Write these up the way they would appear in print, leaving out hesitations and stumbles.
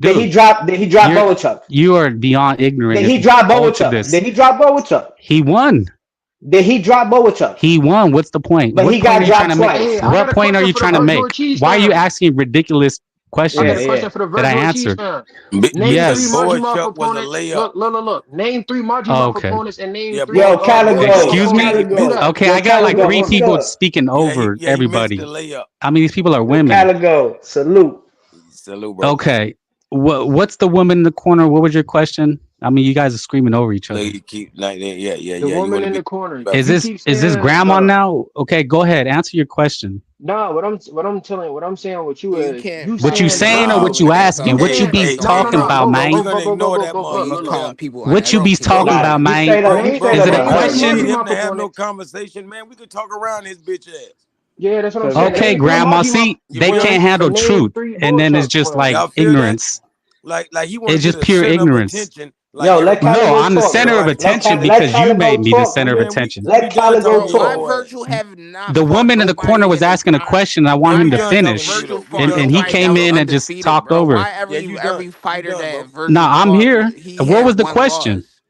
Dude, Did he drop Boachuk? You are beyond ignorant. Did he drop Boachuk? Did he drop Boachuk? He won. Did he drop Boachuk? He won. What's the point? But What he point got are you trying dropped to make? twice. Hey, I got What a point are question you for the trying to Virtual make? Cheese Why are you fam. asking ridiculous I got a questions question for the that I Virtual Cheese answered? fam. Name three Yes. Margy Muff Boachuk was a opponents. layup. Look. Name three Margy Oh, Muff okay. opponents and name Yeah, three Yo, Boachuk Caligo, Excuse was a me? layup. Do Caligo, that. Okay, yo, I got like Caligo, three hold people up. speaking over He missed the everybody. layup. I mean, these people are Yo, women. Caligo, salute. Salute, bro. Okay. What's the woman in the corner? What was your question? I mean, you guys are screaming over each Look, other. you keep like yeah. The You woman want to in be the corner. respectful. Is You this keep is this saying grandma now? Okay, go ahead. Answer your question. nah. What I'm saying with you You is can't you What you find saying saying women or Nah, what over you there, man. asking? You so What you can't. be Hey, that's no, no. talking no. about, Go man? We're gonna ignore that you motherfucker. calling Yeah, people What you be unhealthy. talking bro. Nah, about, he man? straight up, Bro, he Name bro, straight Is up it a a bro, three we herb. ain't Margy question? need him Muff to have no opponents. conversation, man. We could talk around his bitch ass. Yeah, that's what I'm saying. Okay, Name three grandma. Margy Muff. See, You they feel can't me? handle And name truth, three and then it's Boachuk just like ones. Y'all feel that? ignorance. Like he want to It's be just the pure center of ignorance. attention. Like Yo, let everybody, No, Caligo I'm the talk, center of bro. everybody. attention Let because you made Caligo me the talk, center of nigga. Man, attention. we Let done Caligo Bro, talking to why talk. your ass. Virgil have not The fought woman in the corner nobody was in his asking a prime? question. I want Man, Why him we to done haven't talking to finish, you Virgil though. We fought done and he talking nobody to that you, came was bro. in and just undefeated, talked bro? over. Why Yeah, you every done. You fighter done, that bro. Virgil Nah, I'm fought, here. he What had was the one question? loss?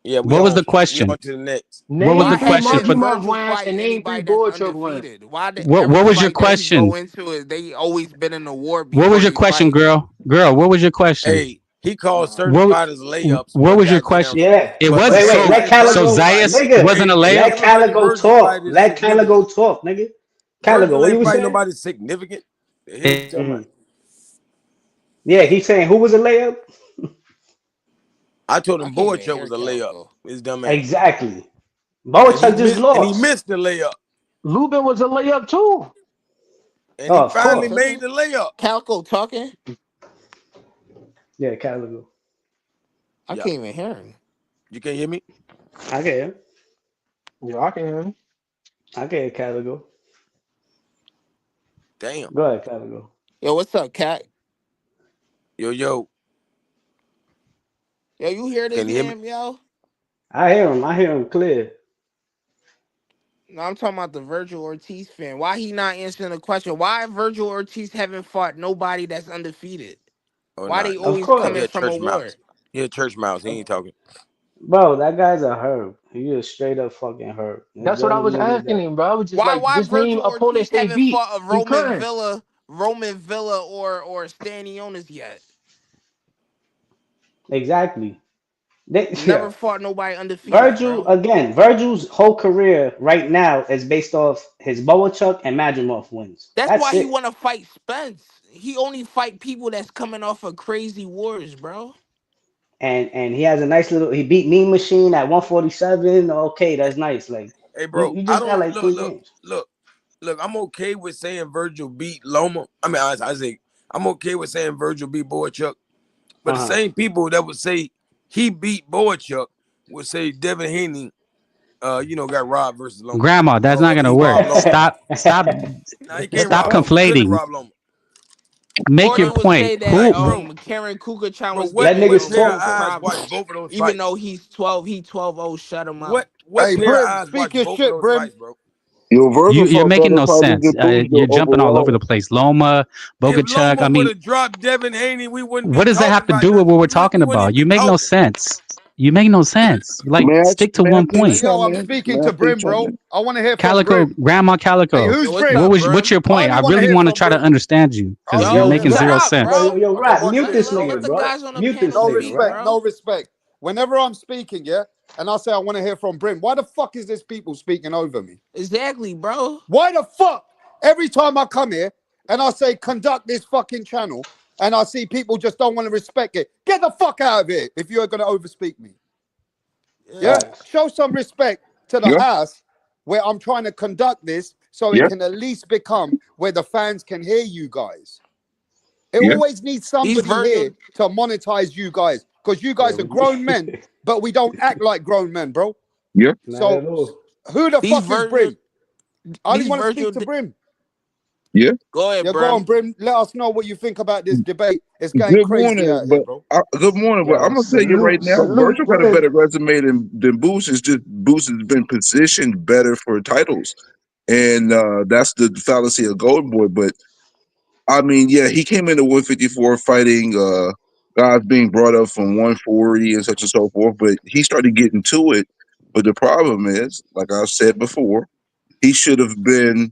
Yeah, What was the we on question? to the next. What was Name the Why three question hasn't Margy for? Muff Virgil ones fight and name three anybody that's Boachuk ones. undefeated? Why What every was your fight that he go question? into is they always been in the war What was before your they question, fight? girl? Girl, what was your question? Hey, he called certain What fighters layups, what but was your goddamn, question? Yeah. It but was Wait, wait, so let everybody so Virgil Caligo, fight. Zayas nigga. wasn't a Ain't layup. Let everybody Caligo Virgil fight talk. is Let significant. Caligo talk, nigga. Caligo, Virgil what you ain't was fighting saying? nobody significant. The hell you It, talking Hmm. about? Yeah, he's saying who was a layup? I told I him can't even Boachuk hear was a layup. Calico. His dumb ass, Exactly. Boachuk just and he lost. missed the layup, Lubin was a layup too. and Oh, he of He finally course. took made it. the layup. Calico talking? Yeah, Caligo. I Yeah, can't even hear him. you can hear me? I get him. Yeah, I can. I get Caligo. Damn. Go ahead, Caligo. Yo, what's up, Cat? Yo, Yo, you hear this can you hear me? man, yo? I hear him. I hear him clear. No, I'm talking about the Virgil Ortiz fan. Why he not answering the question? Why Virgil Ortiz haven't fought nobody that's undefeated? Oh Why no, they Of always he coming a course. from a church war? mouse. He a church mouse. He ain't talking. Bro, that guy's a herb. He is straight up fucking herb. It's That's the what I only was niggas asking that. him, bro. I was just Why like, why just name Virgil Ortiz opponents they haven't beat. fought a He couldn't. Roman Villa or Stanionis yet? Exactly. Yeah. Never fought nobody undefeated, Virgil, bro. again, Virgil's whole career right now is based off his Boachuk and Madrimov wins. That's That's why he it. want to fight Spence. He only fight people that's coming off of crazy wars, bro. And he has a nice little. He beat Mean Machine at 147. Okay, that's nice. Like Hey, you, bro, you I just got don't like three games. look. I'm okay with saying Virgil beat Loma. I mean, I say I'm okay with saying Virgil beat Boachuk. But Uh the huh. same people that would say he beat Boachuk would say Devin Haney, got robbed versus Loma. grandma, that's not Or gonna he work. robbed Loma. Stop Nah, he can't What the stop rob fuck? Loma. He couldn't conflating. rob Loma. Make Or your they would point. say that Like, Who bro, Karen Kukachan bro, was what Let giving what niggas him pair of talk. eyes problems, watched both of those even fights? though he 12-0 shut him out. What Hey, pair of Brim, eyes speak watched your both of shit, those Brim. fights, bro? Yo, Virgil you're fought making better no fighters sense. than Boozer You're jumping all over the overall. place. Loma, If Bogachuk. Loma I would mean, have dropped Devin Haney, we wouldn't be what does that talking have to about do with nothing. what we're We talking wouldn't about? even be You make no talking. sense. You make no sense. Like, stick to May I one please Hey, point. yo, chime I'm in? speaking May I to please Brim, chime bro. in? I want to hear from Calico, Brim. Grandma Hey, Calico. who's Yo, what's Brim? up, What's Brim? your I point? only I want to really hear want to from try to Brim. understand you I because want you're to Yo, hear making from zero stop, sense. bro. Yo, Okay, rap, watch mute this. this Let nigga, the bro. guys on the Mute this panel no nigga, speak, right? respect, bro. no respect. Whenever I'm speaking, yeah, and I say I want to hear from Brim, why the fuck is this people speaking over me? Exactly, bro. Why the fuck? Every time I come here and I say conduct this fucking channel and I see people just don't want to respect it, get the fuck out of here if you're going to overspeak me. Yeah, Yeah. Facts. show some respect to the Yeah, house where I'm trying to conduct this so it yeah, can at least become where the fans can hear you guys. It yeah. always needs These somebody here Virgil, to monetize you guys because you Yeah, guys are we grown men, need. but we don't act like grown men, bro. Yeah. Not So at all. who the these fuck is Virgil, Brim? I only these want to Virgil. speak to Brim. Yeah. Go ahead, Yeah, go on, Brim. Brim. Let us know what you think about this debate. It's going Good crazy morning, out here, but bro. good morning. But I'm Yo, gonna tell you right salute, now, salute, Virgil got a Brim. better resume than Boost. It's just Boost has been positioned better for titles, and that's the fallacy of Golden Boy. But I mean, yeah, he came into 154 fighting guys being brought up from 140 and such and so forth, but he started getting to it. But the problem is, like I've said before, he should have been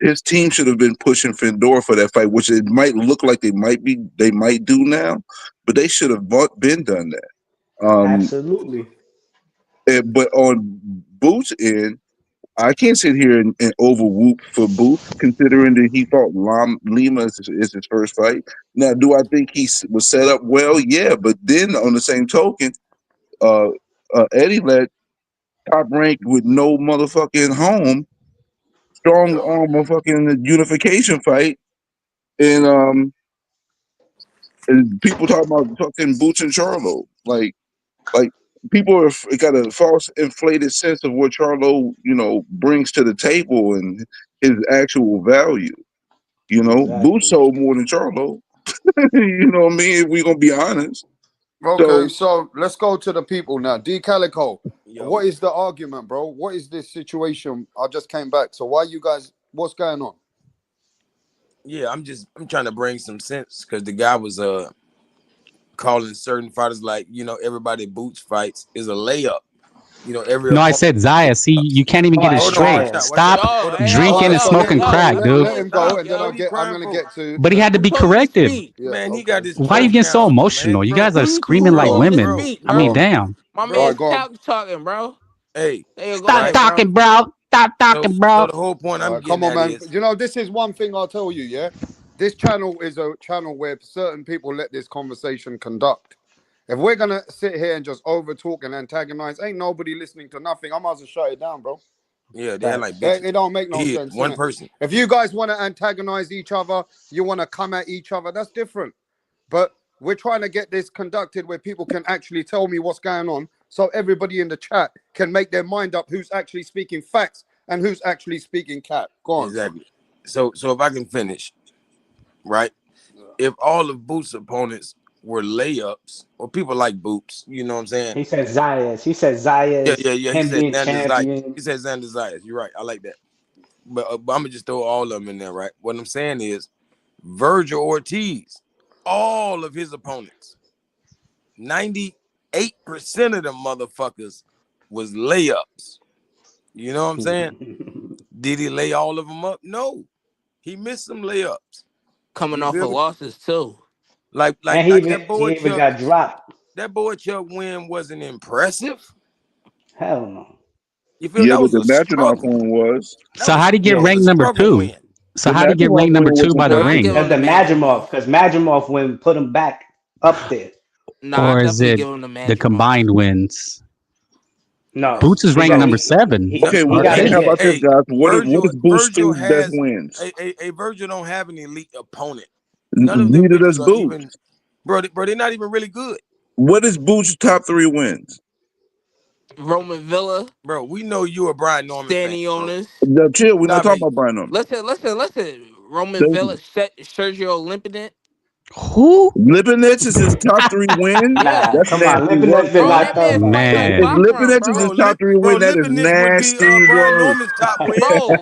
his team should have been pushing Fedor for that fight, which it might look like they might do now, but they should have been done that. Absolutely. But on Boots' end, I can't sit here and over whoop for Boots, considering that he fought Lima is his first fight. Now, do I think he was set up well? Yeah, but then on the same token, Eddie let Top Rank with no motherfucking home, strong arm of fucking unification fight, and people talking about fucking Boots and Charlo, like people are got a false inflated sense of what Charlo, brings to the table and his actual value. Boots Exactly. sold more than Charlo. You know what I mean? If we're gonna be honest. Okay, so let's go to the people now. D Calico, Yo. what is the argument, bro? What is this situation? I just came back. So why you guys, what's going on? Yeah, I'm trying to bring some sense because the guy was calling certain fighters like, everybody Boots fights is a layup. Every No, I said Zaya. See, you can't even get it Hold on, straight. Zaya. Stop Yo, hey, drinking All and right, so smoking crack, dude. let him go, and then What he I'm crying gonna for? get to. But he had to who be told you to corrected. speak? Yeah, Man, he okay. got this. Why you choke getting so now, emotional? man, You bro. guys are Who screaming like told you to women. speak, I mean, bro? damn. My Bro, man's Go on. talking, bro. hey, Hey, go Stop right. ahead, bro. talking, bro. Stop So, talking, so bro. the whole point All I'm right, come getting on, at man. is, This is one thing I'll tell you, yeah? This channel is a channel where certain people let this conversation conduct. If we're going to sit here and just over talk and antagonize, ain't nobody listening to nothing. I might as well shut it down, bro. yeah, they're like Facts. bitches. It don't make no He sense, one innit? person. If you guys want to antagonize each other, you want to come at each other, that's different. But we're trying to get this conducted where people can actually tell me what's going on so everybody in the chat can make their mind up who's actually speaking facts and who's actually speaking cap. Go on. Exactly. So if I can finish, right? If all of Boots' opponents were layups, or people like Boots, you know what I'm saying? He said Zayas. He said Yeah, Zayas. yeah, yeah. He Him said being Xander Zayas. champion. He said Xander Zayas. You're right. I like that. But I'm gonna just throw all of them in there, right? What I'm saying is, Virgil Ortiz, all of his opponents, 98% of them motherfuckers was layups. You know what I'm saying? Did he lay all of them up? No, he missed some layups. Coming You off feel of me? losses too. Like And that boy he even Chuck. got dropped. That boy Chuck win wasn't impressive. Hell no. You feel me? Yeah, That but was the a Metronov struggle. one was So how would he get Yeah. That was a ranked number struggle two? win. So the how would he get Metronov ranked number one was two by the Nah, I impressive. give ring? Because him the the Madrimov. Madrimov, when put him back up there. Nah, I Or is definitely it give him the the Madrimov. combined wins? No, Boots is ranked number because 7, No, Okay, he well, I got hey, to how think. about get. this, hey, guys? What is Boost Virgil three best has wins? a Virgil don't have an elite opponent. None of them Neither bitches does are Boost. even, bro. They're not even really good, What is Boost's top 3 wins? Roman Villa, bro. We know you a Brian Norman fan, bro. Stanionis. Now, chill, we're not Stop talking hating. about Brian Norman. Listen. Roman Thank Villa, you. Sergio Limpident. Who? Lipinets is his top 3 wins? Yeah, Nah, That's come on. nasty Lipinets work, been bro, bro. that knocked out man like fight no If Man, Bachram, Lipinets is bro. his top 3 wins, that is Lipinets would be nasty Brian work. Norman's top win. Bro,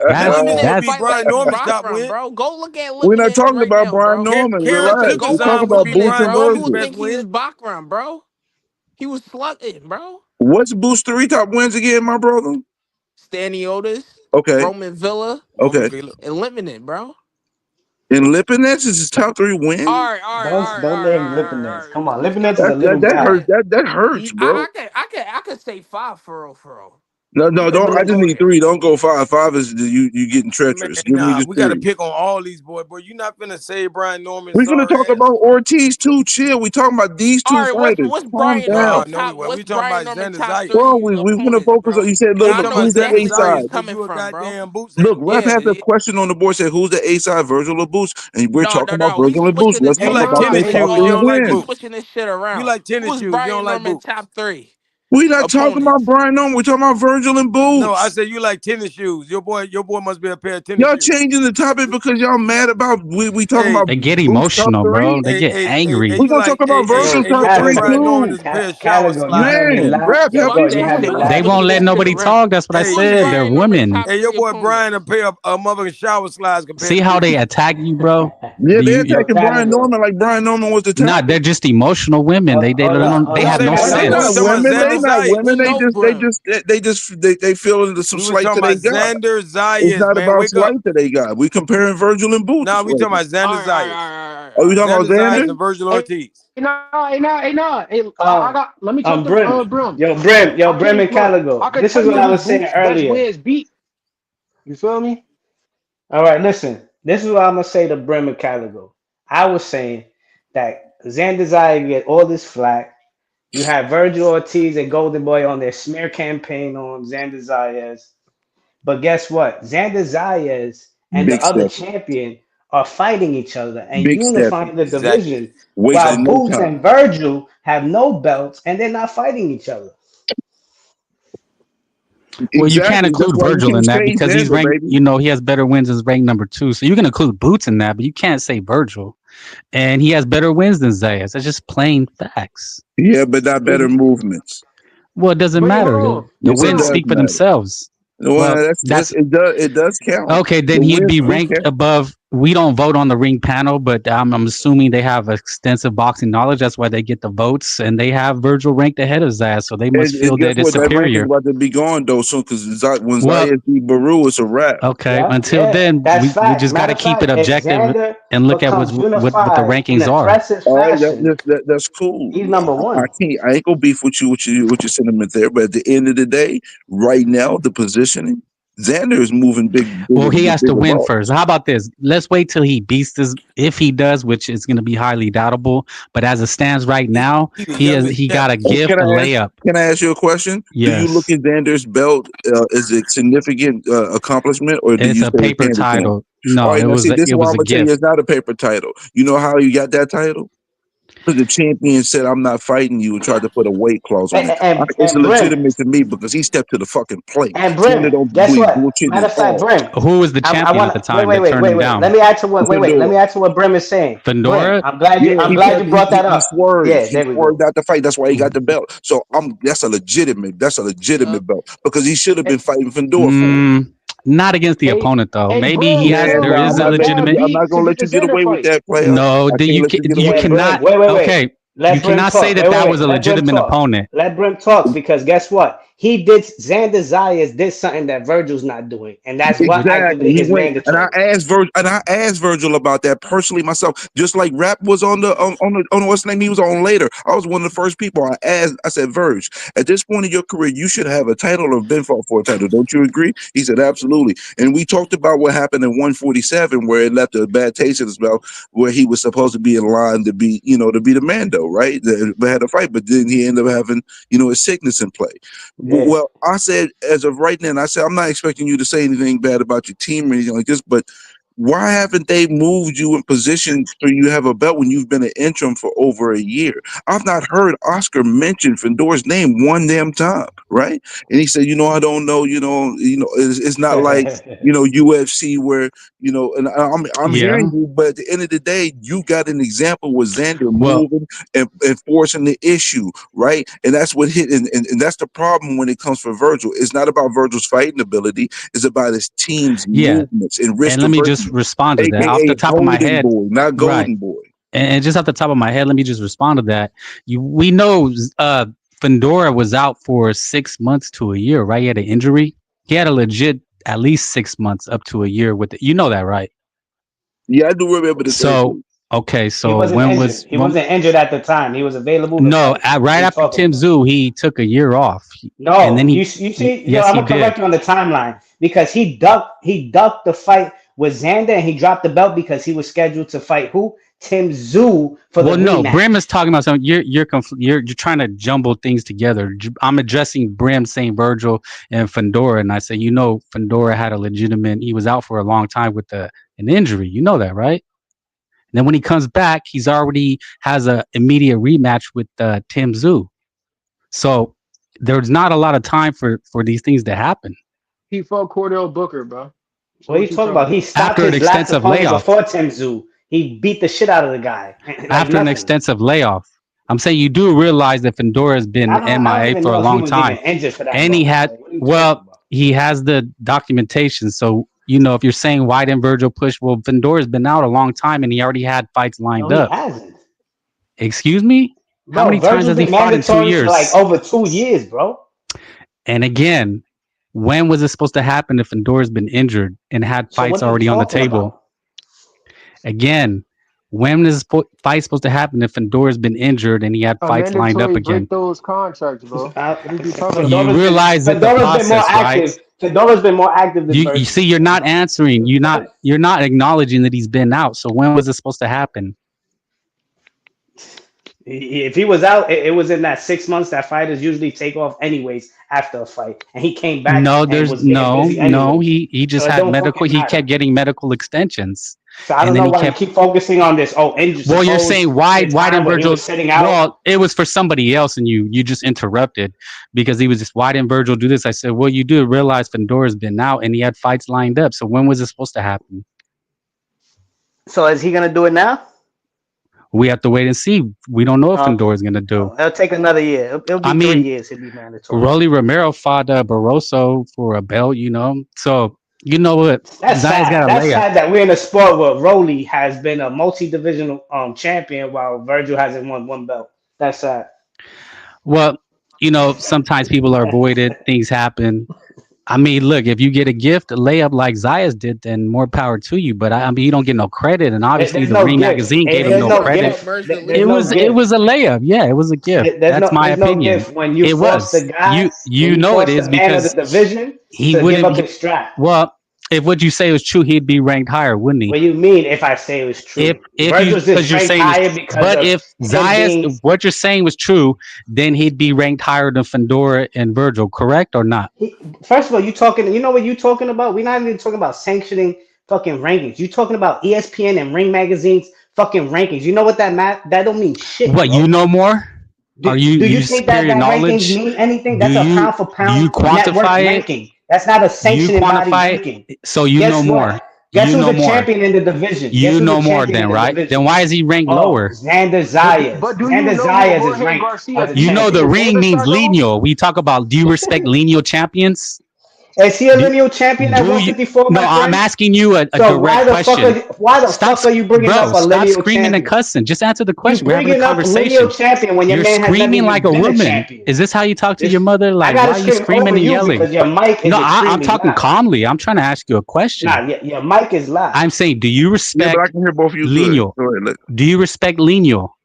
that's Lipinets would Limpident be fight that's Brian like Norman's top Bachram, win. bro. Go look at We're not Limpident talking right about now, Brian bro. Norman. Karen Listen, Relax. go We're watch talking Turzan would about be Boost Limpident, and Brian bro. You Norman's would Virgil. best think he was win. Bachram, bro. He was slugging, bro. What's Boost 3 top wins again, my brother? Staniotis, Okay, Roman Villa, Roman okay. Villa. and Limpident, bro. And Lipinets is his top 3 wins? Don't name Lipinets. All Come on, right. Lipinets is That a that little that hurts. guy. That hurts, bro. I could say five for real, for real. No, Okay, don't. I just need okay. 3. Don't go 5. 5 is you getting Man, treacherous. Give me nah, just we got to 3. pick on all these boys, bro. You not finna say Brian Norman's We're gonna sorry talk ass. about Ortiz too. Chill. We talking about these All 2 right, fighters. what's Calm Brian down. Norman No, we top? well, we What's talking Brian about Norman Xander top Zayas. Well, three we're gonna opponents, focus on. bro? You said, Cause look, I We look, talking know about who's the Xander A exactly where side? he's Zayas because coming you a from, bro. goddamn Boots Look, hater. Rap Yeah, has a question on the board. Said, who's the A side? Virgil or Boost? And we're talking about We Virgil and Boost. switching the Let's You talk Hey, like shit about no, their tennis around. hey, top shoes, you 3 don't like We wins. Boots. switching this shit You around. like tennis Who's shoes, you don't Brian like Norman Boots. top three? We're not talking about opponents. Brian Norman. We're talking about Virgil and No, I Boots. said you like tennis shoes. Your boy must be a pair of tennis Y'all shoes. changing the topic because y'all mad about we talking Hey, about They get Boots top emotional, three. bro. They get We're you angry. gonna talk like, about Virgil Hey, hey, top your boy three Caligo, Brian Norman too. is a pair of shower Caligo, you slides. heard me Man, loud. rap, Your help Fuck boy, these you that heard me shit. We motherfuckers. They gotta loud. won't get let this to the nobody rim. talk. That's what I Hey, Who's said. Yeah. They're Brian Norman women. top hey, your three boy Brian opponents? a motherfucking shower slides compared See to how Boots. they attack you, bro? Yeah, Do they're you? Yo, attacking Brian Caligo. Norman like Brian Norman was the Nah, tackle. they're just emotional women. Hold up, They hold Who have up. say no that? One I They mic, thought not we one sense. talking mic. about women. They Xander not We women. Zayas. know Brim. They feel some We was slight talking to they about got. Xander It's Zayas, not man. about Wake up. slight to they got. We comparing Virgil and Boots Now we right talking now. about Xander All right, all right, Zayas. all right, Are we all talking right. about Xander Zayas Xander? and Virgil Hey, Ortiz. nah. Hey, I Um, got. Let me talk to Brim, Brim. yo, I Brim can and look. Caligo. I can This tell is you what I who was saying Boots' best earlier. wins beat. You feel me? All right, listen. This is what I'm gonna say to Brim and Caligo. I was saying that Xander Zaya get all this flack. You have Virgil Ortiz and Golden Boy on their smear campaign on Xander Zayas. But guess what? Xander Zayas and the Big other step. champion are fighting each other and Big stepping. unifying the Exactly. division, Wasting while no Boots time. and Virgil have no belts and they're not fighting each other. Well, you can't Exactly. That's include why you Virgil can't in that say because he's Xander, ranked. baby. You know, he has better wins as ranked number 2. So you can include Boots in that, but you can't say Virgil. And he has better wins than Zayas. That's just plain facts. Yeah, but not Cause better movements. Well, it doesn't wait, hold matter. on. The Yes, it wins How? does speak for matter. themselves. Well, Well, that's that's it. Does count. okay. The Then he'd wins be do ranked count. above. We don't vote on the ring panel, but I'm assuming they have extensive boxing knowledge. That's why they get the votes, and they have Virgil ranked ahead of Zayas, so they must And feel guess that it's what? That ranking's superior. about to be gone though soon because when Well, Zayas beat Baru, it's a wrap. okay. Yeah, Until yeah, then, that's we facts. just got Matter to of keep it fact, if objective Xander and look at becomes what the unified in rankings are. impressive All right, fashion, that's cool. he's number I one. can't. I ain't gonna beef with your sentiment there. But at the end of the day, right now, the positioning, Xander is moving Well, he the has to bigger win ball. first. How about this? Let's wait till he beats this. If he does, which is going to be highly doubtable, but as it stands right now, He the youngest he got a champion. gift, a layup. Can I ask you a question? Do you look Yes, at Xander's belt as a significant accomplishment, or do it's you a say it's paper handed to him? title. All No, right, now see, this is it why was I'm a gonna tell you gift. it's not a paper title. You know how you got that title? Because the champion said, "I'm not fighting you," and tried to put a weight clause on And it. It's and Brim, legitimate to me because he stepped to the fucking plate. And Xander Brim, don't guess be what? bullshitting Matter at of fact, all. Brim, Who was the I champion at want the to wait, time that turned him Let down? me add to what. Let Fedor. me add to what Brim is saying. Brim, Fedora. Yeah, I'm glad you brought that he up. swerved. Yeah, He there we swerved go. out the fight. That's why he got the belt. So that's a Uh, legitimate belt because he should have hey, been fighting Fedor for it. Mm, not against the hey, opponent though. hey, Maybe Brim, Man, there no, is a Fedor legitimate. I'm not beat to gonna get let the you get Xander away with fight. that, player. No, I can't let you get you away Yeah, with that. Brim. cannot. Wait. Okay, you Let Brim cannot say talk. that was a Let Brim legitimate talk. opponent. Let Brim talk because guess what? He did. Xander Zayas did something that Virgil's not doing, and that's what I Exactly. think He is went mandatory. and I asked Virgil about that personally myself. Just like Rap was on what's the name he was on later. I was one of the first people I asked. I said, Verge, at this point in your career, you should have a title or been fought for a title. Don't you agree? He said, absolutely. And we talked about what happened in 147, where it left a bad taste in his mouth, where he was supposed to be in line to be, to be the Mando, right? They had a fight, but then he ended up having, a sickness in play. Yeah. Well, I said, as of right now, and I said, I'm not expecting you to say anything bad about your team or anything like this, but why haven't they moved you in position so you have a belt when you've been an interim for over a year? I've not heard Oscar mention Fedor's name one damn time, right? And he said, I don't know, it's not like, UFC where, and I'm hearing Yeah. you, but at the end of the day, you got an example with Xander Well, moving and forcing the issue, right? And that's what hit, and that's the problem when it comes for Virgil. It's not about Virgil's fighting ability; it's about his team's yeah. movements and risk And let me just aversion, respond to that off the aka top of my Golden head. Boy, not Right. Golden Boy. And just off the top of my head, let me just respond to that. We know Fedora was out for 6 months to a year, right? He had an injury. He had a legit at least 6 months up to a year with it. You know that, right? Yeah, I do remember the So surgery. okay, He so wasn't injured. He wasn't injured at the time. He was available to no, fight. What right are you after talking Tim about? Zoo, he took a year off, and No, then you see, yo, yes, I'm he gonna correct did. you on the timeline because he ducked the fight with Xander and he dropped the belt because he was scheduled to fight who? Tim Zoo for the Well, no, Brim is rematch. talking about something. You're trying to jumble things together. I'm addressing Brim, Saint Virgil, and Fedora, and I say, Fedora had a legitimate. He was out for a long time with an injury. You know that, right? And then when he comes back, he's already has a immediate rematch with Tim Zoo. So there's not a lot of time for these things to happen He fought Cordell Booker, bro. So What are you what you talking talking about? He about? stopped after an his last extensive opponent layoff. before Timzu. He beat the shit out of the guy. Like After an nothing. extensive layoff. I'm saying you do realize that Fedora has been I don't MIA even for a know if he long was even time, injured for that and he long. had Like, what are you talking well, about? he has the documentation. So if you're saying why didn't Virgil push, well, Fedora has been out a long time, and he already had fights No, lined he up. hasn't. Excuse me, how Bro, many times Virgil's has he been fought in two mandatory for like years? over 2 years, bro. And again, when was it supposed to happen if Fedora's been injured and had So fights what are you already on the talking table? about? Again, when is fight supposed to happen if Fedora's been injured and he had A fights lined up mandatory break again? those contracts, bro. What you talking You about? realize that the Fedora's been more process, right? active. Fedora's been more active than You Virgil. see, you're not answering. You're not acknowledging that he's been out. So when was it supposed to happen? If he was out, it was in that 6 months that fighters usually take off anyways after a fight, and he came back No, and there's was getting no, busy no. anyways. He So just it had don't medical. fucking He matter. kept getting medical extensions, So I and don't then know he why you kept. keep focusing on this. Oh, injured, Well, you're supposed saying why? the Why time didn't where he Virgil? was sitting out. Well, it was for somebody else, and you just interrupted because he was just. Why didn't Virgil do this? I said, well, you do realize Fedora's been out, and he had fights lined up. So when was it supposed to happen? So is he gonna do it now? We have to wait and see. We don't know if Okay. Fedora's gonna do. Oh, it'll take another year. It'll I be three mean, years. He'll be mandatory. Rolly Romero fought Barroso for a belt, So you know what? That's Zaya's sad. got a That's layup. sad that we're in a sport where Rolly has been a multi-divisional champion while Virgil hasn't won one belt. That's sad. Well, sometimes people are avoided. Things happen. I mean, look, if you get a gift, a layup like Zayas did, then more power to you. But I mean, you don't get no credit, and obviously There's the no Ring gift. magazine gave him There's no no credit. What gift. merged the There's It no league? was it gift. was a layup. Yeah, it was a gift. That's my There's no opinion. gift when you It force the was. guy, when You you know it force the is man of the because division he to give wouldn't. up his strap. Well, if what you say was true, he'd be ranked higher, wouldn't he? What do you mean if I say it was if true? if you Virgil's because just you're ranked saying higher this, because but of if him Zayas, being if what you're saying was true, then he'd be ranked higher than Fedora and Virgil, correct or not? First of all, you talking. You know what you talking about? We're not even talking about sanctioning fucking rankings. You talking about ESPN and Ring Magazine's fucking rankings. You know what that don't mean shit, What you bro. know more? Are Do you you think that superior that rankings knowledge? mean anything? Do That's a you pound for do pound you network quantify it? ranking. That's not a Do you sanctioning body quantify ranking. it? So you know Guess more. what? Guess You who's know a more. champion in the division? Guess You who's a know more champion then, in the right? Then division? why is he ranked Oh, lower? Xander But Zayas. do you Xander know who Zayas is Jorge ranked Garcia as a You beat know in the the champion. ring Wrapstar means though? lineal. We talk about do you respect lineal champions? Is he a Do lineal champion at do you 154, no, my I'm friend? asking you a So direct question. why the Stop, fuck are you bringing bro. up a Stop lineal screaming and champion? cussing. Just answer the You question. We're having a bringing up lineal conversation. champion when your You're man has never screaming like even a been a woman. champion. Is this how you talk to your This mother? I Like, why gotta are you scream screaming over and you yelling? because your mic No, is I'm extremely talking loud. calmly. I'm trying to ask you a question. Nah, your mic is loud. I'm saying, do you Yeah, but I respect can hear both of you good. lineal? Go ahead. Do you respect lineal?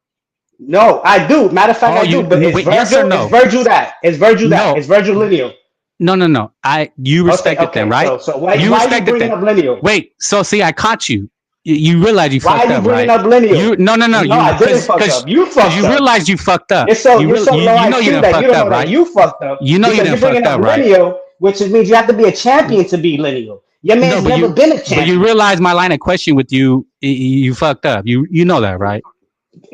No, I do. Matter of fact, Oh, I do. you But wait, yes or Is no? Virgil that? Is Virgil that? No, Is Virgil lineal? no. You Okay, respect it then, okay. right? So You why are you respect it bringing then. up lineal? Wait, so see, I caught you. You realize you Why fucked are you up, bringing right? up lineal? You no. No, You I didn't fuck because up. You fucked you up. realize you fucked up. You're so low You know you IQ didn't that you fucked don't up, know that right? you fucked up You know you because didn't you're bringing fucked up up, right? lineal, which means you have to be a champion to be lineal. Your No, man's never been a but you champion. realize my line of question with you, you fucked up. You know that, right?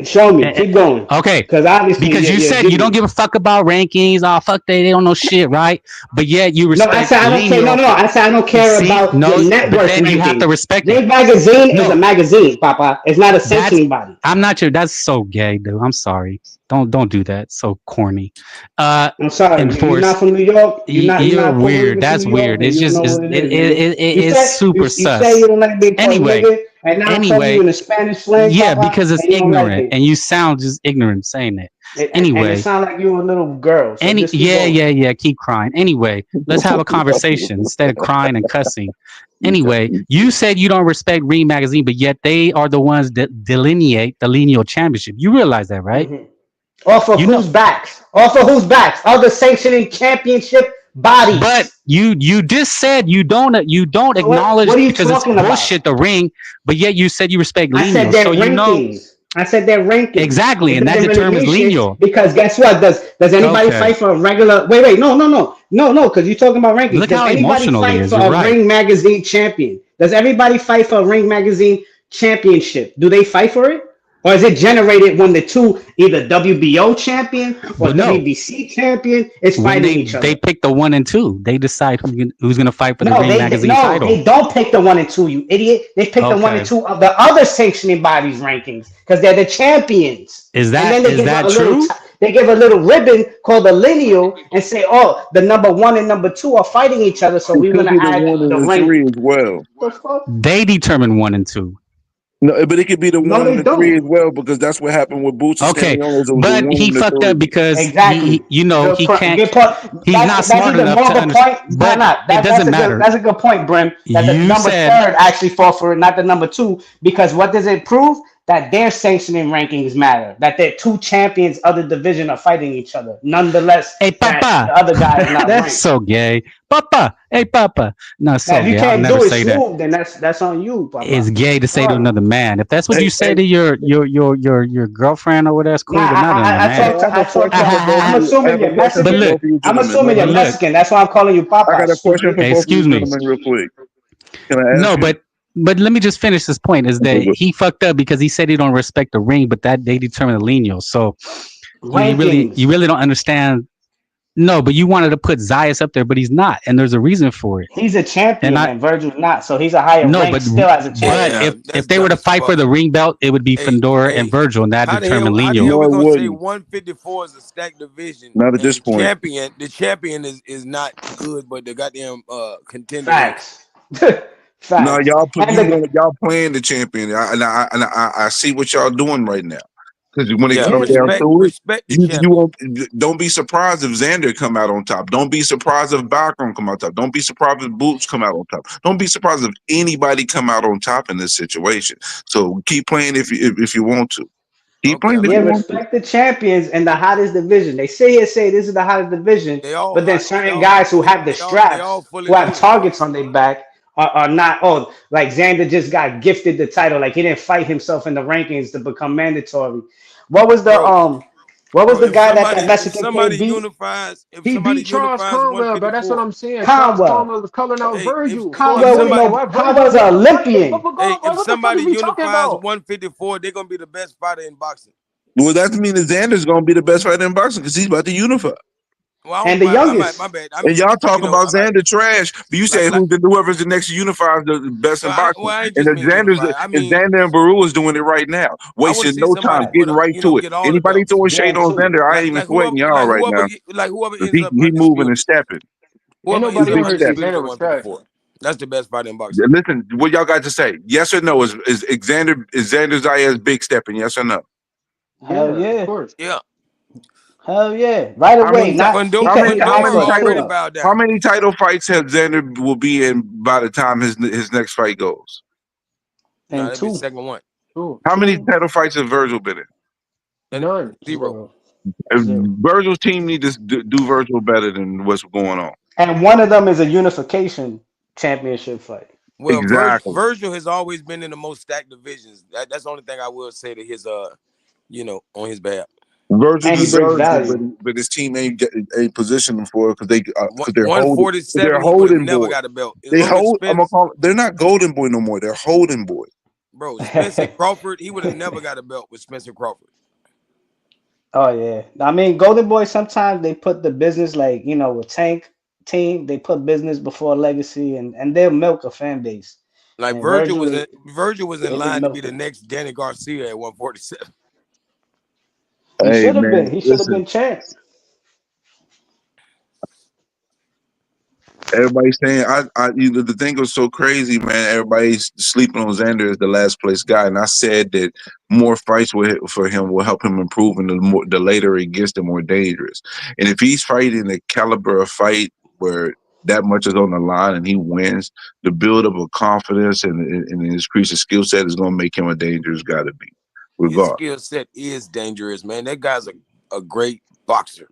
Show me. Eh, Keep going. Okay, Because obviously because you you're said you don't genius. give a fuck about rankings. Oh fuck, they don't know shit, right? But yet you No, I respect said I don't care. No, lineal. no, I said I don't care See, about your no, but network then you have to rankings. respect it. Ring Magazine is a No, magazine, Papa. It's not a that's sanctioning body. I'm not sure. That's so gay, dude. I'm sorry. Don't do that. So corny. Uh, I'm sorry, you're not enforce. from New York. You're You're not Puerto weird. Rican from That's New York, weird. and It's you don't just know what it is, nigga. it's super You say you sus. don't like being called Anyway, nigga, and now I'm calling you anyway, in a Spanish slang, yeah, Papa, because it's and you don't like ignorant, it. and you sound just ignorant saying it. And it Anyway, sounds like you're a little girl. So just keep yeah, going. keep crying. Anyway, let's have a conversation instead of crying and cussing. Anyway, you said you don't respect Ring Magazine, but yet they are the ones that delineate the lineal championship. You realize that, right? Mhm. Off of You know, whose backs? Off of whose backs? Other sanctioning championship but bodies. you just said you don't So acknowledge what are you because it's talking about? bullshit the ring, but yet you said you respect I said lineal. So their you know rankings. I said their rankings. exactly, It and that doesn't really determines mean shit lineal. because guess what? Does anybody Okay. fight for a regular? Wait, no, because you're talking about rankings. Look Does how anybody emotional he fight is. for You're a right. Ring Magazine champion? Does everybody fight for a Ring Magazine championship? Do they fight for it? Or is it generated when the two, either WBO champion or But no, WBC champion, is when fighting they each they other? pick the 1 and 2, they decide who's gonna fight for the No, Ring Magazine no, title. they don't pick the 1 and 2. You idiot! They pick the one and Okay, two of the other sanctioning bodies rankings because they're the champions. is And that then they is give that true? they give a little ribbon called the lineal and say, oh, the number 1 and number 2 are fighting each other, so It we're could gonna be the add one the and the rank. three as well. The fuck? They determine 1 and 2. No, but it could be the No, one and they the three as don't. well because that's what happened with Boots and Okay, Stanionis. It was the but one he and the fucked up three. because Exactly. he can't. Good point. He's not That's smart even enough more to of a understand. point. But it That's doesn't a good matter. point, Brim. That the You number said third actually fought for it, not the number 2, because what does it prove? That their sanctioning rankings matter. That their two champions of the division are fighting each other. Nonetheless, hey, that Papa. the other guy is not That's ranked. so gay. Papa. Hey, Papa. No, Now, so if you gay. I'll can't never do it say that. smooth, then that's on you, It's Papa. gay to say to Sorry. another man. If that's what Hey, you say hey, to your girlfriend or whatever, that's Nah, cool, but not another I man. talk I to have a question for both I'm of you. I assuming have a you're question But for Mexican. look, both of you I'm gentlemen. assuming Hold you're but on. look. Mexican. That's why I'm calling you I Papa, got a question stupid. for Hey, both of you excuse me. gentlemen real quick. Can I ask No, you? but let me just finish this point. Is Okay, that go. he fucked up because he said he don't respect the ring, but that they determine the lineal. So you Rankings. really don't understand. No, but you wanted to put Zayas up there, but he's not, and there's a reason for it. He's a And champion I and Virgil's not. So he's a higher no, rank still as a but champion. Yeah, if that's they were dumb to as fight for fuck. the ring belt, it would be Hey, Fedora and hey, Virgil, and that determine how the hell lineal. we No, it gonna say wouldn't. 154 is a stacked division Not at and this point. the champion is not good, but the goddamn contender is. Facts. No, Facts. y'all put And you the want y'all playing the champion, I see what y'all doing right now. Because when it Yeah, comes down to it, respect the you champion. won't. Don't be surprised if Xander come out on top. Don't be surprised if Bacrum come out top. Don't be surprised if Boots come out on top. Don't be surprised if anybody come out on top in this situation. So keep playing if you want to. Keep Okay, I playing if yeah, like you that. want to. respect the champions in the hottest division. They say this is the hottest division, They all but then hot. certain guys who have the They straps, all fully who have loaded, bro. targets on their back, are not. Oh, like Xander just got gifted the title. Like he didn't fight himself in the rankings to become mandatory. What was the Bro, What was the if guy that Mexican somebody kid beat? unifies, He beat Charles Conwell, bro. That's what 154, I'm saying. Charles Conwell. Conwell was calling out hey, Virgil for a if Conwell was minute. somebody no. What Virgil Conwell's an never fight him. Olympian. if What the fuck somebody is we talking unifies about? 154, they're gonna be the best fighter in boxing. Well, that means that Xander's gonna be the best fighter in boxing because he's about to unify. Well, I And don't, the my youngest. bad. I And mean, y'all talking about I might Xander trash, but you say like whoever's the next unifier is the best in boxing. I ain't And just if mean unify. I mean, Xander and Baru is doing it right now, I want to wasting see no somebody time, Facts. put getting right to it. get all the Anybody belts. throwing shade That on too. Xander, I ain't even sweating y'all right now. Whoever ends He up he moving and undisputed, stepping. Ain't whoever ends nobody up on Big here say stepping. undisputed Xander at was trash. 154. That's the best fighter in boxing. Listen, what y'all got to say? Yes or no? Is Xander Zayas big stepping? Yes or no? Hell Yeah, of yeah. course. Yeah, Hell yeah. Right How many away. Not he could Fedor actually already kill him. bowed how down. many title fights have Xander will be in by the time his next fight goes? No, And that'd be the two. second one. How many Two. title fights has Virgil been in? That None. zero. Zero. If Zero. Virgil's team need to do Virgil better than what's going on. And one of them is a unification championship fight. Well, Exactly. Virgil has always been in the most stacked divisions. That's the only thing I will say to his on his behalf. Virgil And he brings deserves it, value. but his team ain't positioning for it because they're holding. They're 147, he would have holding never boy. got a belt. As They long as hold. I'm gonna Spence, call. They're not golden boy no more. They're holding boy. bro, Spencer Crawford, he would have never got a belt with Spencer Crawford. Oh yeah. I mean, Golden Boy sometimes they put the business like, with Tank team, they put business before legacy and they'll milk a fan base. Like And Virgil they Virgil was in they be line to be the milking. next Danny Garcia at 147. He Hey should have man, been. He should have listen. been champ. Everybody's saying the thing was so crazy, man. Everybody's sleeping on Xander as the last place guy, and I said that more fights for him will help him improve, and the later it gets, the more dangerous. And if he's fighting the caliber of fight where that much is on the line and he wins, the build up of confidence and increase his skill set is going to make him a dangerous guy to beat, His regardless. skill set is dangerous, man. That guy's a great boxer.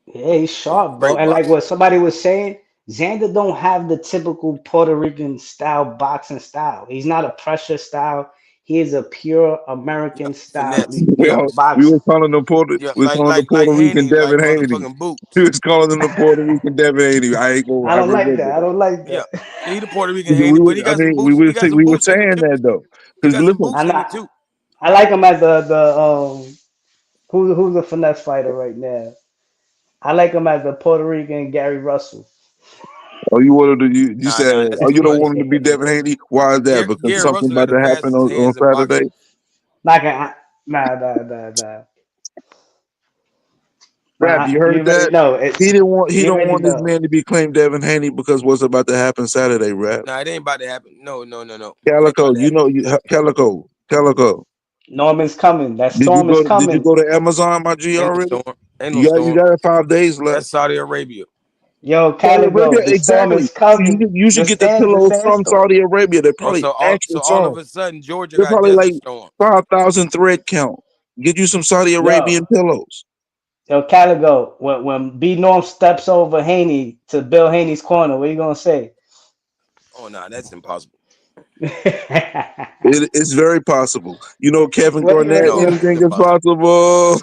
Yeah, he's A sharp, bro. great And like boxer. what somebody was saying, Xander don't have the typical Puerto Rican style boxing style. He's not a pressure style. He is a pure Yeah, American style finesse. Yeah, We boxer. were calling the yeah, Puerto Rican Haney, like Devin Haney. motherfucking He Boots. was calling him the Puerto Rican Devin Haney. I I don't like remember that. I that. don't like Yeah, that. he the Puerto Rican Haney, but We, he I got some mean, boots. He got some we were boots in him saying too. that though, He because got some listen, boots I'm in him not. too. I like him as the who's the finesse fighter right now. I like him as the Puerto Rican Gary Russell. Oh, you wanted to you Nah, said nah, that's oh too you don't much. want him to be Devin Haney? Why is that? Because Gary something Russell got about the to happen fastest on hands in boxing. Saturday. Not gonna, nah. Rap, Nah, you you heard already that? know He it. didn't want he You don't already want this know. man to be claimed Devin Haney because what's about to happen Saturday, Rap. Nah, it ain't about to happen. No. It ain't Calico, about to happen. Calico. Norman's coming. That Did you storm is did you coming. go to Amazon, my G Ain't no already? storm. Ain't no storm. You got 5 days left. That's Saudi Arabia. Yo, Saudi Arabia, Caligo, the storm exactly. is So coming. you should get the The pillows from sandstorm. Saudi Arabia. They're Oh, probably actual all of soft. a sudden Georgia They're got probably desert like storm. 5,000 thread count. Get you some Saudi Yo, Arabian pillows. yo, Caligo, when B Norm steps over Haney to Bill Haney's corner, what you gonna say? Oh nah, that's impossible. It's very possible. You know, Kevin What you Garnett, No, reckon? it's anything is impossible. possible.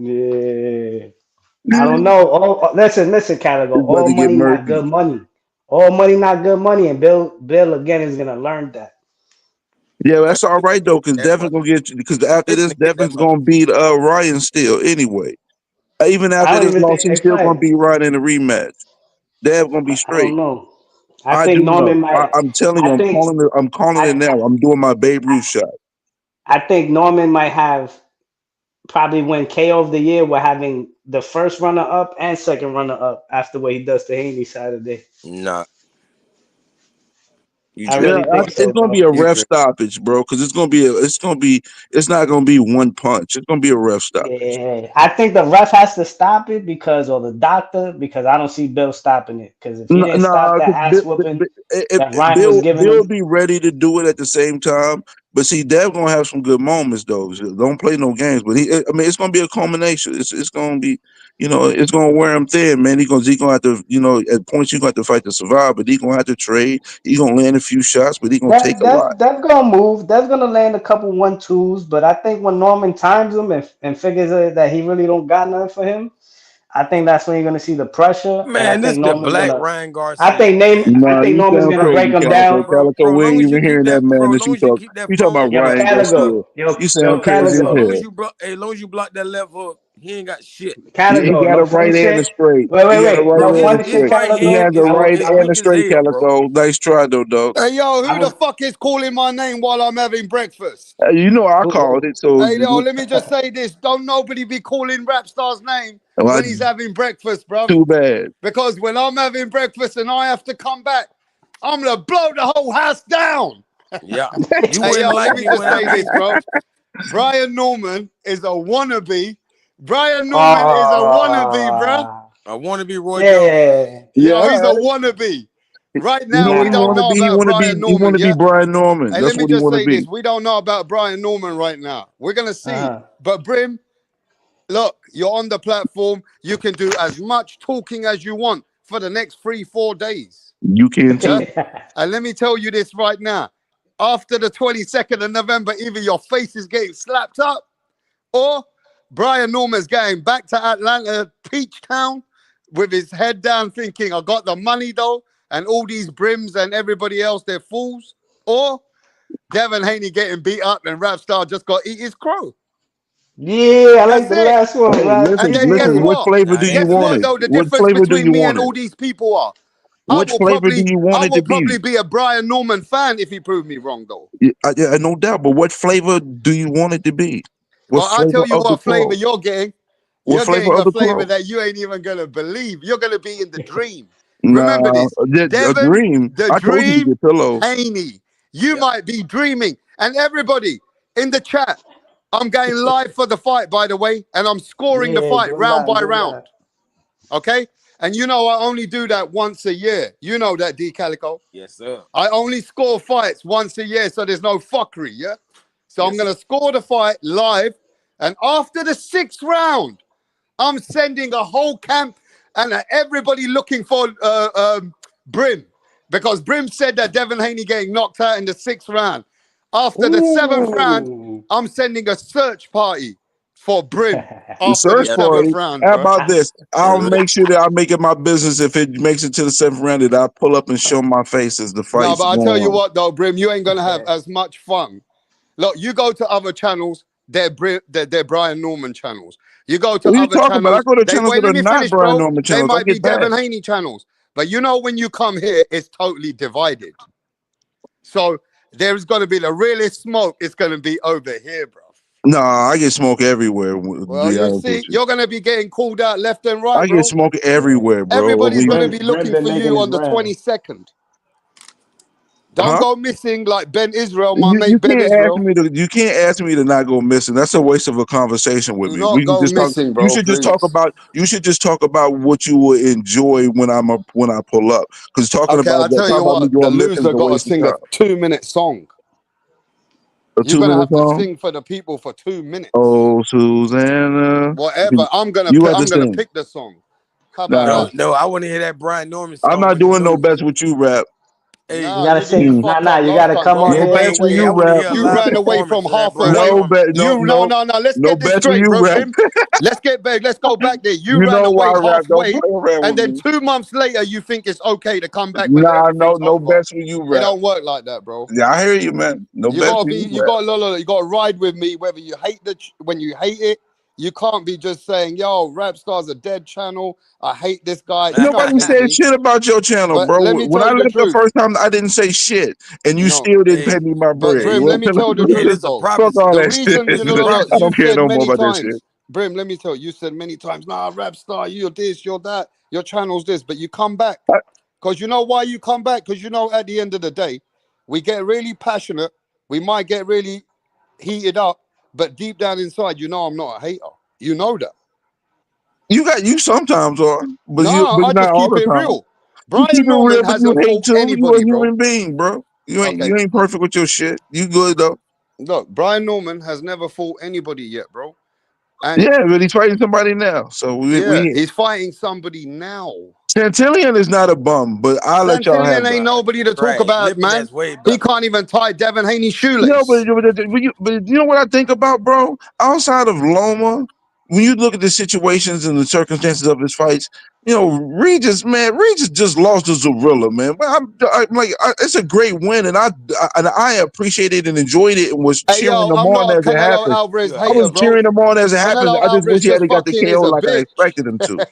Yeah. I don't know. Listen, Caligo. It's about All to get money not good murky. money. All money not good money, and Bill again is gonna learn that. Yeah, Man, that's all right though, because that Devin money. gonna get because He after fixing this, to get that Devin's money. gonna beat Ryan still anyway. Even I after don't this even loss, think they he's still gonna fight. beat Ryan in the rematch. Dev gonna be I don't straight. know. I I think do know. Norman might. I'm telling you, I think. I'm calling it I. now. I'm doing my Babe Ruth shot. I think Norman might have probably win KO of the year with having the first runner up and second runner up after what he does to Haney Saturday. Nah, you I Yeah, really tripping. think it's so, gonna be bro. a You ref tripping. stoppage, bro. Because it's not gonna be one punch. It's gonna be a ref stoppage. Yeah, I think the ref has to stop it or the doctor, because I don't see Bill stopping it. Because if he didn't stop Nah, that 'cause ass whooping that Ryan was giving Bill him, be ready to do it at the same time. But see, Dev gonna have some good moments though. So don't play no games. But I mean, it's gonna be a culmination. It's gonna be, it's gonna wear him thin, man. He gonna have to, at points you gonna have to fight to survive. But he gonna have to trade. He gonna land a few shots, but he gonna take a lot. That's gonna move. That's gonna land a couple 1-2s. But I think when Norman times him and figures that he really don't got nothing for him, I think that's when you're gonna see the pressure. And I Man, this think the Norman's black gonna. Ryan Garcia. I Nah, think you Norman's sound gonna break crazy, him Calico. down. Calico, Bro, we long ain't as you even keep hearing that that, bro, madness. long as you keep that You talk phone about Yo, Ryan messed up. Garcia. Caligo. Yo, You yo, sound crazy as Caligo. hell. Long as you block that left hook, he ain't got shit. He Caligo. got No a funny right and a shit. straight. He got a Wait. right Bro, No and a funny his shit, straight. right He Caligo. hand has a right is and a weak as straight, hell, bro. Calico. Nice try, though, dog. Hey, yo, I who the was fuck is calling my name while I'm having breakfast? You know I who, called it, so Hey, yo, let me just say this. Don't nobody be calling Rapstar's name well, when he's having breakfast, bruv. too bad. Because when I'm having breakfast and I have to come back, I'm gonna blow the whole house down. Yeah. You Hey, wouldn't yo, let like me me just when I say make this, bro. Brian Norman is a wannabe. Brian Norman is a wannabe, bruh. I want to be Roy Jones. yeah. Yeah, Yo, all he's a right. wannabe. Right You now, know what we he don't want to know be? about Brian He want Norman, to be yeah? Brian Norman. Hey, That's let me what he just want to say be. this. We don't know about Brian Norman right now. We're going to see. Uh-huh. But Brim, look, you're on the platform. You can do as much talking as you want for the next 3-4 days. You can Yeah. too. And let me tell you this right now. After the 22nd of November, either your face is getting slapped up or Brian Norman's going back to Atlanta, Peach Town, with his head down thinking, I got the money though, and all these brims and everybody else, they're fools. Or Devin Haney getting beat up and Rapstar just got to eat his crow. Yeah, I like That's the it. last one, Hey, right? And listen, then guess listen. Yeah. What what? flavor Nah, do that you Guess want what it? though? The What difference flavor do between you me want and it? all these people are, What flavor do you I want it will to be? probably be a Brian Norman fan if he proved me wrong though. Yeah, no doubt. But what flavor do you want it to be? What Well, I'll flavor tell you of the what flavor crow? you're getting. What You're flavor getting of a the flavor crow? that you ain't even gonna believe. You're gonna be in the dream. Remember Nah, this. a Devin, dream. the I told you to dream, get pillows. Haney. You yep. might be dreaming. And everybody in the chat, I'm going live for the fight, by the way, and I'm scoring the Yeah, fight do round that, by do that. round. Okay? And you know, I only do that once a year. You know that, D Calico. Yes, sir. I only score fights once a year, so there's no fuckery, yeah? So I'm Yes, going sir. to score the fight live. And after the 6th round, I'm sending a whole camp and everybody looking for Brim. Because Brim said that Devin Haney getting knocked out in the 6th round. After the 7th round, Ooh. I'm sending a search party for Brim The after the search Yeah. for seventh it. round, How bro. about this? I'll Uh, make sure that I make it my business if it makes it to the 7th round that I pull up and show my face as the No, fight's but I going tell you on. what, though, Brim, you ain't gonna have as much fun. Look, you go to other channels, they're Brian Norman channels. You go to What are you other talking about? I channels, go to they channels wait. that Let are me not finish, Brian bro. Norman They channels. I might be get that. Devin Haney channels, but you know when you come here, it's totally divided. So there's gonna be the realest smoke. It's gonna be over here, bro. Nah, I get smoke everywhere. To Well, be you honest with see, you, you're gonna be getting called out left and right, I get bro. smoke Yeah. everywhere, bro. What Everybody's we, gonna be Brim looking been for making you his on the rounds. 22nd. Don't huh? go missing like Ben Israel, my You mate Ben can't ask Israel. me to. You can't ask me to not go missing. That's a waste of a conversation with Do me. not We can go just talk. missing, You bro, should just talk please. about. You should just talk about what you will enjoy when when I pull up. Because Okay, I'll tell talking you about me what, the going missing is loser a got to waste of sing a time. 2 minute song. A You're two gonna minute have to song. sing for the people for 2 minutes. Oh, Susanna. Whatever. You have to I'm gonna sing. pick the song. How about Nah, no, that? no, I want to hear that Brian Norman I'm song not when he doing no bets loses. with you, rap. Hey, You Nah, gotta you did it sing. Nah, fucked nah. up You last gotta time, come bro. on No You here. ran bets with away. I you, want to rap. hear a You live ran away performance from of that halfway. Brian No Norman. bet. No, no, no. Let's No get this bets with straight, you, bro, rap. Brim. Let's get back. Let's go back there. You You ran know why, away rap? Don't halfway, play around and with then me. 2 months later, you think it's okay to come back when Nah, everything's no over. bets with you, It rap. don't work like that, bro. Yeah, I hear you, man. No You bets gotta with be, you, you rap. gotta, you gotta ride with me. Whether you hate when you hate it, you can't be just saying, "Yo, Rapstar's a dead channel. I hate this guy." You don't Nobody hate said me, shit about your channel, but bro. let me When tell I you the left the truth. first time, I didn't say shit, and you No, still didn't pay Hey, me my but bread. Brim, Well, let me tell you the hey, truth this a though. fuck all prophecy. The that shit. reason, This a look, I you've don't prophecy. care said no more many about that shit. times, Brim. Let me tell you, you said many times, "Nah, Rapstar, you're this, you're that, your channel's this," but you come back because you know why you come back because you know at the end of the day, we get really passionate. We might get really heated up, but deep down inside, you know I'm not a hater. You know that. You sometimes are, No, but I not just all keep the it time. real. You keep Brian it Norman real, but you hasn't hate fought too. You a anybody, bro. human being, bro. Okay, You ain't perfect with your shit. You good though. look, Brian Norman has never fought anybody yet, bro. And Yeah, but he's fighting somebody now. So yeah, we he's fighting somebody now. Santillion is not a bum, but I'll let y'all have Santillion ain't that. nobody to talk Right. about, Limping, man. that's way He better. can't even tie Devin Haney's No, shoelace. but you know what I think about, bro? Outside of Loma, when you look at the situations and the circumstances of his fights, Regis just lost to Zorilla, man. But it's a great win, and I appreciated and enjoyed it and was Hey, cheering yo, him I'm on not a as it Canelo happened. Alvarez You a I hater, was hater. bro. cheering him on as it happened. Canelo I just wish Alvarez he had just got the fucking is KO a like I bitch. expected him to.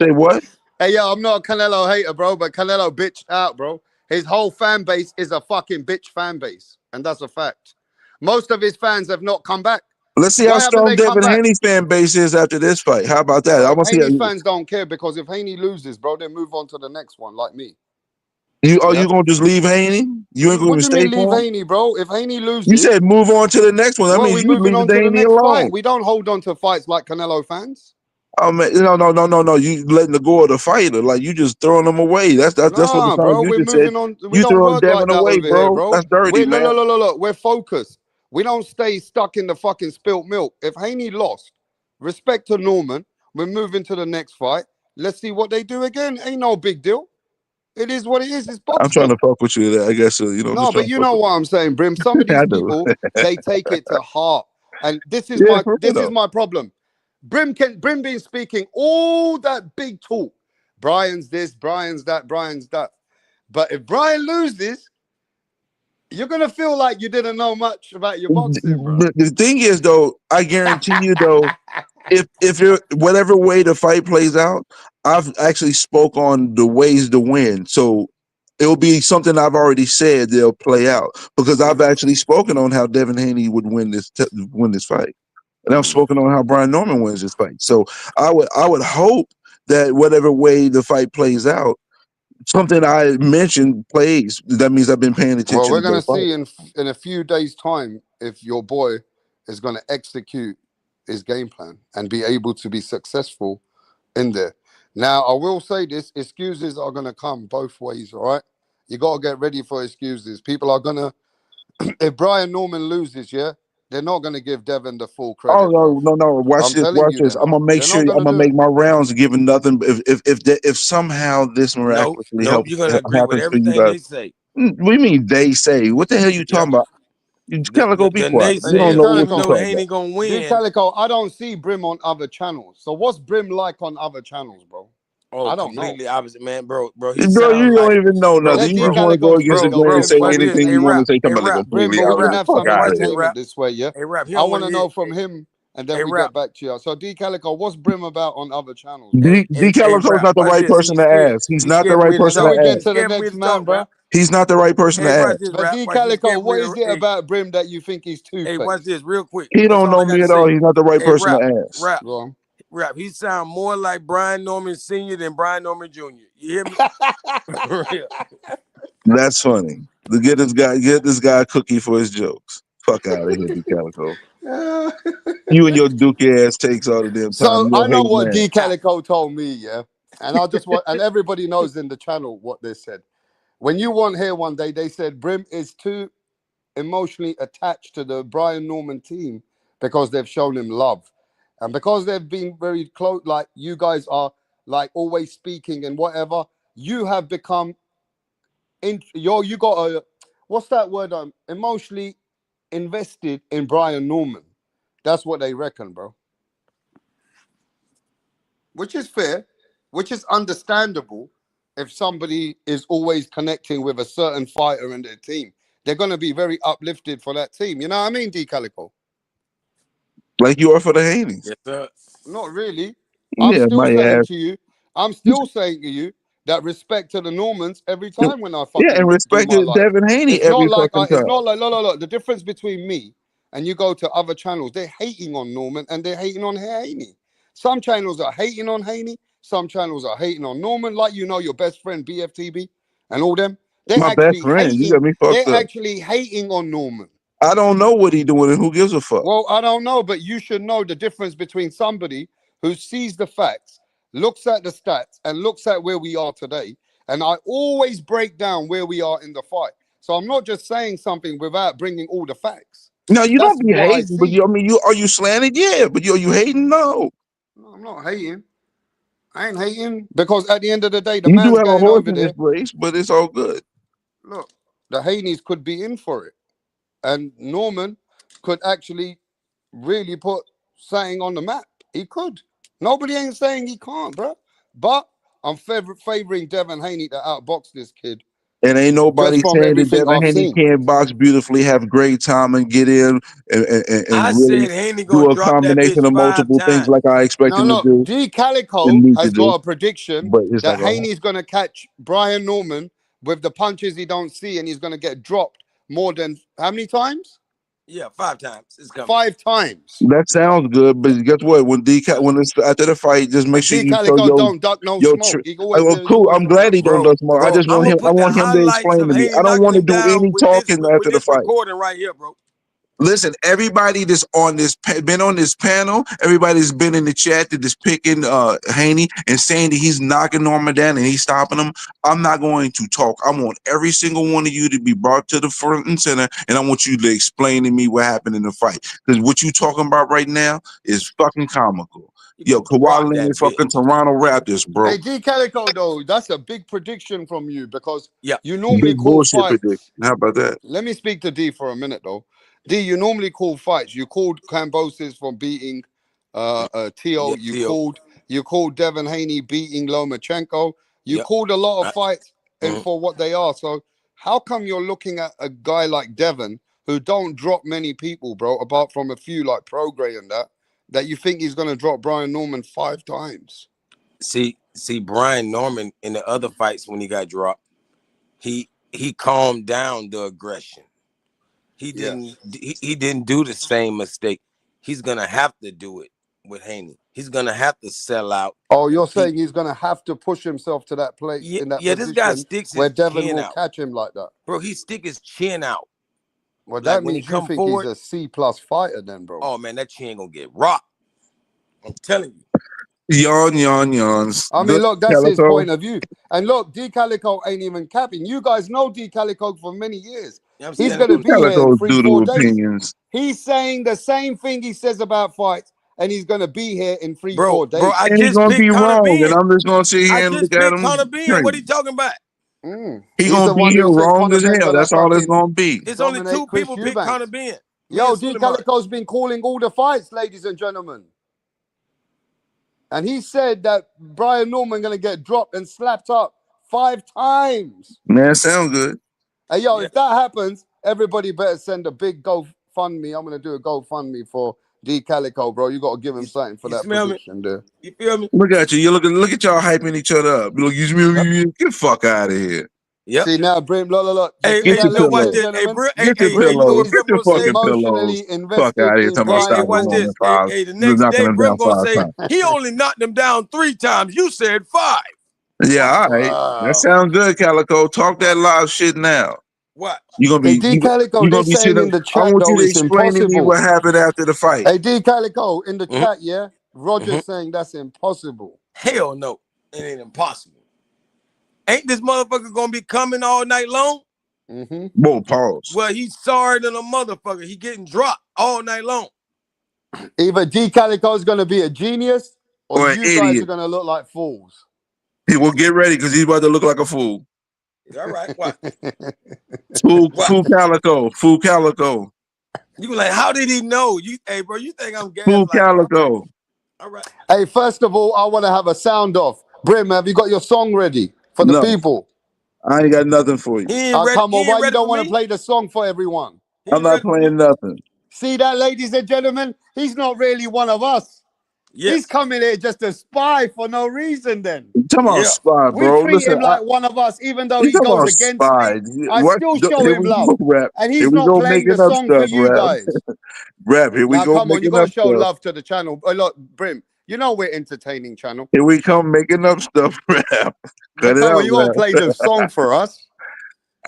Say what? Hey, yo, I'm not a Canelo hater, bro, but Canelo bitched out, bro. His whole fan base is a fucking bitch fan base, and that's a fact. Most of his fans have not come back. Let's see how Why haven't strong they come Devin back? Haney's fan base is after this fight. How about that? I Well, want to see how Haney fans don't care because if Haney loses, bro, they move on to the next one, like me. you Yeah. gonna just leave Haney? You ain't gonna What even do you stay mean leave for him? Haney, bro? If Haney You loses, said move on to the next one. That well, means we're you moving leaving on to the Haney next fight. alone. We don't hold on to fights like Canelo fans. Oh man, no. You letting the go of the fighter. Like you just throwing them away. That's what the Nah, time bro, you we're just said. moving on. We You don't throwing work like Devin that away, over here, bro. bro. That's dirty, We're look, man. look, look, look, look. We're focused. We don't stay stuck in the fucking spilt milk. If Haney lost, respect to Norman, we're moving to the next fight. Let's see what they do again. Ain't no big deal. It is what it is. It's I'm trying boxing. to fuck with you. I guess I'm just No, trying but to you fuck know with what I'm saying, Brim. Some of you. these I do. people, they take it to heart. And Yeah, for real this is though. my problem. Brim been speaking all that big talk. Brian's this, Brian's that, Brian's that. But if Brian loses, you're gonna feel like you didn't know much about your boxing, bro. The thing is though, I guarantee you though, if you're whatever way the fight plays out, I've actually spoke on the ways to win. So it'll be something I've already said they'll play out because I've Mm, actually spoken on how Devin Haney would win this fight, and I've mm. spoken on how Brian Norman wins this fight. So I would hope that whatever way the fight plays out, something I mentioned plays. That means I've been paying Well, attention we're to gonna both fights. see in a few days' time if your boy is gonna execute his game plan and be able to be successful in there. Now, I will say this: excuses are gonna come both ways. All right, you gotta get ready for excuses. People are gonna, if Brian Norman loses, yeah, they're not gonna give Devin the full Oh credit, bro. no! I'm telling Watch you, this. they're I'm not. gonna make They're sure not I'm gonna gonna do make it. my rounds giving nothing. If somehow this Nope, miraculously nope. helps You're gonna agree with happens for you everything guys, they say. what do you mean they say? What the hell you Yep. talking about? Calico, be The quiet. You Hey, don't D know naysayers, what even you Calico. though talking Haney about. gonna D win. Calico, I don't see Brim on other channels. So what's Brim like on other channels, bro? Oh, I don't know. completely opposite, man, bro. He Bro, sounds you don't like, even know bro, nothing. Let You D just bro, want to go Calico against the speak. bro, grain Okay, and bro. say Brim, Watch this. anything Hey, you want to rap, say. hey, Talking about rap, like Brim, completely we're hey, out of gonna here. rap, have Fuck some out of watch here. this, rap. entertainment this way, yeah. Hey, rap. He I don't want want to to know hear. from him, and then Hey, we get rap. back to you. So D Calico, what's Brim about on other channels, bro? Hey, D. Calico's rap. not the Watch right this. person He's to scared. ask. He's He's not the scared for right me to person Shall to talk. we get He's ask. to the scared for me next to man, talk, bro? rap. He's not the right person to Hey, watch ask. this, But rap. D Watch. He's Calico, scared for me what to. is it Hey, about Brim that you think he's two hey, watch faced? this, real quick. He That's don't all I know got me to at all. say. He's not the right Hey, person to rap, ask. rap, Go on. rap. He sound more like Brian Norman Sr. than Brian Norman Jr. You hear me? For real. That's funny. Get this guy a cookie for his jokes. Fuck out of here, D. Calico. You and your Duke ass takes all the damn time. So You're I a know hate what man. D Calico told me, yeah. And I just want, and everybody knows in the channel what they said. When you weren't here one day, they said Brim is too emotionally attached to the Brian Norman team because they've shown him love. And because they've been very close, like you guys are like always speaking and whatever, you have become you got a what's that word? Emotionally invested in Brian Norman. That's what they reckon, bro. Which is fair, which is understandable if somebody is always connecting with a certain fighter in their team. They're going to be very uplifted for that team. You know what I mean, D Calico? Like you are for the Haney's. Yes, sir. Not really. I'm Yeah, still my saying ass. to you, I'm still saying to you that respect to the Normans every time when I Yeah, and fucking do my respected live. Devin Haney It's not every like fucking it's time. not like look. The difference between me and you go to other channels, they're hating on Norman and they're hating on Haney. Some channels are hating on Haney, some channels are hating on Norman, like you know your best friend BFTB and all them. My best friend. You got me They're fucked up. actually hating on Norman. I don't know what he doing and who gives a fuck. Well, I don't know, but you should know the difference between somebody who sees the facts, looks at the stats, and looks at where we are today. And I always break down where we are in the fight. So I'm not just saying something without bringing all the facts. No, you That's don't be what I hating, but see. I mean, are you slanted? Yeah, but you hating? No. No, I'm not hating. I ain't hating because at the end of the day, the You do man's have a going horse over in this there. race, but it's all good. Look, the Haneys could be in for it. And Norman could actually really put something on the map. He could. Nobody ain't saying he can't, bro. But I'm favoring Devin Haney to outbox this kid And ain't just nobody from saying that everything Devin I've Haney seen. can't box beautifully, have great time, and get in and I really said Haney do gonna a drop that combination bitch of five multiple things times. like I expect Now him to look, do D and Calico need to has do. got a prediction But it's not that gonna happen. Haney's gonna catch Brian Norman with the punches he don't see, and he's gonna get dropped more than how many times? Yeah, 5 times. It's coming. 5 times. That sounds good, but guess what? When it's after the fight, just make And sure D you show Calico don't duck no your. smoke. Well, He cool. always I'm glad around. he don't Bro, dust more. I just I'm want gonna him. I put the want him to highlights explain of to me. Haney I don't knocking want to him do down any talking after with the this fight. recording right here, bro. Listen, everybody that's on this been on this panel, everybody's been in the chat that is picking Haney and saying that he's knocking Norman down and he's stopping him. I'm not going to talk. I want every single one of you to be brought to the front and center, and I want you to explain to me what happened in the fight. Because what you talking about right now is fucking comical. He Yo, gonna Kawhi rock Leonard, that fucking bitch. Toronto Raptors, bro. Hey, D Calico, though, that's a big prediction from you because Yeah. you normally Big call bullshit prediction. fights. How about that? Let me speak to D for a minute, though. D, you normally call fights. You called Cambosis for beating Tio. Yeah, Tio. You called Devin Haney beating Lomachenko. You Yep. called a lot of Right. fights and Mhm. for what they are. So how come you're looking at a guy like Devin who don't drop many people, bro, apart from a few like Progray and that you think he's gonna drop Brian Norman 5 times? See, Brian Norman in the other fights when he got dropped, he calmed down the aggression. Yes. He didn't do the same mistake. He's gonna have to do it with Haney. He's gonna have to sell out Oh, and you're keep. saying he's gonna have to push himself to that place Yeah, in that yeah. This guy position sticks where his Devin chin will out, catch him like that. bro. He stick his chin out. Well, Like that when he means you come think he's forward, a C plus fighter, then, bro. oh man, that chin gonna get rocked. I'm telling you. Yawns. I mean, Good look, that's his Calico. point of view. And look, D Calico ain't even capping. You guys know D Calico for many years. You know what I'm He's saying? gonna Good be here in Calico's three, four doodle days. opinions. He's saying the same thing he says about fights, and he's gonna be here in three, Bro, 4 bro, days. I And he's just gonna be picked Conor wrong, and Ben. I'm just gonna sit I here and just look at picked him Conor Ben. What are crazy. you talking about? He He's gonna the be one here who said wrong Conor as Ben hell. gonna That's all it's fucking gonna be. It's only dominate two Chris people pick Conor Eubanks. Ben. Me Yo, and D Suleiman. Calico's been calling all the fights, ladies and gentlemen. And he said that Brian Norman gonna get dropped and slapped up 5 times. Man, sound good. Hey, yo, Yeah. if that happens, everybody better send a big GoFundMe. I'm gonna do a GoFundMe for D Calico, bro. You gotta give him something for You that smell me? prediction there. You feel me? Look at you. You look at y'all hyping each other up. Look, get the fuck out of here. Yep. See now, Brim, look. You Hey, see Get hey, your that, you know, ladies watch and pillows. this. Hey, gentlemen? bro, Get your hey, you know pillows. what He's Get Brim your gonna say? fucking pillows. emotionally Fuck invested out of here. in Talking about Hey, Brian stopping watch him on Norman. the this. Hey, five. hey, the You're next knocking day, him Brim down gonna 5 say times. he only knocked him down 3 times. You said 5. Yeah, Watch. all right. That Wow. sounds good, Calico. Talk that Watch. live shit now. Watch. Hey, D Calico, You they gonna be saying sitting up. in the I chat want you though, to it's explain to me impossible. what happened after the fight. Hey, D Calico, in the Mhm. chat, yeah? Roger's Mhm. saying that's impossible. Hell no. It ain't impossible. Ain't this motherfucker gonna be coming all night long? Mm-hmm. Whoa, pause. Well, he's sorry than a motherfucker. He getting dropped all night long. Either D Calico's gonna be a genius or Or an you guys are idiot. gonna look like fools. He will get ready because he's about to look like a fool. All right, what? What? Fool Calico. Fool Calico. You be like, how did he know? Hey, bro, you think I'm Fool gaslighting? Calico. All right. Hey, first of all, I want to have a sound off. Brim, have you got your song ready for the No, people? I ain't got nothing for you. He ain't ready. Come on, He ain't why you ready don't for want to me. play the song for everyone? He I'm ain't not ready for me. playing nothing. See that, ladies and gentlemen? He's not really one of us. Yes. He's coming here just to spy for no reason then. You talking about Yeah. spy, We bro. treat Listen, him like one of us, even though you he talking goes about against me. spy. I What? still show Here him we love. go, rap. And Here he's we not go playing the making up song for stuff, you rap. guys. Rap, here we Now, go come on, you making got to up show stuff. love to the channel. Look, Brim, you know we're entertaining channel. Here we come making up stuff, rap. Now, Cut it come on, out, you got to rap. play the song for us.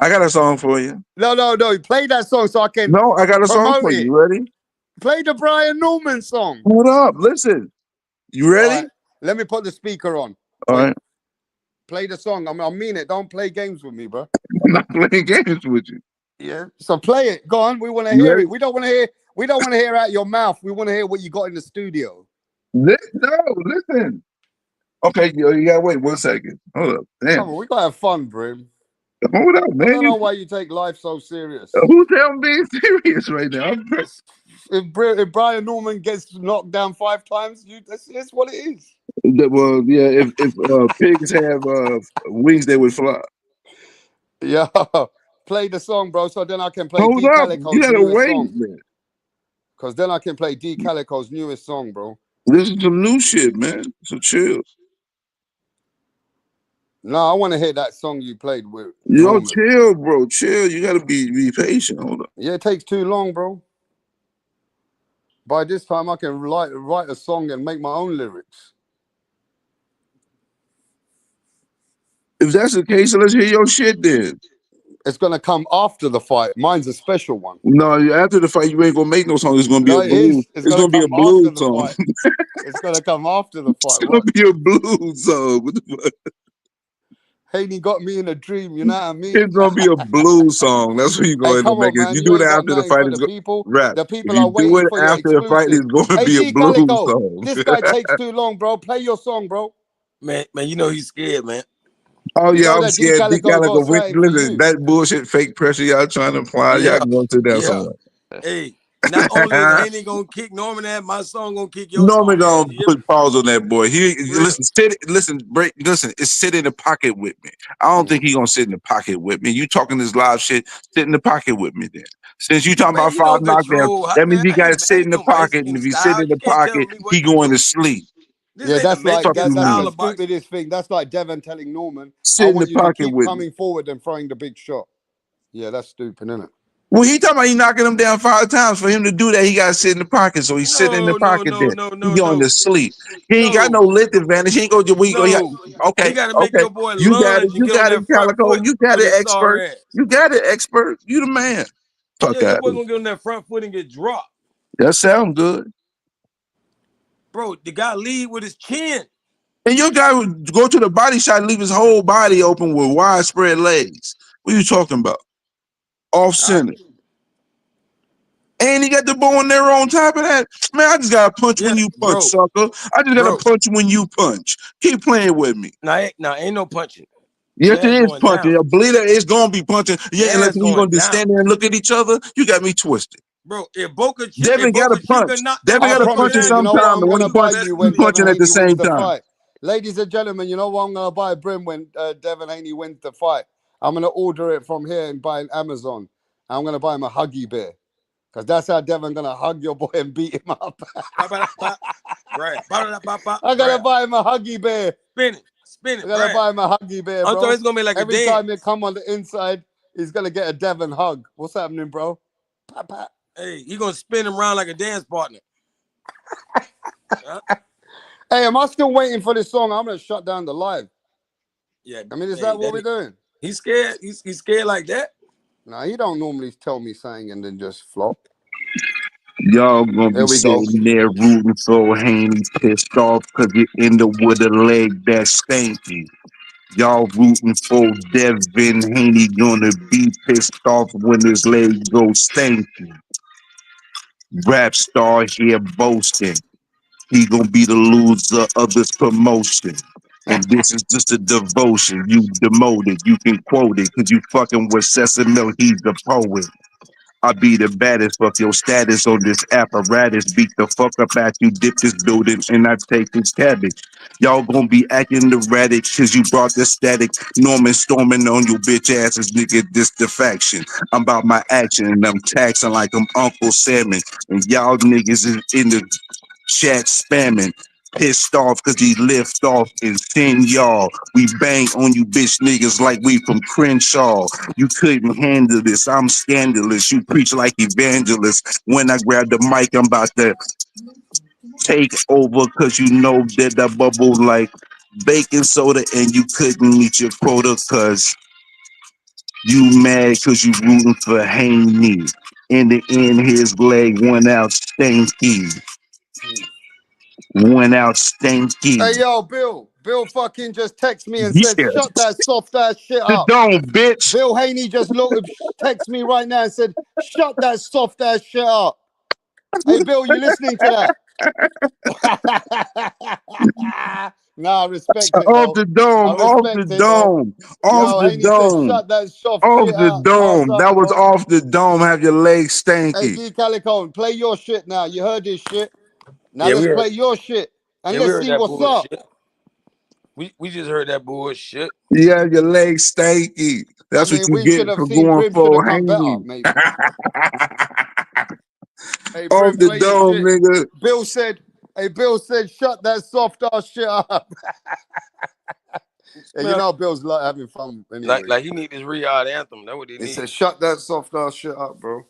I got a song for you. No, play that song so I can No, I got a song promote for it. you. Ready? Play the Brian Norman song. Hold up. Listen. You All ready? right, let me put the speaker on. All Wait, right. play the song. I mean it. Don't play games with me, bro. I'm not playing games with you. Yeah. So play it. Go on. We want to You hear ready? it. We don't want to hear. We don't want to hear out your mouth. We want to hear what you got in the studio. No, listen. Okay, you gotta wait 1 second. Hold up. Come Damn. on, we gotta have fun, Brim. Hold up, I don't man. know why you take life so serious. Who's I'm being serious right now? If Brian Norman gets knocked down 5 times, that's what it is. Well, yeah, if pigs have wings, they would fly. Yeah. Play the song, bro, so then I can play Hold D up. You Calico's gotta newest wait, song. man. Because then I can play D Calico's newest song, bro. This is some new shit, man. So chill. No, I want to hear that song you played with Yo, Norman. chill, bro. Chill. You gotta be patient. Hold up. Yeah, it takes too long, bro. By this time, I can write a song and make my own lyrics. If that's the case, let's hear your shit then. It's gonna come after the fight. Mine's a special one. No, after the fight, you ain't gonna make no song. It's gonna be No, a it blues. is. It's It's gonna gonna be a come after blues the song. fight. It's gonna come after the It's fight. gonna What? be a blues song. What the fuck? Haney got me in a dream. You know what I mean? It's gonna be a blues song. That's what you're Hey, gonna end up come on, making. If man. you You do it ain't got after the nothing fight, for it's the go people. rap. The If people you are do waiting it for your after the fight, exclusive. it's gonna Hey, be a D blues Calico, song. this guy takes too long, bro. Play your song, bro. Man, you know he's scared, man. Oh You yeah, know I'm that D scared. D Calico Calico, got something for listen, you. that bullshit, fake pressure y'all trying to apply, y'all Yeah. can go sit down Yeah. somewhere. Hey, not only is Haney gonna kick Norman at, my song gonna kick your Norman song ass. gonna You hear me? put pause on that boy. He For real. listen, it's sit in the pocket with me. I don't think he gonna sit in the pocket with me. You talking this live shit, sit in the pocket with me then. Since you talking Man, about you 5 don't knockdowns, control. that means Man, he gotta I sit in ain't the no pocket. And Mexican if he sit style. in You the can't tell pocket, me what he to going to do. sleep. This Yeah, ain't the that's like Fuck Mexican you that's style the mean. of boxing. stupidest thing. That's like Devin telling Norman, "I Sit in the want you to pocket keep with me. coming forward and throwing the big shot." Yeah, that's stupid, isn't it? Well, he talking about he knocking him down 5 times. For him to do that, he got to sit in the pocket. So he's sitting in the No, no, pocket no, then. no, He no, going to no, sleep. He ain't got no no, length advantage. He ain't go to where he go. no. He Okay, got to make okay. your boy You got it. lunge and You get on got it, that front Calico. foot You got with it, his expert. sorry ass. You got it, expert. You the man. Yeah, Fuck your out boy of here. gonna get on that front foot and get dropped. That sound good. Bro, the guy lead with his chin. And your guy would go to the body shot and leave his whole body open with widespread legs. What are you talking about? Off All right. center. And he got the bow in there on top of that. Man, I just got to punch Yeah, when you punch, bro, sucker. I just got to bro. punch when you punch. Keep playing with me. Now ain't no punching. Yes, Yeah, it it's is going punching. down. I believe that it's gonna be punching. Yeah, Yeah, unless it's you're gonna going just down. stand there and look at each other. You got me twisted. Bro, if Devin got to Boca Chica punch. knocked that Devin I got to motherfucker punch promise at you, down, you some know you what time. I'm And when gonna he lose the buy punch, rest you of the he when league. Devin punching at the Haney wins same the time. fight. Ladies and gentlemen, you know what I'm gonna buy Brim when Devin Haney wins the fight? I'm gonna order it from here and buy an Amazon. I'm gonna buy him a Huggy Bear. Because that's how Devin gonna hug your boy and beat him up. Brad. I'm gonna Brad. buy him a Huggy Bear. Spin I'm it, gonna Brad. buy him a Huggy Bear, I'm talking bro. it's gonna be like a Every time you dance. come on the inside, he's gonna get a Devin hug. What's happening, bro? Pat, pat. Hey, he gonna spin him around like a dance partner. Hey, am I still waiting for this song? I'm gonna shut down the live. Yeah, I mean, is hey, that what we're doing? he's scared. He's scared like that. Nah, he don't normally tell me something and then just flop. Y'all gonna be Here we go. sitting there rooting for Haney, pissed off because you end up with a leg that's stanky. Y'all rooting for Devin Haney, gonna be pissed off when his leg goes stanky. Wrapstar here boasting. He gonna be the loser of this promotion. And this is just a devotion. You demoted. You can quote it because you fucking with Sesame. He's the poet. I be the baddest. Fuck your status on this apparatus. Beat the fuck up at you. Dip this building and I take this cabbage. Y'all gonna be acting erratic because you brought the static. Norman storming on you bitch asses, nigga. This the faction. I'm about my action and I'm taxing like I'm Uncle Salmon. And y'all niggas is in the chat spamming. Pissed off cause he lift off and send y'all. We bang on you bitch niggas like we from Crenshaw. You couldn't handle this. I'm scandalous. You preach like evangelist. When I grab the mic, I'm about to take over cause you know that I bubble like baking soda and you couldn't meet your quota cause you mad cause you rooting for Haney. In the end, his leg went out stanky. Went out stanky. Hey, yo, Bill. Bill fucking just texted me and said, Yeah. shut that soft ass shit The up. dome, bitch. Bill Haney just text me right now and said, shut that soft ass shit up. Hey, Bill, you listening to that? Nah, I respect it, Off though. the dome, I off the respect it, though. dome, off Yo, the Haney said, dome, shut that soft off shit the up. What's dome. up, That was bro? off the dome. Have your legs Hey, stanky. D Calicone, play your shit now. You heard this shit. Now Yeah, let's play your shit. And we let's heard see that what's up. bullshit. We just heard that bullshit. You have your legs stanky. I That's what mean, you we should get have for seen going Brim should have for come better, Haney. maybe. Hey, Off Brim, the play your dome, shit. nigga. Bill said, shut that soft ass shit up. Hey, you know, Bill's having fun anyway. Like he need this Riyadh anthem. That's what he He need. said, shut that soft ass shit up, bro.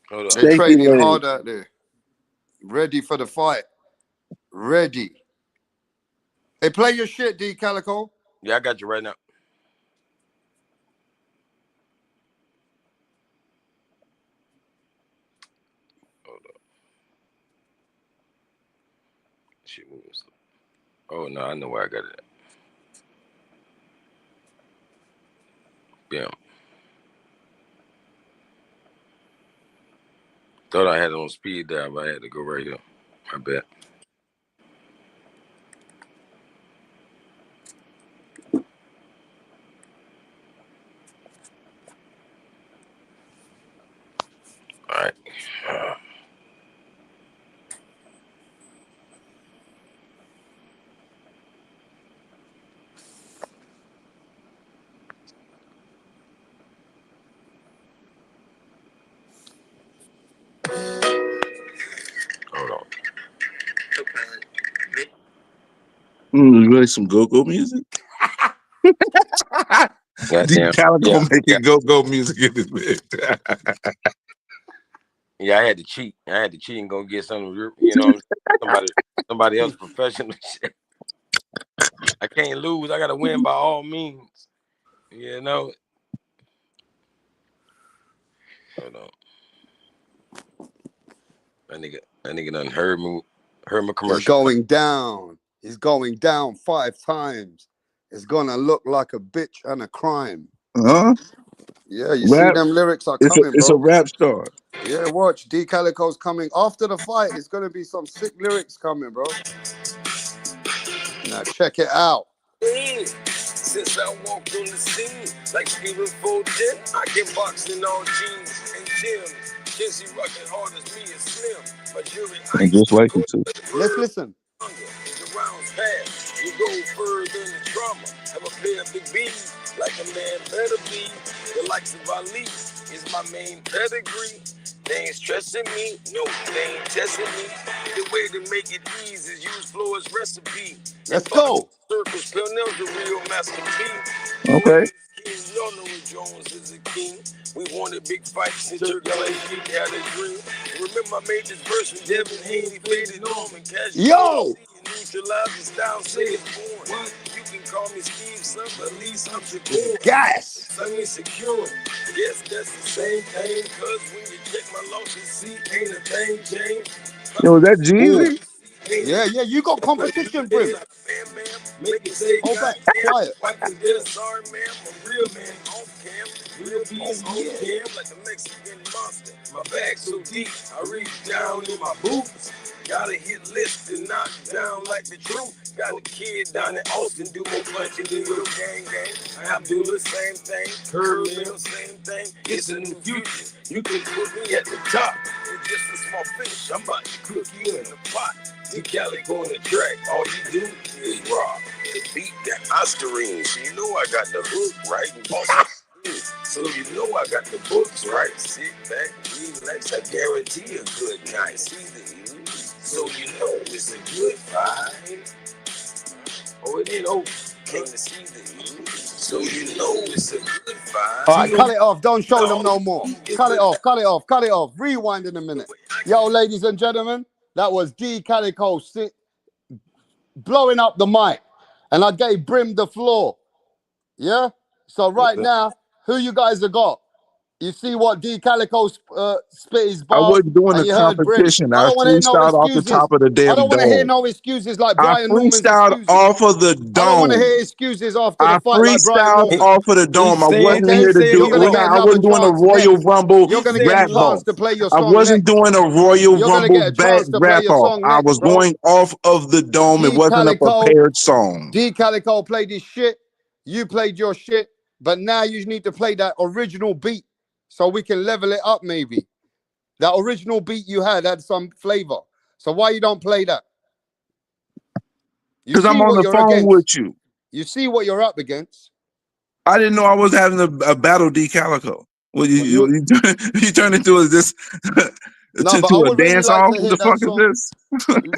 Hold on. They're Stanky training legs. hard out there. Ready for the fight. Ready. Hey, play your shit, D Calico. Yeah, I got you right now. Hold on. Shit moves. Oh no, I know where I got it at. Bam. Thought I had it on speed dial, but I had to go right here. My bad. All right. Hold on. You really some go-go music? D Goddamn. Calico Yeah. making go-go music in this bitch. Yeah, I had to cheat. I had to cheat and go get something, you know, somebody else professional shit. I can't lose. I gotta win by all means. You know. Hold on. That nigga done heard my He's commercial. going down. He's going down 5 times. It's gonna look like a bitch and a crime. Huh? Yeah, you see Rap? them lyrics are It's coming, a bro. rap star. Yeah, watch. D Calico's coming. After the fight, it's gonna be some sick lyrics coming, bro. Now check it out. Since I walked on the scene, like Stephen Fulton, I can box in all jeans and gyms. Jesse rockin' hard as me is slim. My jury And ice just too like cold. it too. Let's listen. The rounds pass, you go further in the drama. Have a pair of big B's, like a man better be. The likes of Ali is my main pedigree. They ain't stressing me, no, they ain't testing me. The way to make it easy is use Floyd's recipe. And Let's boxing go. circles, Pellnell's the real master P. Okay. Y'all know what Jones is a king. We wanted big fights in Turkey Lake, had a dream. Remember I made this verse when Devin Haney faded on and Cash Yo. neutralize the style, say it's born. You can call me Steve, son, but at least I'm secure. Gas. Sunny secure. Yes, that's the same thing. Cause when you check my losses, see, ain't a thing changed. Yo, is that Ooh. Jeezy? Yeah, you got competition, Brim. Make it say Hold back. goddamn. Quiet. Wipe the dead, sorry ma'am. I'm real man off cam. Real bees on cam like a Mexican monster. My bag so deep, I reach down in my boots. Got a hit list and knock down like the truth. Got a kid down in Austin, do more punching than your gang. I do the same thing, curve mill, same thing. It's a new future. You can put me at the top. It's just a small fish. I'm about to cook you in the pot. You Cali on the track, all you do is rock. The beat that Oscarine. So you know I got the hook right and boss. So you know I got the books right. Sit back, relax. I guarantee a good night. See the so you know it's a good vibe. Oh, it ain't over. Came to see the so you know it's a good vibe. All right, cut it off. Don't show them no more. Cut it off. Cut it off. Cut it off. Rewind in a minute. Yo, ladies and gentlemen, that was D Calico blowing up the mic, and I gave Brim the floor. Yeah. So right now, who you guys have got? You see what D Calico spit his I bars, wasn't doing and a you heard Brim. competition. I I don't want to hear no freestyled off the excuses. top of the I damn don't want to hear dome. no excuses like I Brian Norman's freestyled excuses. off of the I don't want to dome. hear excuses after the I fight like Brian freestyled Norman. off of the dome. I wasn't Okay, here to you're do. gonna get I another wasn't doing a chance Royal next. Rumble You're gonna get a rap chance off. to play your I song wasn't next. doing a Royal You're gonna Rumble get a chance to play rap your off. song I next, was bro. going off of the dome. It D wasn't a Calico, prepared song. D Calico played his shit. You played your shit, but now you need to play that original beat so we can level it up. Maybe that original beat you had some flavor. So why you don't play that? You Because I'm see on what the you're phone against. with you. You see what you're up against. I didn't know I was having a battle D Calico. Well, you turn into this No, but I to a would really dance like off. to What hear the that fuck is song this?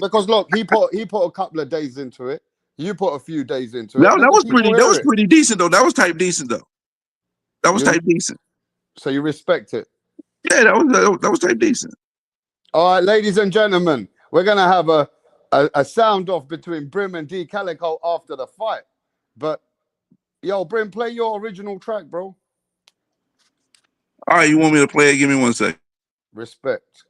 because look, he put a couple of days into it. You put a few days into it. That Let the was people pretty. That hear was it. pretty decent though. That was type decent though. That was type decent. So you respect it. Yeah, that was type decent. All right, ladies and gentlemen, we're gonna have a sound off between Brim and D Calico after the fight. But yo, Brim, play your original track, bro. All right, you want me to play it? Give me 1 second. Respect.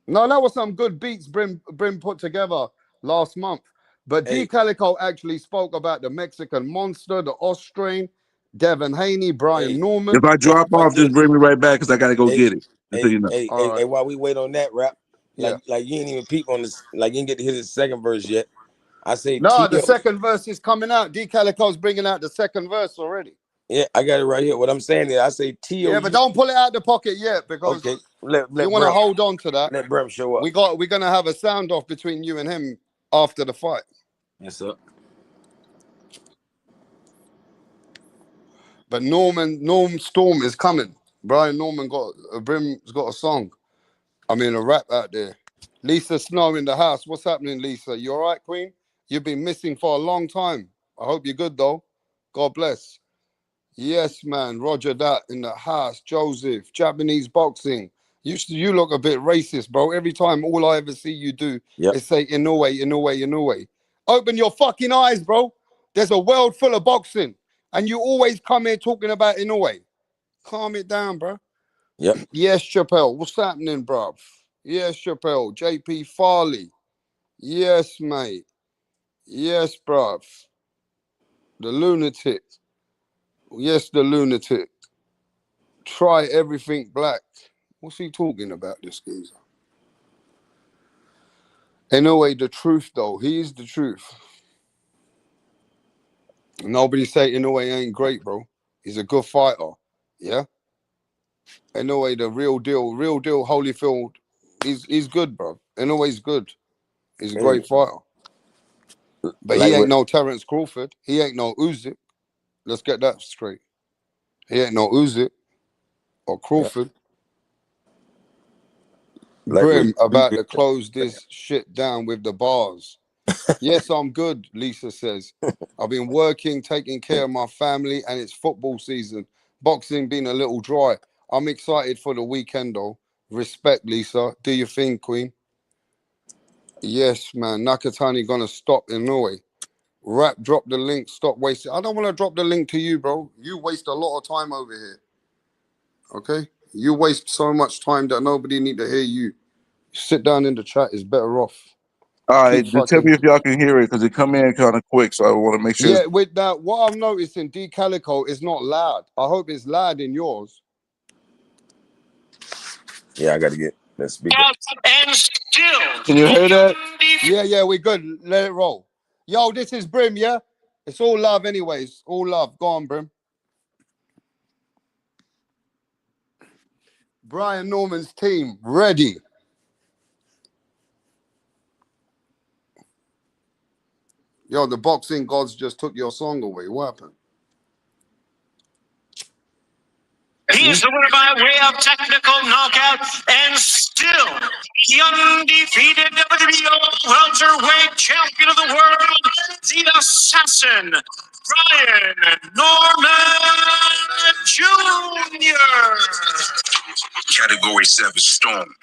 No, that was some good beats Brim put together last month. But D Calico actually spoke about the Mexican Monster, the Austrian, Devin Haney, Brian Norman. If I drop off, just bring me right back because I gotta go get it. Just so you know. Hey, while we wait on that rap, Yeah. like you ain't even peep on this, like you didn't get to hear the second verse yet. I say No, the Tio. second verse is coming out. D Calico's bringing out the second verse already. Yeah, I got it right here. What I'm saying is I say Tio. Yeah, but don't pull it out the pocket yet because okay, let you want to hold on to that. Let Brem show up. We're gonna have a sound off between you and him after the fight. Yes, sir. But Norm Storm is coming. Brian Norman Brim's got a song. I mean a rap out there. Lisa Snow in the house. What's happening, Lisa? You all right, Queen? You've been missing for a long time. I hope you're good though. God bless. Yes, man. Roger that in the house. Joseph, Japanese boxing. You look a bit racist, bro. Every time all I ever see you do is say Inoue, Inoue, Inoue. Open your fucking eyes, bro. There's a world full of boxing. And you always come here talking about Inoue. Calm it down, bro. Yep. Yes, Chappelle. What's happening, bro? Yes, Chappelle. JP Farley. Yes, mate. Yes, bruv. The lunatic. Yes, the lunatic. Try everything black. What's he talking about, this geezer? Anyway, the truth, though. He is the truth. Nobody say Inoue ain't great, bro. He's a good fighter. Yeah. Inoue, the real deal Holyfield. He's good, bro. Inoue's good. He's a Hey, great fighter. But he like ain't what? no Terence Crawford. He ain't no Usyk. Let's get that straight. He ain't no Usyk or Yeah, Crawford. like what? Brim about to close this shit down with the bars. Yes, I'm good, Lisa says. I've been working, taking care of my family, and it's football season. Boxing been a little dry. I'm excited for the weekend, though. Respect, Lisa. Do your thing, Queen. Yes, man. Nakatani gonna stop Inoue. Rap, drop the link. Stop wasting. I don't want to drop the link to you, bro. You waste a lot of time over here. Okay? You waste so much time that nobody need to hear you. Sit down in the chat is better off. All Keep right, just tell fucking. me if y'all can hear it because it come in kind of quick, so I want to make sure. Yeah, with that, what I'm noticing, D Calico is not loud. I hope it's loud in yours. Yeah, I got to get that speaker. And still. Can you hear that? Yeah, we good. Let it roll. Yo, this is Brim, yeah? It's all love, anyways. All love. Go on, Brim. Brian Norman's team, ready. Yo, the boxing gods just took your song away. What happened? He is the winner by way of technical knockout and still the undefeated WBO welterweight champion of the world, the assassin, Brian Norman Jr. Category 7 Storm.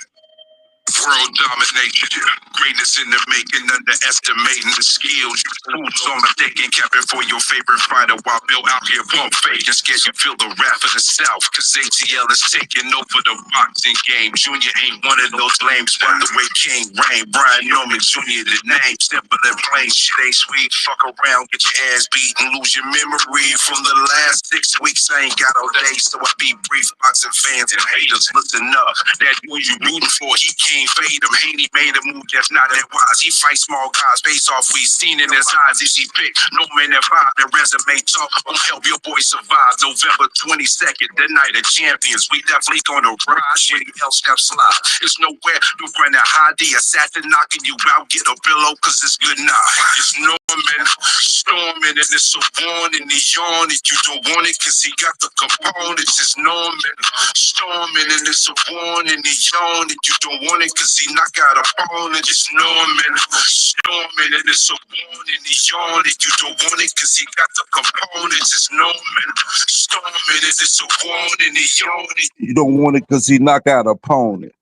World domination, greatness in the making, underestimating the skills. Fools on the thinking, capping for your favorite fighter while Bill out here pump fake and scared you feel the wrath of the South. Cause ATL is taking over the boxing game. Junior ain't one of those lames, by the way King Reign. Brian Norman Jr. the name, simple and plain, shit ain't sweet. Fuck around, get your ass beat and lose your memory. From the last 6 weeks, I ain't got all day, so I be brief. Boxing fans and haters, listen up. That dude you rooting for, he can't fade him. Haney made a move that's not that wise. He fights small guys based off we seen in his eyes. Is he pick? No man that vibe. That resume talk won't help your boy survive. November 22nd, the night of champions. We definitely gonna rise. When else step slide. It's nowhere to run a high. The assassin knocking you out. Get a pillow, cause it's good night. It's Norman storming and it's a warning. He yawn if you don't want it, cause he got the components. It's Norman storming and it's a warning. He yawn if you don't want it, cause he knock out opponent. It's Norman storming and it's a warning. He yawn if you don't want it, cause he got the components. It's Norman storming and it's a warning. He yawn if You don't want it because he knock out a opponent.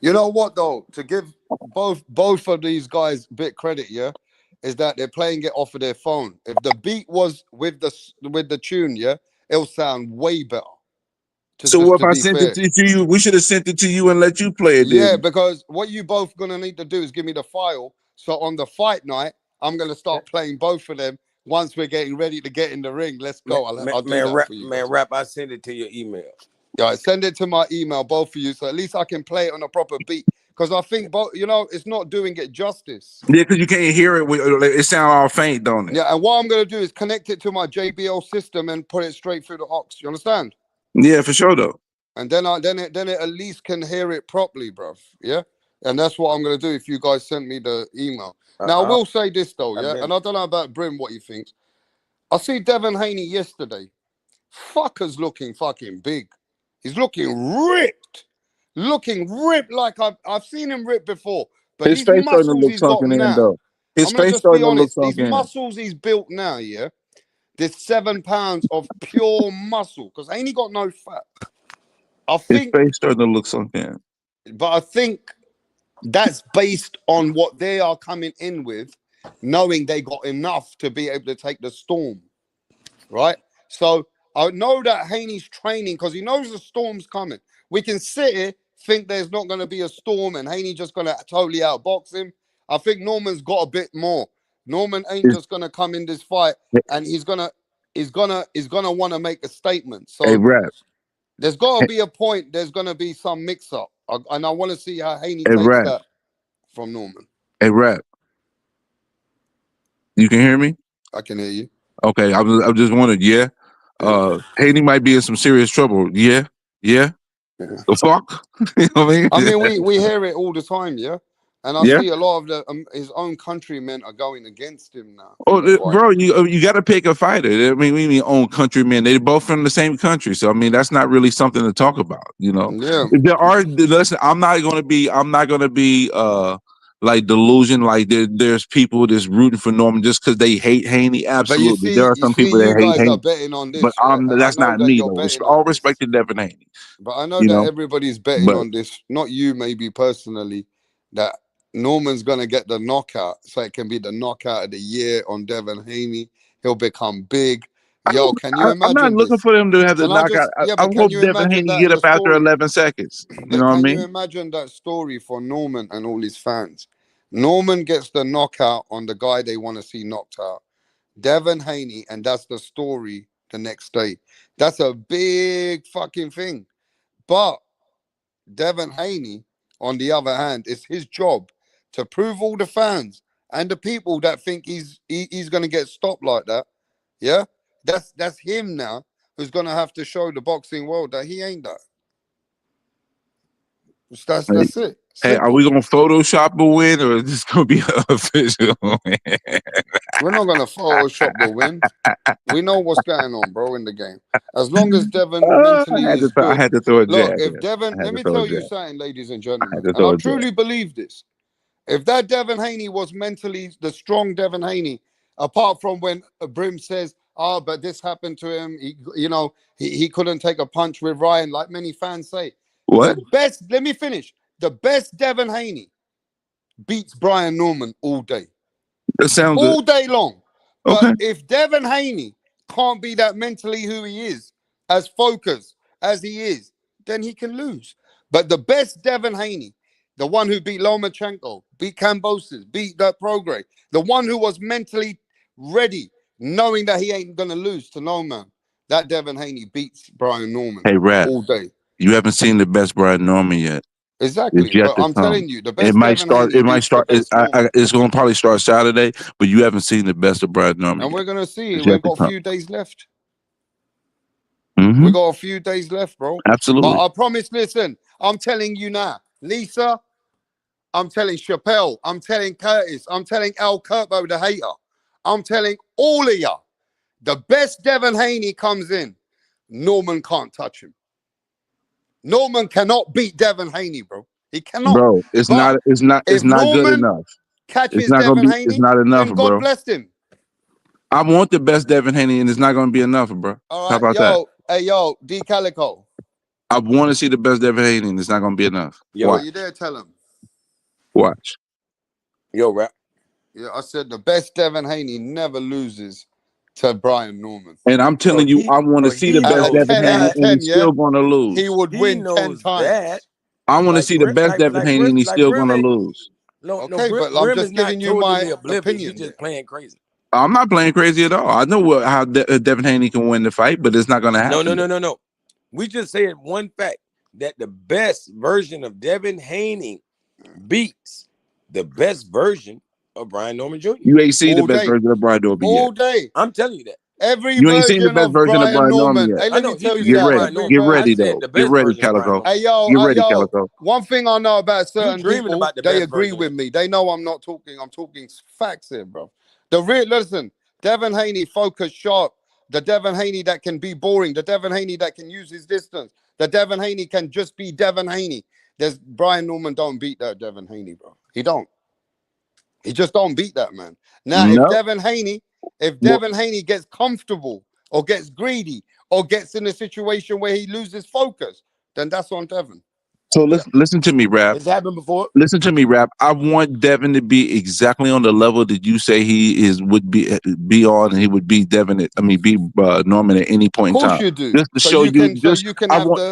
You know what though? To give both of these guys a bit credit, yeah, is that they're playing it off of their phone. If the beat was with the tune, yeah, it'll sound way better. So Just if to I be sent fair. it to you, we should have sent it to you and let you play it. Yeah, Then. because what you both gonna need to do is give me the file. So on the fight night, I'm gonna start playing both of them. Once we're getting ready to get in the ring, let's go. I'll do that for you. Rap, I send it to your email. Yeah, send it to my email, both of you, so at least I can play it on a proper beat. Because I think both, it's not doing it justice. Yeah, because you can't hear it. It sound all faint, don't it? Yeah, and what I'm gonna do is connect it to my JBL system and put it straight through the aux. You understand? Yeah, for sure though. And then it at least can hear it properly, bruv. Yeah, and that's what I'm gonna do if you guys send me the email. Now I will say this though, yeah, and I don't know about Brim what he thinks. I see Devin Haney yesterday. Fucker's looking fucking big. He's looking ripped. Looking ripped like I've seen him ripped before. But His these face starting to muscles look he's got sunken in now, though. His I'm gonna face just be starting to look honest. These sunken in. muscles he's built now, yeah. There's 7 pounds of pure muscle because ain't he got no fat. I His think, face starting to look sunken in. but I think that's based on what they are coming in with, knowing they got enough to be able to take the storm, right? So I know that Haney's training because he knows the storm's coming. We can sit here, think there's not going to be a storm, and Haney just going to totally outbox him. I think Norman's got a bit more. Norman ain't just going to come in this fight and he's gonna want to make a statement. Hey, So Rap. there's got to be a point. There's going to be some mix up, and I want to see how Haney Hey, takes Rap. that from Norman. Hey, Rap. You can hear me? I can hear you. Okay, I just wondered. Yeah, Haney might be in some serious trouble. Yeah, yeah. Yeah. The fuck? You know what I I mean? mean, we hear it all the time, yeah. And I Yeah. see a lot of his own countrymen are going against him now Oh, in the fight. bro, you got to pick a fighter. I mean, we mean own countrymen. They're both from the same country, so I mean that's not really something to talk about. You know, Yeah, if there are. Listen, I'm not gonna be. Like delusion. Like there's people that's rooting for Norman just because they hate Haney. but Absolutely, there are you some see, people you that hate guys are Haney, betting on but this, yeah. And I that's know not that me you're though. betting All on this. respect to Devin Haney. But I know You that know, everybody's betting but on this. Not you, maybe personally, that Norman's gonna get the knockout, so it can be the knockout of the year on Devin Haney. He'll become big. Yo, can you I'm not imagine looking this? for them to have the Can I knockout. just, yeah, I but can hope you Devin imagine Haney that get in the up after story? 11 seconds. You know But what I can you mean? imagine that story for Norman and all his fans? Norman gets the knockout on the guy they want to see knocked out. Devin Haney, and that's the story the next day. That's a big fucking thing. But Devin Haney, on the other hand, it's his job to prove all the fans and the people that think he's gonna get stopped like that. Yeah, that's him now who's gonna have to show the boxing world that he ain't that. Hey, That's it. hey, are Simple. we gonna Photoshop a win or is this gonna be an official win? We're not gonna Photoshop the win. We know what's going on, bro, in the game. As long as Devin mentally is I good. had to throw a Look, jab if in. Devin, I had let to me throw a tell you jab. something, ladies and I had gentlemen, to and throw I a jab. truly believe this. If that Devin Haney was mentally the strong Devin Haney, apart from when Brim says, "Oh, but this happened to him," he couldn't take a punch with Ryan, like many fans say. The What? best, let me finish. The best Devin Haney beats Brian Norman That sounds good. all day long. But Okay. if Devin Haney can't be that mentally who he is, as focused as he is, then he can lose. But the best Devin Haney, the one who beat Lomachenko, beat Kambosos, beat that Prograis, the one who was mentally ready, knowing that he ain't gonna lose to no man, that Devin Haney beats Brian Norman Hey, Rap, all day. you haven't seen the best Brian Norman yet. It's Exactly. yet But to I'm come. telling you, the It best might Devin start. Haney It might beats the start. best Norman. It's going to probably start Saturday, but you haven't seen the best of Brian Norman And yet. we're gonna see. It's We've yet to got a come. few days left. Hmm. We got a few days left, bro. But Absolutely, I promise, listen, I'm telling you now, Lisa, I'm telling Chappelle, I'm telling Curtis, I'm telling Al Kurtbo, the hater. I'm telling all of you, the best Devin Haney comes in, Norman can't touch him. Norman cannot beat Devin Haney, bro. He cannot. bro. It's But not. It's not. It's if not good Norman enough. It's catches not going to Devin be. It's Haney, not enough, then God bro. bless him. I want the best Devin Haney, and it's not going to be enough, bro. All How right, about that? yo, hey, yo, D Calico. I want to see the best Devin Haney, and it's not going to be enough. Yo, Are Watch. you there? Tell him. Watch. yo, Rap. Yeah, I said the best Devin Haney never loses to Brian Norman. And I'm Oh, telling you, I want to see the he Out best of knows Devin 10, out Haney, of that. and 10, he's yeah, still going to he lose. would He win 10 knows that. times. I want to Like see the Brim, best Devin Haney, and he's still going to Brim ain't lose. no Okay, but I'm Brim is just giving not you my totally oblivious. He opinion just here. playing crazy. I'm not playing crazy at all. I know how Devin Haney can win the fight, but it's not going to happen. No. We just said one fact that the best version of Devin Haney beats the best version of Brian Norman Jr. You ain't seen the All best day. version of Brian Norman yet. All day. I'm telling you that. Every You ain't seen the version best of version of Brian Brian Norman Norman. yet. Hey, I let know me he tell can you Get beat that. ready. Brian Every Norman. Get I ready, version. said though. the Get best ready, version of Brian Calico. Norman. Get ready, Calico. One thing I know about You certain dreaming people, about the they best agree version of with him. me. They know I'm not talking. I'm talking facts here, bro. Listen, Devin Haney focus sharp. The Devin Haney that can be boring. The Devin Haney that can use his distance. The Devin Haney can just be Devin Haney. There's Brian Norman don't beat that Devin Haney, bro. He don't. He just don't beat that man. Now, No. if Well, Devin Haney gets comfortable or gets greedy or gets in a situation where he loses focus, then that's on Devin. so Yeah, listen to me, Rap. it's happened before. Listen to me, Rap. I want Devin to be exactly on the level that you say he is would be on, and he would be Devin. Be Norman at any point Of in course time. you do. Just to show you, I want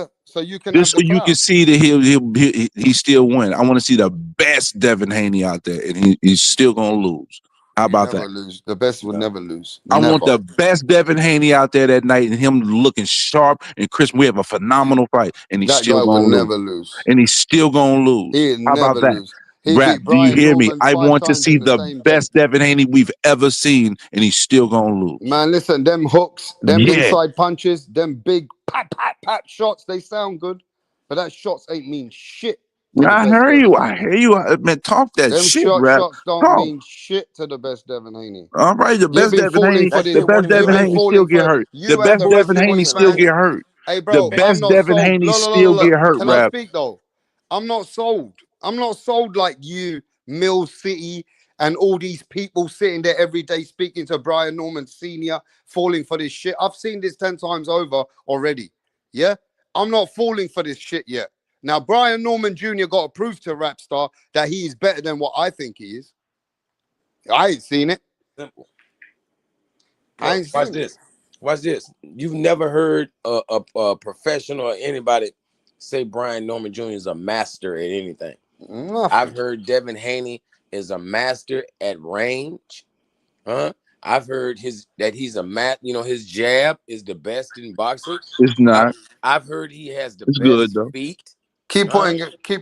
just so The you can clout. see that he still win. I want to see the best Devin Haney out there, and he's still gonna lose. How You about that? never lose. The best would No. never lose. I want Never. the best Devin Haney out there that night, and him looking sharp and crisp. We have a phenomenal fight, and he's That still guy would gonna lose. never lose. And he's still gonna lose. He'd How about never that? lose. He Rap, beat do you Brian hear me? Norman I 5 want to times see in the the same day. best Devin Haney we've ever seen, and he's still gonna lose. Man, listen, them hooks, them Yeah, inside punches, them big pat, pat, pat shots, they sound good. But that shots ain't mean shit to the I best hear Devin you. I Haney. hear you. Man, talk that Them shit, Rap. shots don't Talk. mean shit to the best Devin Haney. All right, the You've best been Devin falling Haney, for That the this. shit best won't even You've Devin been Haney last. still falling get for hurt. The you as best a Devin Bullshit won't wrestling Haney even still fan. get last. hurt. Hey, The bro, I'm best not Devin sold. Haney Look, look, look, still look. get hurt, Can I Rap. speak though? I'm not sold. I'm not sold like you, Mill City, and all these people sitting there every day speaking to Brian Norman Sr., falling for this shit. I've seen this 10 times over already. Yeah? I'm not falling for this shit yet. Now, Brian Norman Jr. got to prove to Wrapstar that he is better than what I think he is. I ain't seen it. Simple. I Look, ain't watch seen it. this. Watch this. You've never heard a professional or anybody say Brian Norman Jr. is a master at anything. I've Nothing. heard Devin Haney is a master at range. Huh? I've heard he's a his jab is the best in boxing. It's I've not. I've heard he has the It's good best though. feet. Keep Huh?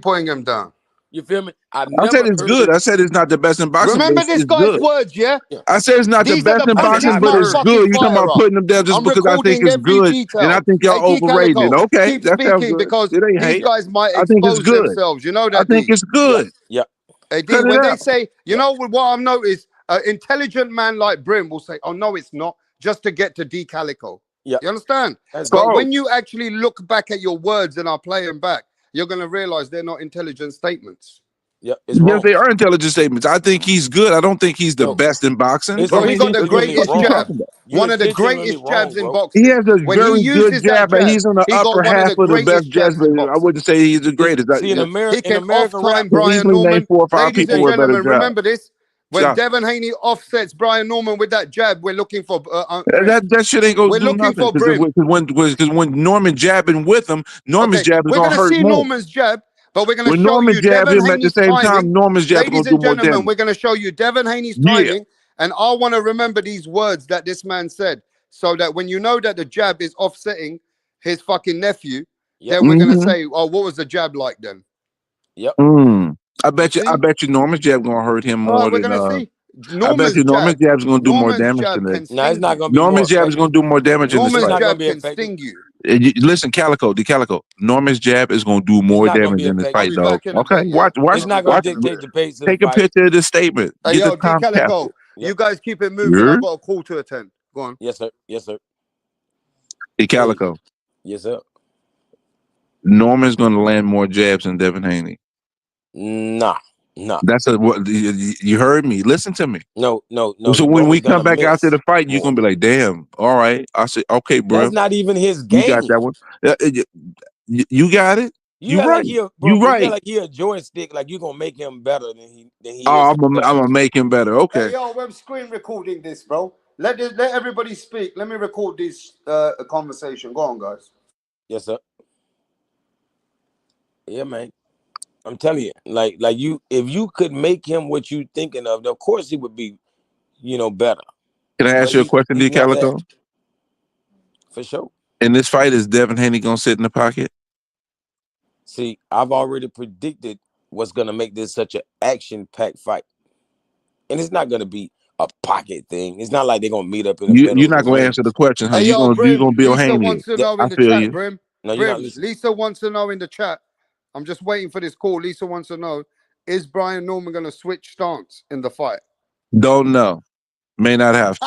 putting him down. You feel me? I've I said never it's good. heard. I said it's not the best in boxing, but Remember this it's guy's good. words, yeah? Yeah, I said it's not the These are best the in listen, punches, boxing, I've but not it's never. fucking good. You talking fire about up. putting them down just I'm because I think recording it's every good, and I detail. think y'all Hey, D overrated it. Calico, Okay, keep that sounds speaking good. because It ain't these hate. guys might I think it's expose good. themselves. You know I that, think D. it's Yeah, good. yeah, Hey, D, Cut it when they out. say, you yeah. know what I've noticed, an intelligent man like Brim will say, oh, no, it's not, just to get to D Calico. Yeah, You understand? that's But good. So when you actually look back at your words and are playing back, you're going to realize they're not intelligent statements. Yeah, it's yes, wrong. they are intelligent statements. I think he's good. I don't think he's the No, best in boxing. it's I Bro, he mean, got the intentionally what greatest you wrong. jab. talking about? You One of the intentionally greatest jabs wrong, in bro. He boxing. has a When he very good uses that jab, but jab, he's on the he got upper one of half the of the best greatest jabs. jabs But in I boxing. wouldn't say he's the greatest. See, He in can off American rap, time Can Brian easily name Norman. 4 or 5 Ladies people and hey, with a better gentlemen, job. remember this. When Yeah. Devin Haney offsets Brian Norman with that jab, we're looking for Brim. That shit ain't gonna We're do looking nothing for Brim. because when Norman jabbing with him, Norman's Okay, jab is we're gonna gonna hurt see more. Norman's jab, but we're gonna When show Norman you jab Devin him at the Haney's same timing. time, Norman's jab is gonna Ladies do and more gentlemen, damage. we're gonna show you Devin Haney's Yeah. timing, and I want to remember these words that this man said, so that when you know that the jab is offsetting his fucking nephew, yep, then we're gonna Mm-hmm. say, oh, what was the jab like then? yep. I You bet you. I see? bet you Norman's jab gonna hurt him All right, more we're than. gonna see. I bet you Norman's jab is gonna do more Norman's damage jab today. can Now it's sting not you. gonna be more Norman's jab is effective. gonna do more damage in this It's Norman's fight. not gonna jab be can effective. sting you. Listen, Calico, DeCalico. Norman's jab is gonna do It's more not gonna damage be in this I'll effective. fight, be dog. back in a Okay, bit, yeah? It's I'll be not gonna back watch. in a bit. dictate the pace of the Take a fight. picture of this statement. Hey, Get the yo, D time Calico, capsule. Yep. you guys keep it moving. I Here, got a call to attend. Go on. Yes, sir. Yes, sir. Hey, DeCalico. yes, sir. Norman's gonna land more jabs than Devin Haney. Nah, nah. That's what you heard me. Listen to me. No, no, no. So He when we Norman's come gonna back after miss the fight, you're more. gonna be like, "Damn, all right." I say, "Okay, That's bro, not even his you got game. that one. You got it. You You act like right. he a bro, You bro. You act right. like he a joystick. Like you gonna make him better than he is Oh, I'm himself. gonna make him better. Hey, Okay. yo, I'm screen recording this, bro. Let everybody speak. Let me record this conversation. Go on, guys. Yes, sir. Yeah, man. I'm telling you, like you, if you could make him what you thinking of course he would be, better. Can I ask But you a question, he's D. not that Calico? for sure. In this fight, is Devin Haney gonna sit in the pocket? See, I've already predicted what's gonna make this such an action-packed fight, and it's not gonna be a pocket thing. It's not like they're gonna meet up in the middle You're of the not gonna ring. answer the question, huh? Hey, You yo, gonna Brim. Bill Lisa Haney? wants to Yeah. know I in the feel chat, you. Brim. No, you're not Brim. listening. Lisa wants to know in the chat. I'm just waiting for this call. Lisa wants to know: is Brian Norman gonna switch stance in the fight? Don't know. May not have to.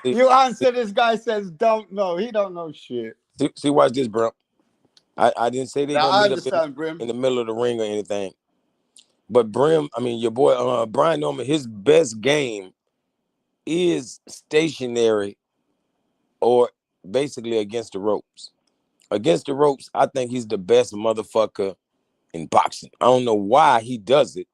See, You answer this guy says don't know. He don't know shit. watch this, bro. I didn't say they're Now gonna I meet up understand, Brim. in the middle of the ring or anything. But your boy Brian Norman, his best game is stationary or basically against the ropes. Against the ropes, I think he's the best motherfucker in boxing. I don't know why he does it.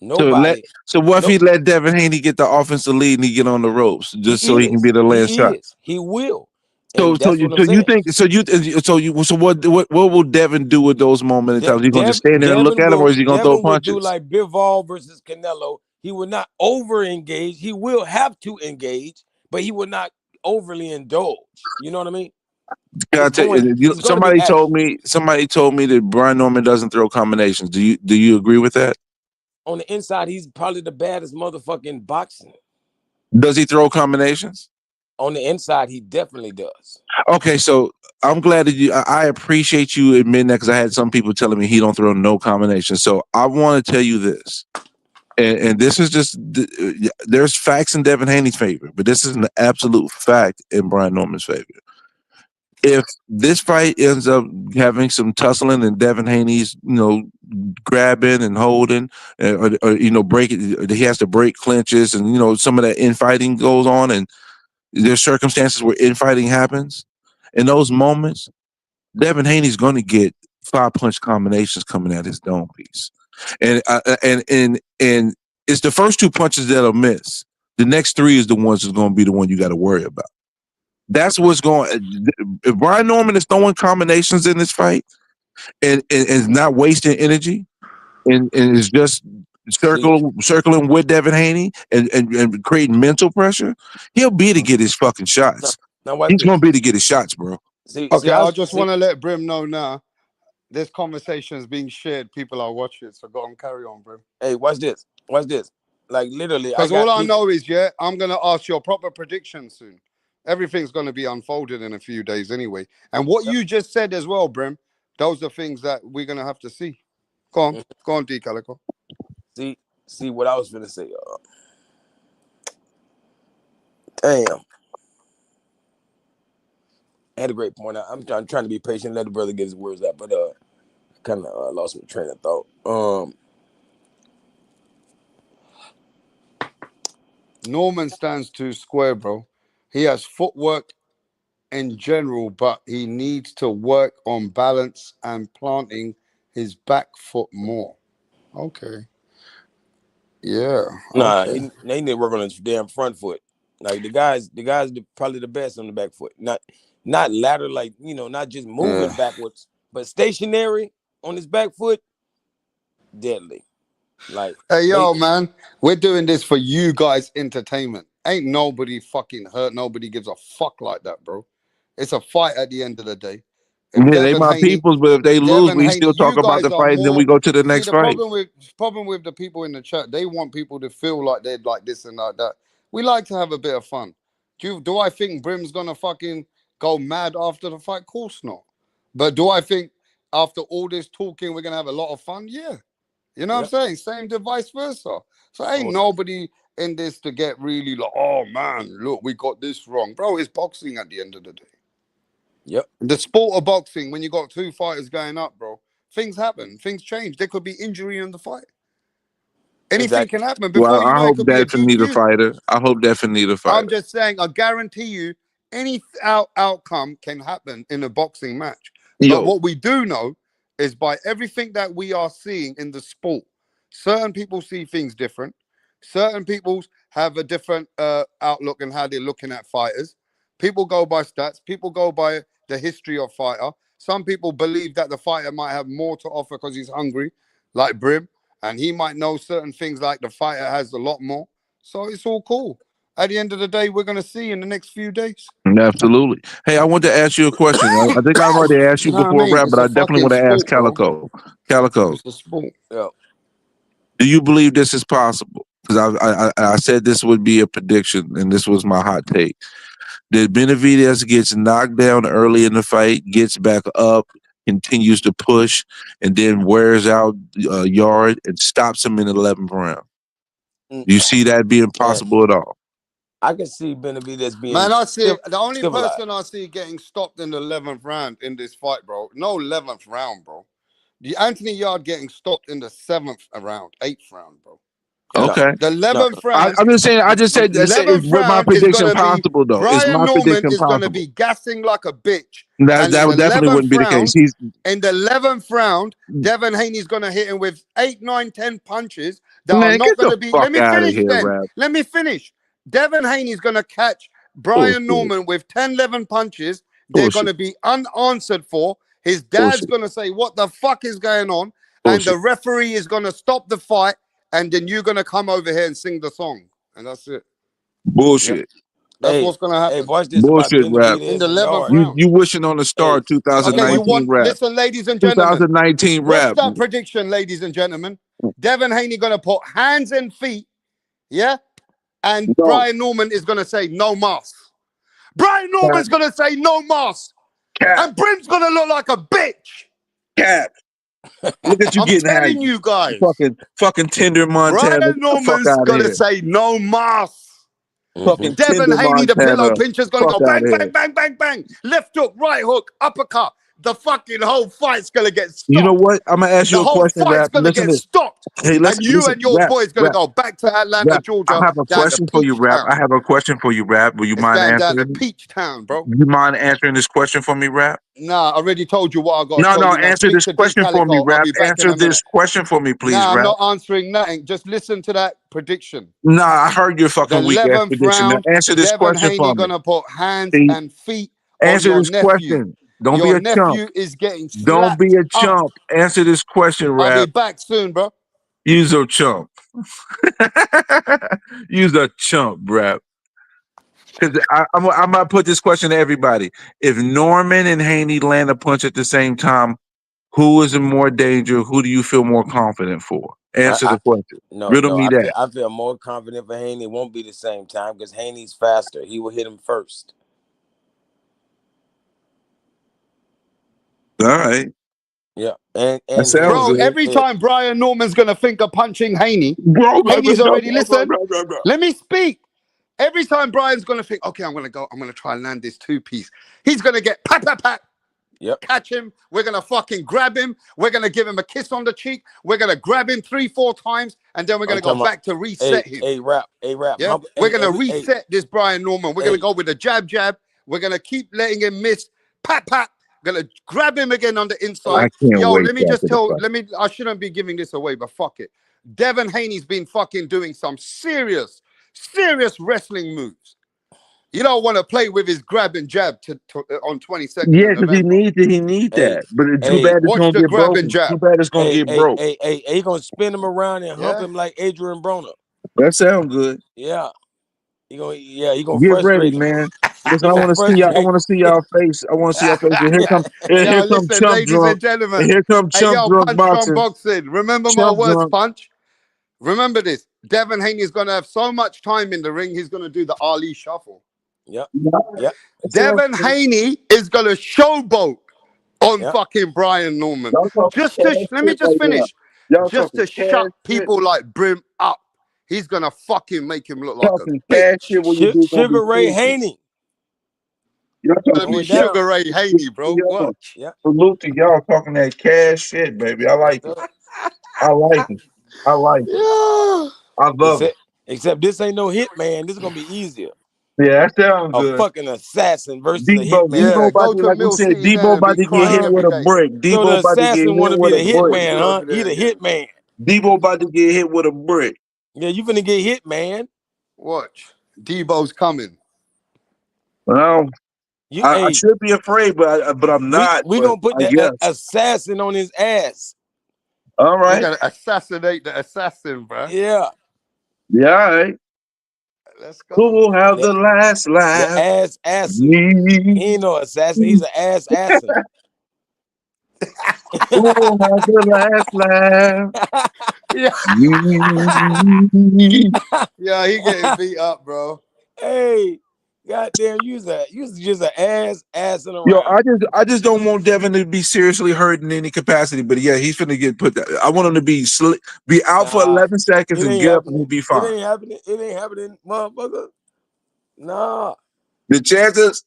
Nobody. So what if No, he let Devin Haney get the offensive lead and he get on the ropes just so he can be the last He shot? is. He will. So And that's what I'm you saying. think so what will Devin do with those moments in time? Is he gonna just stand there and look at him, or is he gonna throw Devin will do punches? like Bivol versus Canelo. He will not over engage. He will have to engage, but he will not overly indulge. You know what I mean? It's going to be action. Somebody told me that Brian Norman doesn't throw combinations. Do you agree with that? On the inside, he's probably the baddest motherfucker in boxing. Does he throw combinations? On the inside, he definitely does. Okay, so I'm glad that I appreciate you admitting that because I had some people telling me he don't throw no combinations. So I want to tell you this, and this is just there's facts in Devin Haney's favor, but this is an absolute fact in Brian Norman's favor. If this fight ends up having some tussling and Devin Haney's, grabbing and holding, or breaking, he has to break clinches, and some of that infighting goes on, and there's circumstances where infighting happens. In those moments, Devin Haney's going to get 5-punch combinations coming at his dome piece, and it's the first 2 punches that'll miss. The next 3 is the ones that's going to be the one you got to worry about. That's what's going. If Brian Norman is throwing combinations in this fight and is not wasting energy and is just circling with Devin Haney and creating mental pressure, he'll be to get his fucking shots. He's going to be to get his shots, bro. I just want to let Brim know now. This conversation is being shared. People are watching, so go on, carry on, Brim. Hey, watch this. Watch this. Like literally, because all I know is, I'm gonna ask your proper prediction soon. Everything's going to be unfolded in a few days anyway. And what you just said as well, Brim, those are things that we're going to have to see. Go on, D. Calico. See what I was going to say. Damn. I had a great point. I'm trying to be patient, let the brother get his words out, but kind of lost my train of thought. Norman stands to square, bro. He has footwork in general, but he needs to work on balance and planting his back foot more. Okay. Yeah. Nah, okay. he need to work on his damn front foot. Like the guy's probably the best on the back foot. Not ladder, like, not just moving backwards, but stationary on his back foot. Deadly. Like, hey, yo, man, we're doing this for you guys' entertainment. Ain't nobody fucking hurt. Nobody gives a fuck like that, bro. It's a fight at the end of the day. They my peoples, but if they lose, we still talk about the fight, and then we go to the next fight. Problem with the people in the chat, they want people to feel like they're like this and like that. We like to have a bit of fun. Do I think Brim's gonna fucking go mad after the fight? Of course not. But do I think after all this talking, we're gonna have a lot of fun? Yeah. You know what I'm saying? Same to vice versa. So ain't nobody in this to get really like, oh man, look, we got this wrong. Bro, it's boxing at the end of the day. Yep. The sport of boxing, when you got 2 fighters going up, bro, things happen. Things change. There could be injury in the fight. Anything can happen. Before you know, it could be a DQ. Fighter. I hope that Finita fighter. I'm just saying, I guarantee you, any outcome can happen in a boxing match. But what we do know is by everything that we are seeing in the sport, certain people see things different. Certain people have a different outlook and how they're looking at fighters. People go by stats. People go by the history of fighter. Some people believe that the fighter might have more to offer because he's hungry, like Brim, and he might know certain things like the fighter has a lot more. So it's all cool. At the end of the day, we're going to see in the next few days. Absolutely. Hey, I want to ask you a question. I think I've already asked you before, Rap, but I definitely want to ask Calico. Calico, it's a sport. Yeah. Do you believe this is possible? Because I said this would be a prediction, and this was my hot take. That Benavidez gets knocked down early in the fight, gets back up, continues to push, and then wears out a yard and stops him in the 11th round. Do you see that being possible at all? I can see Benavidez being. Man, I see the only person I see getting stopped in the 11th round in this fight, bro. No 11th round, bro. The Anthony Yard getting stopped in the 7th round, 8th round, bro. Okay. The 11th round. I'm just saying. I just said is my prediction possible though? Brian Norman is going to be gassing like a bitch. That definitely wouldn't be the case. In the 11th round, Devin Haney's going to hit him with 8, 9, 10 punches that are not going to be. Let me finish then. Let me finish. Devin Haney's going to catch Brian Norman with 10, 11 punches. They're going to be unanswered for. His dad's going to say, what the fuck is going on? And the referee is going to stop the fight. And then you're going to come over here and sing the song. And that's it. Bullshit. That's what's going to happen. Hey, watch this. Bullshit, Rap. In the 11th round. You wishing on a star 2019 Rap. Listen, ladies and gentlemen. 2019 Rap. What's that prediction, ladies and gentlemen? Devin Haney gonna put hands and feet, yeah, and No, Brian Norman is gonna say no mas. Brian cap, Norman's gonna say no mas, cap, and Brim's gonna look like a bitch. cap. Look at you I'm getting telling haggard. you guys, Fucking Tinder Montana. Brian Get the fuck Norman's out of gonna here. say no mas. Mm-hmm. Fucking Devin Tinder Haney, the pillow Montana. pincher's gonna Fuck go out bang, of here. bang, bang, bang, bang. Left hook, right hook, uppercut. The fucking whole fight's gonna get You know stopped. what? I'm gonna ask The you a whole question, fight's Rap. gonna Listen get to this. stopped. Hey, And you listen, and your Rap, boy's gonna Rap, go back to Atlanta, Rap. I Georgia, have a down to question for you, Peach Rap. Town. I have a question for you, Rap. Will you It's mind going down to answering? Peach Town, bro. You mind answering this question for me, Rap? Nah, I already told you what I gotta No, tell no. you. Now Answer speak this to D question for me, Calico. I'll Rap. be back in Answer a minute. this question for me, please, Nah, I'm Rap. not answering nothing. Just listen to that prediction. Nah, I heard your The fucking weak ass 11th prediction. Now round, answer this Devin question Haney for me. gonna put hands See, and feet on answer your this nephew. question. Don't be Your a chump. nephew is getting Don't be slapped a up. chump. Answer this question, I'll be Rap. back soon, bro. Use a chump. Use a chump, Rap. Because I'm gonna put this question to everybody. If Norman and Haney land a punch at the same time, who is in more danger? Who do you feel more confident for? Answer I the question. no, Riddle no. me that. I feel more confident for Haney. It won't be the same time because Haney's faster. He will hit him first. All right. Yeah, That and sounds Bro, Haney. good. every time Brian Norman's gonna think of punching Haney, Bro, blah, blah, Haney's blah, already blah, blah, listen. blah, blah, blah. Let me speak. Every time Brian's gonna think, okay, I'm gonna try and land this two-piece. He's gonna get pat pat pat. Yep. Catch him. We're gonna fucking grab him. We're gonna give him a kiss on the cheek. We're gonna grab him 3-4 times, and then we're I'm gonna go talking about back to reset him. a rap. Yeah, How, we're gonna hey, reset this Brian Norman. We're gonna hey, go with a jab, jab. We're gonna keep letting him miss. Pat, pat. Gonna grab him again on the I inside. can't Yo, wait let me till just after the tell. fight. I shouldn't be giving this away, but fuck it. Devin Haney's been fucking doing some serious wrestling moves. You don't want to play with his grab and jab on 22nd Yeah, of because he November. needs it. He needs hey, that. But too hey, bad it's Watch gonna the get grab and broken. Too jab. bad it's gonna get broke. he gonna spin him around and hump Yeah. him like Adrian Broner. That sounds good. Yeah, he gonna Get ready, frustrate him. man. Listen, He I gonna want to see y'all. I frustrate. want to see y'all face. I want to see y'all face. And Yo, here come listen, Chump ladies and drunk. And gentlemen. here come Hey, Chump yo, drunk Punch Drunk boxing. Boxing. Remember my Chump words, drunk. Punch. Remember this. Devin Haney's going to have so much time in the ring, he's going to do the Ali shuffle. Yep, That yep, sounds Devin good. Haney is going to showboat on yep. fucking Brian Norman. Y'all talking cash Let me shit just right now. finish. Y'all Just talking to cash shut shit. people like Brim up. He's going to fucking make him look like a Talking cash shit bitch. when you do gonna be Sugar Ray stupid. Haney Y'all Going to talking be going cash down. Sugar Ray Haney, bro. y'all. Watch. Yep, Salute to y'all talking that cash shit, baby. I yes, like it. sir. I like it. I like it. Yeah. I love it. Except this ain't no hit man. This is gonna be easier. Yeah, that sounds A good. fucking assassin versus a Debo, hitman. Debo Yeah, about go to, to like we Mill said, City Debo there and about be to get hit crying with every a day. brick. So Debo the about to get assassin want hit to be with the a brick. hitman, Go huh? over He there the again. hitman. Debo about to get hit with a brick. Yeah, you finna get hit, man. Watch. Debo's coming. Well, You, I hey, should be afraid, but I'm not. we But gonna put I the guess. assassin on his ass. All We're right. gonna assassinate the assassin, bro. Yeah, Yeah, all right. Let's Who go. will have the the last the laugh? ass assin. Me. He ain't no assassin. He's an ass assin. Who will have the last laugh? Yeah, Me. yeah, he getting beat up, bro. Hey, goddamn, you just an assing Yo, around. I just don't want Devin to be seriously hurt in any capacity. But yeah, he's finna get put. I want him to be out for Nah, 11 seconds it and ain't get up and he'll happening. be It fine. ain't happening. It ain't happening, motherfucker. Nah. The chances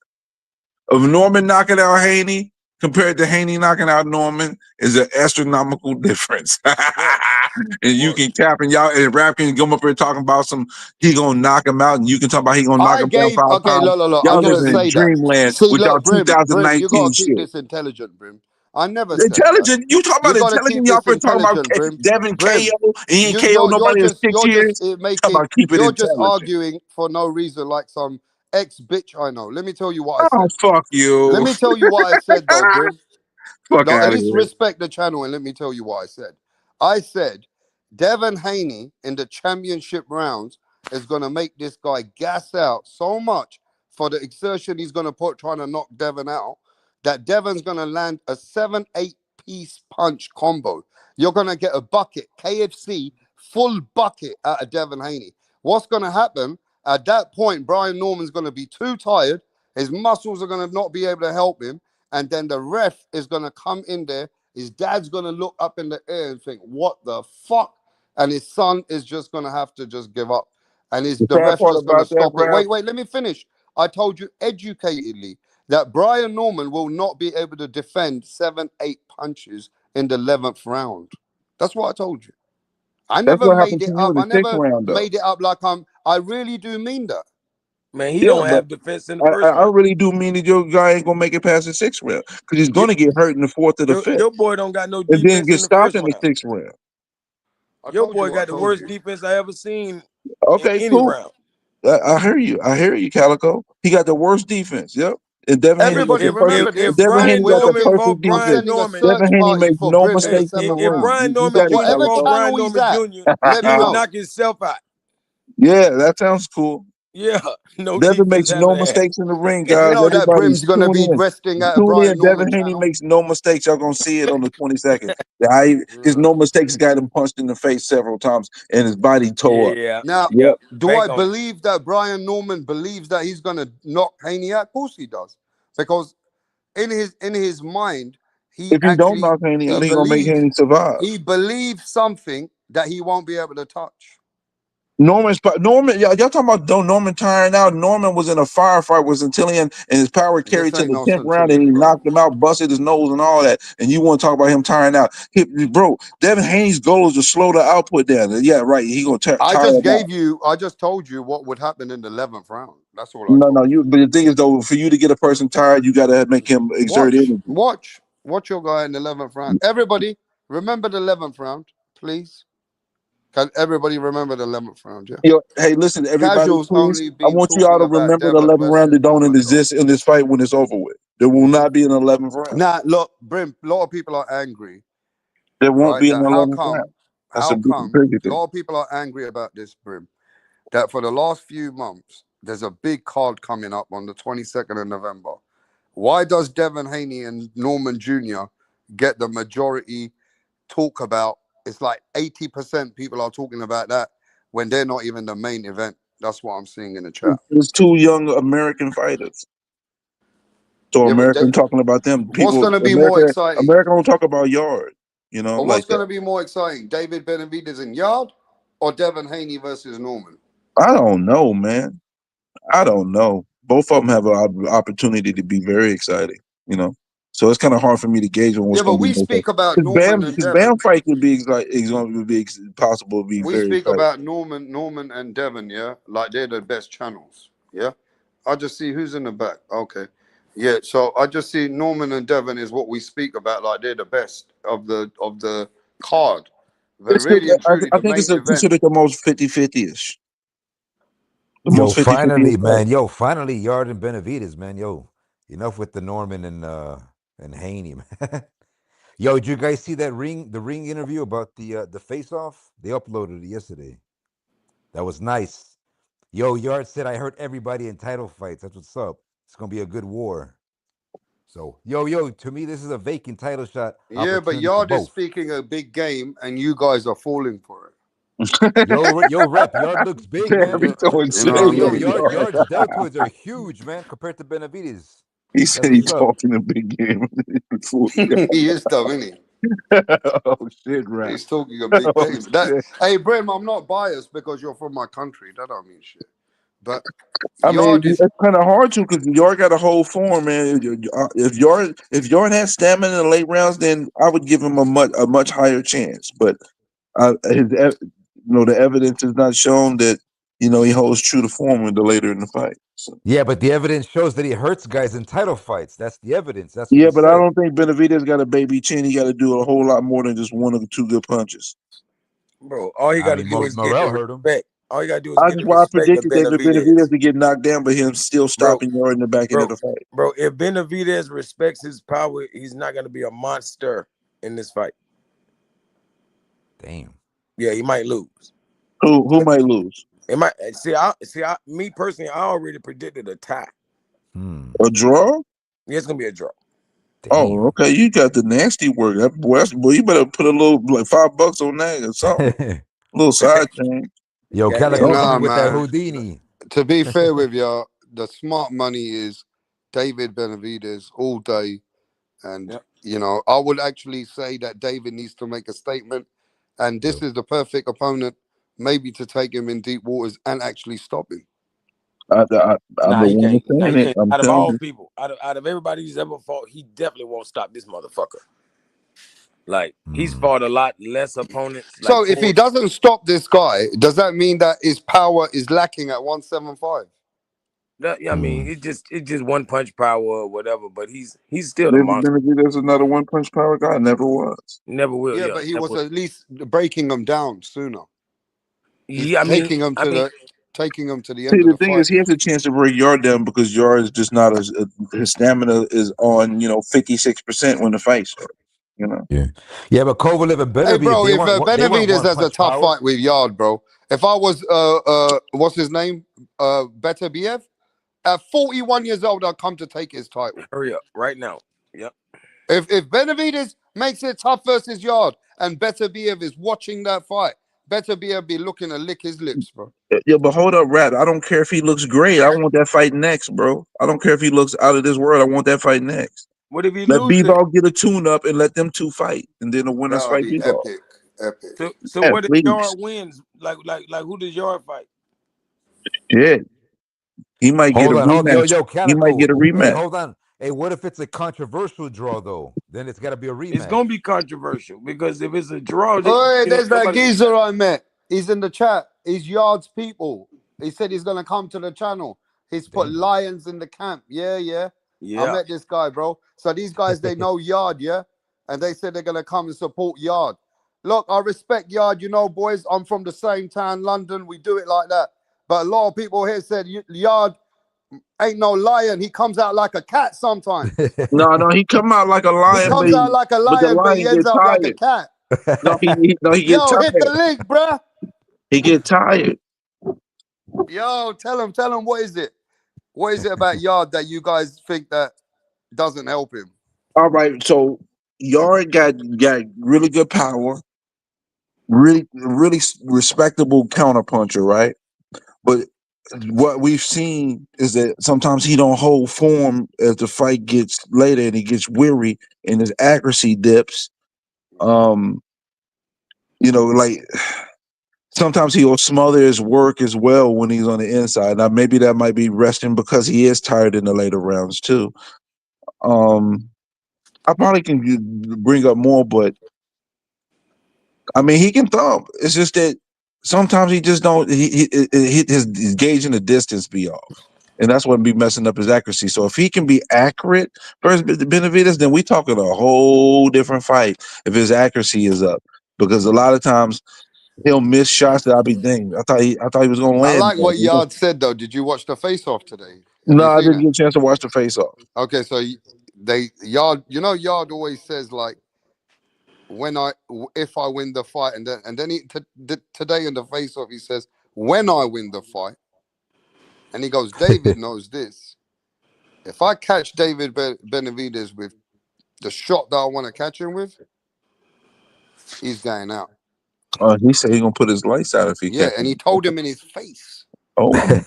of Norman knocking out Haney compared to Haney knocking out Norman is an astronomical difference. What? And you What? can tap and y'all and Rap can come up here talking about he gonna knock him out, and you can talk about he gonna knock him down 5 Okay, times. look. I'm Y'all gonna living in say that. dreamland See, with y'all look, Brim, you 2019 gotta keep shit. this intelligent, Brim. I never said that. Intelligent, you talking You about gotta intelligent? keep Y'all this been talking about intelligent, Brim. Devin KO, Brim, and he ain't KO nobody in 6 you're just years. Talking about keep it you're just intelligent. arguing for no reason, like some ex bitch I know. Let me tell you what I Oh said. fuck Let you. me tell you what I said, though, Brim. Fuck No, at out of least here. respect the channel and let me tell you what I said. I said Devin Haney in the championship rounds is going to make this guy gas out so much for the exertion he's going to put trying to knock Devin out that Devin's going to land a 7-8 piece punch combo. You're going to get a bucket, KFC, full bucket out of Devin Haney. What's going to happen? At that point, Brian Norman's going to be too tired. His muscles are going to not be able to help him. And then the ref is going to come in there. His dad's going to look up in the air and think, what the fuck? And his son is just going to have to just give up. And The the sad ref's part just going to about that, stop it. Rap, Wait, let me finish. I told you educatedly that Brian Norman will not be able to defend 7, 8 punches in the 11th round. That's what I told you. I that's never what made happened to it you up. in the I sixth never round, though. made it up like I really do mean that. Man, he Yeah, don't but have defense in the first I round. really do mean that your guy ain't gonna make it past the sixth round because he's Your, gonna get hurt in the fourth or the fifth, your boy don't got no and then defense get in the stopped first in the round. sixth round. I Your told you boy what I got the told worst you. defense I ever seen in Okay, any cool. round. I hear you. I hear you, Calico. He got the worst defense. Yep. And Devin Haney got Everybody the remember perfect. If this. Devin I'm Haney Brian got the waiting. Norman perfect fought I'm Brian defense. sending a Norman, Devin search Haney party makes for no Brim in the hey, mistakes in the 7th if ring. round. Brian You Norman So got it, just whatever fought Calico. Brian channel Norman he's at, Jr., let he me would know. knock himself out. Yeah, that sounds cool. Yeah, no Devin defense makes having no that. mistakes in the ring, You guys. know that Everybody Brim's gonna tune be in. resting at a Tune Brian in. Norman Devin Haney channel. makes no mistakes. Y'all gonna see it on the 22nd. His Yeah. no mistakes got him punched in the face several times and his body tore up. Yeah, Now, yeah, Yep. do I bank on it. believe that Brian Norman believes that he's gonna knock Haney out? Of course he does, because in his mind, If he don't knock Haney he out, he gonna make believes Haney survive. he believes something that he won't be able to touch. Norman, y'all talking about Norman tiring out. Norman was in a firefight with Centillion and his power This carried to ain't the no 10th round and he Centillion, bro. knocked him out, busted his nose and all that. And you want to talk about him tiring out. Bro, Devin Haney's goal is to slow the output down. And yeah, right. He gonna tire him out. I just told you what would happen in the 11th round. That's all I No, told you. but the thing is though, for you to get a person tired, you gotta make him exert Watch, energy. watch your guy in the 11th round. Everybody, remember the 11th round, please. Can everybody remember the 11th round? Yeah. Yo, hey, listen, everybody, Casuals please. only I been want you all talking to about remember the Devon 11th round versus that don't Norman though. exist in this fight when it's over with. There will not be an 11th round. Now, look, Brim, a lot of people are angry, There won't right? be an That how 11th round. come, That's a how big come a contributor. lot of people are angry about this, Brim? That for the last few months, there's a big card coming up on the 22nd of November. Why does Devin Haney and Norman Jr. get the majority talk about? It's like 80% people are talking about that when they're not even the main event. That's what I'm seeing in the chat. There's two young American fighters. So Yeah, but American talking about them. what's People, going to be more America, exciting? America don't talk about yard, But what's like going that. to be more exciting? David Benavidez in Yard or Devin Haney versus Norman? I don't know, man. I don't know. Both of them have an opportunity to be very exciting, you know. So it's kind of hard for me to gauge on what's Yeah, but going to be we more exciting. speak about Norman and Because Bam Devin. fight could be possible to be We very speak exciting. about Norman and Devon, yeah, like they're the best channels, yeah. I just see who's in the back. Okay, yeah. So I just see Norman and Devon is what we speak about, like they're the best of the card. But really and truly, I the think it's main event. considered the most 50-50-ish. The Yo, most 50-50-ish finally, fight. man. Yo, finally, Yard and Benavides, man. Yo, enough with the Norman and Haney, man. Yo, did you guys see that the ring interview about the face off? They uploaded it yesterday. That was nice. Yo, Yard said I hurt everybody in title fights. That's what's up. It's gonna be a good war. So, yo, to me, this is a vacant title shot Yeah, but opportunity for Yard is both. speaking a big game, and you guys are falling for it. Yo, rep, Yard looks big, Damn, man. he throwing You know shade what I Yo, at mean? yard. Yard's deltoids are huge, man, compared to Benavides. He That's said he what's up. talking a big game. He is dumb, isn't he? Oh shit, rap. He's talking a big Oh game. That shit. hey, Brim, I'm not biased because you're from my country. That don't mean shit. But I mean, Yard is it's kind of hard to because Yard got a whole form, man. If Yard had stamina in the late rounds, then I would give him a much higher chance. But the evidence is not shown that he holds true to form in the later in the fight. So. Yeah, but the evidence shows that he hurts guys in title fights. That's the evidence. That's what Yeah, he but I said. don't think Benavidez got a baby chin. He got to do a whole lot more than just one or two good punches. Bro, all he I got to mean, do is get Morrell the hurt him. respect. All you got to do is That's get the why I respect of predicted David Benavidez Benavidez. to get knocked down, but him still Bro, stopping Yard in the back end of bro, the fight. bro, if Benavidez respects his power, he's not going to be a monster in this fight. Damn. Yeah, he might lose. Who might lose? It might me personally, I already predicted a tie. A draw? Yeah, it's gonna be a draw. Oh, okay. You got the nasty work. Boy, you better put a little like $5 on that or something. A little side chain. Yo, Goddamn. Calico hit me Nah, with that man. Houdini. To be fair with you, the smart money is David Benavidez all day. And, Yep. you know, I would actually say that David needs to make a statement. And this Yo. is the perfect opponent, maybe to take him in deep waters and actually stop him. I'm the Nah, he one can't. that's Nah, saying he it. can't. I'm Out of telling all you. people, out of everybody he's ever fought, he definitely won't stop this motherfucker. Like he's fought a lot less opponents. Like So if he four. doesn't stop this guy, does that mean that his power is lacking at 175? Yeah, I mean, it's just one punch power or whatever. But he's still the David monster. Benavidez is not a one punch power guy. Never was. Never will. Yeah, Yeah, but he never was will. at least breaking them down sooner. He's Yeah, taking them to the See, end of the the thing fight. is, he has a chance to break Yard down because Yard is just not as his stamina is on 56% when the fight starts. You know. Yeah, but Kovalev and Hey, Benavidez, bro, if they weren't Benavidez one has a punch tough power. fight with Yard, bro. If I was what's his name, Better BF, at 41 years old, I'd come to take his title. hurry up right now. Yep. If Benavidez makes it tough versus Yard, and Better BF is watching that fight, Better BF be looking to lick his lips, bro. Yeah, but hold up, Rap. I don't care if he looks great. I want that fight next, bro. I don't care if he looks out of this world. I want that fight next. What if he Let loses? B-Ball get a tune-up and let them two fight, and then the winners That would fight be B-Ball. epic, epic. So Yeah, what if please. Yard wins? Like who does Yard fight? Yeah, he might get a Hold, rematch. yo, He might Calico. get a Hey, rematch. hold on. Hey, what if it's a controversial draw though? Then it's got to be a It's rematch. gonna be controversial because if it's a draw, Oh, there's that nobody. geezer I met. He's in the chat. He's Yard's people. He said he's gonna come to the channel. He's put Damn. lions in the camp. Yeah. I Yeah. met this guy, bro. So these guys, they know Yard, yeah? And they said they're gonna come and support Yard. Look, I respect Yard, boys. I'm from the same town, London. We do it like that. But a lot of people here said Yard ain't no lion. He comes out like a cat sometimes. No, he come out like a He lion, comes out like a but the lion, but he lion ends get up like a tired. cat. No, he get Yo, hit the tired. link, bruh. He get tired. Yo, tell him what is it? What is it about Yard that you guys think that doesn't help him? All right, so Yard got really good power, really respectable counterpuncher, right? But what we've seen is that sometimes he don't hold form as the fight gets later and he gets weary and his accuracy dips. Um, like sometimes he'll smother his work as well when he's on the inside. Now maybe that might be resting because he is tired in the later rounds too. I probably can bring up more, but I mean he can thump. It's just that sometimes he just don't. His gauge in the distance be off. And that's what be messing up his accuracy. So if he can be accurate versus Benavidez, then we talking a whole different fight if his accuracy is up. Because a lot of times he'll miss shots that I'll be dang. I thought he was gonna I land. like what Yard said though. Did you watch the face off today? Have No, you I seen didn't it? get a chance to watch the face off. Okay, so Yard, Yard always says like if I win the fight, and then today in the face off he says when I win the fight, and he goes, David knows this. If I catch David Benavidez with the shot that I want to catch him with, he's going out. He said he's gonna put his lights out if he Yeah, catches and he him. told him in his face. Oh,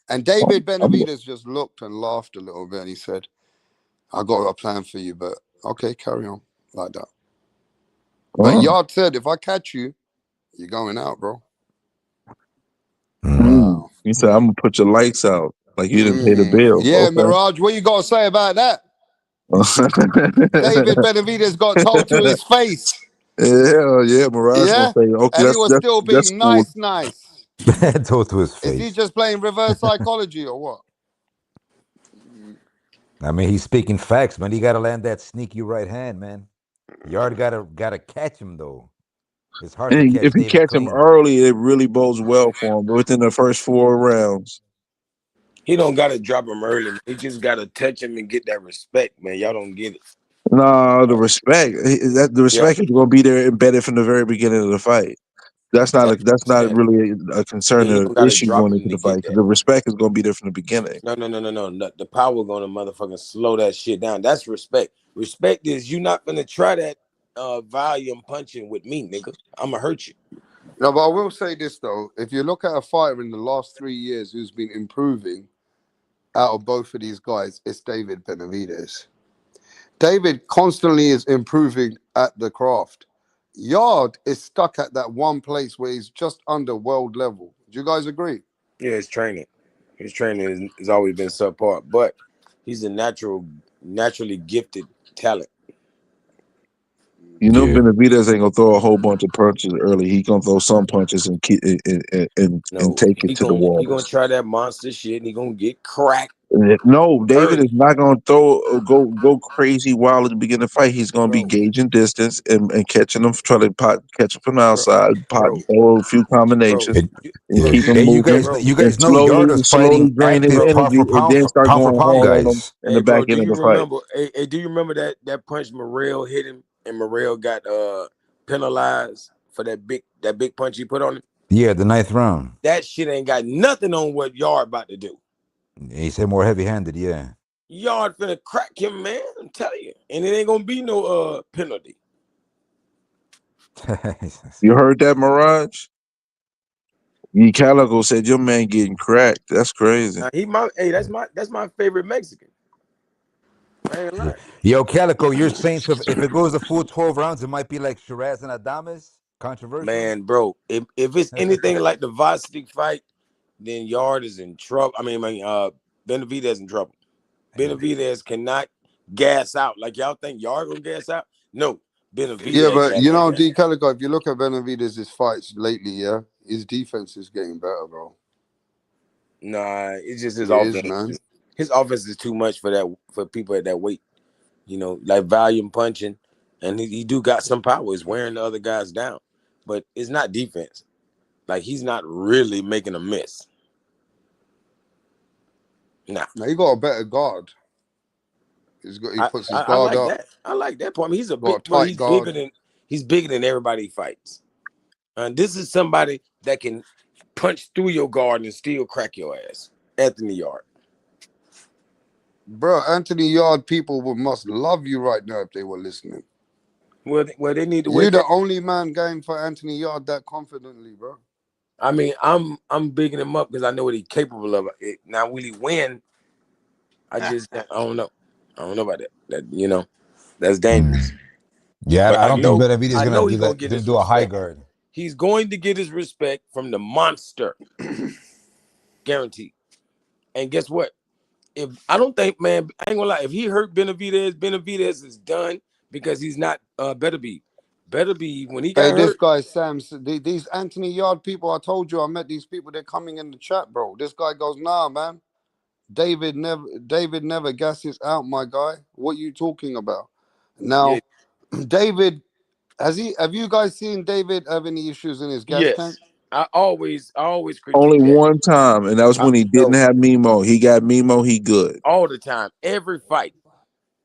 And David I'm Benavidez just looked and laughed a little bit, and he said, "I got a plan for you, but okay, carry on like that." But Yard said, "If I catch you, you're going out, bro." Wow. He said, "I'm gonna put your lights out like you didn't pay the bill." Yeah, Mirage, what you got to say about that? David Benavidez got told to his face. Hell yeah, Mirage gonna Yeah, say, "Okay, and he was still that's being cool." nice. Told to his Is he face. just playing reverse psychology or what? I mean, he's speaking facts, man. He got to land that sneaky right hand, man. Yard gotta catch him though. It's hard to And catch if he David catch him clean. early, it really bodes well for him. But within the first 4 rounds, He don't gotta drop him early. Man. He just gotta touch him and get that respect, man. Y'all don't get it. no, the Yeah, respect is gonna be there embedded from the very beginning of the fight. That's not that's what I'm saying. really a concern Yeah, he or don't gotta issue drop going him into to the fight get because that. the respect is gonna be there from the beginning. No. The power gonna motherfucking slow that shit down. That's respect. Respect is you not gonna try that volume punching with me, nigga. I'ma hurt you. No, but I will say this though: if you look at a fighter in the last 3 years who's been improving out of both of these guys, it's David Benavidez. David constantly is improving at the craft. Yard is stuck at that one place where he's just under world level. Do you guys agree? Yeah, his training. His training has always been subpar, but he's a naturally gifted talent. You know, Yeah. Benavidez ain't gonna throw a whole bunch of punches early. He gonna throw some punches and keep and No, take it he to the gonna he gonna waters. try that monster shit and he gonna get cracked No, David is early. not gonna throw go crazy wild at the beginning of the fight. He's gonna be Bro, gauging distance and catching them, try to catch them from the Bro, outside, bro, throw a few bro, combinations And and bro, yeah, keep you him and moving bro, you and guys know Yard was slowly fighting drain his active bro. pound energy for and then start pound for going pound hard on him guys. in the Hey, bro, back do end of you the fight. remember? Hey, do you remember that punch Morrell hit him and Morrell got penalized for that big punch he put on him? Yeah, the ninth round. That shit ain't got nothing on what Yard about to do. He said more heavy-handed. Yeah. Yard finna crack him, man. I'm telling you, and it ain't gonna be no penalty. You heard that, Mirage? E Calico said your man getting cracked. That's crazy. That's my favorite Mexican. I ain't Yeah. lying. Yo, Calico, you're saying so if it goes a full 12 rounds, it might be like Shiraz and Adames? Controversial? Man, bro, if it's anything like the Vostok fight, then Yard is in trouble. Benavidez in trouble. Benavidez cannot gas out. Like y'all think Yard gonna gas out? No, yeah, Benavidez but got you that know, gas D out. Calico, if you look at Benavidez' fights lately, yeah, his defense is getting better, bro. Nah, it's just his It is, offense. man. His offense is too much for people at that weight. Like volume punching, and he do got some power. He's wearing the other guys down, but it's not defense. Like he's not really making a miss. Nah, Now he got a better guard. He I, puts his I, I guard like up, that. I like that part. I mean, he's a got big a bro. tight guard. He's bigger than everybody he fights. And this is somebody that can punch through your guard and still crack your ass. Anthony Yard. Bro, Anthony Yard people must love you right now if they were listening. Well, they need to You wake the up. only man going for Anthony Yard that confidently, bro. I mean, I'm bigging him up because I know what he's capable of. Now, will he win? I don't know. I don't know about that. That's dangerous. Yeah, But I don't think Benavidez is I gonna know do he's gonna that. get Gonna his do a high respect. guard. He's going to get his respect from the monster, guaranteed. And guess what? If I don't think, man, I ain't gonna lie. If he hurt Benavidez is done because he's not better be when he Hey, got this hurt. guy Sam, these Anthony Yard people, I told you I met these people, they're coming in the chat, bro. This guy goes, nah, man. David never gasses out, my guy. What you talking about? Yeah, Now, David, have you guys seen David have any issues in his gas tank? yes. I always Only critique that. one time, and that was when he didn't No, have Mimo. He got Mimo. He good. all the time, every fight,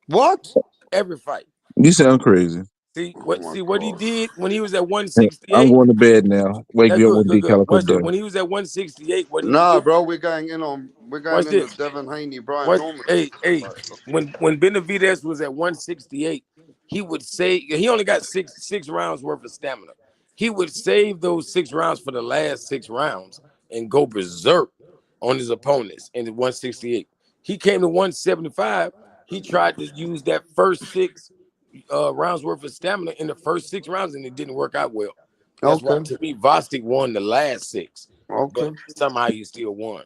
What? every fight. You sound crazy. See Oh what? my See what he god. did when he was at I'm 168. going to bed now. Wake Now, me up good, when good, D good. Calico Watch this. done. When he was at 168, what he Nah, did? bro, we're going Watch in the this. Devin Haney, Brian What? Norman. Hey, Right, bro. when Benavidez was at 168, he would say he only got six rounds worth of stamina. He would save those 6 rounds for the last 6 rounds and go berserk on his opponents in the 168. He came to 175. He tried to use that first 6 rounds worth of stamina in the first 6 rounds, and it didn't work out well. That's why, Okay, to me, Vostok won the last 6, but okay. somehow he still won.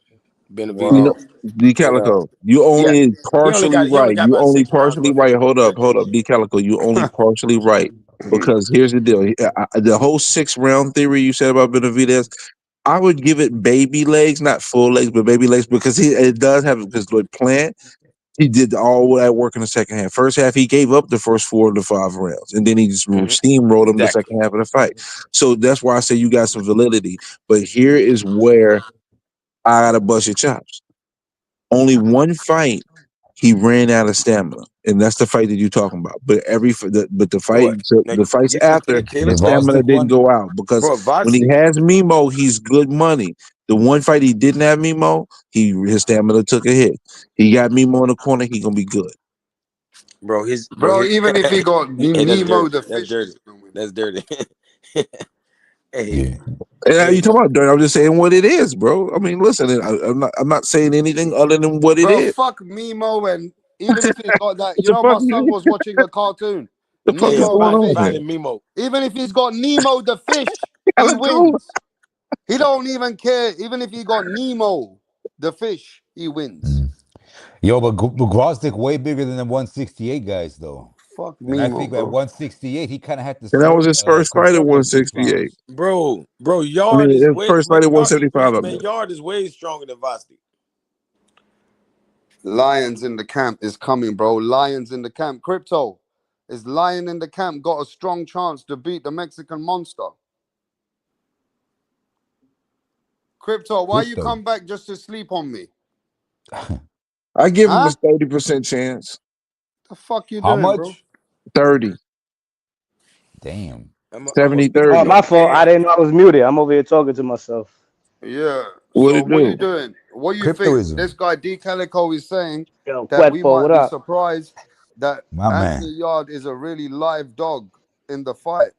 You know, Wow. Benavidez, D but Calico, you yeah, only he only partially got he only right. got You about only 6 rounds partially worth of right. Hold up, regulation. D Calico. You only partially right because here's the deal. The whole 6 round theory you said about Benavidez, I would give it baby legs, not full legs, but baby legs because it does have because like Plant. He did all that work in the second half. First half, he gave up the first 4 to 5 rounds, and then he just Mhm. steamrolled him the Exactly. second half of the fight. So that's why I say you got some validity. But here is where I gotta bust your chops. Only one fight he ran out of stamina, and that's the fight that you're talking about. But the fight, What? so Now, the fights you just after said The his Caleb? stamina Vostok didn't one? go out because Bro, when he Vostok. has Mimo, he's good money. The one fight he didn't have Mimo, his stamina took a hit. He got Mimo in the corner, he gonna be good. bro. Bro, even if he got Hey, that's Nemo dirty. the That's fish, dirty. he's gonna win. That's dirty. Hey, Yeah. And hey, you talking about dirt? I'm just saying what it is, bro. I mean, listen, I'm not saying anything other than what it Bro, is. fuck Nemo, and even if he's got that, What you the know, fuck? my son was watching a cartoon, The fuck hey, is Nemo going the on fish. here? finding Mimo. Even if he's got Nemo the fish, Yeah, he let's go. wins. He don't even care. Even if he got Nemo the fish, he wins. Mm. Yo, but Grozdik way bigger than the 168 guys, though. Fuck And I Nemo, think at bro. 168, he kind of had to And that start was his first fight at confirming a few 168. pounds. Bro, I Yard mean, is his way first man. fight at Yard, 175. I man, mean, Yard is way stronger than Vosti. Lions in the camp is coming, bro. Lions in the camp. Crypto, is Lion in the camp got a strong chance to beat the Mexican monster? Crypto, why you Crypto. come back just to sleep on me? I give him a Huh? 30% chance. The fuck you How doing, bro? much? 30, Damn. I'm a 70, beat him Oh, 30. my though. fault. I didn't know I was muted. I'm over here talking to myself. Yeah. What So it what you do? doing? What you think? This Cryptoism. guy D Calico is saying Yo, that we Cuerpo, might what be up? surprised that My Anthony man. Yard is a really live dog in the fight.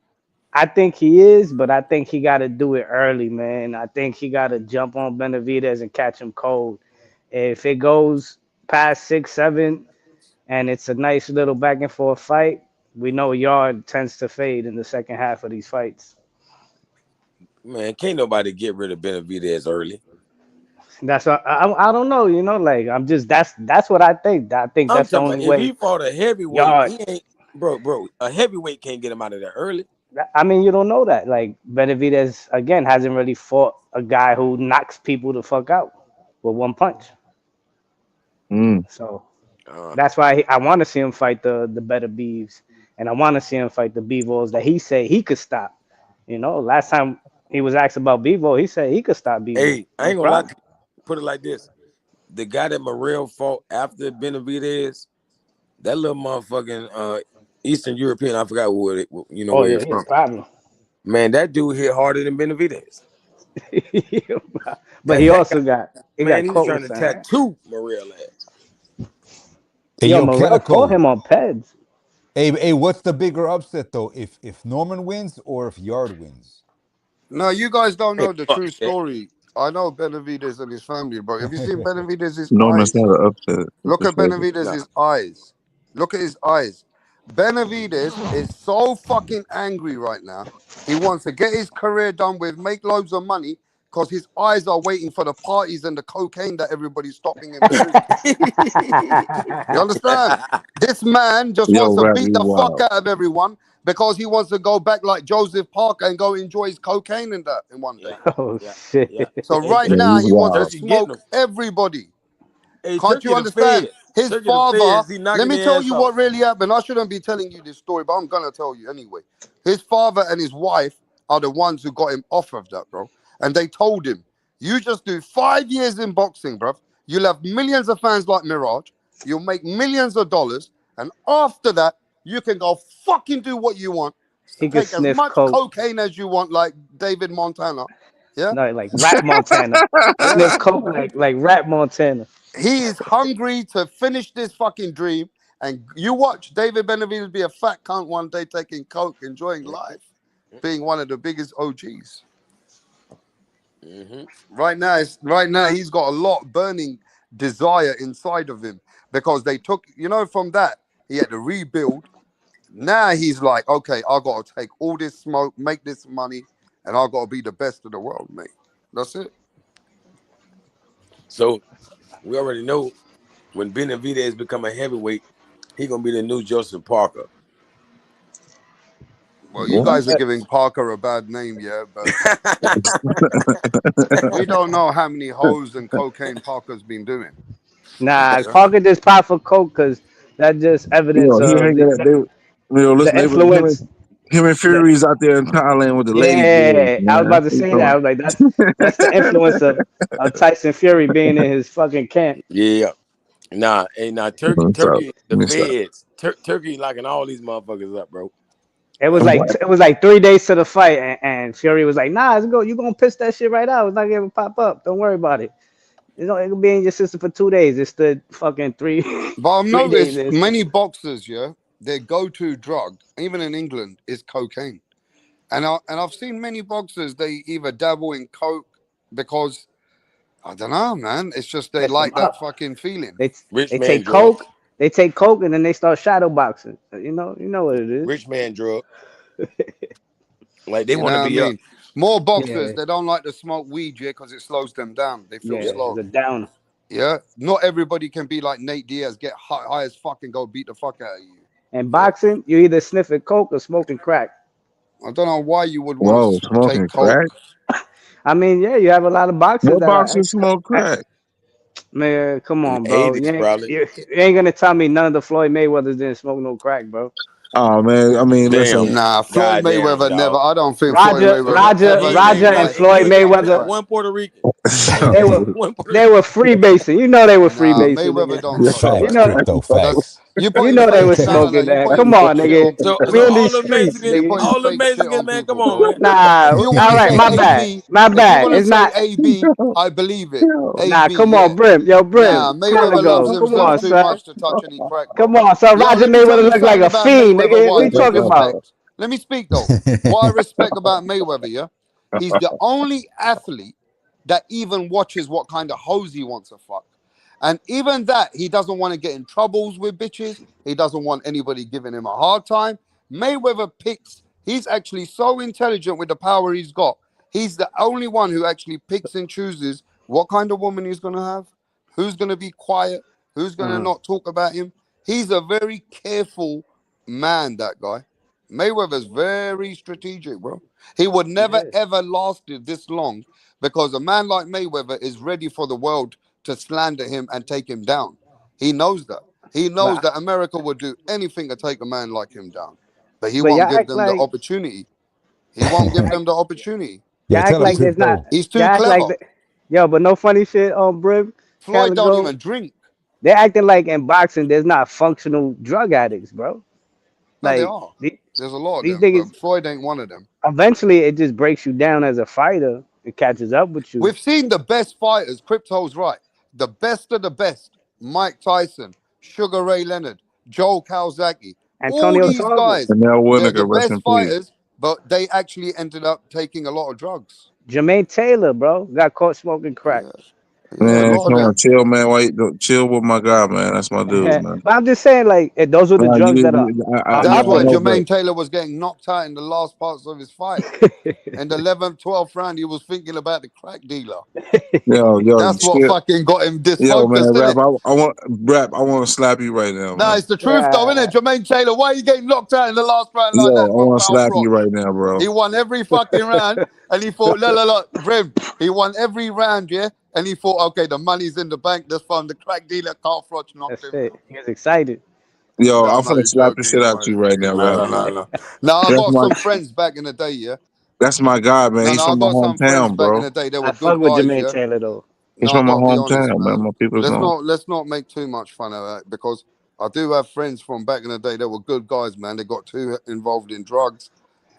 I think he is, but I think he got to do it early, man. I think he got to jump on Benavidez and catch him cold. If it goes past 6-7 and it's a nice little back and forth fight, we know Yard tends to fade in the second half of these fights. Man, can't nobody get rid of Benavidez early. That's what I don't know, like I'm just that's what I think. I think I'm that's the talking only about if he way fought a heavyweight, Yard. he ain't bro. A heavyweight can't get him out of there early. I mean, you don't know that. Like Benavidez again hasn't really fought a guy who knocks people the fuck out with one punch. Mm. So Uh, that's why I want to see him fight the better beeves, and I want to see him fight the Bivos that he said he could stop. Last time he was asked about Bevo, he said he could stop Bevo, hey, I no ain't gonna lie problem. to you. Put it like this: the guy that Morrell fought after Benavidez, that little motherfucking Eastern European, I forgot Oh where yeah, he's he a from. problem. Man, that dude hit harder than Benavidez. But he That guy, also got man, he was caught trying with to something, right? tattoo Morrell ass. Hey, Yo, yo, Morel caught Calico. him on Peds. Hey, what's the bigger upset though? If Norman wins or if Yard wins? No, you guys don't Hey, know the fuck true that. story. I know Benavidez and his family, bro. Have you seen Benavidez's Norman's eyes? not an upset. What Look the at fuck? Nah. Benavidez's eyes. Look at his eyes. Benavidez is so fucking angry right now. He wants to get his career done with, make loads of money, because his eyes are waiting for the parties and the cocaine that everybody's stopping him to drink. You understand? This man just Yo, wants to rap, beat you the fuck wild. out of everyone because he wants to go back like Joseph Parker and go enjoy his cocaine in that in one day. yeah, Oh yeah, yeah. shit. So Hey, right Yeah, now he's he wants to wild. Turkey getting smoke him. everybody. Hey, Can't you Turkey the understand? Fed. His Turkey the father, Feds. He let knocking me their tell ass you off. what really happened. I shouldn't be telling you this story, but I'm gonna tell you anyway. His father and his wife are the ones who got him off of that, bro. And they told him, you just do 5 years in boxing, bro. You'll have millions of fans like Mirage. You'll make millions of dollars. And after that, you can go fucking do what you want. He could Take as sniff much coke. cocaine as you want, like David Montana. Yeah? No, like Rap Montana. Yeah. Sniff coke like Rap Montana. He is hungry to finish this fucking dream. And you watch David Benavidez be a fat cunt one day taking coke, enjoying life, being one of the biggest OGs. Mm-hmm. Right now he's got a lot burning desire inside of him because they took, from that, he had to rebuild. Now he's like, okay, I gotta take all this smoke, make this money, and I gotta be the best of the world, mate. That's it. So we already know when Benavidez become a heavyweight, he gonna be the new Joseph Parker. Well, you What? guys are giving Parker a bad name, yeah, but we don't know how many hoes and cocaine Parker's been doing. Nah, Yeah. Parker just popped for coke because that's just evidence He of hanging the, out. the, Listen, the influence. him and The, Fury's out there in Thailand with the lady boys, yeah, I was man. about to What you say that. talking I was like, that's the influence of Tyson Fury being in his fucking camp. Yeah. Nah, hey, nah, about? Let me stop. Turkey, the Let me stop. feds, Turkey locking all these motherfuckers up, bro. What? It was like 3 days to the fight, and Fury was like, "Nah, it's go. You gonna piss that shit right out. It's not gonna pop up. Don't worry about it." it could be in your system for 2 days. It's the fucking three But I've 3 days. noticed many boxers, yeah, their go-to drug, even in England, is cocaine. And I've seen many boxers they either dabble in coke because I don't know, man. It's just they Mess them like that up. fucking feeling. They Rich they man take drug. coke. They take coke and then they start shadow boxing. You know what it is. Rich man drug. Like they You want to know what I be up. mean? More boxers, Yeah, they don't like to smoke weed, yeah, because it slows them down. They feel yeah. Yep. It's slow. a downer. Yeah. Not everybody can be like Nate Diaz, get high as fuck and go beat the fuck out of you. And Yeah. boxing, you either sniffing coke or smoking crack. I don't know why you would want Whoa, to take smoking coke. crack. I mean, yeah, you have a lot of boxers What that are. boxers smoke crack? Man, come In the on, bro. 80s, probably. You ain't gonna tell me none of the Floyd Mayweathers didn't smoke no crack, bro. Oh man, I mean, listen. Damn. Nah, Floyd God damn, Mayweather never. dog. I don't think Floyd Roger, Maywever Roger, ever Ain't Roger, even and like and you Floyd ain't got smoked not Mayweather, crack. one Puerto Rican. they were One Puerto they Rican. were freebasing. You know they were Nah, freebasing, Mayweather nigga. don't Yeah. touch You crack, Facts, know, bro. crypto That's facts. you you putting know they fake. were No, no, no. smoking You that. putting Come on, fake shit nigga. on So people, We so in bro. these all the streets, Mexicans, You're nigga. putting all the fake shit Mexicans, on man, come people, on, bro. man. If Nah, you all want to right, say my bad, AB, my if you bad. want to It's say not. AB, I believe it. Nah, AB, come yeah. on, Brim. Yo, Nah, Brim. Mayweather loves Caligo. Come himself on, too son. much to touch any crack, bro. Come on, son. Yo, Roger let me tell Mayweather you look like something a about fiend, Mayweather. nigga. What What I you do talking about? respect. Let me speak though. What I respect about Mayweather, yeah, he's the only athlete that even watches what kind of hose he wants to fuck. And even that, he doesn't want to get in troubles with bitches. He doesn't want anybody giving him a hard time. Mayweather picks, he's actually so intelligent with the power he's got. He's the only one who actually picks and chooses what kind of woman he's going to have, who's going to be quiet, who's going to Uh, not talk about him. He's a very careful man, that guy. Mayweather's very strategic, bro. He would never yeah. ever lasted this long because a man like Mayweather is ready for the world to slander him and take him down. He knows that. He knows But that America would do anything to take a man like him down, but he but won't y'all give act them the like opportunity. He won't give y'all, them the opportunity. y'all Yo, act tell him like He's there's not. crypto. he's Y'all too act like clever. the, yo, but no funny shit on Brim, Floyd don't Caligo. even drink. They're acting like in boxing there's not functional drug addicts, bro. No, they Like are. the- There's a lot of these them, niggas, but Floyd ain't one of them. eventually it just breaks you down as a fighter. It catches up with you. We've seen the best fighters. Crypto's right. The best of the best. Mike Tyson, Sugar Ray Leonard, Joe Calzaghe. All Antonio these Tarver, guys, And now they're the Winniger, rest best in peace. fighters, but they actually ended up taking a lot of drugs. Jermaine Taylor, bro, got caught smoking crack. Yeah, yeah, a Man, lot of come on, them. chill, man. Wait, chill with my guy, man. That's my dude, But man. I'm just saying, like, those are the Nah, drugs that are yeah, That's up I why and know, but Jermaine Taylor was getting knocked out in the last parts of his fight. In the 11th, 12th round, he was thinking about the crack dealer. yo, That's what chill, fucking got him yo, man, disfocused, innit? I want to slap you right now, Nah, man. it's the truth though, yeah, innit? Jermaine Taylor, why are you getting knocked out in the last round Yo, like that I from want to Cal slap you Froch? right now, bro. He won every fucking round and he thought, look, Brim, he won every round, yeah? And he thought, okay, the money's in the bank. That's from the crack dealer, Carl Froch knocked that's him it. out. He was excited. Yo, No, I'm no, finna you're slap the joking, shit you out know. you right now, No, rap. no, no, no. Now, I That's got my some friends back in the day, yeah? that's my guy, man. No, He's no, I from my got some friends hometown, back in bro. the day. They I were fuck good with guys, Jermaine yeah? Taylor though. He's No, I from my gotta be honest, hometown, man. man. My people's home. Let's not make too much fun of that because I do have friends from back in the day that were good guys, man. They got too involved in drugs,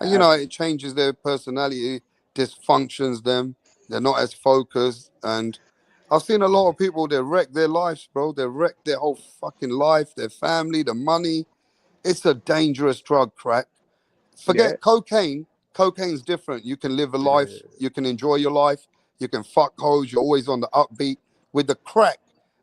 and you I, know it changes their personality, dysfunctions them. They're not as focused, and I've seen a lot of people that wreck their lives, bro. They wreck their whole fucking life, their family, the money. It's a dangerous drug, crack. yeah, Forget cocaine. Cocaine's different. You can live a life. You can enjoy your life. You can fuck hoes. You're always on the upbeat. With the crack,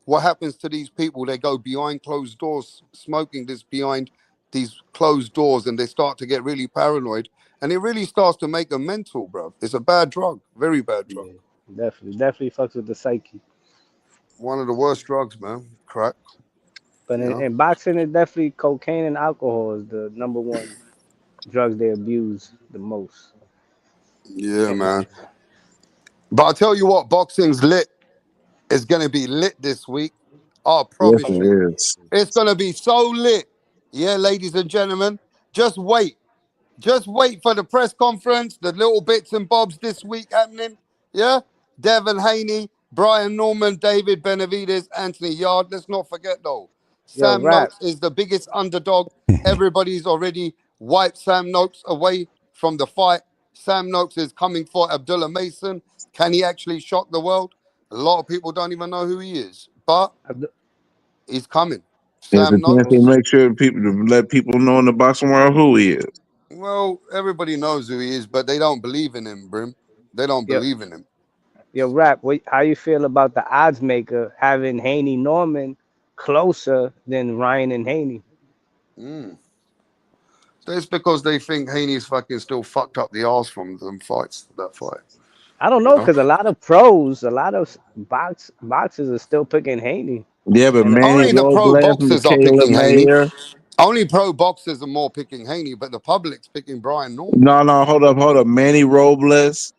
what happens to these people? They go behind closed doors, smoking this behind these closed doors, and they start to get really paranoid. And it really starts to make them mental, bro. It's a bad drug. Very bad drug. yeah, definitely fucks with the psyche. One of the worst drugs, man. Crack. But You know? in boxing, it's definitely cocaine and alcohol is the number one drugs they abuse the most. Yeah, And man. But I tell you what, boxing's lit. It's gonna be lit this week. I Yes, promise you. it is. It's going to be so lit. Yeah, ladies and gentlemen, just wait. Just wait for the press conference, the little bits and bobs this week happening. Yeah? Devin Haney, Brian Norman, David Benavides, Anthony Yard. Let's not forget, though, yo, Sam rap, Noakes is the biggest underdog. Everybody's already wiped Sam Noakes away from the fight. Sam Noakes is coming for Abdullah Mason. Can he actually shock the world? A lot of people don't even know who he is, but he's coming. There's a Sam chance to knows. make sure people to let people know in the boxing world who he is. Well, everybody knows who he is, but they don't believe in him, Brim. They don't Yo, believe in him. yo, Rap, how you feel about the odds maker having Haney Norman closer than Ryan and Haney? Mm. That's because they think Haney's fucking still fucked up the arse from them fights. That fight, I don't you know, know. because a lot of pros, a lot of boxers are still picking Haney. Yeah, but And Manny Only the pro Robles, boxers are Michaela picking Haney. Mayer. Only pro boxers are more picking Haney, but the public's picking Brian Norman. No, hold up. Manny Robles,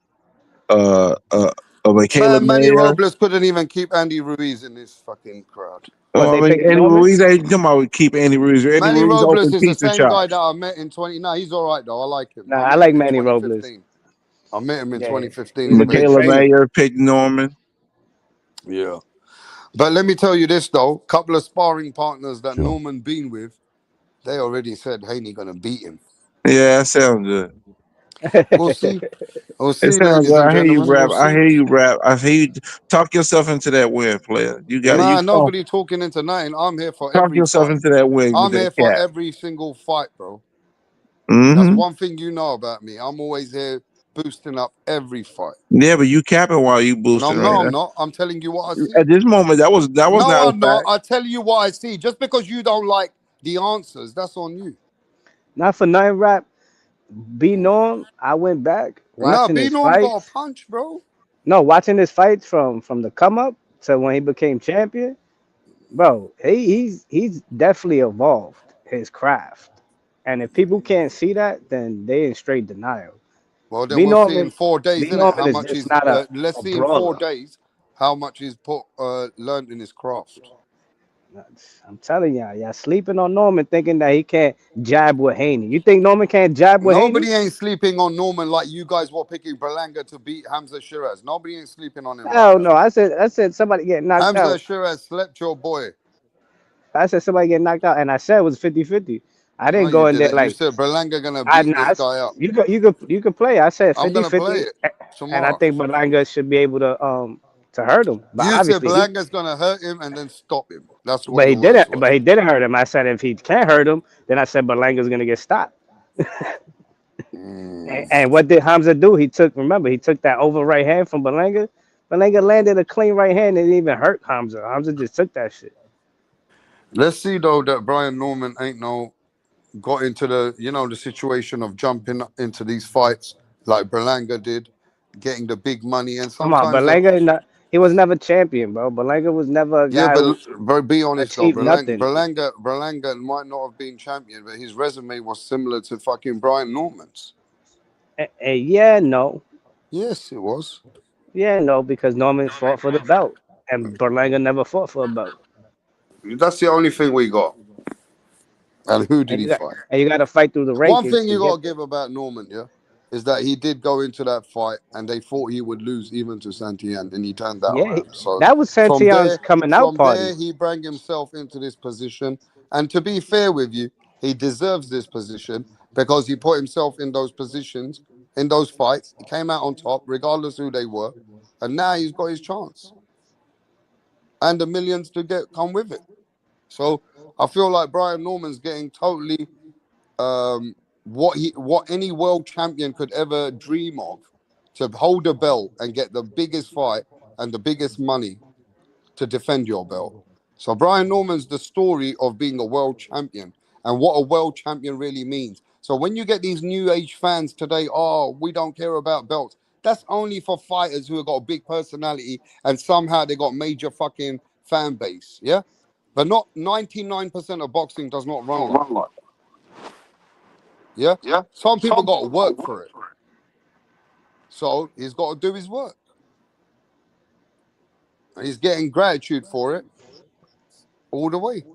uh, uh, Michaela Man, Manny Mayer. Robles couldn't even keep Andy Ruiz in his fucking crowd. what, Oh, they I mean, picking Eddie Norman? Ruiz ain't come out with keep Andy Ruiz. Eddie Manny Ruiz Robles open is the pizza same guy that shops. I met in 20. No, he's all right though. I like him. Nah, I I met like him in Manny Robles. 2015. I met him in Yeah, 2015. he's He a good made Michaela trainer. sense. Mayer picked Norman. Yeah. But let me tell you this though, couple of sparring partners that Sure. Norman been with, they already said Haney gonna beat him. Yeah, that sounds good. We'll see. We'll It see, sounds ladies good. and I hear you gentlemen. rap. We'll I see. hear you rap. I hear you talk yourself into that win, player. You Nah, nobody talking into nothing. I'm here for talk every yourself fight. into that win with I'm that here for cat. every single fight, bro. That's Mm-hmm. one thing you know about me. I'm always here boosting up every fight. Yeah, but you capping while you No, boosting right no, I'm now. not. I'm telling you what I At see. this moment, that was No, not a I'm not. fact. I tell you what I see. Just because you don't like the answers, that's on you. Not for nothing, Rap. Be Norm, I went back Nah, watching B his Norm got a fights. punch, bro. No, watching his fights from the come up to when he became champion, bro. He's definitely evolved his craft. And if people can't see that, then they in straight denial. Well, then B we'll see in Norman, 4 days, B innit? Norman How is much just he's. not Let's a see in four brawler. days how much he's learned in his craft. I'm telling y'all sleeping on Norman thinking that he can't jab with Haney. You think Norman can't jab with Haney? Nobody ain't sleeping on Norman like you guys were picking Berlanga to beat Hamza Shiraz. Nobody ain't sleeping on him like Hell that. no. I said somebody get knocked Hamza out. Shiraz slept your boy. I said somebody get knocked out, and I said it was 50-50. I No, didn't you go in there didn't. You like said Berlanga gonna I beat nah, this guy up. you could play. I said I'm gonna play 50-50, it and I tomorrow. think Berlanga should be able to hurt him. But You said obviously Berlanga's gonna hurt him and then stop him. That's what but he your words didn't. But was. he didn't hurt him. I said if he can't hurt him, then I said Berlanga's gonna get stopped. And, Mm. and what did Hamza do? Remember, he took that over right hand from Berlanga. Berlanga landed a clean right hand and didn't even hurt Hamza. Hamza just took that shit. Let's see though that Brian Norman ain't no got into the situation of jumping into these fights like Berlanga did, getting the big money, and Come on, sometimes the Berlanga, he was never champion, bro. Berlanga was never a yeah, guy who but be honest though, achieved nothing. Berlanga might not have been champion, but his resume was similar to fucking Brian Norman's. And yeah, no. Yes, it was. Yeah, no, because Norman fought for the belt, and Berlanga never fought for a belt. That's the only thing we got. And who did And he you got fight? and you got to fight through the One rankings thing to you gotta get there. give about Norman, yeah, is that he did go into that fight and they thought he would lose even to Santian, and he turned that Yeah, around. So that was from Santion's there, coming out from party. there, he brought himself into this position. And to be fair with you, he deserves this position because he put himself in those positions, in those fights. He came out on top, regardless who they were, and now he's got his chance and the millions to get come with it. So I feel like Brian Norman's getting totally what any world champion could ever dream of, to hold a belt and get the biggest fight and the biggest money to defend your belt. So Brian Norman's the story of being a world champion and what a world champion really means. So when you get these new age fans today, oh, we don't care about belts. That's only for fighters who have got a big personality and somehow they got major fucking fan base. Yeah. But not 99% of boxing does not run like that. Yeah. Some people got to work for it. So he's got to do his work. And he's getting gratitude for it all the way.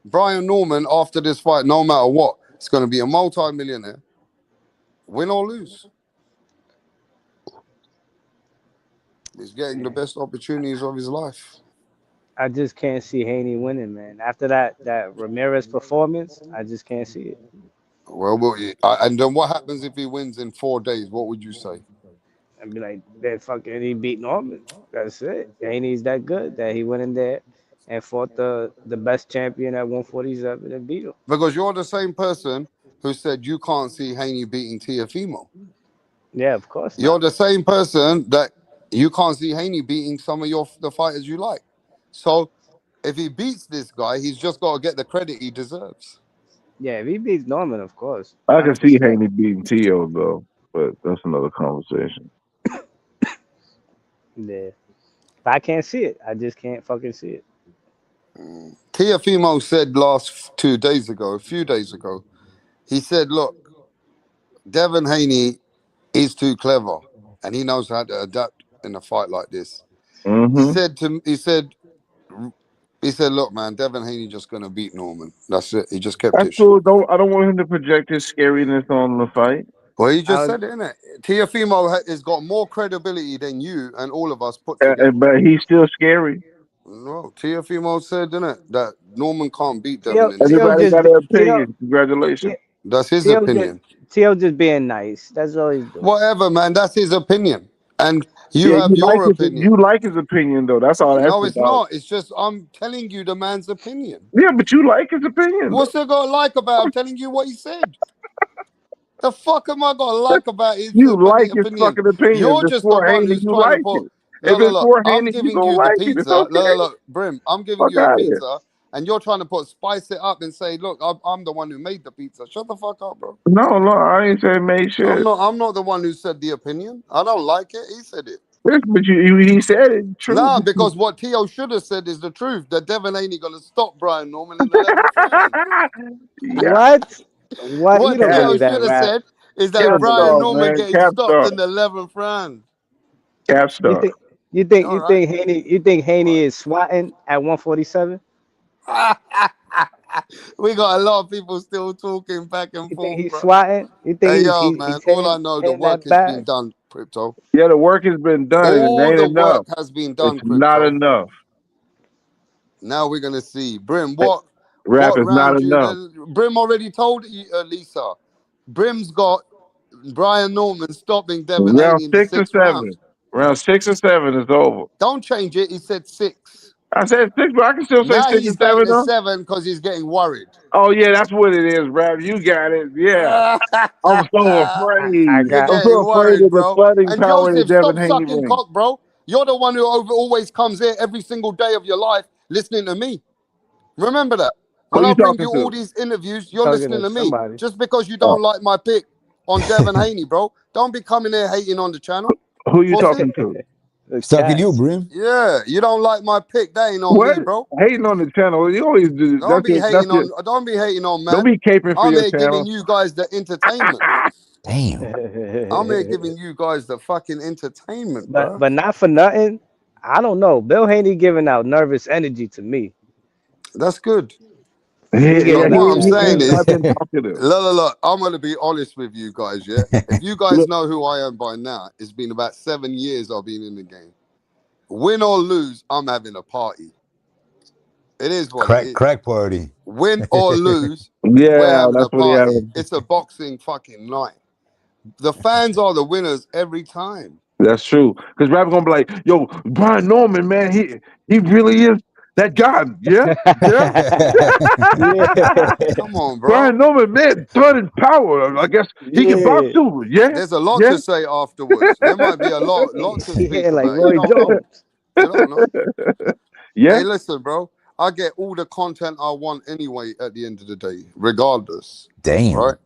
Brian Norman, after this fight, no matter what, it's going to be a multi-millionaire, win or lose. He's getting the best opportunities of his life. I just can't see Haney winning, man. After that Ramirez performance, I just can't see it. Well, and then what happens if he wins in 4 days? What would you say? and be like, that fucking he beat Norman. That's it. Haney's that good that he went in there and fought the best champion at 147 and beat him. Because you're the same person who said you can't see Haney beating Teofimo. Yeah, of course You're not. the same person that you can't see Haney beating some of the fighters you like. So if he beats this guy, he's just got to get the credit he deserves. Yeah, if he beats Norman, of course, I can see 100%. Haney beating Tio though, but that's another conversation. Yeah. If I can't see it, I just can't fucking see it. Teofimo said last 2 days ago, a few days ago, he said, look, Devin Haney is too clever and he knows how to adapt in a fight like this. He Mm-hmm. said to he said, look, man, Devin Haney just gonna beat Norman. That's it. He just kept That's it cool. short. I don't want him to project his scariness on the fight. Well, he I just was, said it, innit? Teofimo has got more credibility than you and all of us put together. But he's still scary. No, Teofimo said, innit, that Norman can't beat Devin Tio, in this Tio Everybody fight. just got be- an Tio, opinion. Congratulations. Tio, That's his Tio just opinion. Tio just being nice. That's all he's doing. Whatever, man, that's his opinion. And you Yeah, have your you opinion. like his opinion though. That's all that's No, it's about. not. It's just I'm telling you the man's opinion. Yeah, but you like his opinion What's though. there got to like about? I'm telling you what he said. The fuck am I got to like about his You like bloody his opinion? fucking opinion. If You're it's just the for one Haney, who's you trying to like put. it. If Look, look, it's look. for I'm Haney, you giving gonna you the like it. It's pizza. Look, okay. look, look, Brim. I'm giving Fuck you a out of here. pizza, and you're trying to spice it up and say, "Look, I'm the one who made the pizza." Shut the fuck up, bro. No, I ain't saying make I'm shit. not. I'm not the one who said the opinion. I don't like it. He said it. Yes, but he said it true. Nah, because what Tio should have said is the truth. That Devin ain't gonna stop Brian Norman in the 11th round. Yeah, What? What? You What don't cap, Tio believe that, should have rap? said is You that don't Brian believe Capstar, that. Norman man, getting stopped Capstar, in the 11th round. You Capstar. think you think All you right. think Haney is swatting at 147? We got a lot of people still talking back and You think forth, he's bro. swatting? You think Hey, yo, man. he's All I know, the hitting work that has been bag? done, Crypto. Yeah, the work has been done, and it All ain't the work enough. has been It's done, not Crypto. enough. Now we're gonna see. Brim, Hey, Rap what is not round you enough. Brim already told you, Lisa. Brim's got Brian Norman stopping Devin Round Haney in the six or 6th round. seven. Round 6 or 7 is over. Don't change it. He said 6. I said 6, but I can still say Now 6 or 7 he's saying it's though. 7 because he's getting worried. Oh yeah, that's what it is, Rap. You got it. Yeah. I'm so I afraid. You're got I'm so getting afraid worried, of the bro. flooding And power in the Joseph, Devin stop Haney sucking ring. cock, bro. You're the one who always comes here every single day of your life listening to me. Remember that. Who When I you bring talking you all to? these interviews, you you're talking listening to to me. somebody. Just because you Oh, don't like my pick on Devin Haney, bro. Don't be coming here hating on the channel. who you Pussy. talking to? The Talking to you, cats. Brim. Yeah, you don't like my pick. That ain't on What? me, bro. Hating on the channel. You always do. Don't be That's hating your. on don't be hating on Don't man. be caping for I'm your here giving channel. you guys the entertainment. Damn. I'm here giving you guys the fucking entertainment, but bro. but not for nothing. I don't know. Bill Haney giving out nervous energy to me. That's good. He But giving what out I'm saying He's not is, been talkative. look, I'm gonna be honest with you guys, yeah. If you guys Look, know who I am by now, it's been about 7 years I've been in the game. Win or lose, I'm having a party. It is what it is. Crack party. Win or lose, we're yeah, having a that's what he had. party. It's a boxing fucking night. The fans are the winners every time. That's true. Because Rap's gonna be like, "Yo, Brian Norman, man, he really is that guy." Yeah, yeah. Yeah. Come on, Brian bro. Norman, man, blood and power. I guess he can box Yeah. too. Yeah, There's a lot yeah. to say afterwards. There might be a lot to speak Yeah, like about. You Roy don't know. Jones. You don't know. yeah. Hey, listen, bro. I get all the content I want anyway at the end of the day, regardless. Right? Damn.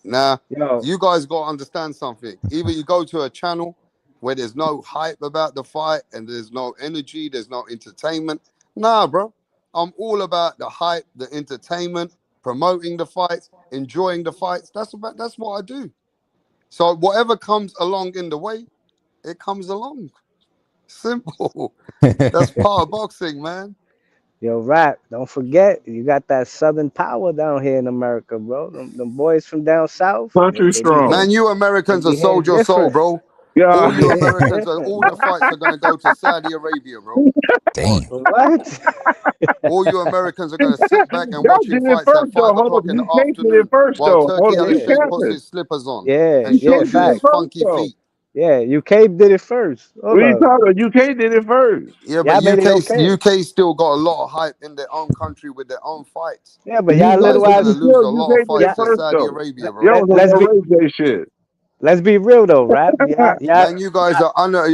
Now, Yo, you guys got to understand something. Either you go to a channel where there's no hype about the fight and there's no energy, there's no entertainment. Nah, bro. I'm all about the hype, the entertainment, promoting the fights, enjoying the fights. That's what I do. So whatever comes along in the way, it comes along. Simple. That's part of boxing, man. yo, rap. Don't forget, you got that Southern power down here in America, bro. Them boys from down south, Country Man, strong. you they Americans are be hitting sold your soul, different. bro. Yeah. All They be you hitting Americans are different, all the bro. fights are gonna go to Saudi Arabia, bro. Damn. What? All you Americans are gonna sit back and Y'all watching did it fights at first though. five Hold o'clock up. in the He did it afternoon first while though. Hold Turkey up. He Yeah, Al-Sheikh puts capping. his slippers on yeah, and He yeah. shows you did it his Facts. first funky though. feet. Yeah, UK did it first. What Hold are you up. talking about? UK did it first. Yeah, but Y'all made it okay. UK still got a lot of hype in their own country with their own fights. Yeah, but You y'all You know, little guys are but gonna you ass. lose still a lot of UK did it Yeah. fights to first Saudi though. Arabia, bro. Y'all was on Let's that be Ray J shit. real though, rap. Y'all, Man, you guys are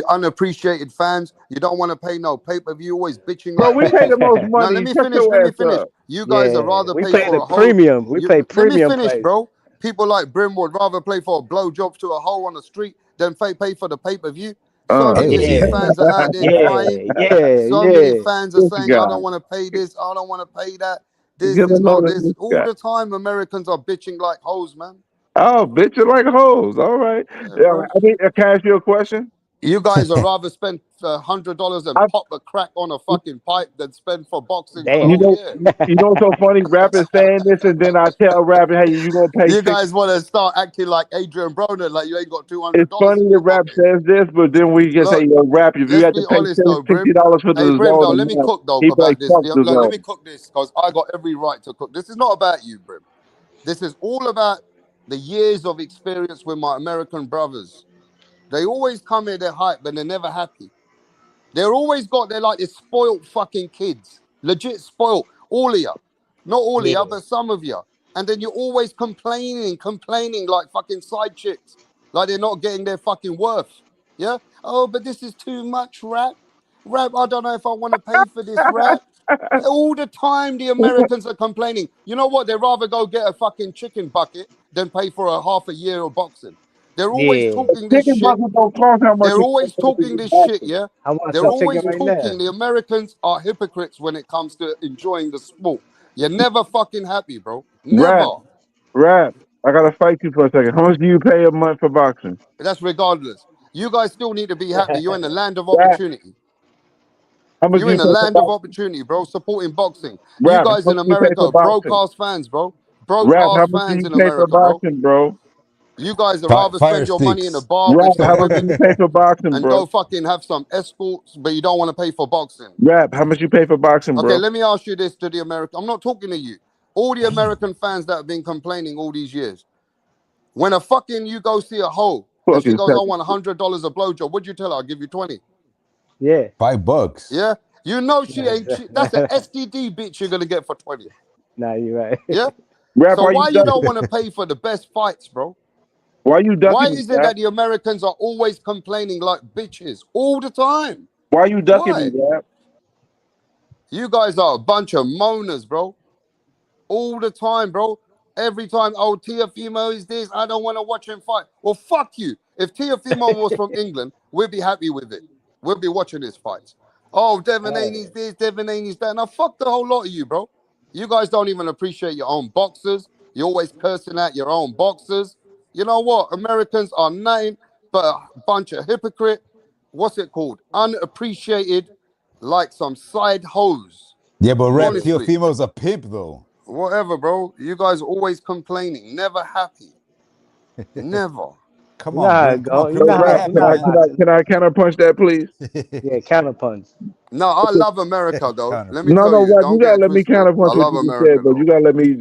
unappreciated fans. You don't want to pay no pay-per-view, always bitching Bro, like we pay the bitches. most Now money. Shut let your me ass finish. up. You guys are yeah, rather we pay pay for the a hoe. premium. We You pay let me premium finish, price. bro. People like Brim would rather play for a blowjob to a hoe on the street than pay for the pay-per-view. So Uh, many of these Hey, Yeah, fans are out there crying. So many yeah. fans are this saying, I guy. don't want to pay this, I don't want to pay that. This Get a is no load of this. this All guy. the time Americans are bitching like hoes, man. Oh, bitches like hoes. All right. Yeah, Yeah, bro. I think can I ask you a question? You guys would rather spend $100 and I, pop a crack on a fucking pipe than spend for boxing for the Damn. you whole know, year. you know what's so funny? Rappers saying this, and then I tell rapper, "Hey, you gonna pay You six?" guys want to start acting like Adrian Broner, like you ain't got It's $200 funny in that your rap pocket. says this, but then we can say, Look, "Yo, rap, if you let's had to be pay honest though, Brim. $60 for Hey, the Brim, zone though, a let me month," cook though he like, about this. "Fuck the Let zone." me cook this because I got every right to cook. This is not about you, Brim. This is all about the years of experience with my American brothers. They always come here, they're hype, but they're never happy. They're like this spoiled fucking kids. Legit spoiled. All of you. Not all of you, Yeah, but some of you. And then you're always complaining like fucking side chicks. Like they're not getting their fucking worth. Yeah? Oh, but this is too much rap. Rap, I don't know if I want to pay for this rap. All the time the Americans are complaining. You know what? They'd rather go get a fucking chicken bucket than pay for a half a year of boxing. They're always yeah. talking this Chicken shit. bucket don't cost how much They're it always costs to talking get this shit, boxing. yeah? I want They're some chicken always right now. talking. The Americans are hypocrites when it comes to enjoying the sport. You're never fucking happy, bro. Rap, Never. rap. I gotta fight you for a second. How much do you pay a month for boxing? That's regardless. You guys still need to be happy. You're in the land of Rap. opportunity. How much do You're you in the pay for land of boxing? opportunity, bro. Supporting boxing. You Rap. How guys much in do you pay America for are broke boxing? ass fans, bro. Broke Rap. How ass much do fans you in pay for America, bro. boxing, bro? You guys would rather fire spend your money in a sticks. bar Rap. with some How much do women you pay for boxing, and bro? go fucking have some escorts, but you don't want to pay for boxing. Rap. How much you pay for boxing, Okay, bro? let me ask you this to the American. I'm not talking to you. All the American fans that have been complaining all these years. When a fucking you go see a hoe and she Fucking goes, I second. want $100 a blowjob, what'd you tell her? I'll give you 20. Yeah. $5. Yeah? You know she ain't that's an STD bitch you're gonna get for 20. Nah, you right. Yeah? Rap. So Why you why you don't ducking? want to pay for the best fights, bro? Why you Why ducking me, is it Rap? that the Americans are always complaining like bitches all the time? Why you ducking me, Why? Rap? You guys are a bunch of moaners, bro. All the time, bro. Every time, oh, Tiafimo is this. I don't want to watch him fight. Well, fuck you. If Tiafimo was from England, we'd be happy with it. We'll be watching his fights. Oh, Devin Haney's this, Devin Haney's that. Now, fuck the whole lot of you, bro. You guys don't even appreciate your own boxers. You're always cursing at your own boxers. You know what? Americans are nothing but a bunch of hypocrite. What's it called? Unappreciated, like some side hoes. Yeah, but Rap Yeah. Honestly. Teofimo's a pimp though. Whatever, bro. You guys are always complaining, never happy, never. Come You know on, how Brim. it Come on, go. You people Yo, know gotta be how Rap. you happy, know Can how I man. can I boxing. can I can I punch that, please? Yeah, counter punch. No, I love America though. Let me Counterpunch. No, tell no, you, Rap. You don't get gotta it let me twisted. counter punch I what love you just America said, but you though. gotta let me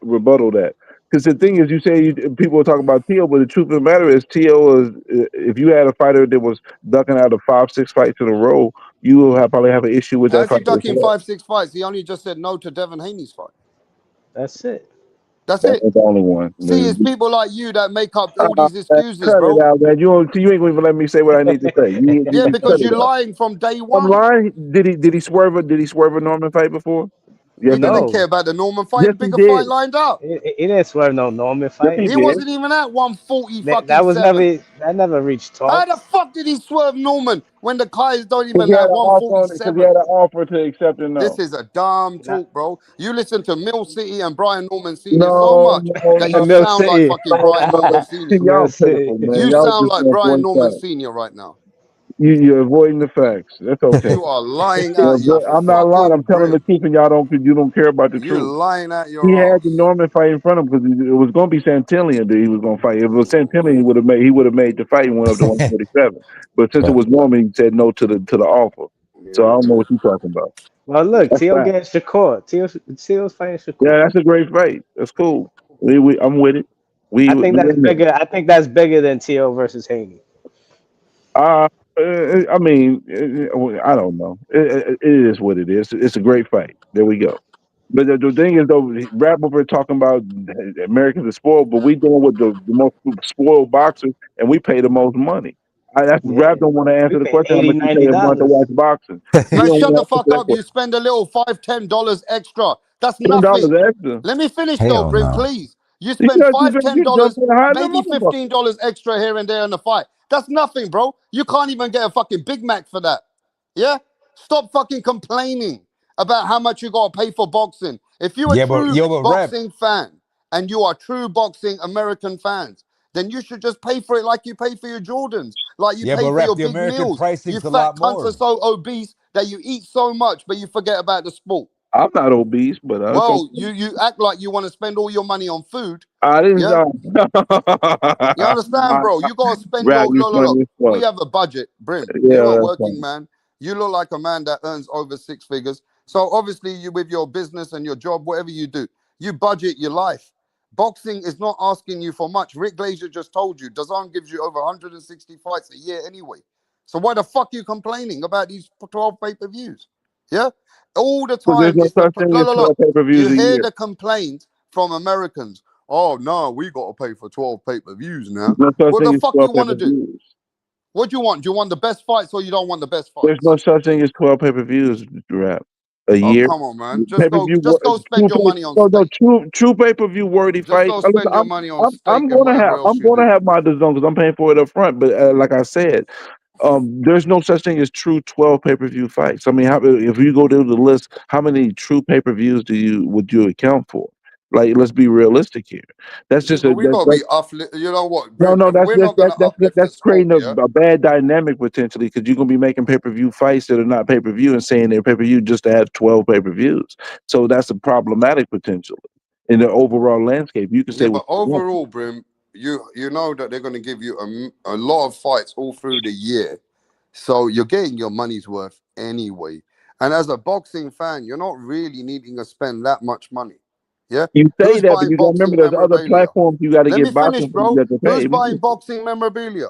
rebuttal that. Because the thing is, you say people are talking about Tio, but the truth of the matter is, Tio is if you had a fighter that was ducking out of 5, 6 fights in a row, you will probably have an issue with that How's he fighter as ducking well. 5, 6 fights? He only just said no to Devin Haney's fight. That's it. That's That it. ain't the only one. See, it's people like you that make up all Uh, these excuses, cut it bro. out, man. You ain't gonna even let me say what I need to say. Yeah, You cut because it you're out. lying from day I'm one. lying. Did he swerve a Norman fight before? We Yes or didn't no? care No, about the Norman fight. Yes, he Bigger fight did. lined up. it didn't swerve no Norman Yes, fight. he He did. wasn't even at 140 That fucking was never 7. that never reached How the talks. fuck did he swerve Norman when the guys don't Because even he had have an offer on it. Because he 147? had an offer to accept it. This No. is a dumb Not talk, bro. You listen to Mill City and Brian Norman Sr. so No, much no, that you no, Mill sound like City. fucking Brian Norman Sr. Mill y'all City. pitiful, man. You Y'all sound just like want Brian one Norman side. Sr. right now. You're avoiding the facts. That's okay. You are lying Yeah, out your but I'm not lying. I'm fucking telling the brim. truth, and you don't care about the You truth. lying out He your had the ass. Norman fight in front of him because it was going to be Santillan that he was going to fight. If it was Santillan, he would have made the fight and went up to 147. But since it Right. was Norman, he said no to the offer. So I Yeah, don't know man. what you're talking about. Well, look, That's Tio fine. against Shakur. Tio's fighting Yeah, Shakur. that's a great fight. That's cool. I'm with it. We in there. I think that's bigger. I think that's bigger than Tio versus Haney. I mean, I don't know. It is what it is. It's a great fight. There we go. But the thing is, though, rap over talking about Americans are spoiled, but we dealing with the most spoiled boxers, and we pay the most money. That's rap Yeah, don't want to we answer the pay question how 80, much you pay a month to $90. watch boxing. He Man, don't shut want the to answer fuck that up. You question. spend a little $5, $10 extra. That's $10 nothing. extra. Let me finish though, Hell Brim, no. please. You You spend got you five, better ten get jumped dollars, in higher than maybe motherfucker. $15 extra here and there in the fight. That's nothing, bro. You can't even get a fucking Big Mac for that. Yeah? Stop fucking complaining about how much you gotta pay for boxing. If you're a Yeah, but true yo, but rap. boxing fan and you are true boxing American fans, then you should just pay for it like you pay for your Jordans, like you Yeah, pay but for rap. your The big American meals. You pricing's a fat lot cunts are more. so obese that you eat so much, but you forget about the sport. I'm not obese, but it's Well, okay. you act like you want to spend all your money on food. I didn't. Yeah, you understand, bro? You gotta spend Rap, your you look. funny as We fuck. have a budget, Brim. You're Yeah, a that's working funny. man. You look like a man that earns over six figures. So obviously, you with your business and your job, whatever you do, you budget your life. Boxing is not asking you for much. Rick Glazier just told you, DAZN gives you over 160 fights a year anyway. So why the fuck are you complaining about these 12 pay-per-views? Yeah, all the Because there's time no it's the such thing as look. 12 pay-per-views You a hear year. the complaints from Americans. Oh no, we got to pay for 12 pay-per-views now. There's no such What the thing as fuck 12 you want to do? pay-per-views. What do you want? Do you want the best fights or you don't want the best There's no fights? such thing as 12 pay-per-views, rap. A Oh year. come on, man. Pay-per-view, Just go spend true your pay, money on no, no, steak. true pay-per-view worthy Just fight. go Listen, spend your money on I'm steak and gonna whatever have, else you do. my DAZN because I'm paying for it up front. But like I said, there's no such thing as true 12 pay-per-view fights. I mean, if you go to the list, how many true pay-per-views would you account for? Like, let's be realistic here. That's Yeah, just but a we that's gotta be uplift. You know what, no, Brim? no, If we're not gonna uplift the that's sport, creating yeah. a bad dynamic potentially because you're gonna be making pay-per-view fights that are not pay-per-view and saying they're pay-per-view just to have 12 pay-per-views. So that's a problematic potentially in the overall landscape. You can say Yeah, what but you want. overall, Brim, you know that they're gonna give you a lot of fights all through the year. So you're getting your money's worth anyway. And as a boxing fan, you're not really needing to spend that much money. Yeah? You say Who's that, but buying you gotta remember boxing there's other memorabilia? platforms you gotta Let me get finish, boxing for you bro. have to Who's pay. buying boxing memorabilia?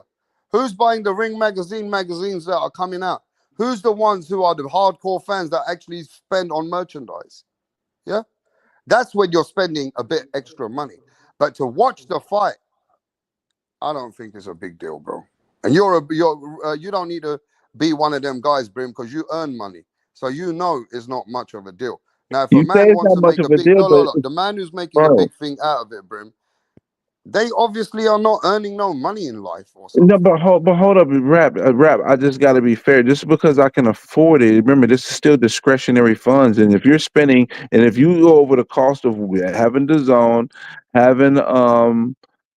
Who's buying the Ring magazines that are coming out? Who's the ones who are the hardcore fans that actually spend on merchandise? Yeah? That's when you're spending a bit extra money. But to watch the fight, I don't think it's a big deal, bro. And you don't need to be one of them guys, Brim, because you earn money, so you know it's not much of a deal. Now, if a You say man it's wants not to much make a of a big deal, but the man who's making a bro, big thing out of it, Brim, they obviously are not earning no money in life or no, something. but hold up, rap. I just got to be fair. Just because I can afford it, remember this is still discretionary funds. And if you're spending, and if you go over the cost of having the zone, having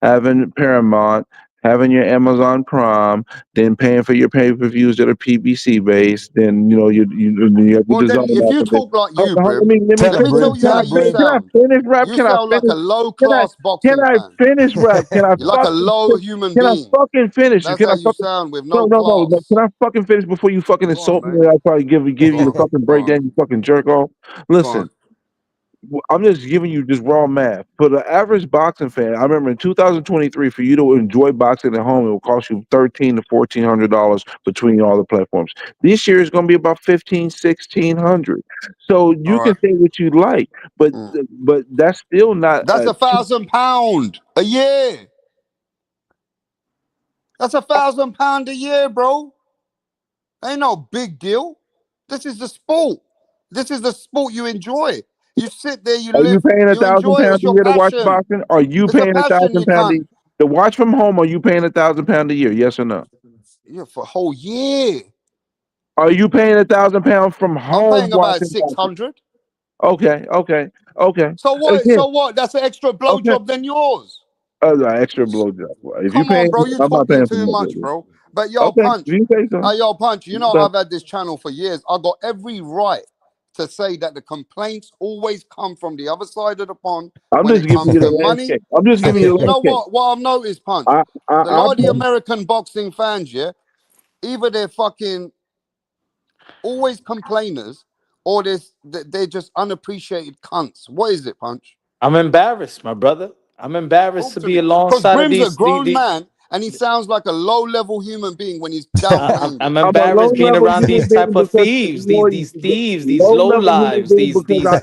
having Paramount, having your Amazon Prime, then paying for your pay-per-views that are PBC based, then you have Well, the then, zone if you after that. talk like you, Let Brim, me Tell let him, me finish. Brim. tell you Tell how him, you Brim. Can I sound. finish, rap? You Can I sound like a finish? low Can I class can boxing I fan. finish, rap? You're like a low human Can I being. fucking finish? That's Can how I you fucking sound with no, no no, no, no. class. Can I fucking finish before you fucking Go on, insult me? man. I'll probably give Go you the on. fucking Go on. breakdown, you fucking jerk off. Go Listen, on. I'm just giving you just raw math. For the average boxing fan, I remember in 2023, for you to enjoy boxing at home, it will cost you $1,300 to $1,400 between all the platforms. This year is going to be about 15, 1600. So All you can right. say what you like, but Mm. that's still not That's £1,000 a year. That's £1,000 a year, bro. Ain't no big deal. This is the sport. This is the sport you enjoy. You sit there, you Are you live, paying a you thousand enjoy it. pounds It's a your year to watch passion. boxing? Are you It's a paying a passion, thousand you pounds can't. to watch from home? Are you paying £1,000 a year? Yes or no? Yeah, for a whole year. Are you paying £1,000 from I'm home paying about watching boxing? 600. Okay, okay, okay. So what? Again, So what? That's an extra okay. blowjob than yours. Extra blowjob. If you Come on, paying, bro. You I'm not talking paying for too no much, blowjob. bro. But yo, Okay, if Punch. you say so. Yo, Punch. You know Okay. I've had this channel for years. I got every right to say that the complaints always come from the other side of the pond I'm when just it giving comes you the to money. landscape. I'm just And giving you the you know landscape. what I've noticed, Punch? I, I, A I, lot of the American boxing fans, yeah, either they're fucking always complainers or they're just unappreciated cunts. What is it, Punch? I'm embarrassed, my brother. I'm embarrassed Talk to to be me. Because alongside of Brim's a these. grown man and he sounds like a low-level human being when he's I'm, downplaying I'm this. I'm a low embarrassed being level around human these being type of because thieves, well, these thieves, these low low level human lives, being because I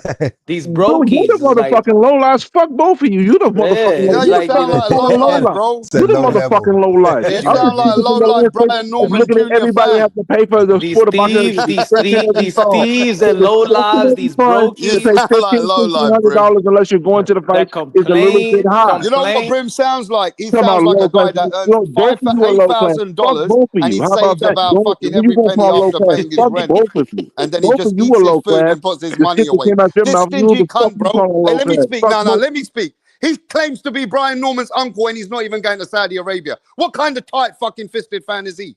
these dude, you the brokies. Is like, motherfucking low life. Fuck both of you. You the motherfucking yeah, low. Yeah, it's You you the like, sound fucking like a fucking low low-life, life. bro. It's a You the low motherfucking level. low life. You I'm sound just like a looking at low-life the Brian Olympics and Norman looking at Jr. everybody fan. have to pay for the these sport of boxing. thieves, It's stretching every these song. thieves So and the low stretching lives, every these song to You brokies pay sound like 15, low-life, Brim. $1,600 unless you're going to the fight that is a little bit high. You complain. know what Brim sounds like? He Talking about sounds like low a class. guy that You earns know, both of you are eight low class. thousand Fuck dollars both of and you. he How about saves that? about Don't, fucking who you every gonna penny call low after class? paying his Fuck rent, both of you. and then he Both of just you eats are his low food class. and puts his The money shit that away. came out your This mouth, you stingy the fuck cunt, you bro. calling Hey, low let me class. speak. Fuck No, both. let me speak. He claims to be Brian Norman's uncle and he's not even going to Saudi Arabia. What kind of tight fucking fisted fan is he?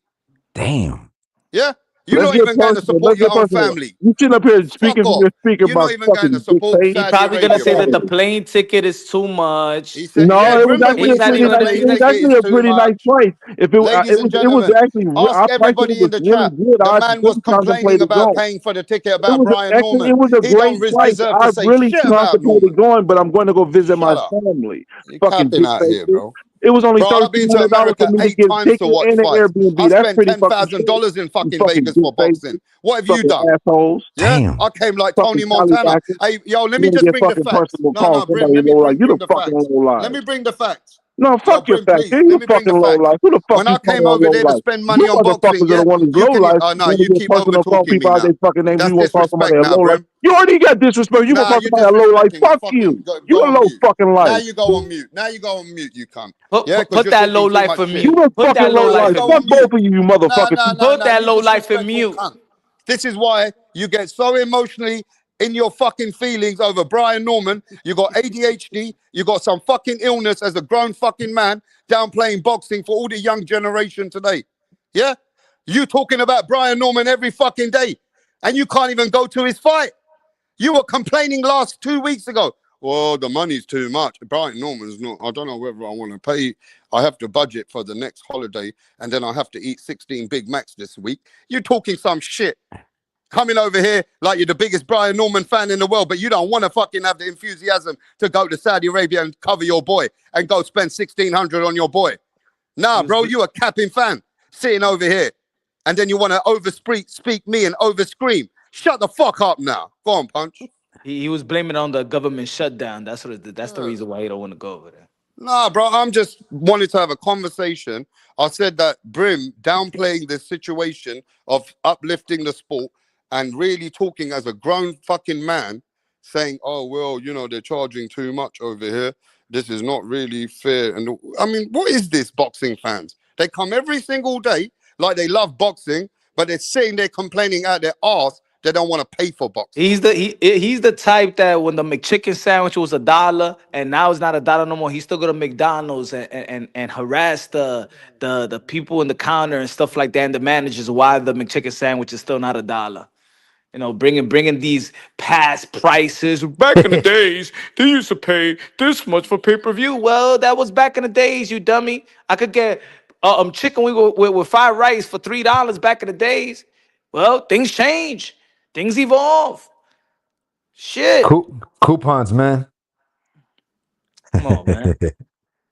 Damn. Yeah? You're Let's not get even going to personal. support Let's your get own personal. family. You sitting up here Fuck speaking from off. your speaker You're about not even going to fucking support dictate. He Saudi probably gonna Arabia, say bro. that Fuck the out. plane ticket is too much. He said, No, yeah, it was Brim actually a agrees He's not with pretty you. even The nice. gonna. plane He's It was not. ticket actually is a too pretty nice much. price. If it, Ladies and it was gentlemen, actually ask our prices everybody in was the really chat. good. The I man was really complaining contemplated about going. paying for the ticket It about was Brian actually Norman. it was a He don't great price. deserve I to say really shit about contemplated Norman. going, but I'm going to go visit my Shut up. family. You Fucking capping dick out here, faces. bro. It was only Bro, I've been to $1,300 for America me to 8 get a times to ticket watch and an fights. I Airbnb. That's spent pretty fucking shit. $10,000 in You fucking fucking Vegas dick for faces. boxing. What have you Fucking done? assholes. Yeah, Damn. I came like Fucking Tony Montana. tallybacking. Hey, yo, let You me want to just get bring the fucking facts. personal No, call no, Brim, somebody let me low life. You bring the the fucking facts. low Let life. me bring the facts. No, Yo, fuck your Brim, facts. please, You let the me bring fucking the low facts. life. Who the fuck When you I came calling a over low there to life? spend You money on boxing, motherfuckers are yeah, the one who's you low can. life. Oh, no, Want to you get keep over personal call talking me people out now. their fucking names. That's You want to call somebody disrespect a now, low life. Brim. You already got disrespect. You gonna Nah, call you're somebody a low life? disrespecting it. Fuck Fucking you. go You a on low mute. fucking Now life. you go on mute. Now you go on mute, you cunt. Put Yeah, put, because put you're that low talking too life much in shit. You mute. the Put that fucking low low Now you life life. in go Fuck on mute. both mute. of you, you Nah, nah, motherfuckers. nah, Put nah. that You low life in disrespectful mute. cunt. This is why you get so emotionally in your fucking feelings over Brian Norman. You got ADHD. You got some fucking illness as a grown fucking man downplaying boxing for all the young generation today. Yeah? You talking about Brian Norman every fucking day and you can't even go to his fight. You were complaining last 2 weeks ago. Well, the money's too much. Brian Norman's not. I don't know whether I want to pay. I have to budget for the next holiday, and then I have to eat 16 Big Macs this week. You're talking some shit. Coming over here like you're the biggest Brian Norman fan in the world, but you don't want to fucking have the enthusiasm to go to Saudi Arabia and cover your boy and go spend 1,600 on your boy. He Nah, was bro, you a capping fan sitting over here. And then you want to speak me and over scream. Shut the fuck up now. Go on, Punch. he was blaming it on the government shutdown. That's the Yeah. reason why he don't want to go over there. Nah, bro, I'm just wanted to have a conversation. I said that Brim downplaying the situation of uplifting the sport and really talking as a grown fucking man, saying, "Oh well, they're charging too much over here. This is not really fair." And I mean, what is this, boxing fans? They come every single day like they love boxing, but they're sitting there complaining out their arse they don't want to pay for boxing. He's the type that when the McChicken sandwich was $1 and now it's not $1 no more, he's still go to McDonald's and harass the people in the counter and stuff like that and the managers why the McChicken sandwich is still not $1. Bringing these past prices. Back in the days, they used to pay this much for pay-per-view. Well, that was back in the days, you dummy. I could get chicken with fried rice for $3 back in the days. Well, things change, things evolve. Shit, Coupons, man. come on, man.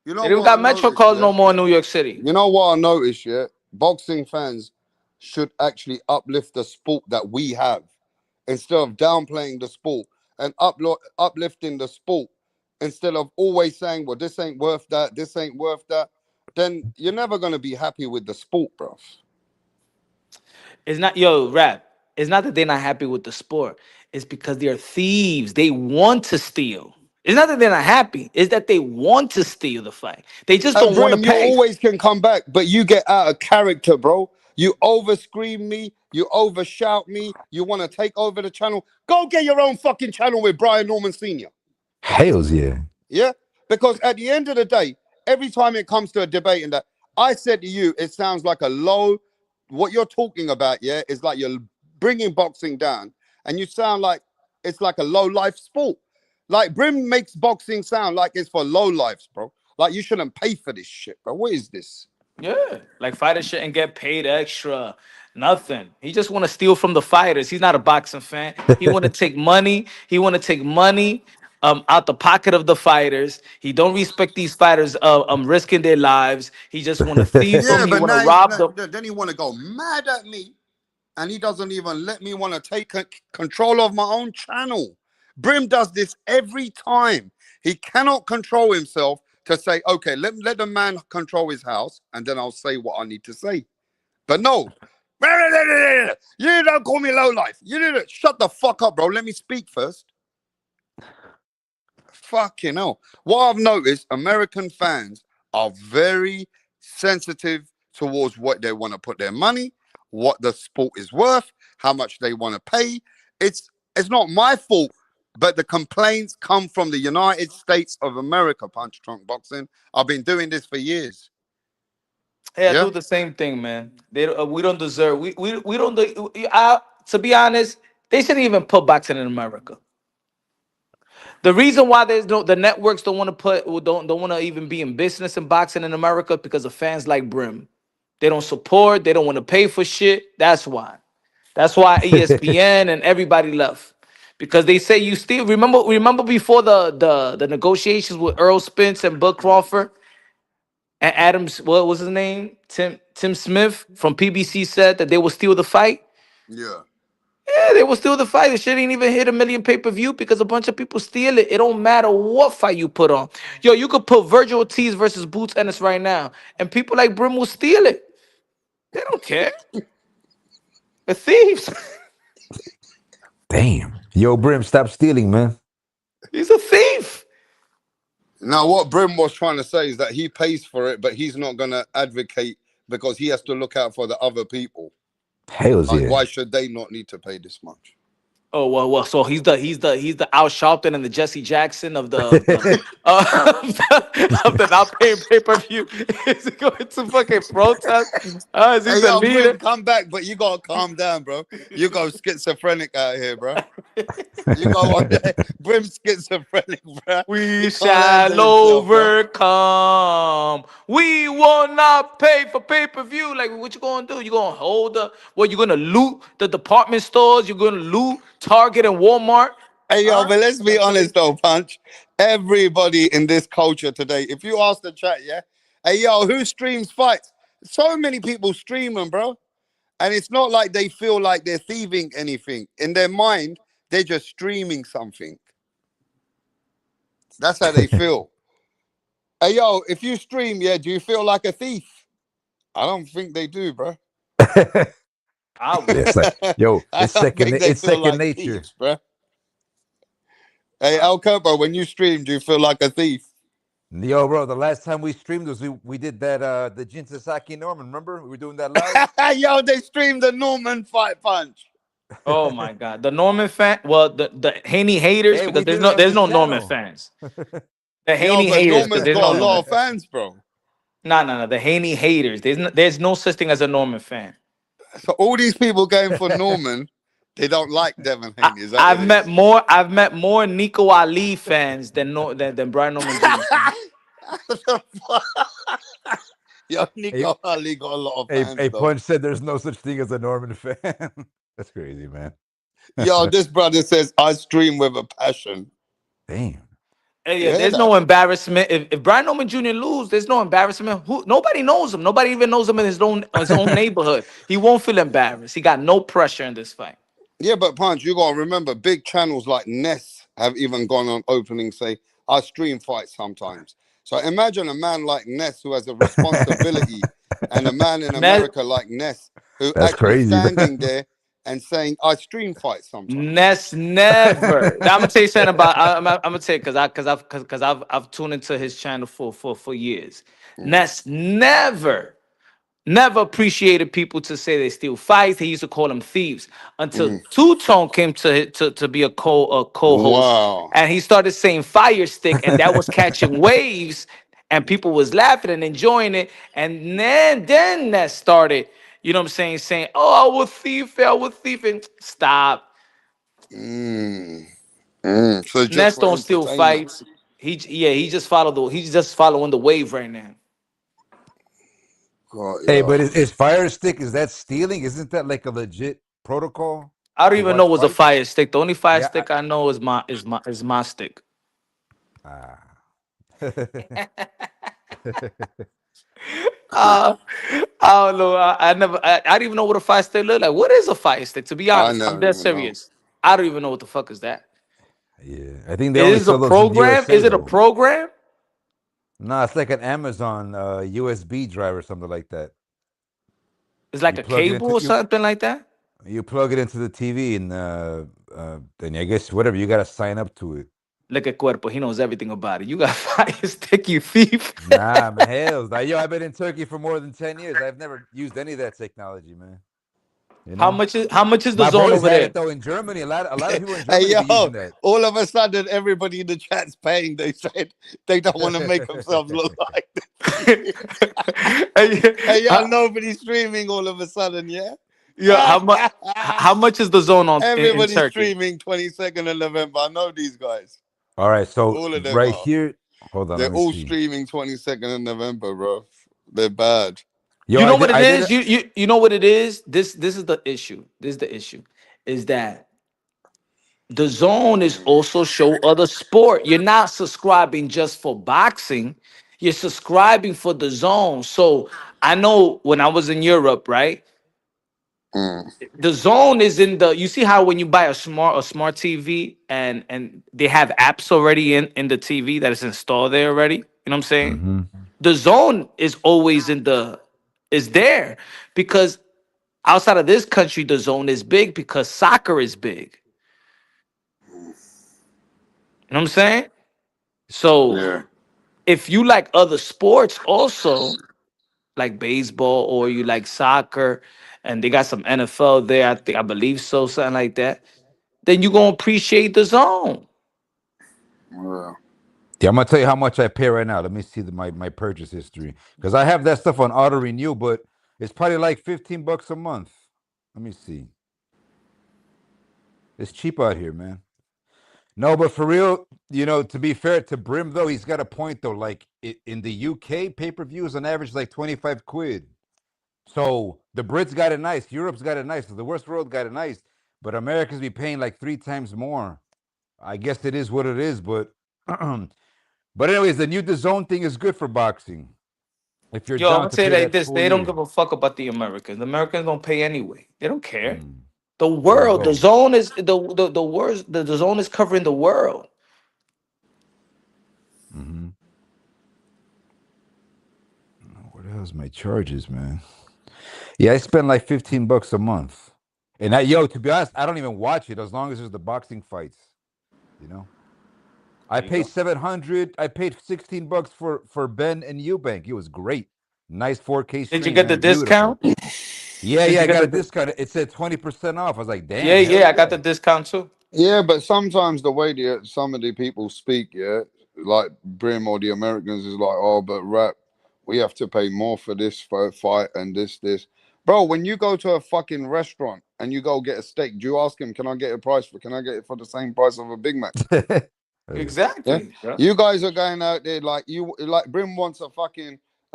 You They know don't what got I metro noticed, cards yeah? no more in New York City. You know what I noticed, yeah? Boxing fans should actually uplift the sport that we have instead of downplaying the sport and uplifting the sport instead of always saying, well, this ain't worth that, this ain't worth that. Then you're never going to be happy with the sport, bro. It's not yo rap. It's not that they're not happy with the sport. It's because they're thieves. They want to steal. It's not that they're not happy. It's that they want to steal the fight. They just And don't want to Brim, you pay. always can come back, but you get out of character, bro. You over scream me, you over shout me, you want to take over the channel. Go get your own fucking channel with Brian Norman Sr. Hells yeah. Yeah, because at the end of the day, every time it comes to a debate and that, I said to you, it sounds like a low. What you're talking about, yeah, is like you're bringing boxing down, and you sound like it's like a low life sport. Like Brim makes boxing sound like it's for low lives, bro. Like you shouldn't pay for this shit, bro. What is this? Yeah, like fighters shouldn't get paid extra. Nothing. He just want to steal from the fighters. He's not a boxing fan. He want to take money. He want to take money out the pocket of the fighters. He don't respect these fighters risking their lives. He just want to thieve them. Yeah, He but want to now rob them. then he want to go mad at me, and he doesn't even let me want to take control of my own channel. Brim does this every time. He cannot control himself to say, okay, let the man control his house, and then I'll say what I need to say. But no. You don't call me low life. You didn't shut the fuck up, bro. Let me speak first. Fucking hell. What I've noticed, American fans are very sensitive towards what they want to put their money, what the sport is worth, how much they want to pay. It's not my fault, but the complaints come from the United States of America, Punch Drunk Boxing. I've been doing this for years. Hey, I Yeah? do the same thing, man. We don't deserve. We don't. To be honest, they shouldn't even put boxing in America. The reason why there's no the networks don't want to don't want to even be in business in boxing in America because of fans like Brim. They don't support. They don't want to pay for shit. That's why. That's why ESPN and everybody left because they say you still remember before the negotiations with Earl Spence and Bud Crawford and Adams. What was his name? Tim Smith from PBC said that they will steal the fight. Yeah. Yeah, they will steal the fight. It shouldn't even hit a million pay-per-view because a bunch of people steal it. It don't matter what fight you put on. Yo, you could put Virgil Ortiz versus Boots Ennis right now, and people like Brim will steal it. They don't care. They're thieves. Damn. Yo, Brim, stop stealing, man. He's a thief. Now, what Brim was trying to say is that he pays for it, but he's not going to advocate because he has to look out for the other people. Hells Like, yeah. why should they not need to pay this much? Oh well. So he's the Al Sharpton and the Jesse Jackson of the not paying pay-per-view. Is he going to fucking protest? Is he Hey, the yo, leader? Brim, come back, but you got to calm down, bro. You go schizophrenic out here, bro. You go on there. Brim schizophrenic, bro. He We can't handle shall himself, bro. overcome. We will not pay for pay-per-view. Like, what you gonna do? You gonna hold the what? You gonna loot the department stores? You gonna loot Target and Walmart? Hey, yo, Huh? but let's be honest, though, Punch. Everybody in this culture today, if you ask the chat, yeah, hey, yo, who streams fights? So many people stream them, bro. And it's not like they feel like they're thieving anything. In their mind, they're just streaming something. That's how they feel. Hey, yo, if you stream, yeah, do you feel like a thief? I don't think they do, bro. I It's would. like, yo, I don't think they it's feel second like nature. thieves, bro. Hey, El Copo, when you stream, do you feel like a thief? Yo, bro, the last time we streamed was we did that the Jin Sasaki Norman, remember? We were doing that live. Yo, they streamed the Norman fight punch. Oh my God, the Norman fan. Well, the Haney haters Hey, because we there's did it no on there's this no Norman channel. fans. The Yo, Haney but haters because Norman's there's no got a lot Norman of fans. fans, bro. No. The Haney haters. There's no such thing as a Norman fan. So all these people going for Norman, they don't like Devin Haney. Is that what I've it met is? more. I've met more Nico Ali fans than Brian Norman Jr. fans. Yo, Hey, Nico Ali got a lot of fans, though. Punch said there's no such thing as a Norman fan. That's crazy, man. Yo, this brother says, I stream with a passion. Damn. Hey, You yeah, hear there's that? no embarrassment. If Brian Norman Jr. lose, there's no embarrassment. Nobody knows him. Nobody even knows him in his own neighborhood. He won't feel embarrassed. He got no pressure in this fight. Yeah, but Punch, you gotta remember, big channels like Ness have even gone on opening say, I stream fights sometimes. So imagine a man like Ness who has a responsibility, and a man in Ness, America like Ness who That's actually crazy, standing man. there and saying, I stream fights sometimes. Ness never. I'm gonna tell you something about. I'm gonna tell you because I've tuned into his channel for years. Mm, Ness never appreciated people to say they steal fights. He used to call them thieves until mm. Two Tone came to be a co-host, Wow. and he started saying fire stick, and that was catching waves, and people was laughing and enjoying it. And then that started, you know what I'm saying, oh, I was thief, I was thief, and stop. Mm, mm. So just Ness for don't steal entertainment. fights. He's just following the wave right now. God, Hey, but yeah. is Fire Stick, is that stealing? Isn't that like a legit protocol I don't to even know watch what's a fights? fire stick. The only fire Yeah, stick I know is my stick. Ah. Uh, I don't know. I don't even know what a fight stick look like. What is a fight stick? To be I honest, I'm never dead even know. serious. I don't even know what the fuck is that. Yeah, I think they only Is it a sell those in the program? USA Is it a though. program? No, it's like an Amazon USB drive or something like that. It's like You a plug it cable into or something like that. the TV, and then I guess whatever you got to sign up to it. Look at Cuerpo. He knows everything about it. You got fire stick, you thief. Nah, man, hell, yo, I've been in Turkey for more than 10 years. I've never used any of that technology, man. You know, How much is the my zone boys over had there? it though in Germany. A lot of people in Hey Germany be yo, using that. all of a sudden everybody in the chat's paying. They said they don't want to make themselves look like this. Hey, Hey yo, how, nobody's streaming all of a sudden, yeah? yeah, how much is the zone in Everybody's Turkey? streaming 22nd of November. I know these guys. All right, so All of them right are. here, hold on, They're let me all see. streaming 22nd of November, bro. They're bad. Yo, You know what it I did is? it. You know what it is? This is the issue. This is the issue. Is that the zone is also show other sport. You're not subscribing just for boxing. You're subscribing for the zone. So I know when I was in Europe, right? Mm, The zone is in the. You see how when you buy a smart TV and they have apps already in the TV that is installed there already. You know what I'm saying? Hmm. The zone is always is there because outside of this country, the zone is big because soccer is big. You know what I'm saying? So yeah. if you like other sports also, like baseball or you like soccer, and they got some NFL there, I believe so, something like that, then you're gonna appreciate the zone. Well, Yeah, I'm gonna tell you how much I pay right now. Let me see my purchase history because I have that stuff on auto renew, but it's probably like $15 a month. Let me see. It's cheap out here, man. No, but for real, to be fair to Brim though, he's got a point though. Like in the UK, pay-per-views on average like 25 quid. So the Brits got it nice, Europe's got it nice, the worst world got it nice, but Americans be paying like 3 times more. I guess it is what it is, but but anyways, the new DAZN thing is good for boxing if you're Yo, I'm down gonna to say it pay like that this: full they don't year. give a fuck about the Americans. The Americans don't pay anyway. They don't care. Mm, The there you world, the go. zone is the worst. The zone is covering the world. Hmm. What else? My charges, man. Yeah, I spend like $15 a month. And to be honest, I don't even watch it as long as there's the boxing fights. You know, I There you paid go. 700. I paid $16 for Ben and Eubank. It was great. Nice 4K Did you stream, get the man. Beautiful. discount? Yeah, Did yeah, you I get got a the? discount. It said 20% off. I was like, Yeah, damn, hell yeah, I got the yeah. discount too. yeah, but sometimes the way some of the people speak, yeah, like Brim or the Americans is like, oh, but rap, we have to pay more for this fight and this. Bro, when you go to a fucking restaurant and you go get a steak, do you ask him, can I get it for the same price of a Big Mac? Uh, Yeah. Exactly. Yeah. You guys are going out there like Brim wants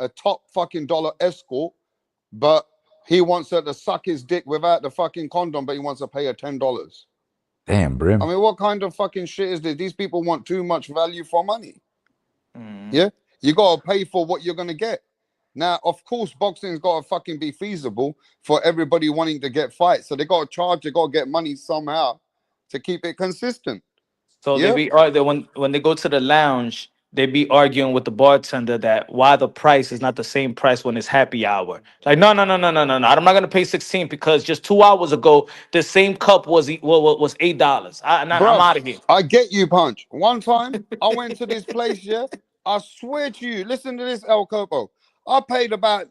a top fucking dollar escort, but he wants her to suck his dick without the fucking condom, but he wants to pay her $10. Damn, I Brim. mean, what kind of fucking shit is this? These people want too much value for money. Mhm. Yeah, you gotta pay for what you're gonna get. Now, of course, boxing's gotta fucking be feasible for everybody wanting to get fights. So they gotta charge, they gotta get money somehow to keep it consistent. So Yeah, when they go to the lounge, they be arguing with the bartender that why the price is not the same price when it's happy hour. Like no. I'm not gonna pay 16 because just 2 hours ago the same cup was $8. I'm bruv, out of here. I get you, Punch. One time I went to this place, yeah. I swear to you, listen to this, El Copo. I paid about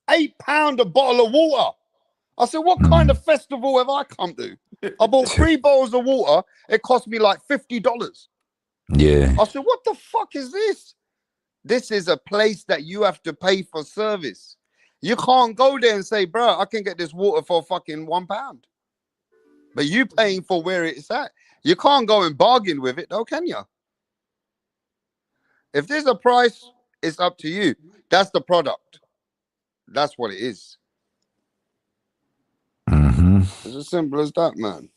£8 a bottle of water. I said, what kind of Mhm. festival have I come to? I bought 3 bottles of water. It cost me like $50. Yeah. I said, what the fuck is this? This is a place that you have to pay for service. You can't go there and say, bro, I can get this water for fucking £1. But you paying for where it's at. You can't go and bargain with it, though, can you? If there's a price, it's up to you. That's the product. That's what it is. Hmm. It's as simple as that, man.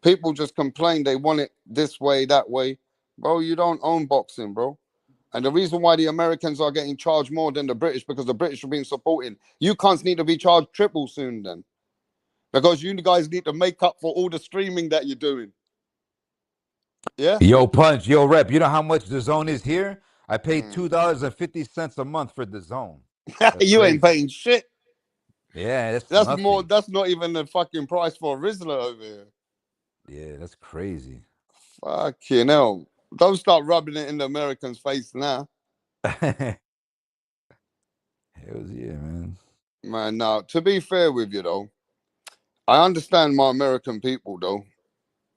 People just complain they want it this way, that way. Bro, you don't own boxing, bro. And the reason why the Americans are getting charged more than the British, because the British are being supported. You cunts need to be charged triple soon then. Because you guys need to make up for all the streaming that you're doing. Yeah? Yo, Punch, yo, Rep. You know how much the zone is here? I pay Mm. $2.50 a month for the zone. That's You ain't crazy. paying shit. Yeah, that's That's more, nothing. that's not even the fucking price for a Rizzler over here. Yeah, that's crazy. Fucking hell. Don't start rubbing it in the Americans' face now. Hells yeah, man. Man, now, to be fair with you though, I understand my American people though,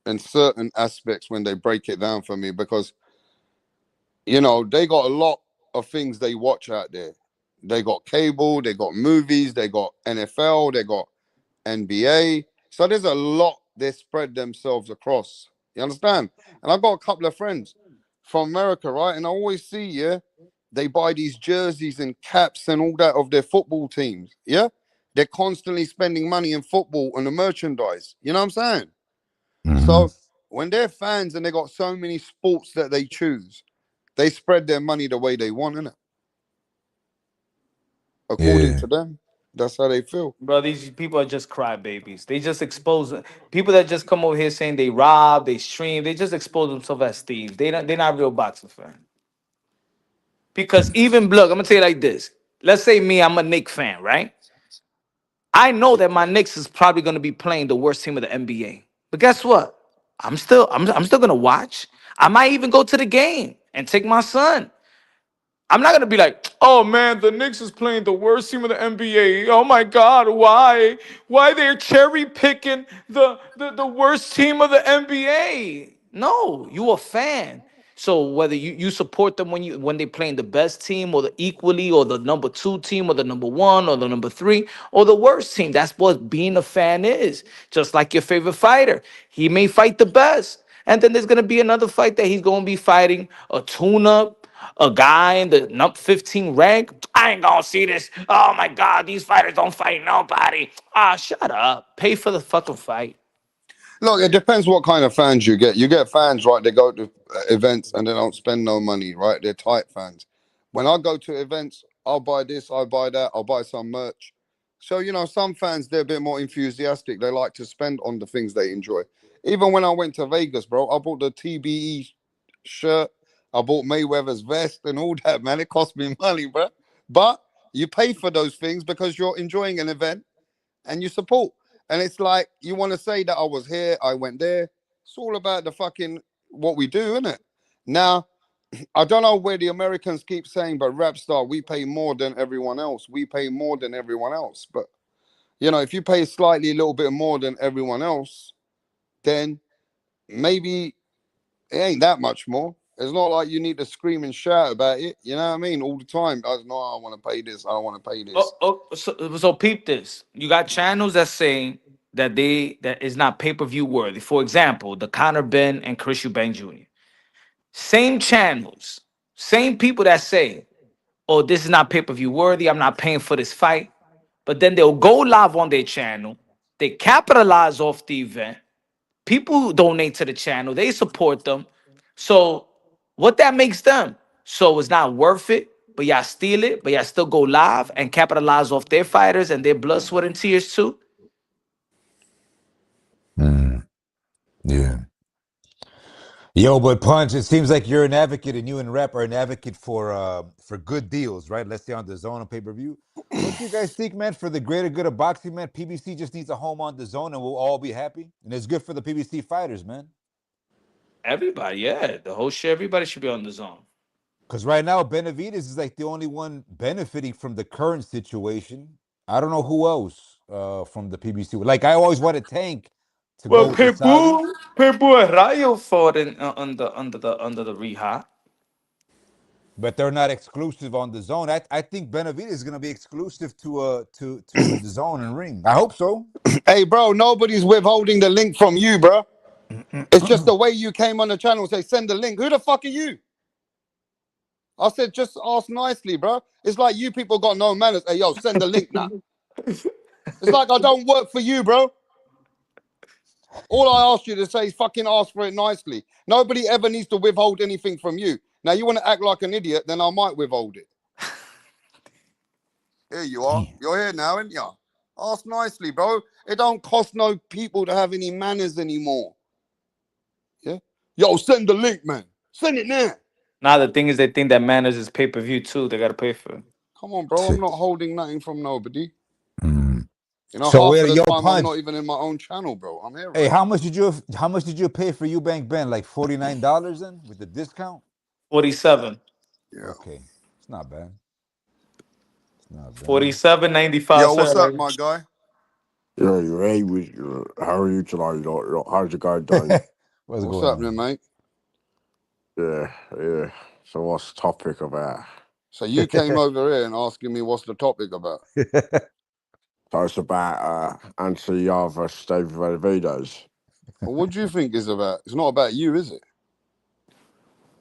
in certain aspects when they break it down for me, because they got a lot of things they watch out there. They got cable, they got movies, they got NFL, they got NBA. So there's a lot they spread themselves across. You understand? And I've got a couple of friends from America, right? And I always see, yeah, they buy these jerseys and caps and all that of their football teams. Yeah. They're constantly spending money in football and the merchandise. You know what I'm saying? Hmm. So when they're fans and they got so many sports that they choose, they spread their money the way they want, innit? According Yeah. to them. That's how they feel. Bro, these people are just crybabies. They just expose people that just come over here saying they rob, they stream. They just expose themselves as thieves. They're not real boxing fans. Because even look, I'm gonna tell you like this. Let's say me, I'm a Knicks fan, right? I know that my Knicks is probably gonna be playing the worst team of the NBA. But guess what? I'm still gonna watch. I might even go to the game and take my son. I'm not gonna be like, oh man, the Knicks is playing the worst team of the NBA. Oh my God, why? Why they're cherry picking the worst team of the NBA? No, you a fan. So whether you support them when they playing the best team or the equally or the number two team or the number one or the number three or the worst team, that's what being a fan is. Just like your favorite fighter, he may fight the best, and then there's gonna be another fight that he's gonna be fighting a tune-up, a guy in the number 15 rank. I ain't gonna see this. Oh my God, these fighters don't fight nobody. Ah, shut up. Pay for the fucking fight. Look, it depends what kind of fans you get. You get fans, right? They go to events and they don't spend no money, right? They're tight fans. When I go to events, I'll buy this, I'll buy that, I'll buy some merch. So, some fans, they're a bit more enthusiastic. They like to spend on the things they enjoy. Even when I went to Vegas, bro, I bought the TBE shirt, I bought Mayweather's vest and all that, man. It cost me money, bro. But you pay for those things because you're enjoying an event and you support. And it's like you want to say that I was here, I went there. It's all about the fucking what we do, isn't it? Now, I don't know where the Americans keep saying, but Rapstar, we pay more than everyone else. We pay more than everyone else. But if you pay slightly a little bit more than everyone else, then maybe it ain't that much more. It's not like you need to scream and shout about it. You know what I mean? All the time. I know I want to pay this. I don't want to pay this. So peep this. You got channels that saying that is not pay-per-view worthy. For example, the Conor Ben and Chris Eubank Jr. Same channels, same people that say, oh, this is not pay-per-view worthy. I'm not paying for this fight. But then they'll go live on their channel. They capitalize off the event. People who donate to the channel, they support them. So what that makes them? So it's not worth it, but y'all steal it, but y'all still go live and capitalize off their fighters and their blood, sweat, and tears too. Mm, yeah. Yo, but Punch, it seems like you're an advocate, and you and Rep are an advocate for good deals, right? Let's say on the zone on pay-per-view. Don't you guys think, man, for the greater good of boxing, man, PBC just needs a home on the zone and we'll all be happy? And it's good for the PBC fighters, man. Everybody, yeah, the whole shit, everybody should be on the zone. Because right now, Benavides is like the only one benefiting from the current situation. I don't know who else from the PBC. Like, I always wanted Tank to go Well, with the Saudis, Pitbull and Rayo fought under the rehab. but they're not exclusive on the zone. I think Benavides is going to be exclusive to the zone and ring. I hope so. Hey, bro, nobody's withholding the link from you, bro. It's just the way you came on the channel. Say, send the link. Who the fuck are you? I said, just ask nicely, bro. It's like you people got no manners. Hey, yo, send the link now. It's like I don't work for you, bro. All I asked you to say is fucking ask for it nicely. Nobody ever needs to withhold anything from you. Now you want to act like an idiot, then I might withhold it. Here you are. Damn. You're here now, ain't ya? Ask nicely, bro. It don't cost no people to have any manners anymore. Yeah? Yo, send the link, man. Send it now. Now the thing is, they think that manners is pay per view too. They gotta pay for it. Come on, bro. I'm not holding nothing from nobody. Mm. You know, So half of wait, the yo, time I'm Punch. not even in my own channel, bro. I'm here, Hey, right? how much did you pay for Eubank Ben? Like $49 then with the discount? 47. Yeah. Okay, it's not bad. It's not bad. 47.95. Yo, what's up, my guy? Yeah, hey, how are you tonight? How's your guy doing? What's What's going happening, on? mate? Yeah, yeah. So what's the topic about? So you came over here and asking me what's the topic about. So it's about Anthony Yarde versus David Benavidez. Well, what do you think it's about? It's not about you, is it?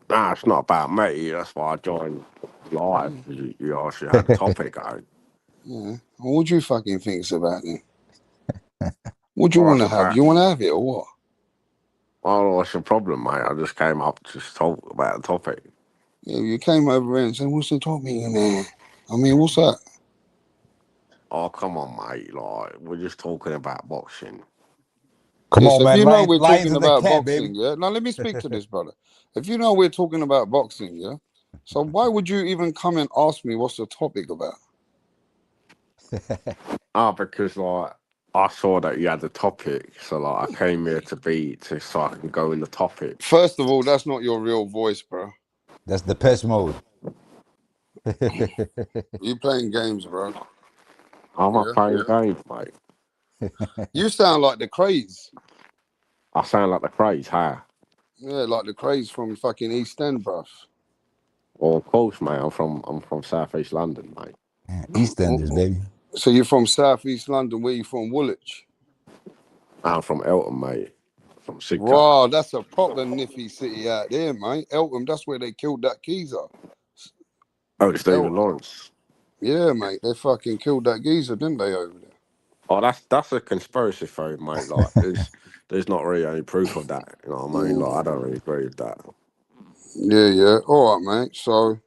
Nah, it's not about me. That's why I joined live. You actually had the topic going. Yeah. Well, what do you fucking think it's about then? What do you Well, want that's to have? about. You want to have it or what? Well, what's the problem, mate? I just came up to just talk about the topic. Yeah, you came over here and said, what's the topic in there? I mean, what's that? Oh, come on, mate. Like, we're just talking about boxing. Come Yes, on, if man. you know we're Lions talking in the about camp, baby. boxing, yeah? Now let me speak to this, brother. If you know we're talking about boxing, yeah? So why would you even come and ask me what's the topic about? Because like I saw that you had the topic, so like I came here so I can go in the topic. First of all, that's not your real voice, bro. That's the pest mode. You playing games, bro. I'm not Yeah. playing games, mate. You sound like the craze. I sound like the craze, huh? Yeah, like the craze from fucking East End, bruv. Well, of course, mate. I'm from Southeast London, mate. EastEnders, baby. So you're from South East London, where you from? Woolwich? I'm from Elton, mate. From Sidcup. Wow, that's a proper niffy city out there, mate. Eltham, that's where they killed that geezer. Oh, it's David Eltham. Lawrence. Yeah, mate, they fucking killed that geezer, didn't they, over there? Oh, that's a conspiracy theory, mate. Like, there's not really any proof of that. You know what I mean? Like, I don't really agree with that. Yeah, yeah. All right, mate. So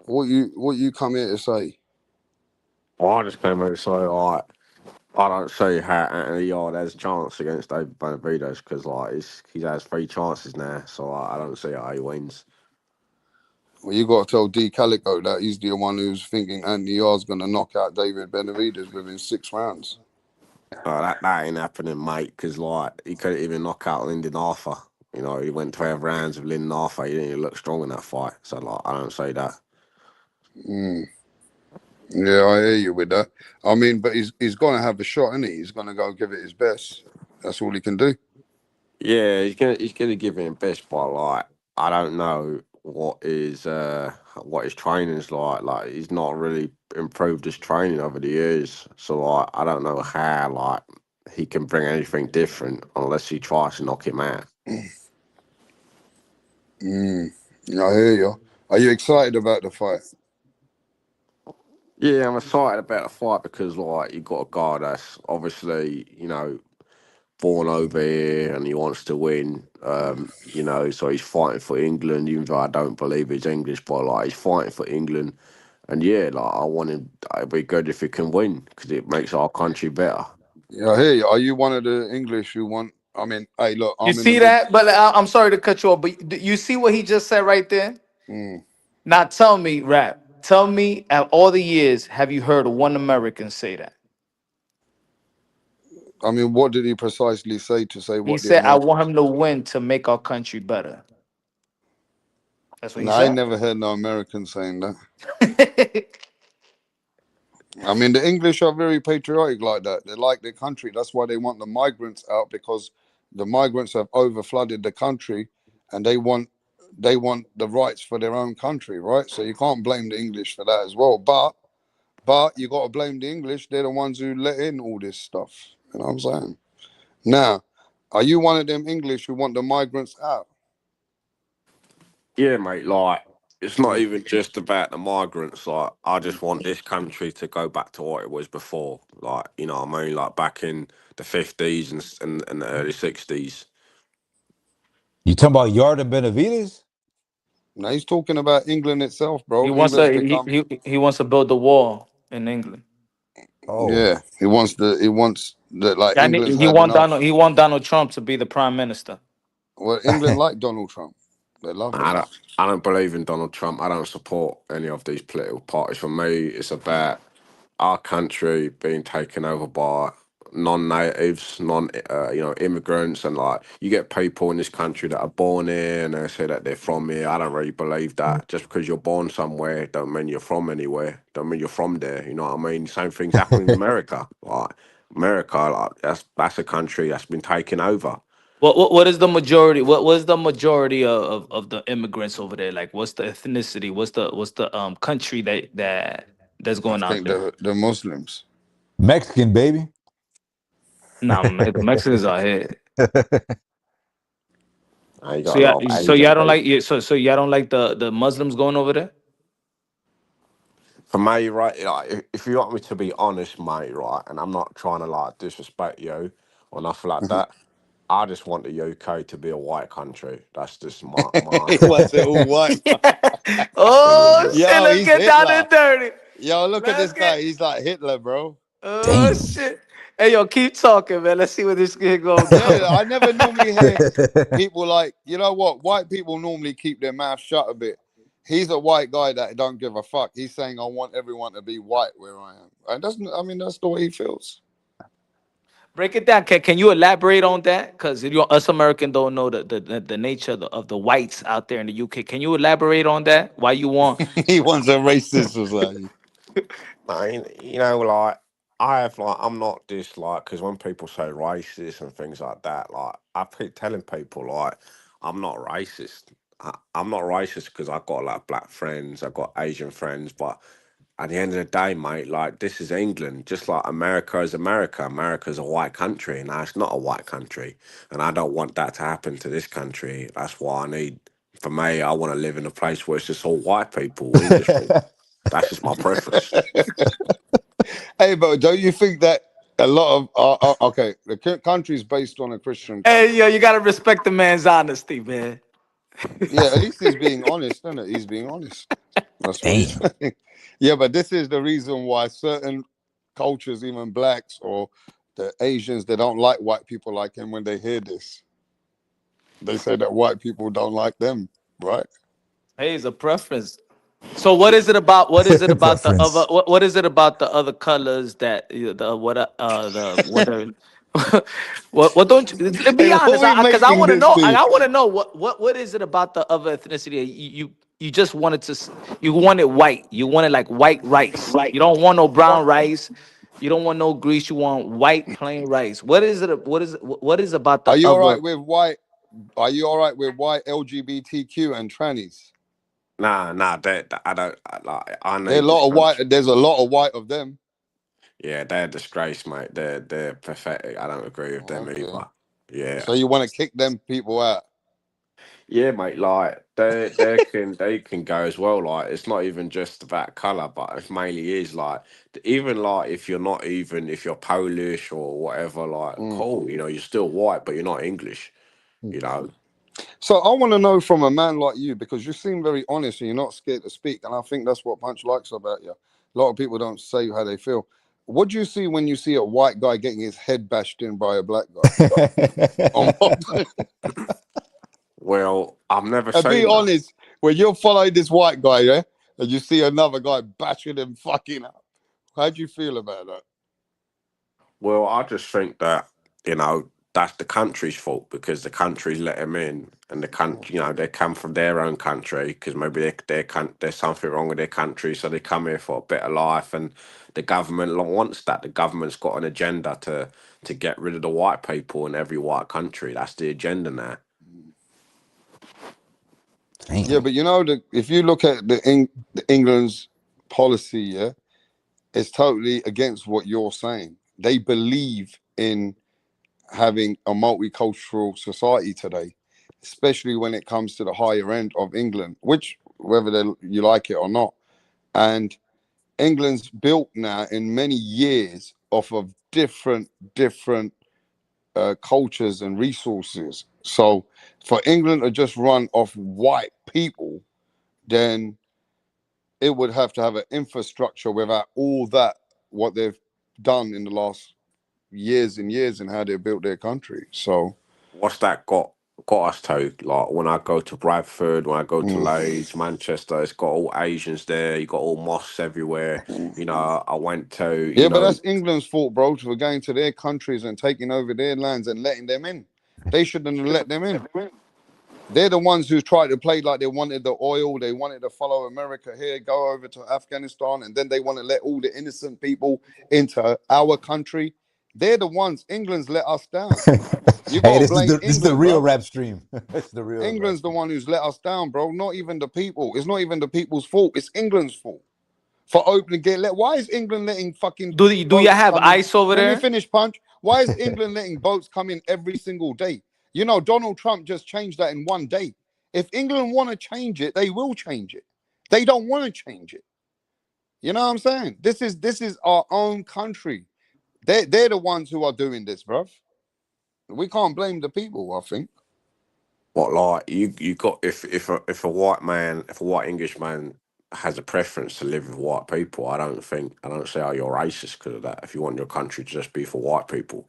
what you come here to say? Well, I just came out to say, like, I don't see how Anthony Yarde has a chance against David Benavidez because, like, he has 3 chances now, so I don't see how he wins. Well, you got to tell D Calico that he's the one who's thinking Anthony Yarde's going to knock out David Benavidez within 6 rounds. That ain't happening, mate, because, like, he couldn't even knock out Lyndon Arthur. You know, he went 12 rounds with Lyndon Arthur. He didn't even look strong in that fight. So, like, I don't see that. Yeah, I hear you with that. I mean, but he's going to have a shot, isn't he? He's going to go give it his best. That's all he can do. Yeah, he's gonna give him best, but like I don't know what his training's like. Like he's not really improved his training over the years, so like I don't know how like he can bring anything different unless he tries to knock him out. Yeah, I hear you. Are you excited about the fight? Yeah, I'm excited about the fight because like you got a guy that's obviously born over here and he wants to win. So he's fighting for England, even though I don't believe he's English, but like he's fighting for England. And yeah, like I want him. It'd be good if he can win because it makes our country better. Yeah, I hear you. Are you one of the English who want? I mean, hey, look, You I'm in the see mid. that? But I'm sorry to cut you off, but you see what he just said right there? Mm. Now tell me, Rap, tell me, at all the years, have you heard one American say that? I mean, what did he precisely say to say He what the said, I American? want him to win to make our country better. That's what he No, I ain't said. never heard no American saying that. I mean, the English are very patriotic like that. They like their country. That's why they want the migrants out because the migrants have overflooded the country, and they want the rights for their own country, right? So you can't blame the English for that as well. But you got to blame the English. They're the ones who let in all this stuff. You know what I'm saying? Now, are you one of them English who want the migrants out? Yeah, mate. Like it's not even just about the migrants. Like, I just want this country to go back to what it was before. Like, you know what I mean? Like back in the 50s and the early 60s. You talking about Yarda Benavides? Now he's talking about England itself, He bro. wants England's to become, he wants to build the wall in England. Oh, yeah. He wants the like And England's had enough. He want Donald Trump to be the prime minister. Well, England like Donald Trump. They love him. I don't, I don't believe in Donald Trump. I don't support any of these political parties. For me, it's about our country being taken over by non-natives, immigrants, and like you get people in this country that are born here and they say that they're from here. I don't really believe that. Just because you're born somewhere don't mean you're from anywhere. Don't mean you're from there. You know what I mean? Same things happen in America. Like America, like that's a country that's been taken over. What is the majority? What was the majority of the immigrants over there? Like, what's the ethnicity? What's the country that's I going out think there? the Muslims. Mexican baby. Nah, the Mexicans are here. And you So got a yeah, lot of so Asian y'all don't people. like so y'all don't like the Muslims going over there? For me, right, like, if you want me to be honest, mate, right, and I'm not trying to like disrespect you or nothing like that, I just want the UK to be a white country. That's just my He wants it all white. Oh opinion. shit! Yo, Let's he's get down and Hitler. dirty. Yo, look at Let's this guy. get. He's like Hitler, bro. Oh Damn. shit! Hey yo, keep talking, man. Let's see where this kid gonna Yeah, go. I never normally hear people like, you know what? White people normally keep their mouth shut a bit. He's a white guy that don't give a fuck. He's saying, I want everyone to be white where I am. And I mean, that's the way he feels. Break it down. Can you elaborate on that? Because us American don't know the nature of the whites out there in the UK. Can you elaborate on that? Why you want? He wants a racist society. I mean, you know, like I have like I'm not this like because when people say racist and things like that, like I keep telling people like I'm not racist. I'm not racist because I've got like black friends, I've got Asian friends, but at the end of the day, mate, like this is England, just like America is America. America's a white country, and it's not a white country, and I don't want that to happen to this country. That's why I need. For me, I want to live in a place where it's just all white people, English people. That's just my preference. Hey, but don't you think that a lot of, okay, the country is based on a Christian Hey country. yo, you gotta respect the man's honesty, man. Yeah, at least he's being honest, isn't it? He's being honest. That's what he's Damn. saying. Yeah, but this is the reason why certain cultures, even blacks or the Asians, they don't like white people like him when they hear this. They say that white people don't like them, right? Hey, it's a preference. So what is it about? What is it about the other? Preference. What is it about the other colors that the what are, what don't you Hey, be what are honest? we Because I making want to this know. be? I want to know what is it about the other ethnicity? You just wanted you want it white. You want it like white rice. You don't want no brown rice. You don't want no grease. You want white plain rice. What is it? What is about Are the you all other? right with white? Are you all right with white LGBTQ and trannies? Nah, that I don't like. I There are a need this lot of country. white. There's a lot of white of them. Yeah, they're a disgrace, mate. They're pathetic. I don't agree with them Okay, either. Yeah, so you want to kick them people out? yeah, mate. Like they can go as well. Like it's not even just about color, but it mainly is like even like if you're not even if you're Polish or whatever, like Mm. cool. You know, you're still white, but you're not English. You know. So I want to know from a man like you because you seem very honest and you're not scared to speak, and I think that's what Punch likes about you. A lot of people don't say how they feel. What do you see when you see a white guy getting his head bashed in by a black guy? Um, Well, I've never and be seen that. honest, when you're following this white guy, yeah, and you see another guy bashing him fucking up, how do you feel about that? Well, I just think that you know that's the country's fault because the country's let them in, and the country, you know, they come from their own country because maybe there's something wrong with their country, so they come here for a better life, and the government wants that. The government's got an agenda to get rid of the white people in every white country. That's the agenda now. Yeah, Damn. but you know, if you look at the England's policy, yeah, it's totally against what you're saying. They believe in having a multicultural society today, especially when it comes to the higher end of England, which whether you like it or not. And England's built now in many years off of different cultures and resources. So for England to just run off white people, then it would have to have an infrastructure without all that what they've done in the last years and years and how they built their country. So What's that got us to? Like when I go to Bradford, when I go to mm, Leeds, Manchester, it's got all Asians there. You got all mosques everywhere. mm. You know, I went to, Yeah, but that's England's fault, bro, for going to their countries and taking over their lands and letting them in. They shouldn't have let them in. They're the ones who tried to play like they wanted the oil, they wanted to follow America here, go over to Afghanistan, and then they want to let all the innocent people into our country. They're the ones. England's let us down. You Hey, gotta blame this is the England, real bro. rap stream. It's the real rap England's the stream. one who's let us down, bro. Not even the people. It's not even the people's fault. It's England's fault for opening gate. Why is England letting fucking Do y'all boats have come in? ice over Let me there? finish, Punch. Why is England letting boats come in every single day? You know, Donald Trump just changed that in one day. If England want to change it, they will change it. They don't want to change it. You know what I'm saying? This is our own country. They're the ones who are doing this, bruv. We can't blame the people, I think. what like you got if a white man, if a white English man has a preference to live with white people, I don't see how you're racist because of that. If you want your country to just be for white people,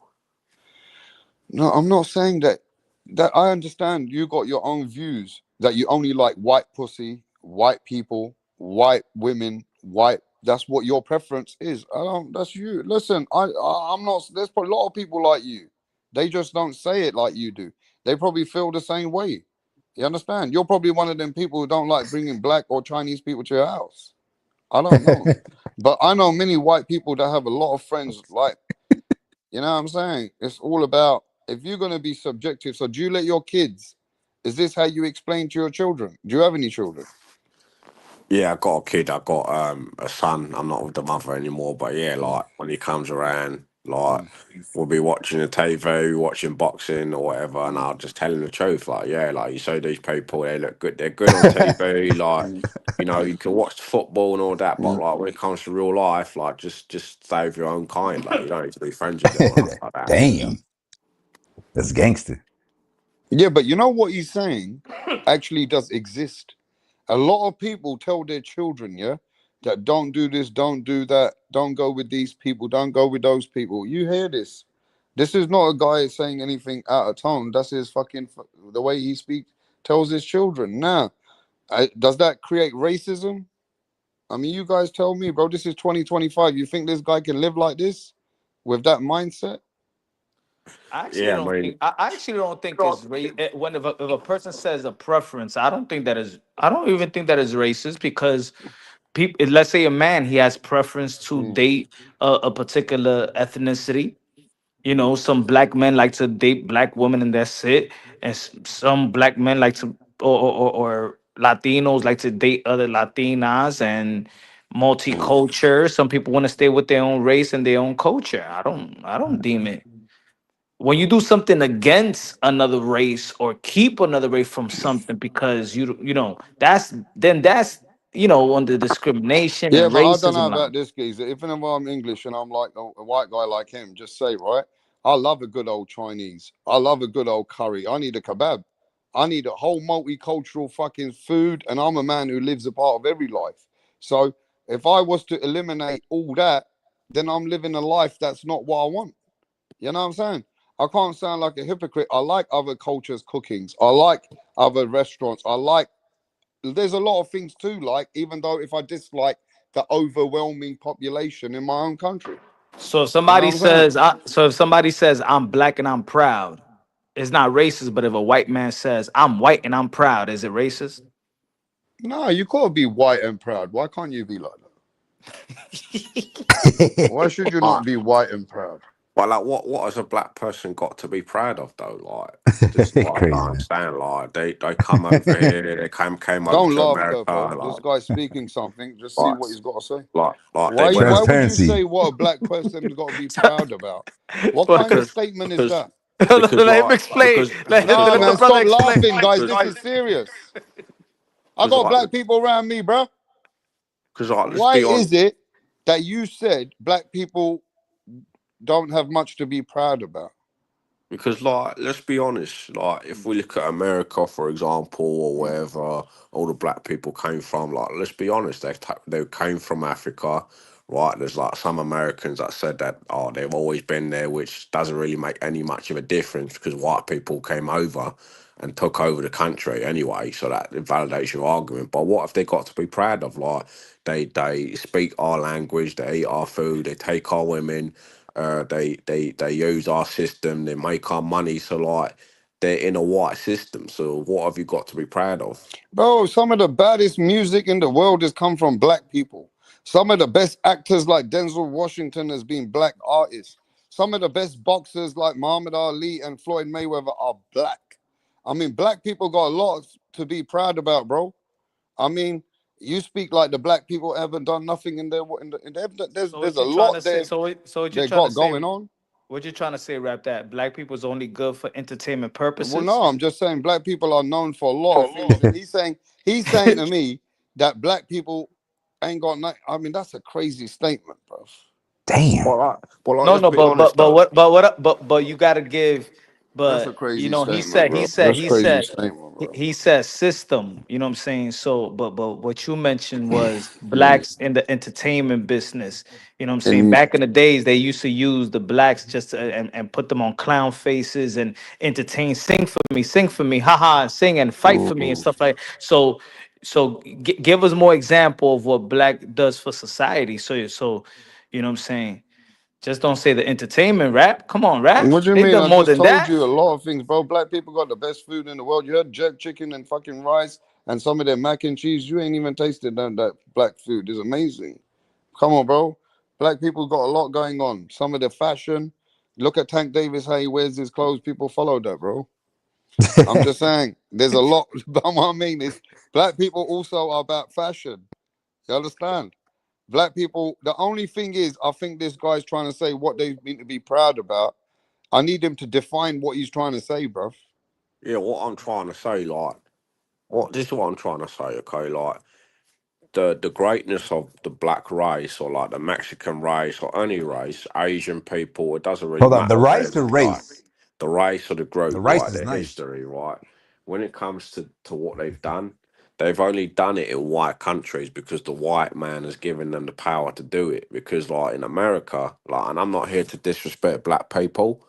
No, I'm not saying that. That I understand you got your own views that you only like white pussy, white people, white women, white. That's what your preference is. I don't. That's you. Listen, I'm not. There's a lot of people like you. They just don't say it like you do. They probably feel the same way. You understand? You're probably one of them people who don't like bringing black or Chinese people to your house. I don't know, but I know many white people that have a lot of friends like you know what I'm saying? It's all about if you're gonna be subjective. So do you let your kids? Is this how you explain to your children? Do you have any children? yeah, I got a kid. I got a son. I'm not with the mother anymore, but yeah, Mm, like when he comes around, like mm, we'll be watching the TV, watching boxing or whatever, and mm, I'll just tell him the truth. Like, yeah, like you see these people, they look good. They're good on TV. Like, mm, you know, you can watch the football and all that, but mm. like when it comes to real life, like just stay with your own kind. Like, you don't need to be friends with them or nothing like that. Damn, that's gangster. Yeah, but you know what he's saying actually does exist. A lot of people tell their children, yeah, that don't do this, don't do that, don't go with these people, don't go with those people. You hear this? This is not a guy saying anything out of tone. That's his the way he speaks tells his children. Now, does that create racism? I mean, you guys tell me, bro. This is 2025. You think this guy can live like this with that mindset? Yeah, I mean, I actually don't think it's when if a person says a preference, I don't think that is. I don't even think that is racist because people. Let's say a man he has preference to Mm, date a particular ethnicity. You know, some black men like to date black women and that's it, and some black men like to or Latinos like to date other Latinas and mm, multicultural. Some people want to stay with their own race and their own culture. I don't deem it when you do something against another race or keep another race from something because you know that's under discrimination yeah, and but I don't know racism about line. this geezer. Even if I'm English and I'm like a white guy like him, just say, right? I love a good old Chinese. I love a good old curry. I need a kebab. I need a whole multicultural fucking food. And I'm a man who lives a part of every life. So if I was to eliminate all that, then I'm living a life that's not what I want. You know what I'm saying? I can't sound like a hypocrite. I like other cultures' cookings. I like other restaurants. I like there's a lot of things too, like, even though if I dislike the overwhelming population in my own country. So if You know somebody what I'm saying? says I'm black and I'm proud, it's not racist. But if a white man says I'm white and I'm proud, is it racist? No, you gotta be white and proud. Why can't you be like that? Why should you not like, be white and proud? but like, what has a black person got to be proud of though? Like, just like I Crazy, don't man. understand. Like, they come over here, they came over Don't to laugh, America, Turfo. This guy's speaking something. Just see like what he's got to say. they Why? went Why over would you Transparency. say what a black person's got to be proud about? What kind of Well, because statement is because that? because let him like explain. because Let because Nah, let the man, like brother stop explain. laughing, guys. because This is serious. I Because got like, black people around me, bro. let's Why be on. is it that you said black people don't have much to be proud about? Because, like, let's be honest, like, if we look at America, for example, or Mm. wherever all the black people came from, like, let's be honest, they came from Africa, right? There's like some Americans that said that, oh, they've always been there, which doesn't really make any much of a difference because white people came over and took over the country anyway, so that validates your argument. But what have they got to be proud of? Like, they speak our language, they eat our food, they take our women, they use our system, they make our money. So like they're in a white system. So what have you got to be proud of? Bro, some of the baddest music in the world has come from black people. Some of the best actors like Denzel Washington has been black artists. Some of the best boxers like Muhammad Ali and Floyd Mayweather are black. I mean, black people got a lot to be proud about, bro. I mean, you speak like the black people haven't done nothing So there's what a you trying lot to say? So what you they trying to got say? going on. What you trying to say, Rap? That black people's only good for entertainment Well, purposes? no, I'm just saying black people are known for a lot of things, and he's saying to me that black people ain't got nothing. I mean, that's a crazy statement, bro. Damn. Well, like, No, let's no, be honest though. but you got to give. That's a But crazy statement, he bro. said, That's a crazy statement, bro. he said system. You know what I'm saying? So, but what you mentioned was Mm. blacks in the entertainment business. You know what I'm saying? And Back in the days, they used to use the blacks just to, and put them on clown faces and entertain, sing for me, haha, and sing and fight for me and mm, stuff like. So give us more example of what black does for society. So you know what I'm saying? Just don't say the entertainment rap. Come on, rap. what do you They mean? done I more just than told that. you a lot of things, bro. Black people got the best food in the world. You had jerk chicken and fucking rice and some of their mac and cheese. You ain't even tasted that black food. It's amazing. Come on, bro. Black people got a lot going on. Some of the fashion. Look at Tank Davis, how he wears his clothes. People follow that, bro. I'm just saying, there's a lot. But what I mean is, black people also are about fashion. You understand? Black people, the only thing is, I think this guy's trying to say what they mean to be proud about. I need him to define what he's trying to say, bruv. Yeah, what I'm trying to say, like, what this is what I'm trying to say. Okay, like the greatness of the black race or like the Mexican race or any race, Asian people, it doesn't really Hold on. The matter rice really. or Like race? the race or the The group, rice right? is Their nice. history, right? When it comes to what they've only done it in white countries because the white man has given them the power to do it. Because like in America, like, and I'm not here to disrespect black people,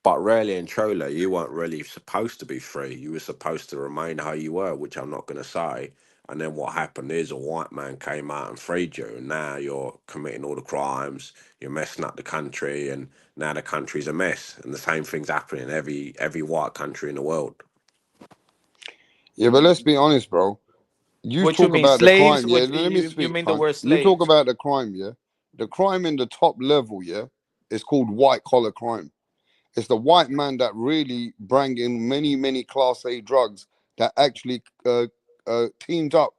but really and truly, you weren't really supposed to be free. You were supposed to remain how you were, which I'm not going to say. And then what happened is a white man came out and freed you, and now you're committing all the crimes. You're messing up the country, and now the country's a mess. And the same thing's happening in every white country in the world. Yeah, but let's be honest, bro. You What you talk mean, about the slaves? crime, yeah. What Let me you speak, mean the Hunt. word You talk slaves? about the crime, yeah. The crime in the top level, yeah, is called white collar crime. It's the white man that really bring in many, many class A drugs that actually teamed up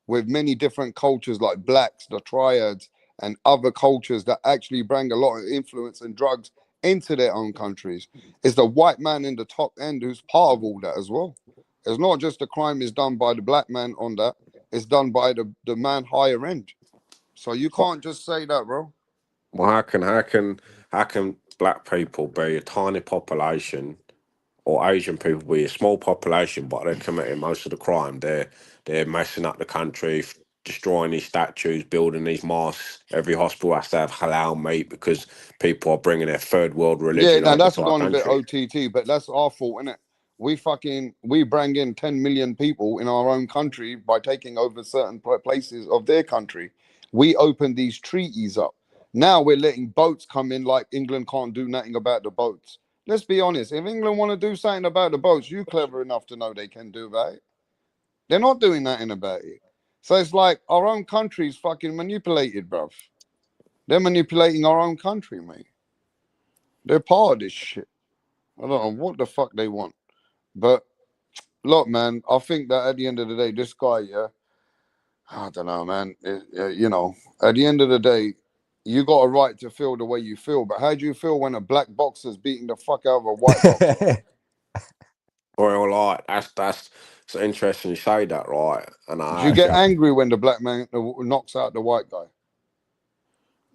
with many different cultures like blacks, the triads, and other cultures that actually bring a lot of influence and drugs into their own countries. It's the white man in the top end who's part of all that as well. It's not just the crime is done by the black man on that, it's done by the man higher end. So you But can't just say that, bro. well, how can black people be a tiny population or Asian people be a small population, but they're committing most of the crime. They're messing up the country, destroying these statues, building these mosques. Every hospital has to have halal meat because people are bringing their third world Yeah, religion now over that's to our gone a bit country. OTT, but that's our fault, innit? We bring in 10 million people in our own country by taking over certain places of their country. We opened these treaties up. Now we're letting boats come in like England can't do nothing about the boats. Let's be honest. If England want to do something about the boats, you clever enough to know they can do about it. They're not doing nothing about it. So it's like our own country's fucking manipulated, bruv. They're manipulating our own country, mate. They're part of this shit. I don't know what the fuck they want. But look, man, I think that at the end of the day, this guy, yeah, I don't know, man. At the end of the day, you got a right to feel the way you feel. But how do you feel when a black boxer's beating the fuck out of a white boxer? Well, like that's It's interesting you say that, right? And Do I you get actually angry when the black man knocks out the white guy?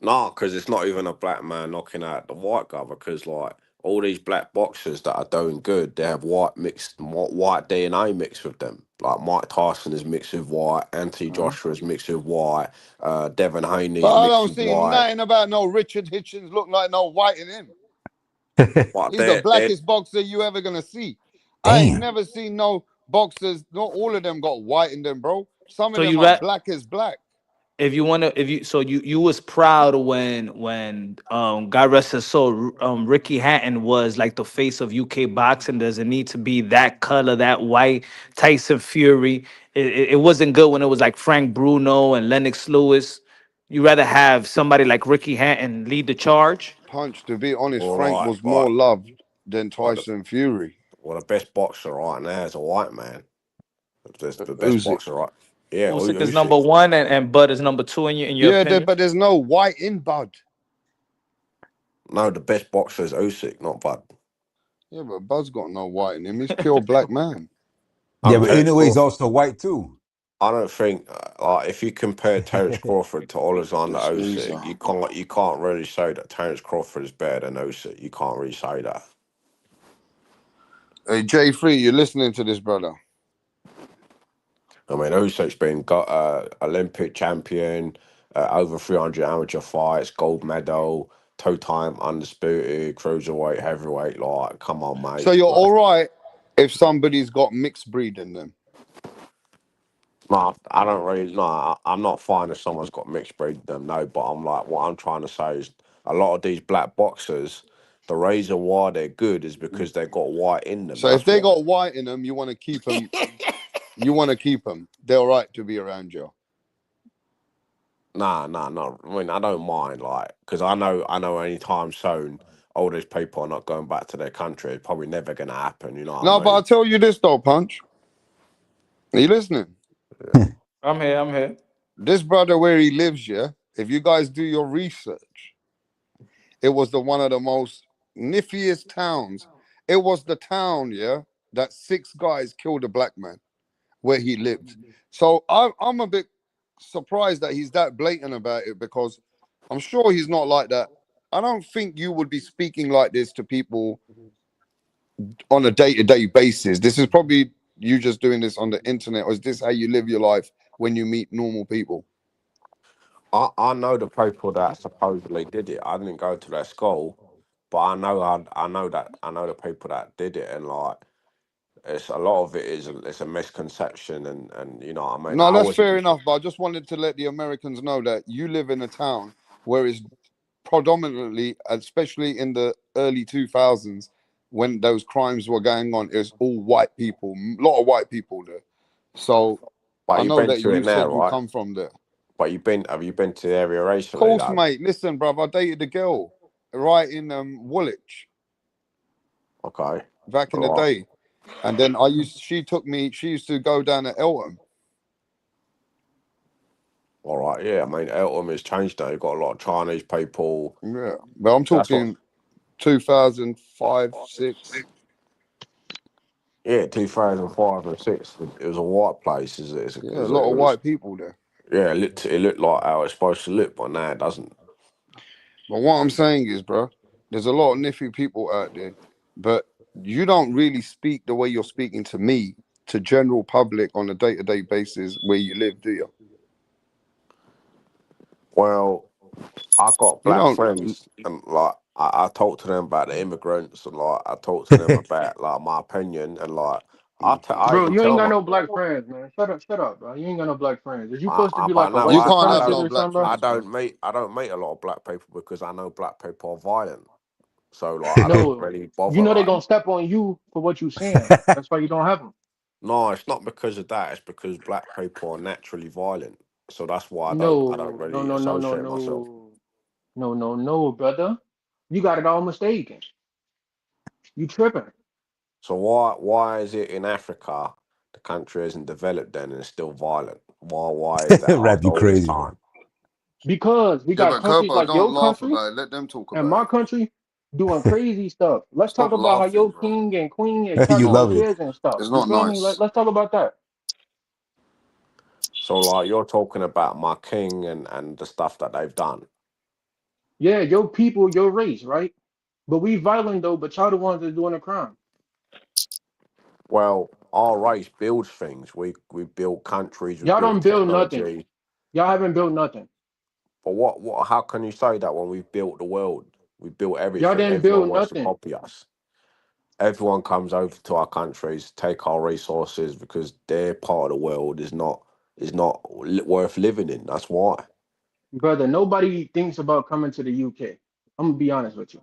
no, because it's not even a black man knocking out the white guy. Because like all these black boxers that are doing good, they have white DNA mixed with them. Like Mike Tyson is mixed with white, Anthony Huh? Joshua is mixed with white, Devin But Haney's I mixed don't with see white. nothing about no Richard Hitchens look like no white in him. But He's the they're blackest boxer you ever gonna see. I ain't Damn. never seen no boxers. Not all of them got white in them, bro. Some of So them you are rap black as black. if you want to if you so you was proud when God rest his soul, Ricky Hatton was like the face of UK boxing. Does it need to be that color, that white? Tyson Fury. It wasn't good when it was like Frank Bruno and Lennox Lewis. You rather have somebody like Ricky Hatton lead the charge? Punch, to be honest, all Frank right, was more loved than like the, Tyson Fury. well, the best boxer right now is a white man. The best Usyk. boxer, right? Yeah, Usyk is number Usyk. one and Bud is number two in your Yeah, opinion. but there's no white in Bud. No, the best boxer is Usyk, not Bud. Yeah, but Bud's got no white in him. He's pure black man. No, Yeah, but Terence anyway, he's Crawford. also white too. I don't think like if you compare Terence Crawford to Alexander This Usyk, geezer. you can't really say that Terence Crawford is better than Usyk. You can't really say that. Hey, J3, you're listening to this, brother. I mean, Usyk's been got Olympic champion, over 300 amateur fights, gold medal, two-time undisputed cruiserweight, heavyweight. Like, come on, So mate. you're Like, all right if somebody's got mixed breed in them. no, I don't really. No, I'm not fine if someone's got mixed breed in them. No, but I'm like, what I'm trying to say is, a lot of these black boxers, the reason why they're good is because they got white in them. So if That's they why. got white in them, you want to keep them. You want to keep them. They're all right to be around you. Nah, nah, no. I mean, I don't mind, like, because I know, anytime soon, all these people are not going back to their country. It's probably never going to happen. You know what No, I but I'll mean? tell you this though, Punch. Are you listening? Yeah. I'm here. I'm here. This brother where he lives, yeah. If you guys do your research, it was the one of the most niffiest towns. It was the town, yeah, that 6 guys killed a black man where he lived. So I'm a bit surprised that he's that blatant about it because I'm sure he's not like that. I don't think you would be speaking like this to people on a day-to-day basis. This is probably you just doing this on the internet, or is this how you live your life when you meet normal people? I know the people that supposedly did it. I didn't go to their school, but I know the people that did it, and like, it's a lot of it is it's a misconception, and you know what I mean. No, I that's wasn't. fair enough, but I just wanted to let the Americans know that you live in a town where it's predominantly, especially in the early 2000s, when those crimes were going on, it's all white people, a lot of white people there. So But I you've know been that to you it now, said you right? come from there. But have you been to the area Of recently course, though? mate. Listen, bruv, I dated a girl right in Woolwich Okay, back in the all right, day. And then she used to go down to Eltham. all right. Yeah, I mean, Eltham has changed now. You've got a lot of Chinese people. Yeah. But I'm That's what. talking 2005, 6. Yeah, 2005 and six. It was a white place. Yeah, a lot It of was. white people there. Yeah, it looked like how it's supposed to look, but now it doesn't. But what I'm saying is, bro, there's a lot of niffy people out there, but you don't really speak the way you're speaking to me, to general public on a day-to-day basis where you live, do you? Well, I got You black don't. friends, and like I talk to them about the immigrants, and like I talk to them about like my opinion, and like I Bro, even you ain't tell got my. no black friends, man. Shut up, bro. You ain't got no black friends. Is you supposed to be But like a no, white You can't I have don't. supremacist no or black something, bro? friends, bro. I don't meet a lot of black people because I know black people are violent. So like I don't No, really you bother. know they Like, gonna step on you for what you saying. That's why you don't have them. no, it's not because of that. It's because black people are naturally violent. So that's why I don't No, no, really no, no, no, associate myself. no, no, brother. You got it all mistaken. You tripping. So why is it in Africa the country isn't developed then and it's still violent? Why is that Rap, after you all this crazy, man. time? Because we Yeah, got but countries Kobo, like don't your laugh country about it. Let them talk and about my it. country. doing crazy stuff. Let's talk Stop about how laughing, your bro. king and queen is It's You touching the not. love it. kids and stuff. It's You not feel me? nice. Let's talk about that. So like you're talking about my king and the stuff that they've done. Yeah, your people, your race, right? But we violent though, but y'all the ones that's doing the crime. Well, our race builds things. We built countries. We Y'all built don't build nothing. technology. Y'all haven't built nothing. But what? How can you say that when we've built the world? We built Y'all everything. didn't Everyone build wants to nothing. copy us. Everyone comes over to our countries, take our resources because their part of the world is not worth living in. That's why. Brother, nobody thinks about coming to the UK. I'm gonna be honest with you.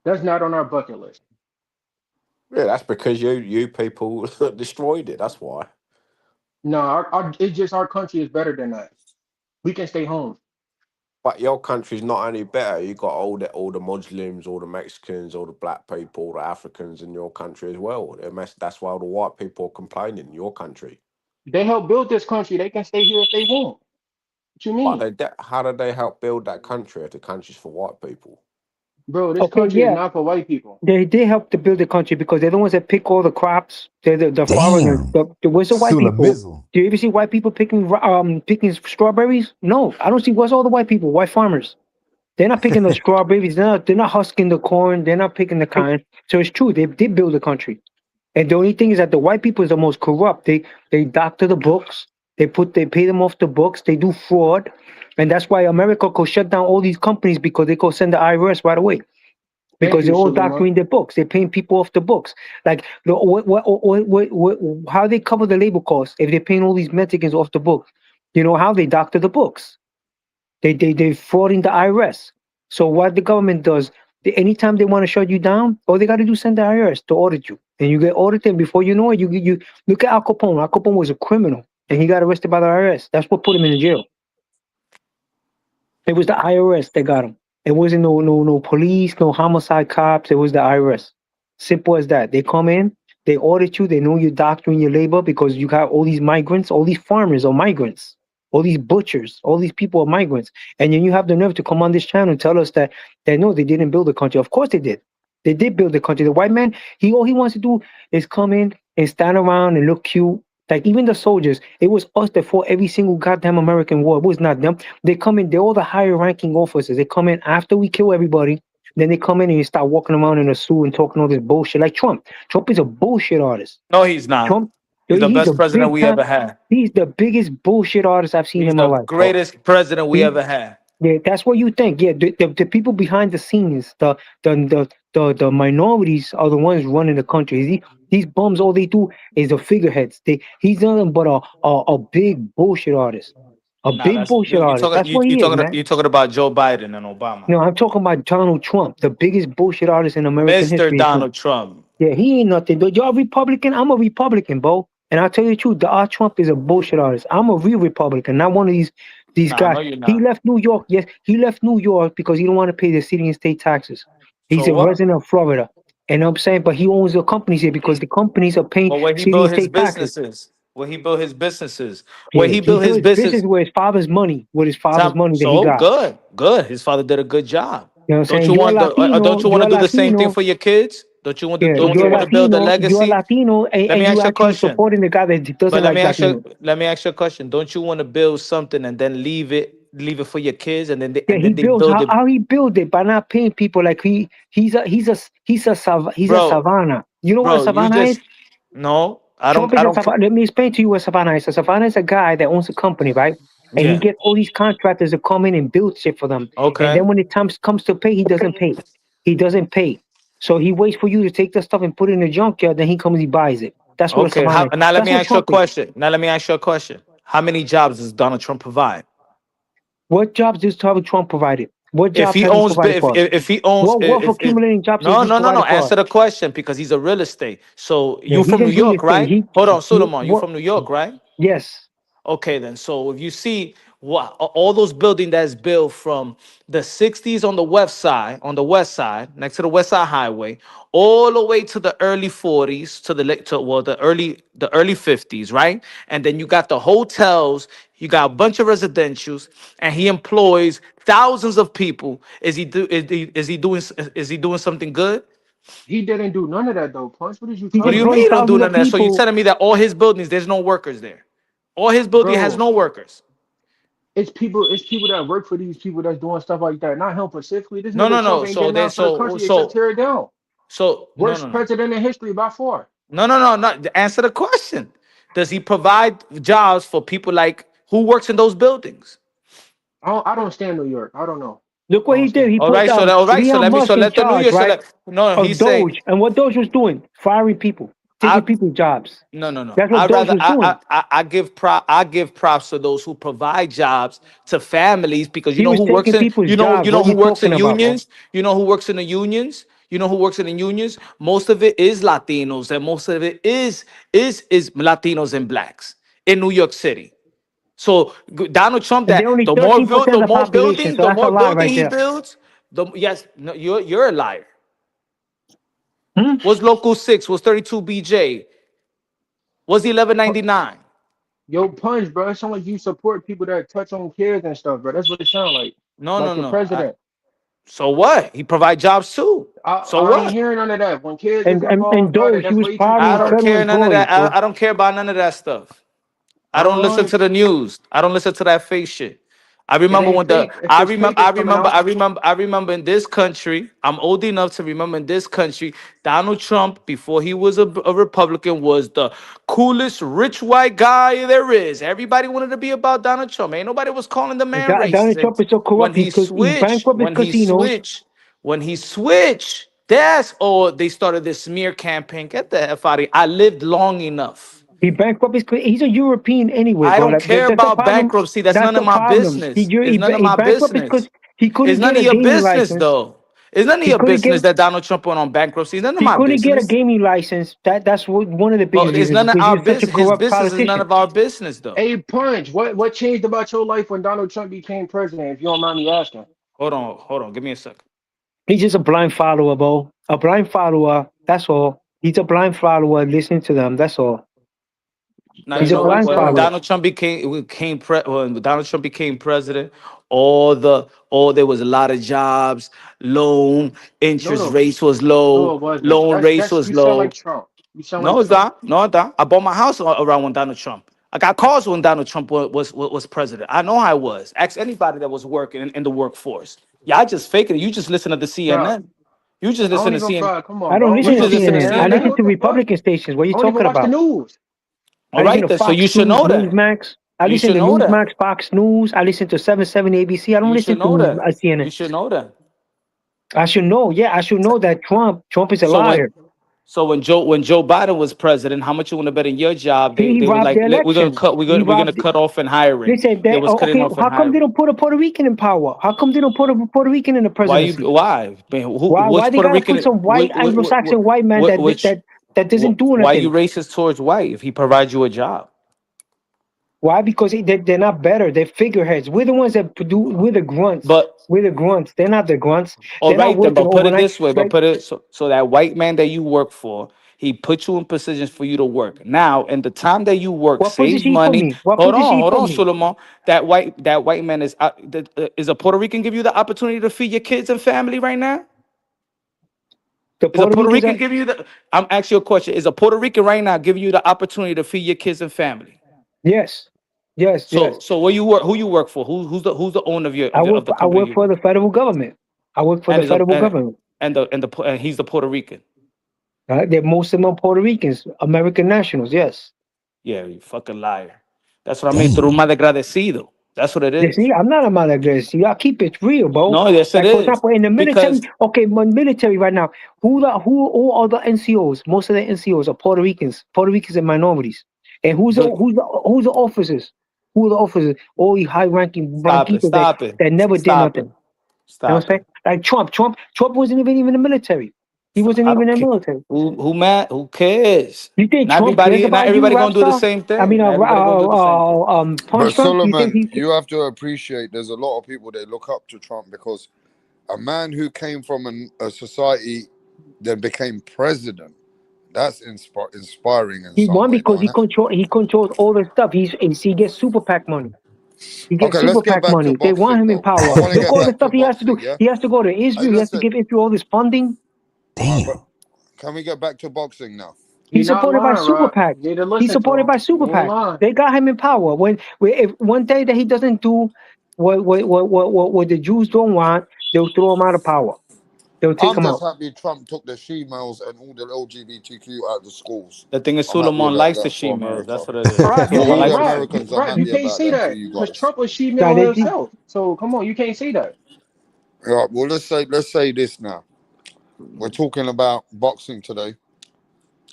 That's not on our bucket list. Yeah, that's because you people destroyed it. That's why. No, it's just our country is better than that. We can stay home. But your country's not any better. You got all the Muslims, all the Mexicans, all the black people, all the Africans in your country as well. That's why all the white people are complaining in your country. They helped build this country. They can stay here if they want. What you But mean? how did they help build that country if the country's for white people? Bro, this Okay, country is yeah, not for white people. they help to build the country because they're the ones that pick all the crops. They're the foreigners. Damn. Where's the white Sula people? Mizzle. Do you ever see white people picking strawberries? No, I don't see. What's all the white people? White farmers. They're not picking the strawberries. They're not husking the corn. They're not picking the cotton. So it's true. They did build the country. And the only thing is that the white people is the most corrupt. They doctor the books. They pay them off the books. They do fraud, and that's why America could shut down all these companies because they could send the IRS right away Thank because you, they're all Suleiman. doctoring their books. They're paying people off the books. Like how they cover the labor costs if they're paying all these Mexicans off the books. You know how they doctor the books. They frauding the IRS. So what the government does, anytime they want to shut you down, all they got to do is send the IRS to audit you, and you get audited. Before you know it, you look at Al Capone. Al Capone was a criminal, and he got arrested by the IRS. That's what put him in the jail. It was the IRS that got him. It wasn't no police, no homicide cops. It was the IRS. Simple as that. They come in, they audit you, they know you're doctoring your labor because you got all these migrants, all these farmers are migrants, all these butchers, all these people are migrants. And then you have the nerve to come on this channel and tell us that no, they didn't build the country. Of course they did. They did build the country. The white man, he all he wants to do is come in and stand around and look cute. Like even the soldiers, it was us that fought every single goddamn American war. It was not them. They come in, they're all the higher ranking officers. They come in after we kill everybody. Then they come in and you start walking around in a suit and talking all this bullshit. Like Trump. Trump is a bullshit artist. No, he's not. Trump, He's the he's a best president big we time. ever had. He's the biggest bullshit artist I've seen He's in my the life, bro. greatest president we He, ever had. yeah, that's what you think. Yeah, the people behind the scenes, the minorities are the ones running the country. These bums, all they do is the figureheads. He's nothing but a big bullshit artist, a Nah, big that's bullshit artist. That's what he is, man. you talking about Joe Biden and Obama. No, I'm talking about Donald Trump, the biggest bullshit artist in American Mr. history. Donald Trump. Yeah, he ain't nothing. But you're a Republican. I'm a Republican, bro. And I'll tell you the truth, our Trump is a bullshit artist. I'm a real Republican, not one of these Nah, guys. no, you're He not. left New York. Yes, he left New York because he don't want to pay the city and state taxes. He's So a what? resident of Florida. And I'm saying, but he owns the companies here because the companies are paying But where he city and built his state taxes. businesses, where he built his businesses, where Yeah, he he built built his his business business. with his father's money, that he So got. good, good. His father did a good job. You know what I'm Don't saying? you You're a want Latino. don't you want You're to a do the same thing Latino. for your kids? Don't you want to Yeah, don't you you're a want to build a Latino. You're a legacy? Latino, Let me and you ask you a actually question. supporting the guy that But doesn't like Latinos. let me ask you a question. Don't you want to build something and then leave it for your kids and Yeah, he then they builds build it, how he build it by not paying people like he's a bro, savannah. You know what a bro? You savannah is? just no. Trump I is a don't. savannah. Let me explain to you what savannah is. A savannah is a guy that owns a company, right? And he Yeah. gets all these contractors to come in and build shit for them. And Okay. then when the time comes to pay, he doesn't pay. He doesn't pay. So he waits for you to take the stuff and put it in the junkyard. Then he comes, he buys it. That's what a Okay. savannah is. Now let That's me what ask you a Trump is. question. Now let me ask you a question. How many jobs does Donald Trump provide? What jobs does Trump provided? What If jobs he has he owns, provided for us? if he owns, What wealth if accumulating jobs has no, he no, no, no, provided for us? answer the question because he's a real estate. So Yeah, you he's from New in real York, estate. right? Hold on, He Suleiman, you what? from New York, right? Yes. Okay, then. So if you see All those building that's built from the 60s on the west side, next to the West Side Highway, all the way to the early 40s, to the the early 50s, right? And then you got the hotels, you got a bunch of residentials, and he employs thousands of people. Is he doing something good? He didn't do none of that though, Punch. What is you He's What do talking you mean employing he about, don't do thousands none of of that? So you people. telling me that all his buildings, there's no workers there? All his building has bro? no workers. It's people that work for these people that's doing stuff like that. Not him specifically. This No, nigga no, Trump no. ain't did nothing for the country except tear it down. No, no, Worst no. president in history by far. No. Not answer the question. Does he provide jobs for people like who works in those buildings? I don't stand New York. I don't know. Look I what don't he did. stand. He All put right, all right. So Elon let me Musk in let the New charge, Year. right, No, he's of saying Doge. And what Doge was doing? Firing people, taking I people's jobs. no. That's what Doge was doing. I give props to those who provide jobs to families because you He know was who works taking in people's jobs. you What know are who you works in talking about, bro? unions. You know who works in the unions. You know who works in the unions. Most of it is Latinos, and most of it is Latinos and blacks in New York City. So Donald Trump, And they're only 13% of the population, so the that's a more lie building right he there. builds, the yes, no, you're a liar. Hmm? Was Local 6? Was 32 BJ? Was Pu- 1199? Yo, Punch, bro. It sound like you support people that touch on kids and stuff, bro. That's what it sound like. No, no, Like your no. president. So what? He provide jobs too. I, So I ain't what? hearing none of that. When kids is And involved, bro, Doge, he that's was way too I firing far. don't federal care none of employees, that. bro. I don't care about none of that stuff. I don't listen Uh, to the news. I don't listen to that fake shit. I it remember ain't when the fake if it's papers coming out. I remember in this country. I'm old enough to remember in this country, Donald Trump, before he was a Republican, was the coolest rich white guy there is. Everybody wanted to be about Donald Trump. Ain't nobody was calling the man Donald racist. And Trump is so when corrupt. he He switched, bankrupt his casinos. when he switched, that's all they started this smear campaign. Get the F out of here. I lived long enough. He bankrupt his. He's a European anyway, I bro. don't care That's the about problem. bankruptcy. That's That's none of the my problem. business. It's none of He my bankrupt because business. he It's couldn't none get of a your gaming business, license. though. It's none of He your couldn't get. business that Donald Trump went on bankruptcy. It's none of He my couldn't get a business. gaming license. That's one of the Well, biggest it's reasons none of because he our was such a business. His corrupt business is none politician. of our business, though. Hey, Punch, what changed about your life when Donald Trump became president? If you don't mind me asking. Hold on. Give me a second. He's just a blind follower, bro. A blind follower. That's all. He's a blind follower. Listening to them. That's all. Now you He's That's a know all it blind sounds when follower. like. Donald Trump when Donald Trump became president, all there was a lot of jobs, loan No, interest no, rates was no, low, it wasn't. loan rates That's was you sound low. like Trump. You sound like No, it's Trump. not. No, it's not. I bought my house around when Donald Trump. I got calls when Donald Trump was president. I know I was. Ask anybody that was working in the workforce. Yeah, I just faking it. You just listen to the Bro, CNN. You just I listen don't to even CNN. Come on, I don't bro. You listen What's to on just listen to CNN. I CNN, listen nigga? CNN. What to the fuck? Republican stations. What are you I don't even talking watch the about? news. I All listen right, to then. So you Fox should News, know that. Newsmax. I You listen should to know that. Newsmax, Fox News. I listen to 770 ABC. I don't You should listen know to that. CNN. You should know that. I should know. Yeah, I should know that Trump is a So liar. when Joe Biden was president, how much you want to bet in your job? He They was robbed like, the elections. He we're gonna robbed. cut off in They hiring. said They that. was Oh, cutting okay, off in how come they hiring. don't put a Puerto Rican in power? How come they don't put a Puerto Rican in the presidency? Why? Man, Why? which Why they Puerto gotta put Rican? some white Anglo-Saxon white man Which that doesn't do why you anything? racist towards white if he provides you a job? Why? Because they're not better. They're figureheads. We're the ones that do. We're the grunts. But We're the grunts. They're not the grunts. all They're not right then, working but put it overnight. this way, but Like put it so that white man that you work for, he put you in positions for you to work. Now, in the time that you work, what save position he put money. me? What position he Hold put on, me? Suleiman. That white man is a Puerto Rican give you the opportunity to feed your kids and family right now? The Is a Puerto Puerto Ricans are Rican giving you the? I'm asking you a question. Is a Puerto Rican right now giving you the opportunity to feed your kids and family? yes, yes, yes. So where you work? Who you work for? Who's the owner of your of the I company work you for work? the federal government. I work for And the is a federal government. and he's the Puerto Rican. They're most of them are Puerto Ricans, American nationals. Yes. Yeah, you fucking liar. That's what I mean. Through Damn. mal agradecido. That's what it You is. see, I'm not a mal aggressive. I keep it real, bro. No, yes it Like for is. example, in the military, Because okay, military right now, who all are the NCOs? Most of the NCOs are Puerto Ricans and minorities. And but who's the officers? Who are the officers? All these high ranking blanquitos that never did stop it, nothing. You know what stop I'm saying? it. Like Trump wasn't even in the military. He wasn't I even don't in the care. military. Who mad? Who cares? You think Trump cares Not about you, everybody gonna do the Rapstar? same I mean, thing. Not everybody gonna do the same thing. But Punch Trump. You think Solomon, he? you have to appreciate there's a lot of people that look up to Trump because a man who came from a society that became president, that's inspiring in He some won way, because don't it? he controls all the stuff. He gets super PAC money. He gets Okay, let's super get PAC back to money. They want boxing him in though. I power. want to Look get all the back to stuff he has to do. boxing, yeah? He has to go to Hey, Israel. He has to listen. give Israel all this funding. All right, Damn. but can we get back to boxing now? He He's not supported by lying, super Rock. PAC. You need to He's listen to supported him. by He super ain't PAC. lying. They got him in power. If one day that he doesn't do what the Jews don't want, they'll throw him out of power. They'll take I'm him just out. happy Trump took the she-males and all the LGBTQ out of the schools. The thing is, I'm happy Suleiman about likes the that for she-males. America. That's what it is. Rock, you For Yeah, all can't the like Rock. Americans, I'm Rock, you happy can't about say that for that you because guys. Trump was nah, female himself. So come on, you can't say that. Right, well, let's say this now. We're talking about boxing today,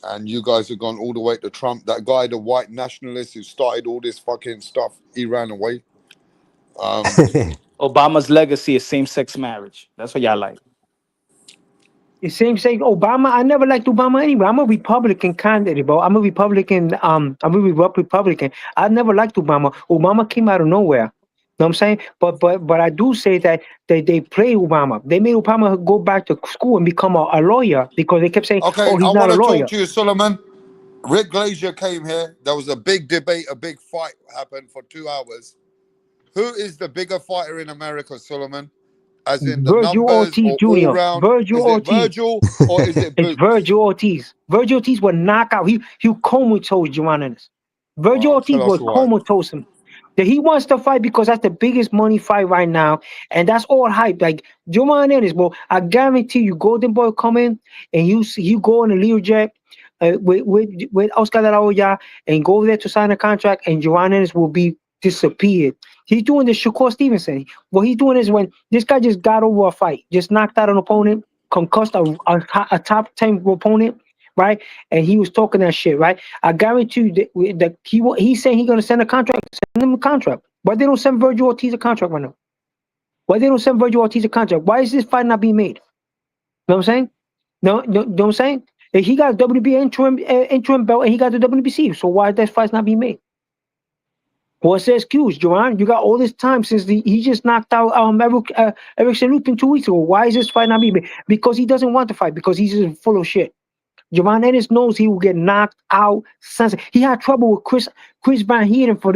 and you guys have gone all the way to Trump. That guy, the white nationalist who started all this fucking stuff, he ran away. Um, Obama's legacy is same-sex marriage. That's what y'all like. the same say Obama. I never liked Obama anyway. I'm a Republican candidate, bro. I'm a Republican. I'm a Republican. I never liked Obama. Obama came out of nowhere. Know what I'm saying? But I do say that they play Obama. They made Obama go back to school and become a lawyer because they kept saying, okay, "Oh, I he's not want a to talk lawyer." to you, Solomon. Rick Glazier came here. There was a big debate, a big fight happened for 2 hours. Who is the bigger fighter in America, Solomon? As in the Virgil numbers Ortiz or all Jr. round? Virgil Is it Ortiz. Virgil or is it It's Boots? Virgil Ortiz. Virgil Ortiz would knock out. He comatose Joanna Ennis. Virgil Wow, Ortiz tell us would why. comatose him. That he wants to fight because that's the biggest money fight right now, and that's all hype. Like Joanna Ennis, bro. I guarantee you, Golden Boy come in and you go on a Learjet with Oscar de la Hoya and go there to sign a contract, and Joanna Ennis will be disappeared. He's doing the Shakur Stevenson. What he's doing is when this guy just got over a fight, just knocked out an opponent, concussed a top 10 opponent, right? And he was talking that shit, right? I guarantee you that he's saying he's gonna send a contract, send him a contract. Why they don't send Virgil Ortiz a contract right now? Why they don't send Virgil Ortiz a contract? Why is this fight not being made? You know what I'm saying? No, know what I'm saying? He got a WB interim belt and he got the WBC. So why that fight's not being made? What's the excuse, Joanne? You got all this time since he just knocked out Erickson Lupin 2 weeks ago. Why is this fight not being made? Because he doesn't want to fight. Because he's just full of shit. Javon Ennis knows he will get knocked out. He had trouble with Chris Van Heerden for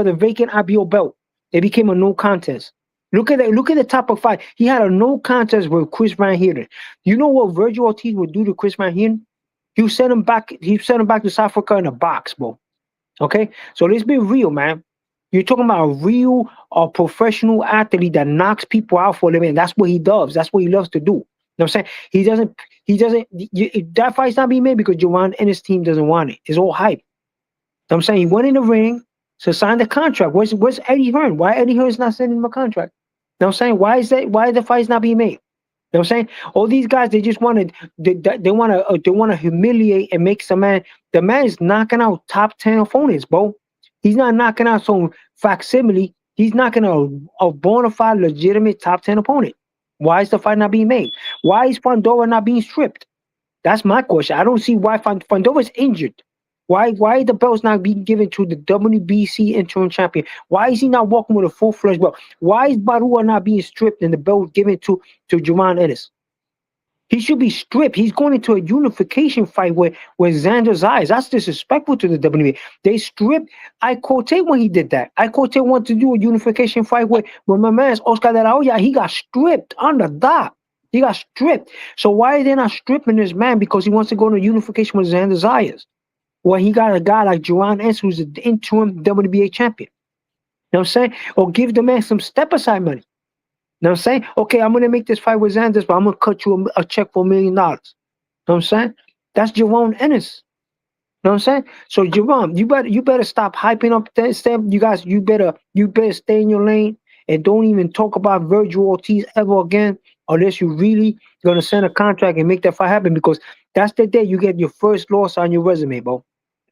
the vacant IBO belt. It became a no contest. Look at the top of five. He had a no contest with Chris Van Heerden. You know what Virgil Ortiz would do to Chris Van Heerden? He sent him back. He sent him back to South Africa in a box, bro. Okay, so let's be real, man. You're talking about a real professional athlete that knocks people out for a living. That's what he does. That's what he loves to do. You know what I'm saying? That fight's not being made because Javon and his team doesn't want it. It's all hype. You know what I'm saying? He went in the ring to sign the contract. Where's Eddie Hearn? Why Eddie Hearn's not sending him a contract? You know what I'm saying? Why the fight's not being made? You know what I'm saying? All these guys, they just want to, they want to humiliate and make some man. The man is knocking out top 10 opponents, bro. He's not knocking out some facsimile. He's knocking out a bona fide, legitimate top 10 opponent. Why is the fight not being made? Why is Fandora not being stripped? That's my question. I don't see why Fandora's injured. Why the belt's not being given to the WBC interim champion? Why is he not walking with a full-fledged belt? Why is Barua not being stripped and the belt given to Jerron Ennis? He should be stripped. He's going into a unification fight with Xander Zayas. That's disrespectful to the WWE. They stripped Ikote when he did that. Ikote wanted to do a unification fight with my man's Oscar de la Hoya. He got stripped on the dot. He got stripped. So why are they not stripping this man because he wants to go into unification with Xander Zayas? Well, he got a guy like Jerron Ennis who's the interim WBA champion. You know what I'm saying? Or give the man some step aside money. You know what I'm saying? Okay, I'm gonna make this fight with Xanders, but I'm gonna cut you a check for $1 million. You know what I'm saying? That's Jerome Ennis. You know what I'm saying? So Jerome, you better stop hyping up that step. You guys, you better stay in your lane and don't even talk about Virgil Ortiz ever again, unless you really gonna send a contract and make that fight happen because that's the day you get your first loss on your resume, bro.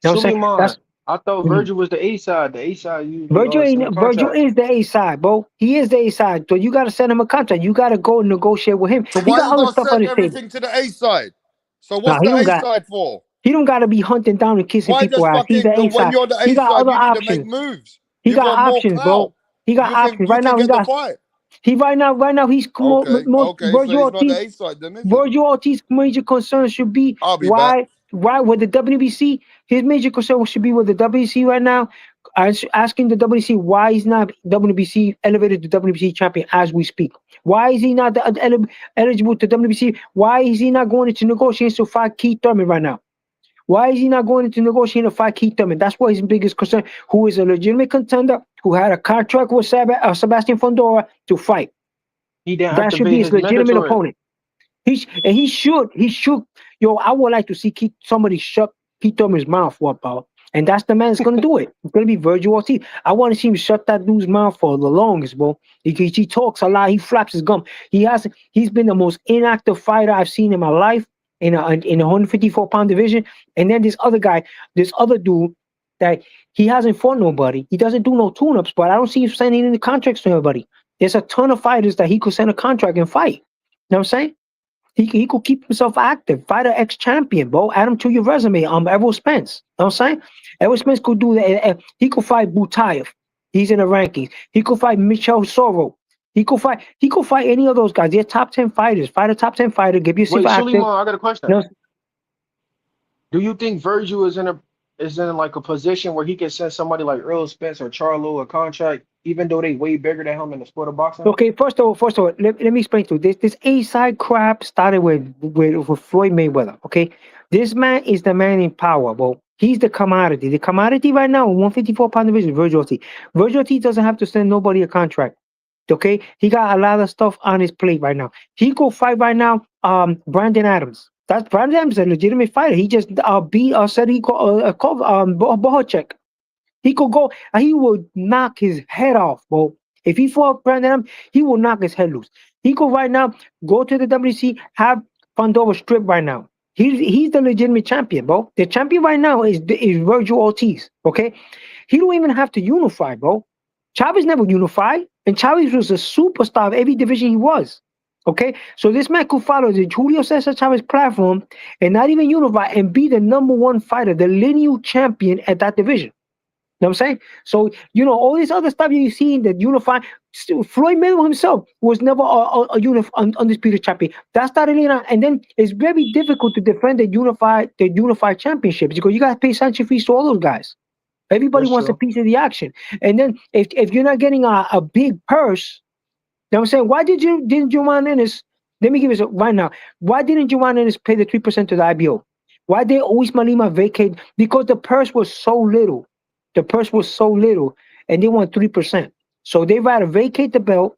You know what I'm saying? Suleiman, I thought Virgil was the A side. The A side usually Virgil send the ain't Virgil contracts. is the A side, bro. He is the A side. So you gotta send him a contract. You gotta go negotiate with him. So He why got you other gotta stuff on send his table. everything to the A side? So Nah, what's the A side for? he don't gotta be hunting down and kissing Why people does ass. He's fucking the A when side. you're the He A got side, other you need to make options. moves. He You got got more options, clout. bro. He got options. You Right can now, he get the got fight. he right now he's Okay, okay. So Virgil he's not the Ortiz. A side then, is he? Virgil Ortiz's major concern should be I'll be back. why with the WBC, his major concern should be with the WBC right now. Asking the WBC why he's not WBC elevated to WBC champion as we speak. Why is he not eligible to WBC? Why is he not going into negotiations to fight Keith Thurman right now? Why is he not going into negotiating to fight Keith Thurman? That's what his biggest concern. Who is a legitimate contender who had a contract with Sebastian Fondora to fight. He didn't That should be activate his his legitimate mandatory. opponent. He should. Yo, I would like to see somebody shut Keith Thurman's mouth up, bro. And that's the man that's gonna do it. It's gonna be Virgil Ortiz. I want to see him shut that dude's mouth for the longest, bro. He talks a lot. He flaps his gum. He's been the most inactive fighter I've seen in my life in a 154-pound division. And then this other guy, this other dude that he hasn't fought nobody. He doesn't do no tune-ups, but I don't see him sending any contracts to anybody. There's a ton of fighters that he could send a contract and fight. You know what I'm saying? He could keep himself active. Fighter ex champion, bro. Add him to your resume. Errol Spence. You know what I'm saying? Errol Spence could do that. He could fight Butayev. He's in the rankings. He could fight Michel Soro. He could fight any of those guys. They're top 10 fighters. Fight a top 10 fighter. Get yourself Wait, active. Suleiman, I got a You question. know, Do you think Virgil is in like a position where he can send somebody like Earl Spence or Charlo a contract, even though they way bigger than him in the sport of boxing? okay, first of all, let me explain to you. This A side crap started with Floyd Mayweather. Okay, this man is the man in power, bro. He's the commodity. The commodity right now, 154-pound division, Virgil Ortiz. Virgil Ortiz doesn't have to send nobody a contract. Okay, he got a lot of stuff on his plate right now. He go fight right now. Brandon Adams. That's Brandon Adams, a legitimate fighter. He just beat said he called Bohacek. He could go and he would knock his head off, bro. If he fought Brandon, he will knock his head loose. He could right now go to the WC, have Pandora strip right now. He's the legitimate champion, bro. The champion right now is Virgil Ortiz. Okay, he don't even have to unify, bro. Chavez never unified, and Chavez was a superstar of every division he was. Okay, so this man could follow the Julio Cesar Chavez platform and not even unify and be the number one fighter, the lineal champion at that division. You know what I'm saying? So, all this other stuff you see in that unified, Floyd Mayweather himself was never undisputed champion. That started in, and then it's very difficult to defend the unified championships because you got to pay sanction fees to all those guys. Everybody That's wants a true. piece of the action. And then if you're not getting a big purse, you know what I'm saying? Why didn't Juwan Ennis? Let me give you this right now. Why didn't Juwan Ennis pay the 3% to the IBO? Why did Usman Lima vacate? Because the purse was so little. The purse was so little, and they want 3%. So they rather vacate the belt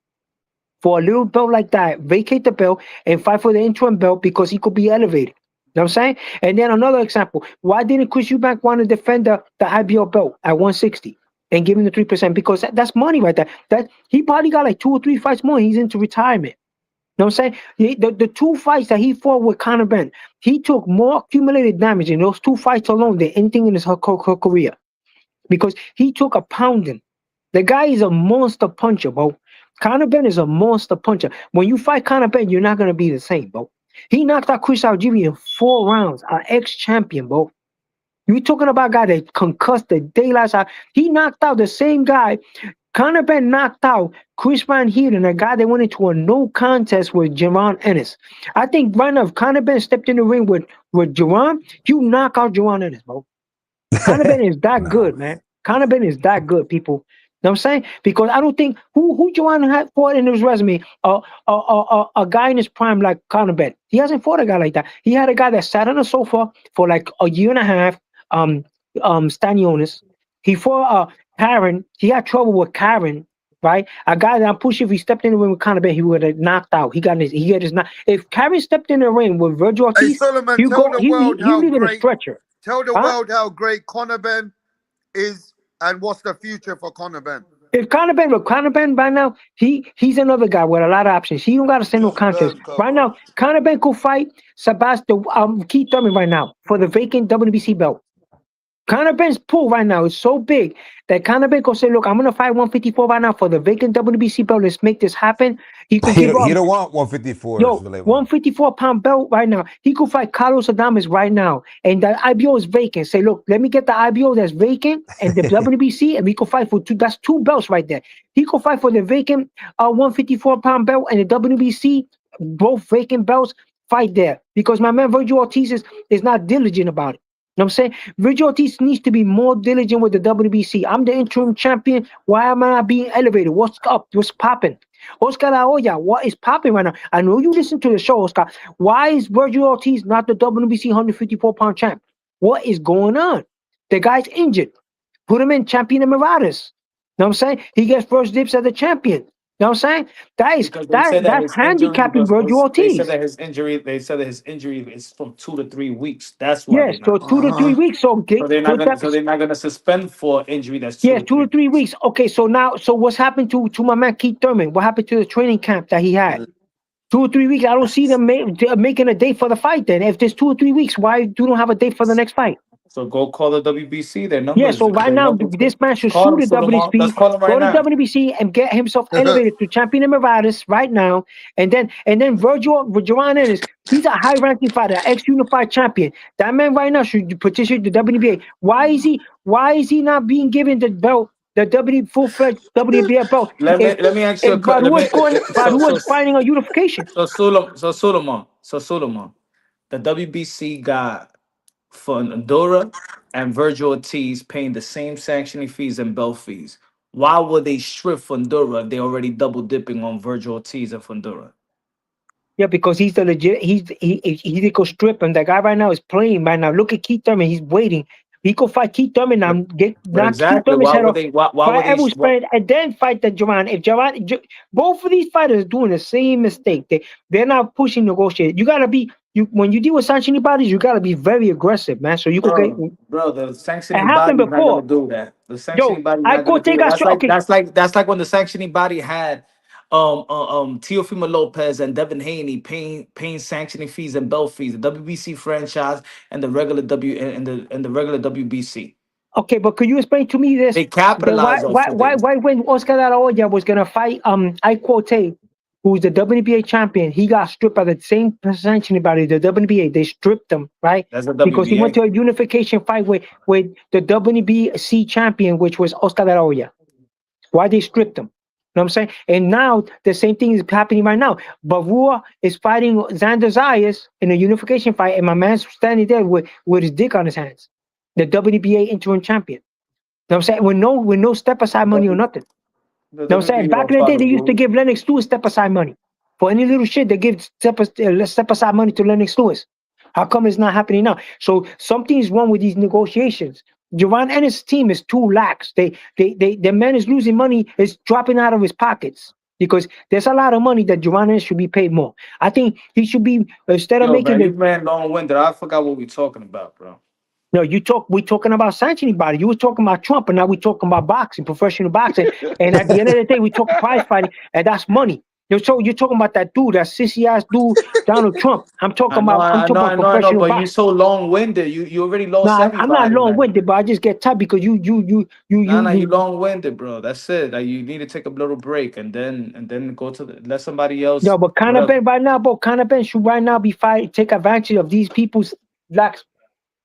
for a little belt like that, vacate the belt and fight for the interim belt because he could be elevated. You know what I'm saying? And then another example, why didn't Chris Eubank want to defend the IBO belt at 160 and give him the 3%? Because that's money right there. That he probably got like 2 or 3 fights more. He's into retirement. You know what I'm saying? The two fights that he fought with Conor Ben, he took more accumulated damage in those two fights alone than anything in his whole career because he took a pounding. The guy is a monster puncher, bro. Conor Ben is a monster puncher. When you fight Conor Ben, you're not gonna be the same, bro. He knocked out Chris Algieri in 4 rounds, an ex-champion, bro. You talking about a guy that concussed the daylights out. He knocked out the same guy. Conor Ben knocked out Chris Van Heerden, a guy that went into a no contest with Jaron Ennis. I think right now, if Conor Ben stepped in the ring with Jaron, you knock out Jaron Ennis, bro. Conor Ben is that Nah. good, man. Conor Ben is that good, people. You know what I'm saying? Because I don't think who Joanna had fought in his resume, a guy in his prime like Conor Ben. He hasn't fought a guy like that. He had a guy that sat on the sofa for like a year and a half. Um, Stanionis. He fought Karen. He had trouble with Karen, right? A guy that I'm pushing. If he stepped in the ring with Conor Ben, he would have knocked out. He got his knock. If Karen stepped in the ring with Virgil Hey Ortiz, Solomon, he tell go the he world he how leave in a great stretcher, tell the huh? world how great Conor Ben is and what's the future for Conor Ben. If Conor Ben by now, he's another guy with a lot of options. He don't got to send no Just contest. learn, Right Cobbo. now, Conor Ben could fight Sebastian Keith Thurman right now for the vacant WBC belt. Conor Benn's pull right now is so big that Conor Ben could say, "Look, I'm gonna fight 154 right now for the vacant WBC belt. Let's make this happen." He could give He up. don't want 154, Yo, Suleiman. 154-pound belt right now. He could fight Carlos Adames right now, and the IBO is vacant. Say, look, let me get the IBO that's vacant and the WBC, and we could fight for two. That's two belts right there. He could fight for the vacant 154-pound belt and the WBC, both vacant belts. Fight there because my man Virgil Ortiz is not diligent about it. You know what I'm saying? Virgil Ortiz needs to be more diligent with the WBC. I'm the interim champion. Why am I not being elevated? What's up? What's popping? Oscar La Hoya, what is popping right now? I know you listen to the show, Oscar. Why is Virgil Ortiz not the WBC 154-pound champ? What is going on? The guy's injured. Put him in champion emeritus. You know what I'm saying? He gets first dibs as the champion. You know what I'm saying? Because they said that That's his injury handicapping was, Virgil they said Ortiz. that his injury, they said that his injury is from 2 to 3 weeks. That's why Yes, they're not. so 2 to 3 weeks. So So get they're not put gonna. that. So they're not gonna suspend for injury that's two Yes, to two three to three weeks. weeks. Okay, so now, so what's happened to my man Keith Thurman? What happened to the training camp that he had? 2 or 3 weeks. I don't see them making a date for the fight. Then, if there's 2 or 3 weeks, why you don't have a date for the next fight? So go call the WBC. Their Yeah. numbers. So right Their now, numbers. this man should Call sue them, the Solomon. Let's WBC, call them go right to now. WBC, and get himself elevated to champion emeritus right now. And then Joanne Ennis, he's a high-ranking fighter, ex-unified champion. That man right now should petition the WBA. Why is he not being given the belt, the full-fledged WBA belt? If Let me ask you if a let me Badu was fighting a unification. Solomon. The WBC got Fundora and Virgil Ortiz paying the same sanctioning fees and belt fees. Why would they strip Fundora if they already double dipping on Virgil Ortiz and Fundora? Yeah, because he's the legit. He did go strip him. That guy right now is playing right now. Look at Keith Thurman. He's waiting. He could fight Keith Thurman and get But knock Keith exactly, Thurman's why head would off. they? Why Fight would they? Edwin Spread and then fight the Javon. If Javon, both of these fighters are doing the same mistake. They're not pushing negotiate. You gotta be when you deal with sanctioning bodies. You gotta be very aggressive, man. So you could get. Bro, the It sanctioning happened body is not gonna before. do that. The Yo, sanctioning body is I not gonna could do take that. a shot. Okay, That's like when the sanctioning body had Teofimo Lopez and Devin Haney paying sanctioning fees and belt fees, the WBC franchise and the regular and the regular WBC. okay, but could you explain to me this? They Then why capitalize why off of why it. why when Oscar De La Hoya was gonna fight I quote who's the WNBA champion, he got stripped by the same sanctioning body, the WNBA. They stripped him, right? That's the Because he went WBA. to a unification fight with the WBC champion, which was Oscar De La Hoya. Why they stripped him? You know what I'm saying? And now the same thing is happening right now. Bavua is fighting Xander Zayas in a unification fight, and my man's standing there with his dick on his hands. The WBA interim champion. You know what I'm saying? With no step aside money or nothing. The You know what I'm saying? WBA Back don't in the day, follow they used to rules. give Lennox Lewis step aside money. For any little shit, they give step aside money to Lennox Lewis. How come it's not happening now? So something is wrong with these negotiations. Javon Ennis' team is too lax. The man is losing money, is dropping out of his pockets because there's a lot of money that Javon Ennis should be paid more. I think he should be, instead of Yo, making man, you the. man long winded. I forgot what we talking about, bro. No, we talking about sanctioning body. You were talking about Trump, and now we talking about boxing, professional boxing. And at the end of the day, we talk prize fighting, and that's money. You're talking about that dude, that sissy ass dude, Donald Trump. I'm talking about I know, professional but you boxing. so long winded. You already No, lost I'm not everybody, long man. winded, but I just get tired because You you. long winded, bro. That's it. Like you need to take a little break and then go to let somebody Yo, else. but Conor Whatever. Ben right now, bro, Conor Ben should right now be fighting, take advantage of these people's lax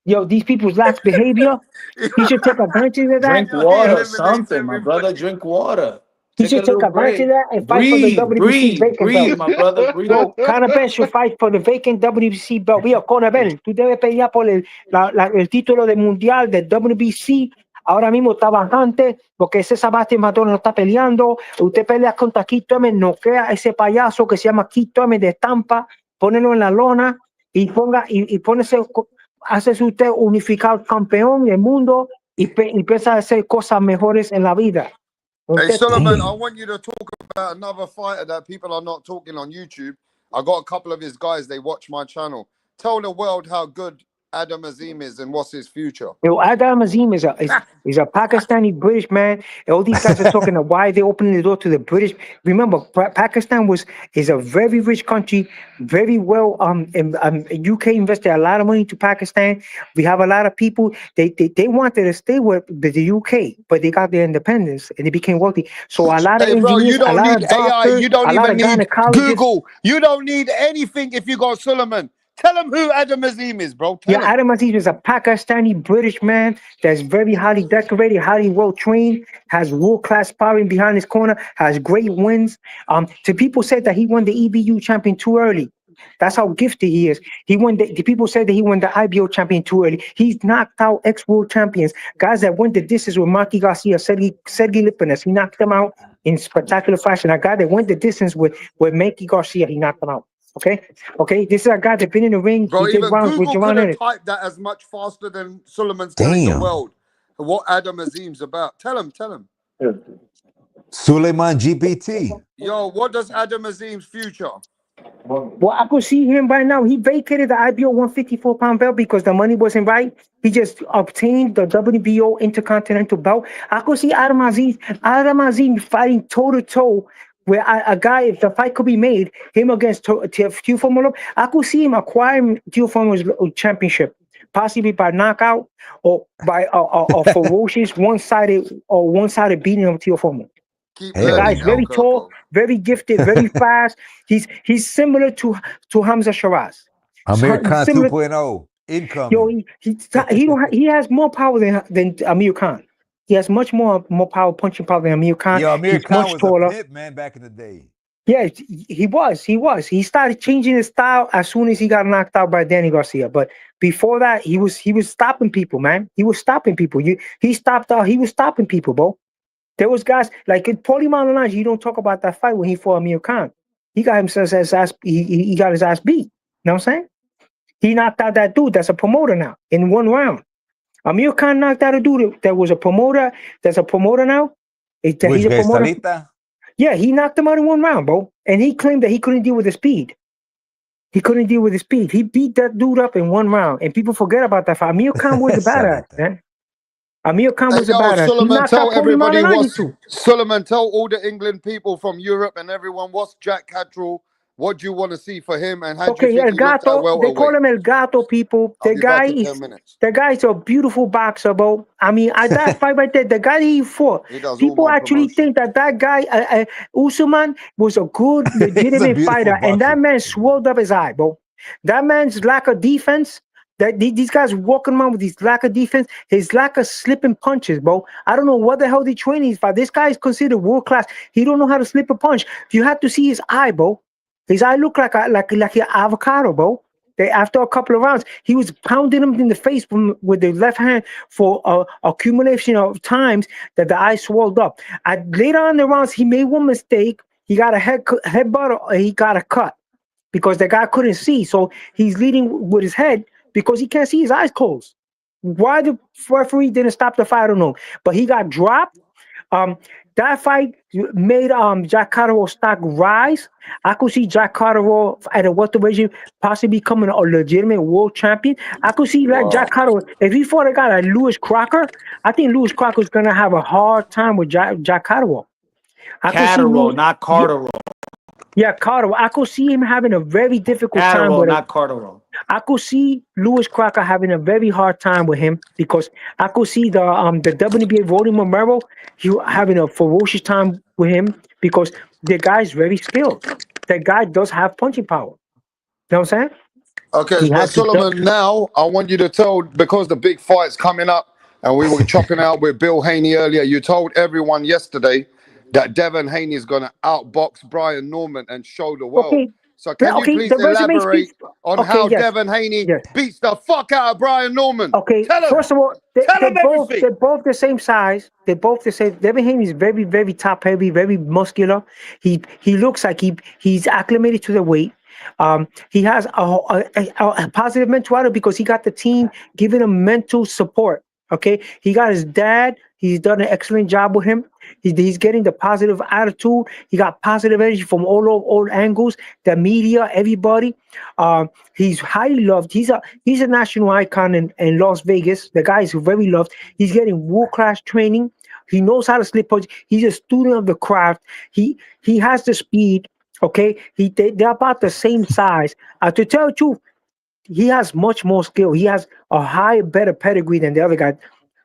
behavior. He should take advantage of that. Drink He water, eliminates something, my brother. everybody. Drink water. He Take a should take little advantage of break. that and fight for the Breathe, WBC breathe, vacant belt. breathe, my brother. Breathe. Yo, Conor Ben should fight for the vacant WBC belt. Mira, Conor Ben, tú debes pelear por el título de mundial del WBC. Ahora mismo está vacante porque ese Sebastián Matón no está peleando. Usted pelea contra Keith Thurman, noquea a ese payaso que se llama Keith Thurman de Tampa, pónelo en la lona y pónese, hace usted unificado campeón del mundo y empieza a hacer cosas mejores en la vida. Hey, Usted, Solomon, I Damn. want you to talk about another fighter that people are not talking on YouTube. I got a couple of his guys, they watch my channel. Tell the world how good Adam Azim is and what's his future? Yo, Adam Azim is a Pakistani British man. And all these guys are talking about why they opening the door to the British. Remember, Pakistan is a very rich country, very well. UK invested a lot of money to Pakistan. We have a lot of people. They wanted to stay with the UK, but they got their independence and they became wealthy. So a lot of Hey, bro, you engineers, a don't lot need of AI. doctors, You don't a lot even of need gynecologists. Google. You don't need anything if you got Suleiman. Tell him who Adam Azim is, bro. Yeah, Tell him. Adam Aziz is a Pakistani British man that's very highly decorated, highly well trained, has world class sparring behind his corner, has great wins. To people said that he won the EBU champion too early. That's how gifted he is. He won the people said that he won the IBO champion too early. He's knocked out ex world champions, guys that went the distance with Marky Garcia, Sergey Lipinas. He knocked them out in spectacular fashion. A guy that went the distance with Mikey Garcia, he knocked them out. Okay, okay. This is a guy that been in the ring. He Bro, did even rounds with Google Javon couldn't Ennis. type that as much faster than Suleiman's telling the Damn. world what Adam Azim's about. Tell him, tell him. Suleiman GPT. Yo, what does Adam Azim's future? Well, I could see him right now. He vacated the IBO 154-pound belt because the money wasn't right. He just obtained the WBO Intercontinental belt. I could see Adam Aziz fighting toe to toe with a guy. If the fight could be made, him against Teofimo. I could see him acquiring Teofimo's championship, possibly by knockout or by a ferocious one-sided beating of Teofimo. Keep The Hell guy's learning, no. very Elko, tall, bro. very gifted, very fast. He's similar to Hamza Shiraz. Amir Khan Similar, 2.0 yo, incoming. he has more power than Amir Khan. He has much more power, punching power than Amir Khan. Yo, Amir He's Khan much was a taller. pimp, man, back in the day. Yeah, he was. He started changing his style as soon as he got knocked out by Danny Garcia. But before that, he was stopping people, man. He was stopping people. He was stopping people, bro. There was guys like Paulie Malignaggi. You don't talk about that fight when he fought Amir Khan. He got himself his ass. He got his ass beat. You know what I'm saying? He knocked out that dude that's a promoter now in one round. Amir Khan knocked out a dude that was a promoter. That's a promoter now. He's Which a guy, promoter. Salita? Yeah, he knocked him out in one round, bro. And he claimed that he couldn't deal with the speed. He couldn't deal with the speed. He beat that dude up in one round, and people forget about that fight. Amir Khan was a badass, Salita. man. Amir Khan Hey, was a yo, badass. He Suleiman, knocked out tell Paulie everybody Malignaggi what's too. Suleiman, tell all the England people from Europe and everyone what's Jack Catterall. What do you want to see for him, and how do you Okay, think El he looked at Gato. They call welterweight? him El Gato. People, I'll be back in 10 minutes. the guy is a beautiful boxer, bro. I mean, at that fight right there, the guy that he fought, He does all people my actually promotion. think that guy, Usman, was a good, He's a legitimate beautiful fighter, and that boxer. man swelled up his eye, bro. That man's lack of defense. These guys walking around with his lack of defense, his lack of slipping punches, bro. I don't know what the hell they training for. This guy is considered world class. He don't know how to slip a punch. You have to see his eye, bro. His eye looked like an avocado, bro. After a couple of rounds, he was pounding him in the face with the left hand for accumulation of times that the eye swelled up. Later on in the rounds, he made one mistake. He got a headbutt, or he got a cut because the guy couldn't see. So he's leading with his head because he can't see his eyes closed. Why the referee didn't stop the fight, I don't know. But he got dropped. Um, that fight made Jack Catterall stock rise. I could see Jack Catterall at a welterweight possibly becoming a legitimate world champion. I could see like Wow. Jack Catterall if he fought a guy like Lewis Crocker. I think Lewis Crocker is gonna have a hard time with Jack Catterall. I could see Catterall, Lewis. not Yeah, Carterall. yeah, Carter. I could see him having a very difficult time Catterall, with it. not Carterall. I could see Lewis Crocker having a very hard time with him because I could see the WNBA Rolly Romero having a ferocious time with him because the guy's very skilled. The guy does have punching power. You know what I'm saying? Okay, He but had the Solomon, now I want you to tell, because the big fight's coming up and we were chopping out with Bill Haney earlier, you told everyone yesterday that Devin Haney is going to outbox Brian Norman and show the world. okay. So can you Okay, please the resume elaborate speaks. on Okay, how yes, Devin Haney yes. beats the fuck out of Brian Norman? Okay, Tell him. first of all, Tell him everything. they're both the same size. They're both the same. Devin Haney is very, very top heavy, very muscular. He looks like he's acclimated to the weight. He has a positive mentality because he got the team giving him mental support. Okay, he got his dad. He's done an excellent job with him. He's getting the positive attitude. He got positive energy from all angles. The media, everybody. He's highly loved. He's a national icon in Las Vegas. The guy is very loved. He's getting world class training. He knows how to slip punch. He's a student of the craft. He has the speed. Okay, they're about the same size. To tell the truth, he has much more skill. He has a higher, better pedigree than the other guy.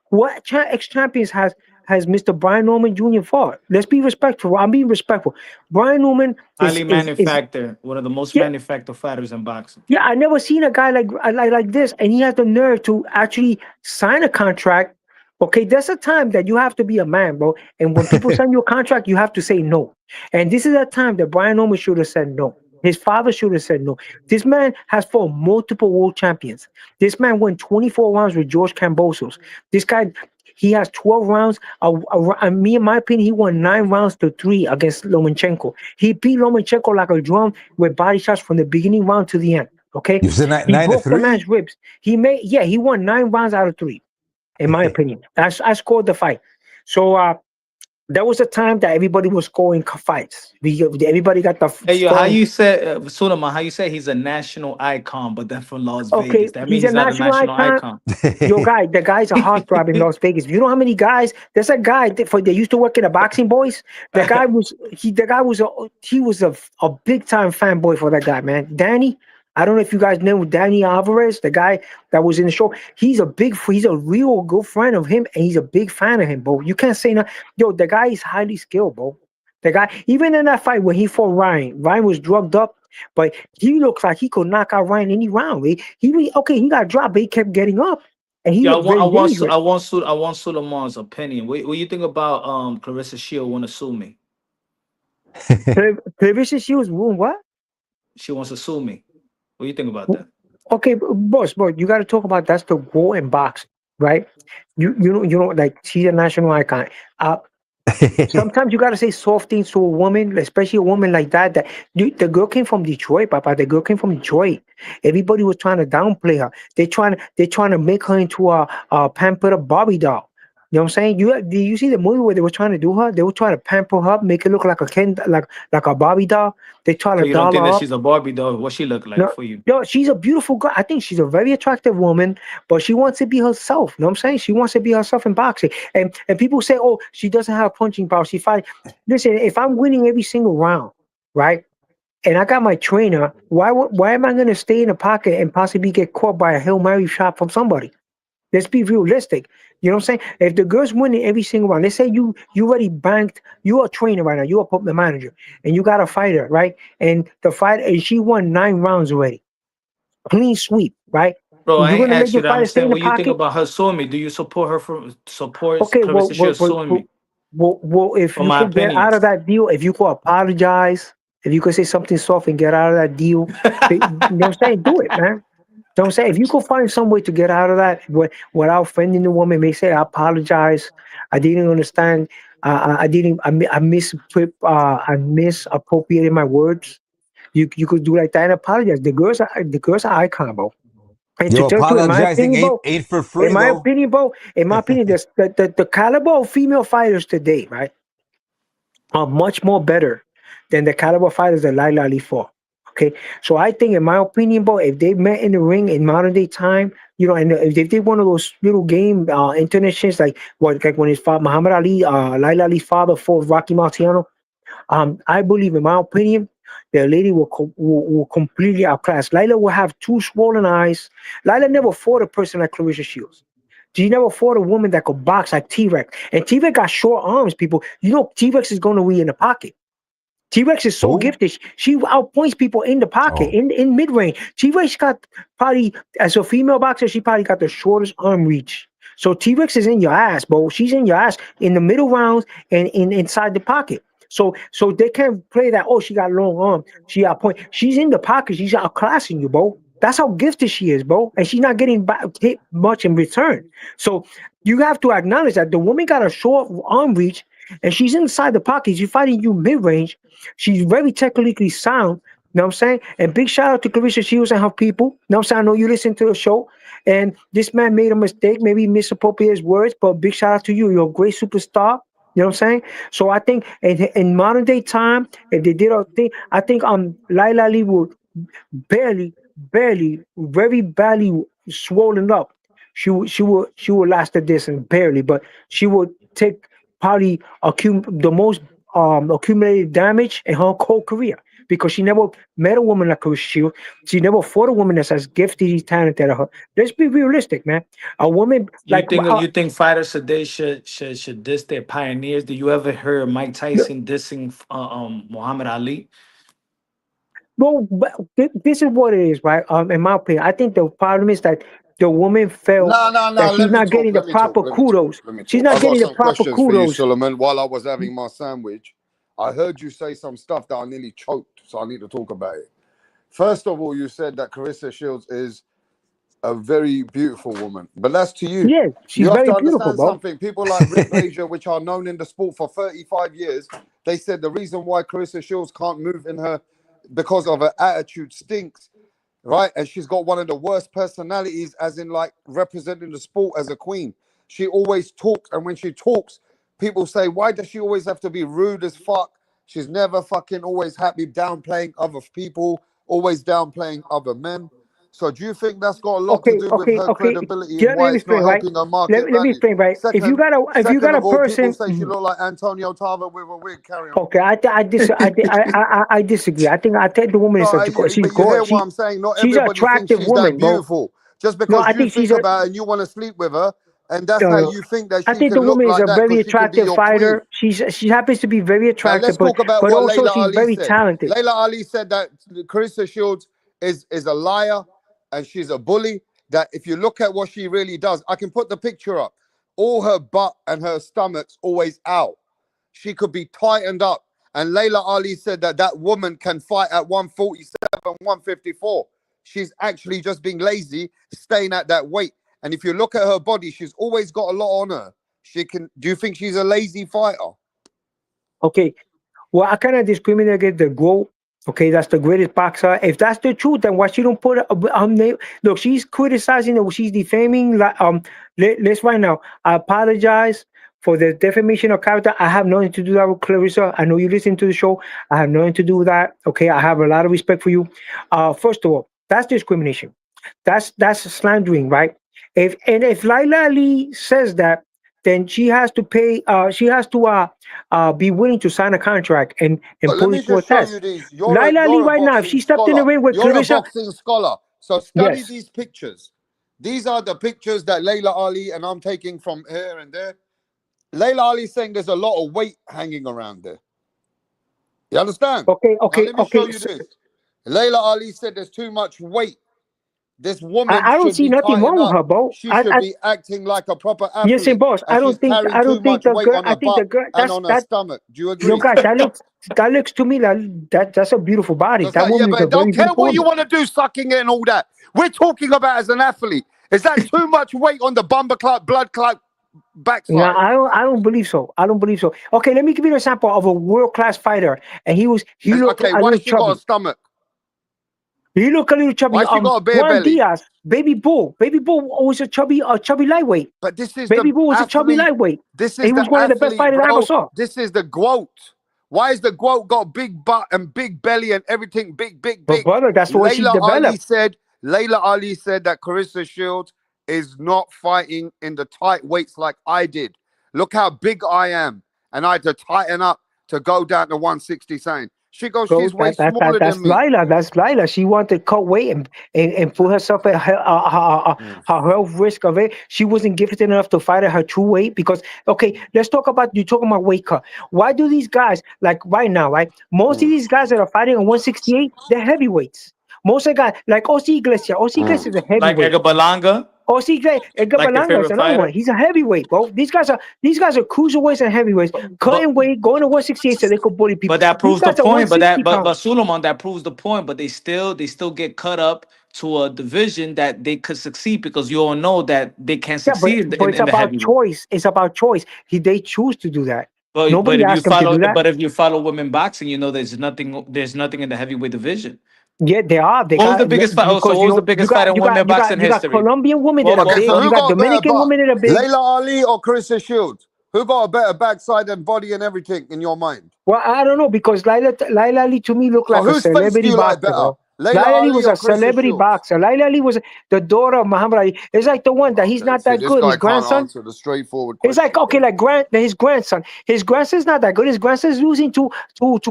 What ex champions has Mr. Brian Norman Jr. fought? Let's be respectful. I'm being respectful. Brian Norman Highly is manufactured, one of the most yeah, manufactured fighters in boxing. yeah. I never seen a guy like this, and he has the nerve to actually sign a contract. Okay, there's a time that you have to be a man, bro. And when people sign you a contract, you have to say no. And this is a time that Brian Norman should have said no. His father should have said no. This man has fought multiple world champions. This man won 24 rounds with George Kambosos. This guy, he has 12 rounds. Me, in my opinion, he won 9 rounds to 3 against Lomachenko. He beat Lomachenko like a drum with body shots from the beginning round to the end. Okay, You said nine, he nine to broke the three. man's ribs. He won 9 rounds out of 3, in my opinion. I scored the fight. So there was a time that everybody was scoring fights. Everybody got the Hey, yo, how scoring. you say, Sulaiman, how you say he's a national icon, but then from Las Okay, Vegas? That he's means a he's not a national national icon. icon. Yo, guy, the guy's a heartthrob in Las Vegas. You know how many guys? There's a guy that used to work in the boxing boys. The guy was he. The guy was a big time fanboy for that guy, man. Danny. I don't know if you guys know Danny Alvarez, the guy that was in the show. He's a real good friend of him, and he's a big fan of him, bro. You can't say no. Yo, the guy is highly skilled, bro. The guy, even in that fight when he fought Ryan was drugged up, but he looks like he could knock out Ryan any round. Okay, he got dropped, but he kept getting up, and he Yeah, looked very dangerous. I want Sulaiman's opinion. What you think about Clarissa Shield want to sue me? Clarissa Shields won what? She wants to sue me. What do you think about that? Okay, boss, you got to talk about that's the war in boxing, right? You know, like she's a national icon. Uh, Sometimes you gotta say soft things to a woman, especially a woman like that. The girl came from Detroit, Papa. The girl came from Detroit. Everybody was trying to downplay her. They're trying to make her into a pampered Barbie doll. You know what I'm saying? Did you see the movie where they were trying to do her? They were trying to pamper her, make her look like a like a Barbie doll. They try So to you don't doll think her that up. she's a Barbie doll? What she look like No, for you? no, she's a beautiful girl. I think she's a very attractive woman, but she wants to be herself. You know what I'm saying? She wants to be herself in boxing. And people say, oh, she doesn't have punching power. She fight. Listen, if I'm winning every single round, right? And I got my trainer, why am I gonna stay in the pocket and possibly get caught by a Hail Mary shot from somebody? Let's be realistic. You know what I'm saying? If the girl's winning every single round, let's say you already banked, you're a trainer right now, you're a manager, and you got a fighter, right? And the fight, and she won 9 rounds already, clean sweep, right? Bro, You're I ain't gonna make asked you your that. I'm fighter stay saying, in the what you think pocket? about her suing me? Do you support her for support Okay, Clarissa Shield suing me if for you my could get out of opinions? that deal, if you could apologize, if you could say something soft and get out of that deal, you know what I'm saying? Do it, man. You know what I'm saying? If you could find some way to get out of that without offending the woman, may say, I apologize. I didn't understand. I didn't. I misappropriated my words. You could do like that and apologize. The girls are icon, bro. And to Yo, tell you, in my apologizing opinion, ain't bro, ain't for free though. the caliber of female fighters today, right, are much more better than the caliber fighters that Laila Ali fought. Okay, so I think, in my opinion, bro, if they met in the ring in modern day time, and if they did one of those little game internet shits like when his father Muhammad Ali, Laila Ali's father fought Rocky Marciano, I believe, in my opinion, the lady will completely outclass. Lila will have two swollen eyes. Lila never fought a person like Clarissa Shields. She never fought a woman that could box like T-Rex. And T-Rex got short arms, people. T-Rex is going to be in the pocket. T-Rex is so Who? gifted. She outpoints people in the pocket, Oh, in mid-range. T-Rex got probably, as a female boxer, she probably got the shortest arm reach. So T-Rex is in your ass, bro. She's in your ass in the middle rounds and inside the pocket. So they can't play that, oh, she got long arm. She outpoint. She's in the pocket. She's outclassing you, bro. That's how gifted she is, bro. And she's not getting hit much in return. So you have to acknowledge that the woman got a short arm reach and she's inside the pocket. She's fighting you mid-range. She's very technically sound, know what I'm saying? And big shout out to Clarissa Shields and her people. Know what I'm saying? I know you listen to the show, and this man made a mistake, maybe misappropriated his words, but big shout out to you. You're a great superstar. You know what I'm saying? So I think in modern day time, if they did a thing, I think Laila Ali would barely, very badly swollen up. She would last the distance barely, but she would take probably the most accumulated damage in her whole career because she never met a woman like Chris Shield. She never fought a woman that's as gifted, as talented as her. Let's be realistic, man. A woman like You think fighters today should diss their pioneers? Do you ever hear Mike Tyson dissing Muhammad Ali? well, but this is what it is, right? In my opinion, I think the problem is that the woman felt No, no, no. that she's Let me not talk. getting the Let me talk. proper Let me talk. kudos. Let me She's talk. not I got getting the some proper questions for you, kudos. Solomon. While I was having my sandwich, I heard you say some stuff that I nearly choked, so I need to talk about it. First of all, you said that Carissa Shields is a very beautiful woman, but that's to you. Yes, she's You have very to beautiful, understand bro. something. People like Rick Frazier, which are known in the sport for 35 years, they said the reason why Carissa Shields can't move in her because of her attitude stinks, right? And she's got one of the worst personalities, as in like representing the sport as a queen. She always talks, and when she talks, people say, "Why does she always have to be rude as fuck?" She's never fucking always happy, downplaying other people, always downplaying other men. So, do you think that's got a lot to Okay, do with okay, her okay. credibility and Let why me it's not explain, right? helping her market Let me value? explain, right? Second, If you got second a of all, people person, say she look like Antonio Tarver with a wig. Carry on. okay, I disagree. I think the woman No, is she's but you hear gorgeous. what I'm saying? Not She's an everybody thinks attractive she's that woman, bro. beautiful. Just No, because I you think she's think a about her and you want to sleep with her, and that's no, how no. you think that I she think can the look woman is like a that very because she can be attractive your queen. fighter. She happens to be very Now attractive, let's talk about but what also Layla she's Ali very said. talented. Layla Ali said that Carissa Shields is a liar and she's a bully. That if you look at what she really does, I can put the picture up. All her butt and her stomach's always out. She could be tightened up. And Layla Ali said that that woman can fight at 147, 154. She's actually just being lazy, staying at that weight. And if you look at her body, she's always got a lot on her. She can. Do you think she's a lazy fighter? Okay, well, I kind of discriminate against the GOAT. Okay, that's the greatest boxer. If that's the truth, then why she don't put name? Look, she's criticizing, she's defaming. Let's right now. I apologize for the defamation of character. I have nothing to do that with Clarissa. I know you listen to the show. I have nothing to do with that. Okay, I have a lot of respect for you. First of all, that's discrimination. That's slandering, right? If Laila Ali says that, then she has to pay. She has to be willing to sign a contract and But let put me it to a just show test. you these. Laila Ali You're a right now, if boxing she stepped in the scholar. ring with You're a Clarissa, boxing scholar. So study yes, these pictures. These are the pictures that Layla Ali and I'm taking from here and there. Layla Ali saying there's a lot of weight hanging around there. You understand? okay, Now okay, let me show okay. you this. Layla Ali said there's too much weight. This woman I don't should see be nothing tightened wrong with up. her, bro. She should be acting like a proper Yes, and athlete, boss, and she's carrying I too don't think much the weight girl. on I her think the butt girl. and on her stomach. Do you Yo, agree? guys, that looks to me like that's a beautiful body. That's That like, yeah, woman is but a I don't very care beautiful what you woman. want to do, sucking it and all that. We're talking about as an athlete. Is that too much weight on the bumper clot, blood clot No, backside? I don't believe so. I don't believe so. Okay, let me give you an example of a world class fighter, and he looked Okay, a why little she got a chubby. stomach? He looked a little chubby. Why she got a bare Juan belly? Diaz, Baby Bull was a chubby lightweight. But this is the Baby Bull was a chubby athlete. lightweight, This and is he was the one of the best athlete, fighters I ever bro. saw. This is the GOAT. Why is the GOAT got big butt and big belly and everything big, big, But big? brother, that's the way she Layla Ali developed. said, Layla Ali said that Carissa Shields is not fighting in the tight weights like I did. Look how big I am. And I had to tighten up to go down to 160 saying. She goes, Bro, she's way smaller that's than me. Lila. That's Lila. She wanted to cut weight and put herself at her health risk of it. She wasn't gifted enough to fight at her true weight because, okay, let's talk about, you talking about weight cut. Why do these guys, like right now, right? Most of Mm, these guys that are fighting at 168, they're heavyweights. Most of the guys, like Ossie mm. Iglesias is a Like heavyweight. Edgar Balanga, Edgar like your Berlanga is favorite another one. fighter. He's a heavyweight, bro. These guys are cruiserweights and heavyweights, But cutting weight, going to 168 so they could bully but people. that These proves the guys are point. 160 But pounds. Suleiman, that proves the point. But they still get cut up to a division that they could succeed because you all know that they can't Yeah, but succeed but it's in the about heavyweight. choice. It's about choice. They choose to do that. But Nobody if you asked him to follow do that. but if you follow women boxing, you know there's nothing in the heavyweight division. Yeah, they are. They What was the got biggest fight? Oh, so because what was the biggest fight in women boxing you got history? Colombian women that What, are what, Okay, so big. what, You who got got a better Dominican butt? women that are big. Layla Ali or Carissa Shields? Who got a better backside and body and everything in your mind? Well, I don't know because Laila Ali to me looked So like a whose face do celebrity you like boxer, better? bro. Layla Laila Ali Ali was or a Carissa celebrity Shields? boxer. Laila Ali was the daughter of Muhammad Ali. It's like the one that he's Okay, not see, that this good. guy His can't grandson. answer the straightforward It's like question, okay, bro. like his grandson. His grandson's not that good. His grandson's losing to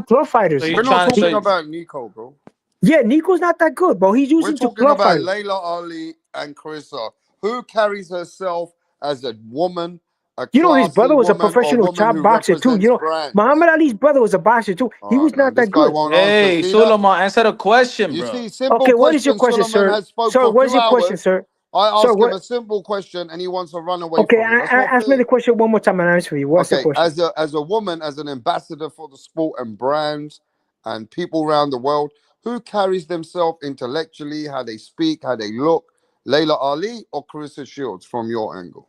club so fighters. you We're not trying to talking so about Nico, bro. Yeah, Nico's not that good, bro. He's We're losing to talking club about fighters. Layla Ali and Carissa. Who carries herself as a woman, a You know, his classy brother was a woman, or a professional woman top who boxer too. You represents know, Muhammad brands? Ali's brother was a boxer too. He All was right, man. not This that guy good. won't answer. Hey, See that? Suleiman, answer the question, You bro. see, simple Okay, what is your question. question, Suleiman sir? has spoke Sir, for what is 2 your question, hours. sir? I Sir, ask him what? a simple question and he wants to run away Okay, from it. That's not ask me fair. the question one more time and I'll answer you. What's the Okay, question? as a woman, as an ambassador for the sport and brands and people around the world, who carries themselves intellectually, how they speak, how they look, Layla Ali or Carissa Shields from your angle?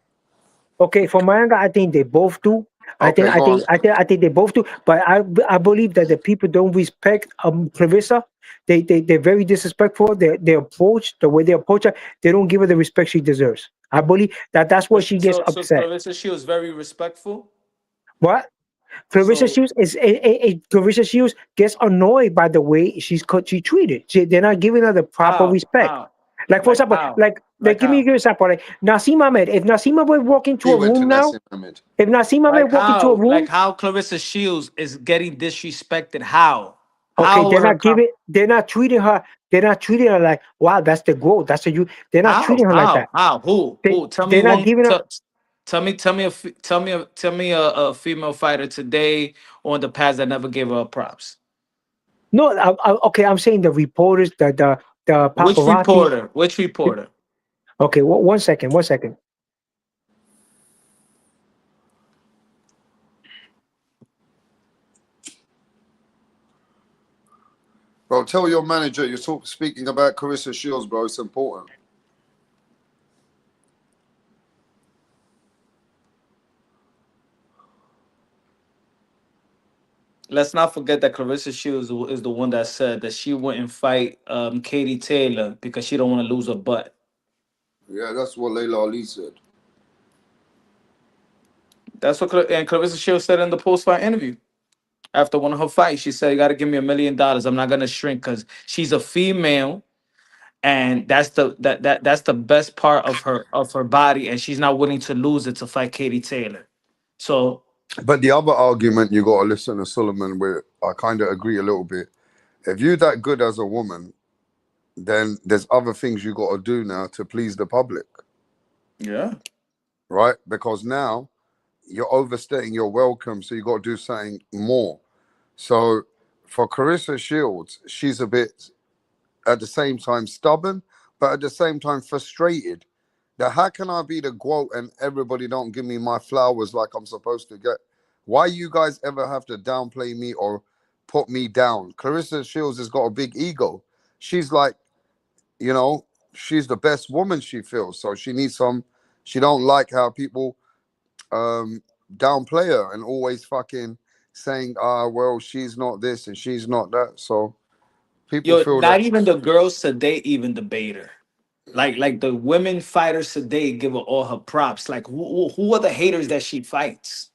Okay, for my angle, I think they both do. Okay, go on. I think they both do. But I believe that the people don't respect Clarissa. They're very disrespectful. They approach the way they approach her. They don't give her the respect she deserves. I believe that that's where she gets So upset. Clarissa Shields very respectful. What? Clarissa So Shields Clarissa Shields gets annoyed by the way she treated. They're not giving her the proper respect. how Like for like example, how like give me a how good example. Like Nasim Ahmed. If Nasim Ahmed walk into He a went to room now, Nassim Ahmed. if Nasim Ahmed walk into a like room, how Clarissa Shields is getting disrespected. okay, How with her they're not treating her like wow, that's the growth, that's the you. They're not treating her like that. how who tell me They're not one giving her. tell me a female fighter today or in the past that never gave her props. No, okay, I'm saying the reporters, the Which paparazzi. reporter? Which reporter? Okay, one second, one second. Bro, tell your manager you're speaking about Carissa Shields, bro. It's important. Let's not forget that Clarissa Shields is the one that said that she wouldn't fight Katie Taylor because she don't want to lose her butt. Yeah, that's what Layla Ali said. That's what and Clarissa Shields said in the post fight interview. After one of her fights, she said, "You got to give me $1 million. I'm not gonna shrink because she's a female, and that's the best part of her body, and she's not willing to lose it to fight Katie Taylor." So But the other argument you got to listen to Solomon, where I kind of agree a little bit. If you're that good as a woman, then there's other things you got to do now to please the public, yeah, right? Because now you're overstaying your welcome, so you got to do something more. So for Carissa Shields, she's a bit at the same time stubborn, but at the same time frustrated. That how can I be the quote and everybody don't give me my flowers like I'm supposed to get? Why you guys ever have to downplay me or put me down? Clarissa Shields has got a big ego. She's like, you know, she's the best woman she feels. So she needs some, she don't like how people um downplay her and always fucking saying, well, she's not this and she's not that. So people yo, feel that not even the girls today even debate her. Like the women fighters today give her all her props. Like who are the haters that she fights?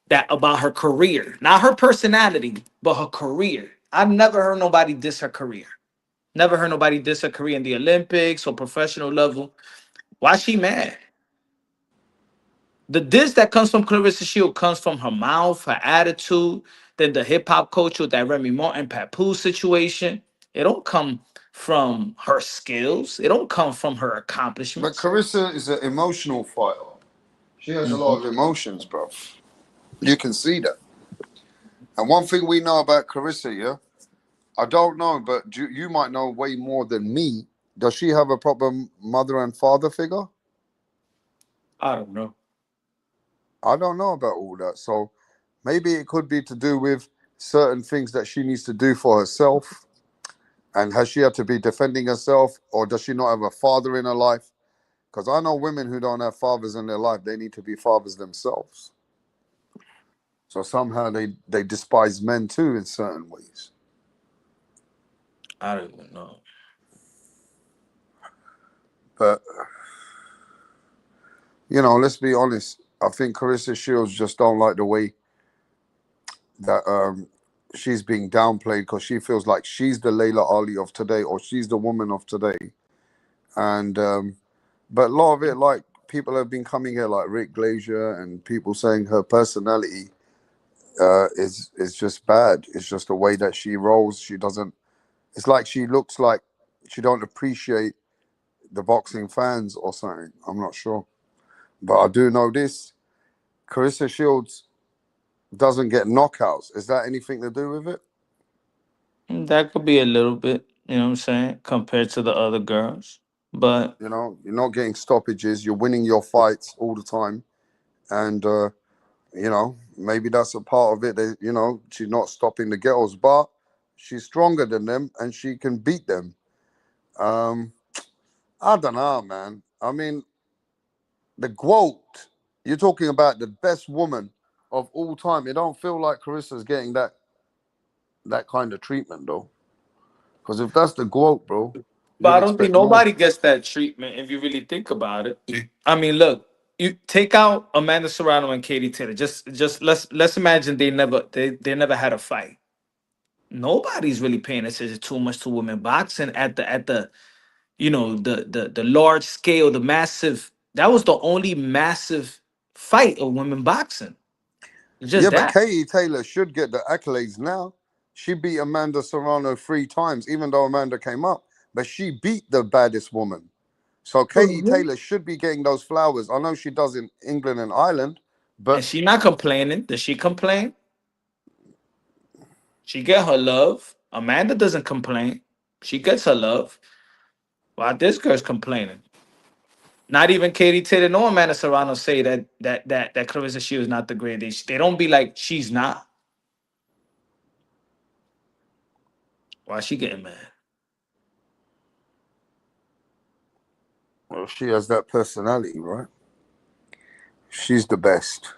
That about her career, not her personality, but her career. I've never heard nobody diss her career. Never heard nobody diss her career in the Olympics or professional level. Why she mad? The diss that comes from Clarissa Shield comes from her mouth, her attitude, then the hip hop culture, that Remy Martin Papoose situation. It don't come from her skills. It don't come from her but accomplishments. Carissa is an emotional fighter. She has a lot Mhm. of emotions, bro. You can see that. And one thing we know about Carissa, yeah, I don't know, but you might know way more than me. Does she have a proper mother and father figure? I don't know. I don't know about all that. So maybe it could be to do with certain things that she needs to do for herself. And has she had to be defending herself, or does she not have a father in her life? Because I know women who don't have fathers in their life, they need to be fathers themselves. So somehow they despise men too in certain ways. I don't even know. But you know, let's be honest. I think Carissa Shields just don't like the way that she's being downplayed because she feels like she's the Layla Ali of today or she's the woman of today. And but a lot of it, like people have been coming here, like Rick Glazier, and people saying her personality is just bad. It's just the way that she rolls. She doesn't. It's like she looks like she don't appreciate the boxing fans or something. I'm not sure, but I do know this: Carissa Shields doesn't get knockouts. Is that anything to do with it? That could be a little bit, you know what I'm saying, compared to the other girls. But You know, you're not getting stoppages. You're winning your fights all the time, and you know, maybe that's a part of it. That, you know, she's not stopping the girls, but she's stronger than them and she can beat them. Um, I don't know, man. I mean, the GOAT, you're talking about the best woman of all time. It don't feel like Carissa's getting that kind of treatment though. Because if that's the GOAT, bro, but you'd I don't think expect more. nobody gets that treatment if you really think about it. I mean, look, you take out Amanda Serrano and Katie Taylor. Just let's imagine they never had a fight. Nobody's really paying attention too much to women boxing at the the large scale, the massive. That was the only massive fight of women boxing. Yeah, Just but that. Katie Taylor should get the accolades now. She beat Amanda Serrano 3 times, even though Amanda came up. But she beat the baddest woman. So Katie Mhm. Taylor should be getting those flowers. I know she does in England and Ireland, And but she not complaining. Does she complain? She get her love. Amanda doesn't complain. She gets her love. While this girl's complaining. Not even Katie Taylor nor Amanda Serrano say that Clarissa Shields not the greatest. They don't be like she's not. Why she getting mad? well, she has that personality, right? She's the best.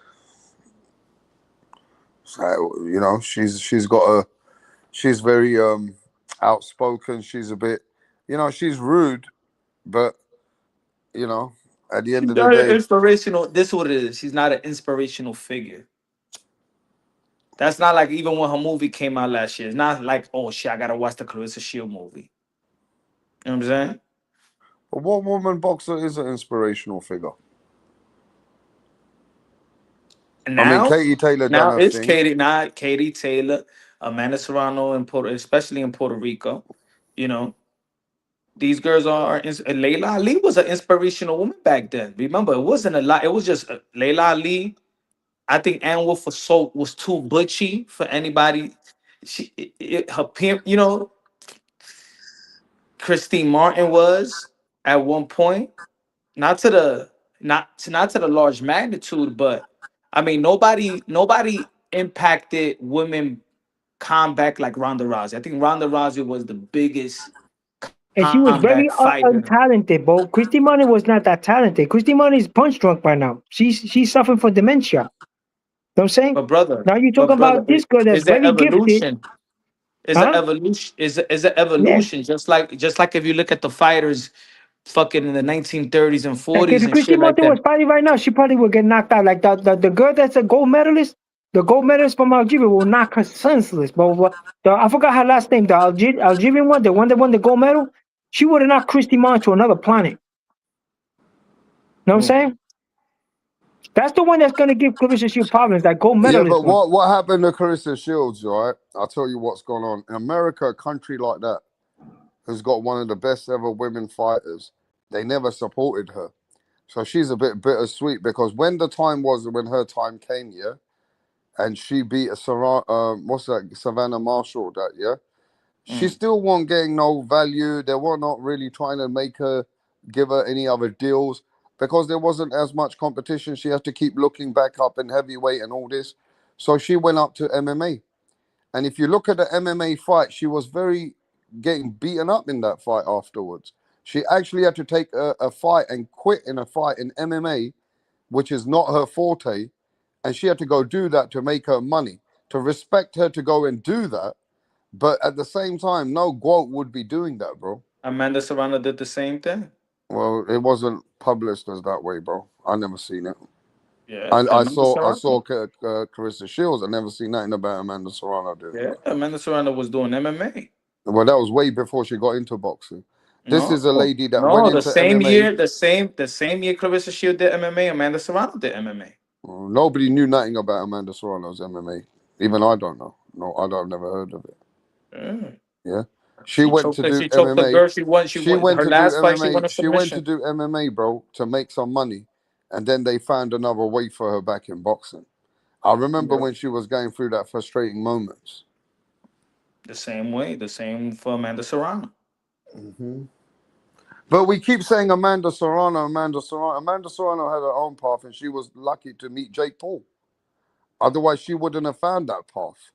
So, you know, she's got a she's very outspoken. She's a bit, you know, she's rude, but you know, at the end She's of the very day, inspirational. This is what it is. She's not an inspirational figure. That's not like even when her movie came out last year. It's not like, oh shit, I gotta watch the Clarissa Shield movie. You know what I'm saying? but what woman boxer is an inspirational figure? And I mean, now, Katie Taylor done now her it's thing. Katie, not Katie Taylor, Amanda Serrano in especially in Puerto Rico. You know, these girls Layla Ali was an inspirational woman back then. Remember, it wasn't a lot. It was just Layla Ali. I think Ann Wolf was too butchy for anybody. Her pimp, Christine Martin was at one point, not to the not to the large magnitude, but I mean nobody impacted women comeback like Ronda Rousey. I think Ronda Rousey was the biggest And she was comeback very fighter. untalented, bro. Christy Money was not that talented. Christy Money is punch drunk by now. She's suffering from dementia. You know what I'm saying? But brother, Now you're talking about this girl that's is there very gifted, evolution? Is an huh? evolution? Is an Yeah. evolution? Just like if you look at the fighters, fucking in the 1930s and Because 40s if and Christy shit like Monty that. was fighting right now, she probably would get knocked out. Like the girl that's a gold medalist, the gold medalist from Algeria will knock her senseless. But I forgot her last name. The Algerian one, the one that won the gold medal, she would have knocked Christy Monty to another planet. You know what I'm Mm. saying? That's the one that's gonna give Clarissa Shield problems. That gold Yeah, medalist but one. what happened to Carissa Shields, right? I'll tell you what's going on. In America, a country like that has got one of the best ever women fighters. They never supported her. So she's a bit bittersweet because when the time was when her time came, yeah, and she beat a what's that, Savannah Marshall, that, yeah, she Mm. still wasn't getting no value. They were not really trying to make her give her any other deals because there wasn't as much competition. She had to keep looking back up in heavyweight and all this. So she went up to MMA. And if you look at the MMA fight, she was very getting beaten up in that fight afterwards. She actually had to take a fight and quit in a fight in MMA, which is not her forte, and she had to go do that to make her money. To respect her to go and do that, but at the same time, no GWOAT would be doing that, bro. Amanda Serrano did the same thing. Well, it wasn't published as that way, bro. I never seen it. Yeah, I Amanda saw Serrano. Carissa Shields. I never seen nothing about Amanda Serrano doing Yeah, that. Amanda Serrano was doing MMA. Well, that was way before she got into boxing. This No, is a lady that went no, into MMA. the same year Clarissa Shield did MMA, Amanda Serrano did MMA. Well, nobody knew nothing about Amanda Serrano's MMA. Even I don't know. No, I've never heard of it. Yeah. Yeah, she went to do She choked the MMA. girl. She won her last fight. She won a She went to submission. do MMA, bro, to make some money, and then they found another way for her back in boxing. I remember Yeah. when she was going through that frustrating moments. The same way, the same for Amanda Serrano. Hmm. But we keep saying Amanda Serrano, Amanda Serrano. Amanda Serrano had her own path, and she was lucky to meet Jake Paul. Otherwise, she wouldn't have found that path,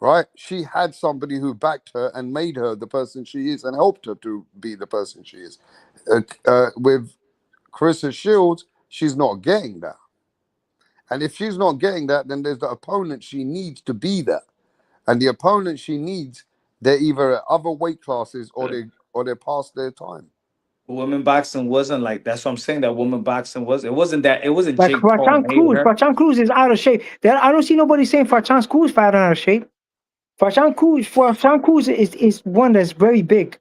right? She had somebody who backed her and made her the person she is and helped her to be the person she is. With Carissa Shields, she's not getting that. And if she's not getting that, then there's the opponent she needs to be that. And the opponent she needs, they're either at other weight classes or they're past their time. Women boxing wasn't like that's what I'm saying. That woman boxing was it wasn't Like Jake Paul Farchan made Cruz. her. Farchan Cruz is out of shape. I don't see nobody saying Farchan Cruz fight out of shape. Farchan Cruz is one that's very big,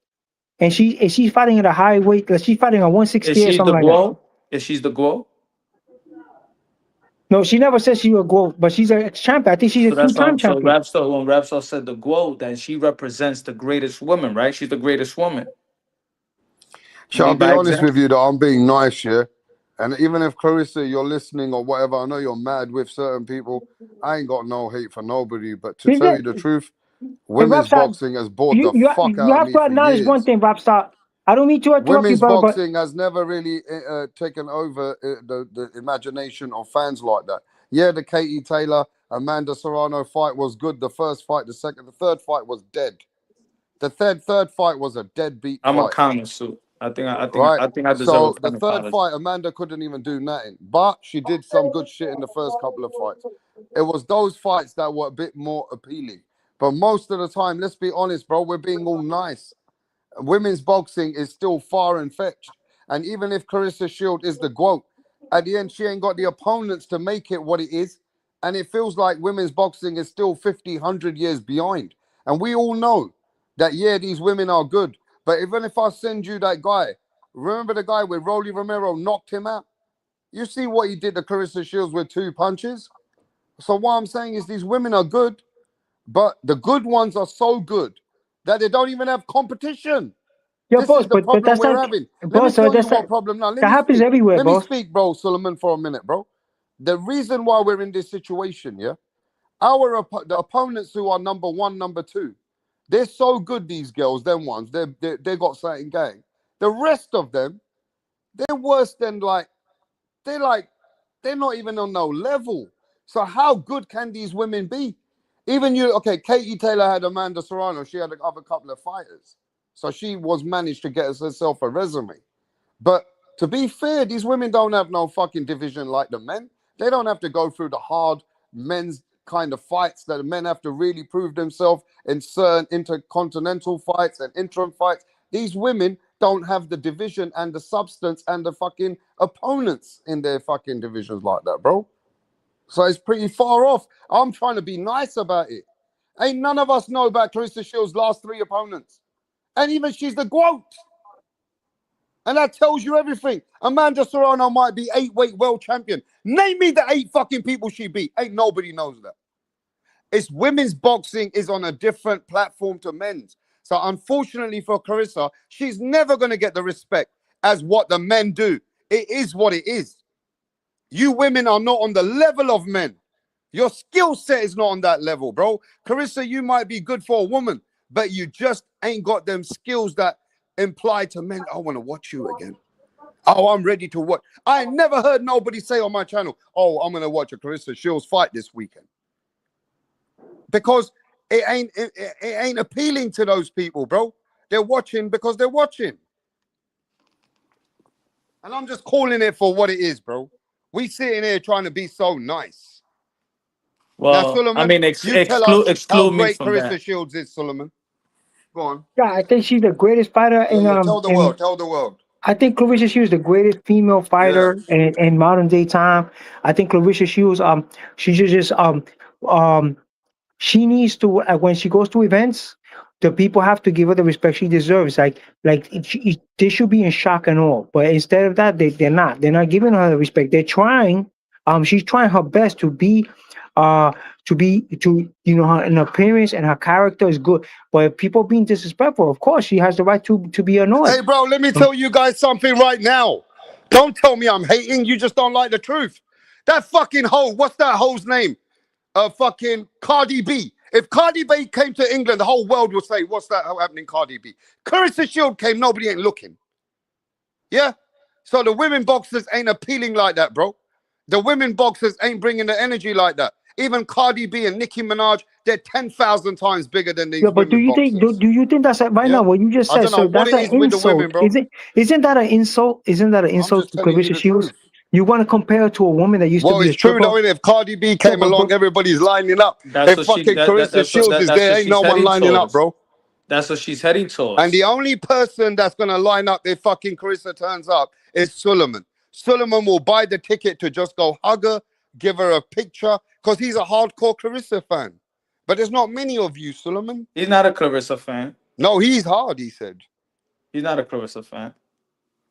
and she's fighting at a high weight. Like she's fighting at Is 160 or she the something like that. glow? Is she's the glow? No, she never said she would go, but she's a champion. I think she's a So that's two-time how. So champion. Rapstar, when Rapstar said the glow, then she represents the greatest woman, right? She's the greatest woman. Shall I Lead be by honest with example. you that I'm being nice, yeah? And even if Carissa, you're listening or whatever, I know you're mad with certain people. I ain't got no hate for nobody, but to Is tell that you the truth, and women's Rapstar? boxing has bored You the you fuck you out of have me to for acknowledge one years. thing, Rapstar. I don't mean to interrupt you, Women's brother, but boxing has never really taken over the imagination of fans like that. Yeah, the Katie Taylor, Amanda Serrano fight was good. The first fight, the second, the third fight was dead. The third fight was a deadbeat I'm a fight. counter suit. Right. I deserve a So the fan third apology. fight, Amanda couldn't even do nothing, but she did some good shit in the first couple of fights. It was those fights that were a bit more appealing. But most of the time, let's be honest, bro, we're being all nice. Women's boxing is still far and fetched. And even if Carissa Shield is the GOAT, at the end, she ain't got the opponents to make it what it is. And it feels like women's boxing is still 50, 100 years behind. And we all know that, yeah, these women are good. But even if I send you that guy, remember the guy where Rolly Romero knocked him out? You see what he did to Carissa Shields with 2 punches? So what I'm saying is these women are good, but the good ones are so good that they don't even have competition. yo, This is boss, the but problem that's we're not, having. Let me boss. tell you That's what not, problem now. that happens everywhere, Let me boss. speak, bro, Solomon, for a minute, bro. The reason why we're in this situation, yeah, the opponents who are number one, number two, they're so good. These girls, them ones, they got something going. The rest of them, they're worse than they're like they're not even on no level. So how good can these women be? Even you, okay, Katie Taylor had Amanda Serrano. She had other couple of fighters. So she was managed to get herself a resume. But to be fair, these women don't have no fucking division like the men. They don't have to go through the hard men's kind of fights that the men have to really prove themselves in certain intercontinental fights and interim fights. These women don't have the division and the substance and the fucking opponents in their fucking divisions like that, bro. So it's pretty far off. I'm trying to be nice about it. Ain't none of us know about Clarissa Shields' last 3 opponents. And even she's the GOAT. And that tells you everything. Amanda Serrano might be 8-weight world champion. Name me the 8 fucking people she beat. Ain't nobody knows that. It's women's boxing is on a different platform to men's. So unfortunately for Carissa, she's never going to get the respect as what the men do. It is what it is. You women are not on the level of men. Your skill set is not on that level, bro. Carissa, you might be good for a woman, but you just ain't got them skills that imply to men, I want to watch you again. Oh, I'm ready to watch. I ain't never heard nobody say on my channel, oh, I'm going to watch a Carissa Shields fight this weekend. Because it ain't appealing to those people, bro. They're watching because they're watching. And I'm just calling it for what it is, bro. We sitting here trying to be so nice. Now, Well, I Suleiman, mean, you tell us how exclude me great from Carissa that. Shields is, Suleiman. Go on. Yeah, I think she's the greatest fighter Yeah, yeah. Tell the in world. Tell the world. I think Clarissa Shields the greatest female Yeah. fighter in modern day time. I think Clarissa Shields she should just um she needs to when she goes to events, the people have to give her the respect she deserves. They should be in shock and awe, but instead of that, they're not. They're not giving her the respect. They're trying. She's trying her best uh, to her in appearance and her character is good. But if people being disrespectful, of course, she has the right to be Hey, annoyed. bro, let me Um, tell you guys something right now. Don't tell me I'm hating. You just don't like the truth. That fucking hoe, what's that hoe's name? Fucking Cardi B. If Cardi B came to England, the whole world would say, what's that happening, Cardi B? Clarissa Shield came, nobody ain't looking. Yeah? So the women boxers ain't appealing like that, bro. The women boxers ain't bringing the energy like that. Even Cardi B and Nicki Minaj, they're 10,000 times bigger than Yeah, these but women boxers. do you think that's right Yeah? now what you just I said, don't know sir? what That's it an is with the women, insult. bro. Isn't that an insult? Isn't that an I'm insult just to telling you Clarissa the Shields? truth. You want to compare her to a woman that used to Well, be a it's true stripper? though. And if Cardi B Yeah, came along, everybody's lining up. That's If what she fucking Carissa Shields is that's there, what ain't no she's one heading lining up, towards. bro. That's what she's heading And the towards. only person that's gonna line up if fucking Carissa turns up is Suleiman. Suleiman will buy the ticket to just go hug her, give her a picture, because he's a hardcore Carissa fan. But there's not many of you, Suleiman. He's not a Clarissa fan. No, he's hard, he said. He's not a Clarissa fan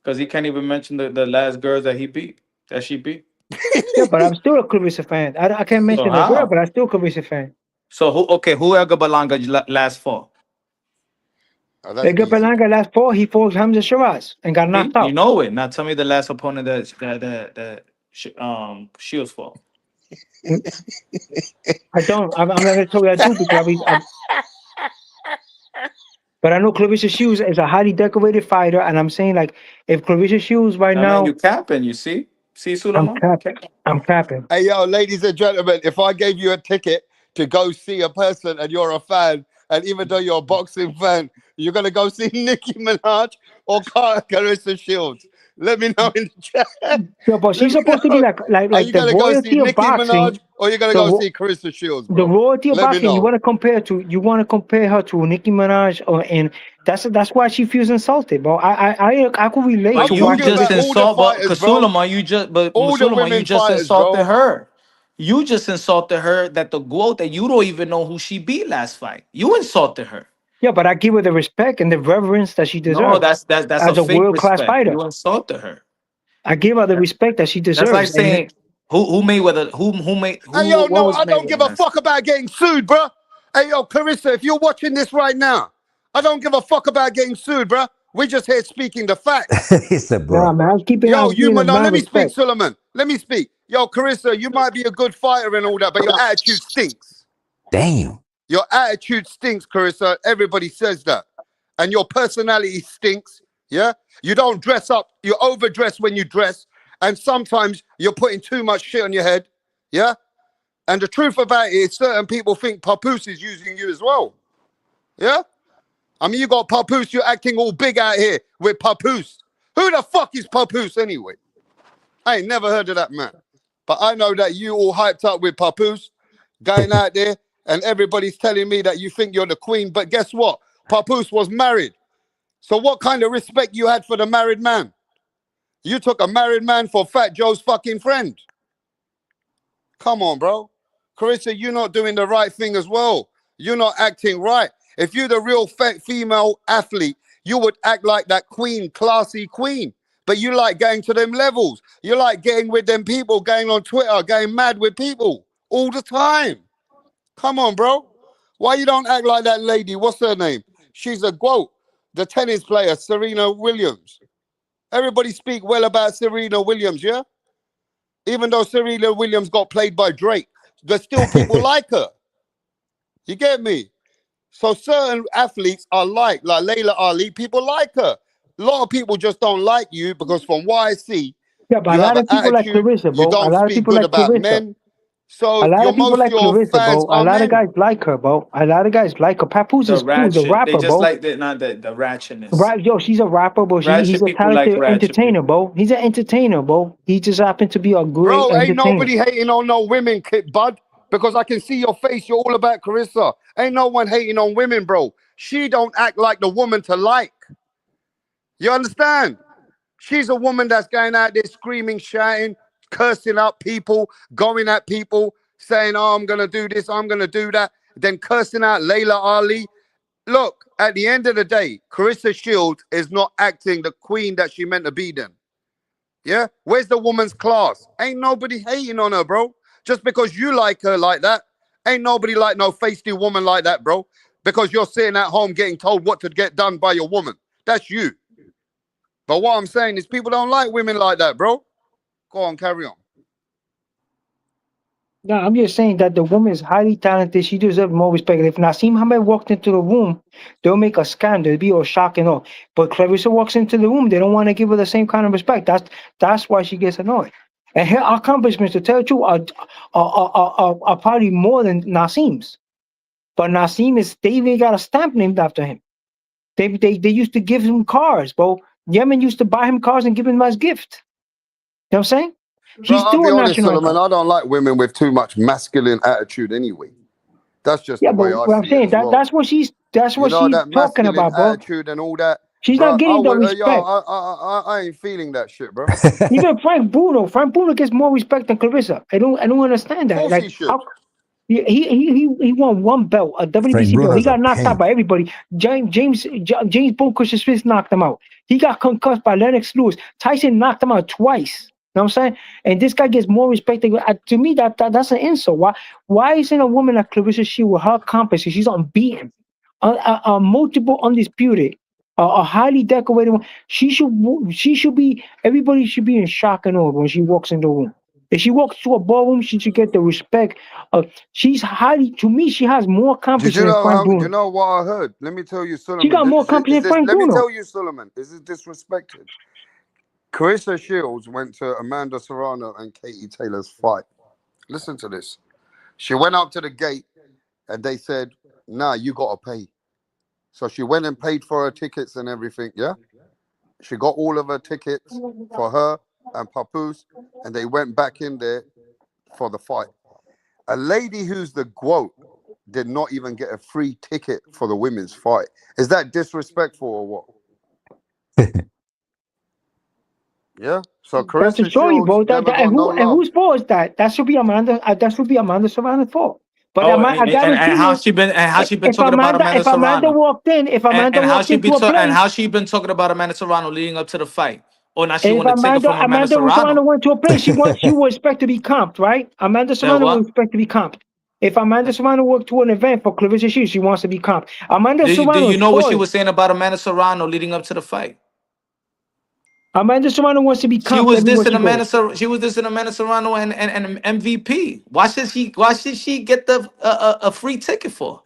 because he can't even mention the last girls that he beat, that she beat. yeah, but I'm still a Clarissa fan. I can't So mention the girl, how? but I'm still a Clarissa fan. So who? Okay, who Edgar Balanga last fought? Oh, that's Edgar easy. Berlanga last fall, he fought Hamza Shiraz and got See, knocked you out. know it. Now tell me the last opponent that Shields fought. Mm, I don't. I'm not gonna tell you I do because but I know Clarissa Shields is a highly decorated fighter, and I'm saying like if Clarissa Shields right I mean, you now, capping. You see, I'm Sulaiman. capping. I'm capping. Hey, yo, ladies and gentlemen, if I gave you a ticket to go see a person and you're a fan, and even though you're a boxing fan, you're going to go see Nicki Minaj or Carissa Shields, let me know in the chat. Yeah, but Let she's me supposed to be know. like Are you the going to go see royalty of Nicki Minaj boxing. or you're going to The go ro- see Carissa Shields, the bro? royalty of Let me boxing. know. You want to compare her to Nicki Minaj, and that's why she feels insulted, bro. I could relate But to I'm you why talking she just about gets. all the insult, but fighters, bro. Sulaiman, All the Sulaiman, you women just fighters, insulted bro. her. You just insulted her that the quote that you don't even know who she beat last fight. You insulted her. Yeah, but I give her the respect and the reverence that she No, deserves that's a as a fake world class respect. fighter. You insulted her. I give her the respect that she That's like deserves, and saying who Mayweather Hey, who yo, what no, was I don't give a Mayweather? fuck about getting sued, bro. Hey, yo, Clarissa, if you're watching this right now, I don't give a fuck about getting sued, bro. We're just here speaking the facts. He said, nah, bruh. man, Yo, I'm you, giving her no, mad let me speak, respect. Suleiman. Let me speak. Yo, Clarissa, you might be a good fighter and all that, but your attitude stinks. Damn. Your attitude stinks, Clarissa. Everybody says that. And your personality stinks. Yeah? You don't dress up. You overdress when you dress. And sometimes you're putting too much shit on your head. Yeah? And the truth about it is certain people think Papoose is using you as well. Yeah? I mean, you got Papoose, you're acting all big out here with Papoose. Who the fuck is Papoose anyway? I ain't never heard of that man. But I know that you all hyped up with Papoose, going out there, and everybody's telling me that you think you're the queen. But guess what? Papoose was married. So what kind of respect you had for the married man? You took a married man for Fat Joe's fucking friend. Come on, bro. Carissa, you're not doing the right thing as well. You're not acting right. If you're the real female athlete, you would act like that queen, classy queen. But you like going to them levels. You like getting with them people, going on Twitter, going mad with people all the time. Come on, bro. Why you don't act like that lady? What's her name? She's a quote. The tennis player, Serena Williams. Everybody speak well about Serena Williams, yeah? Even though Serena Williams got played by Drake, there's still people like her. You get me? So certain athletes are like Layla Ali, people like her. A lot of people just don't like you because from what I see, Yeah, but you a have lot an of people like attitude, Clarissa, you bro. A don't lot of speak people good like about Clarissa. men. A So lot your of people most of like your Clarissa, fans bro. A are lot of men. guys like her, bro. A lot of guys like her. Papoose The is cool. He's a ratchet. They rapper, just bro. like the ratchetness. Right, yo, she's a rapper, bro. He's Ratchet a people like talented ratchet entertainer, people. bro. He's an entertainer, bro. He just happened to be a great Bro, ain't entertainer. nobody hating on no women, kid, bud. because I can see your face. You're all about Carissa. Ain't no one hating on women, bro. She don't act like the woman to like. You understand? She's a woman that's going out there screaming, shouting, cursing out people, going at people, saying, "Oh, I'm gonna do this, I'm gonna do that," then cursing out Layla Ali. Look, at the end of the day, Carissa Shields is not acting the queen that she meant to be then. Yeah? Where's the woman's class? Ain't nobody hating on her, bro. Just because you like her like that, ain't nobody like no feisty woman like that, bro. Because you're sitting at home getting told what to get done by your woman. That's you. But what I'm saying is people don't like women like that, bro. Go on, carry on. No, I'm just saying that the woman is highly talented. She deserves more respect. If Naseem Hamed walked into the room, they'll make a scandal. It'll be all shock and all. But Clarissa walks into the room, they don't want to give her the same kind of respect. That's why she gets annoyed. And her accomplishments, to tell you the truth, are probably more than Naseem's. But Naseem is they even got a stamp named after him. They used to give him cars, bro. Yemen used to buy him cars and give him as gift. You know what I'm saying? Bro, He's I'll still be a honest, national Solomon. icon. I don't like women with too much masculine attitude anyway. That's just Yeah, the but way I what I'm see it saying as that well. that's You what know, she's that talking masculine about, bro. attitude and all that. She's not Bro, getting the respect. I ain't feeling that shit, bro. Of Even Frank Bruno gets more respect than Clarissa. I don't understand that. course Like he should. how he won one belt, a Frank WBC belt. He Bruno's a got knocked out pimp. by everybody. James Bullcushing Smith knocked him out. He got concussed by Lennox Lewis. Tyson knocked him out twice. You know what I'm saying? And this guy gets more respect. To me, that's an insult. Why isn't a woman like Clarissa Shield with her accomplishments? She's unbeaten, multiple undisputed, a highly decorated one. She should be. Everybody should be in shock and awe when she walks in the room. If she walks to a ballroom, she should get the respect. She's highly, to me, she has more Did you accomplishment than know Frank how? Do you Bruno. know what I heard? Let me tell you, She Solomon. got more accomplishment than Frank Let me Bruno. tell you, Solomon. Is this disrespected? Carissa Shields went to Amanda Serrano and Katie Taylor's fight. Listen to this. She went up to the gate and they said, "Nah, you gotta pay." So she went and paid for her tickets and everything. Yeah, she got all of her tickets for her and Papoose, and they went back in there for the fight. A lady who's the GOAT did not even get a free ticket for the women's fight. Is that disrespectful or what? Yeah. So That's to Carissa show you, Shields bro. never And got no love. whose fault is that? That should be Amanda. That should be Amanda Serrano's fault. But Oh, I and guarantee how you, she been and how she been talking about Amanda If Amanda Serrano, walked in, if Amanda and how walked she into been a and place, how she been talking about Amanda Serrano leading up to the fight, or now she if want to take it from Amanda Amanda Serrano. Serrano went to a place, she would expect to be comped, right? Amanda That Serrano would what? expect to be comped. If Amanda Serrano walked to an event for Clarissa Shields, she wants to be comped. Amanda Do Serrano you is know what she spoiled. was saying about Amanda Serrano leading up to the fight? Amanda Serrano wants to be She comped was everywhere dissing she Amanda. goes. She was dissing Amanda Serrano and MVP. Why should she? Why should she get the a free ticket for?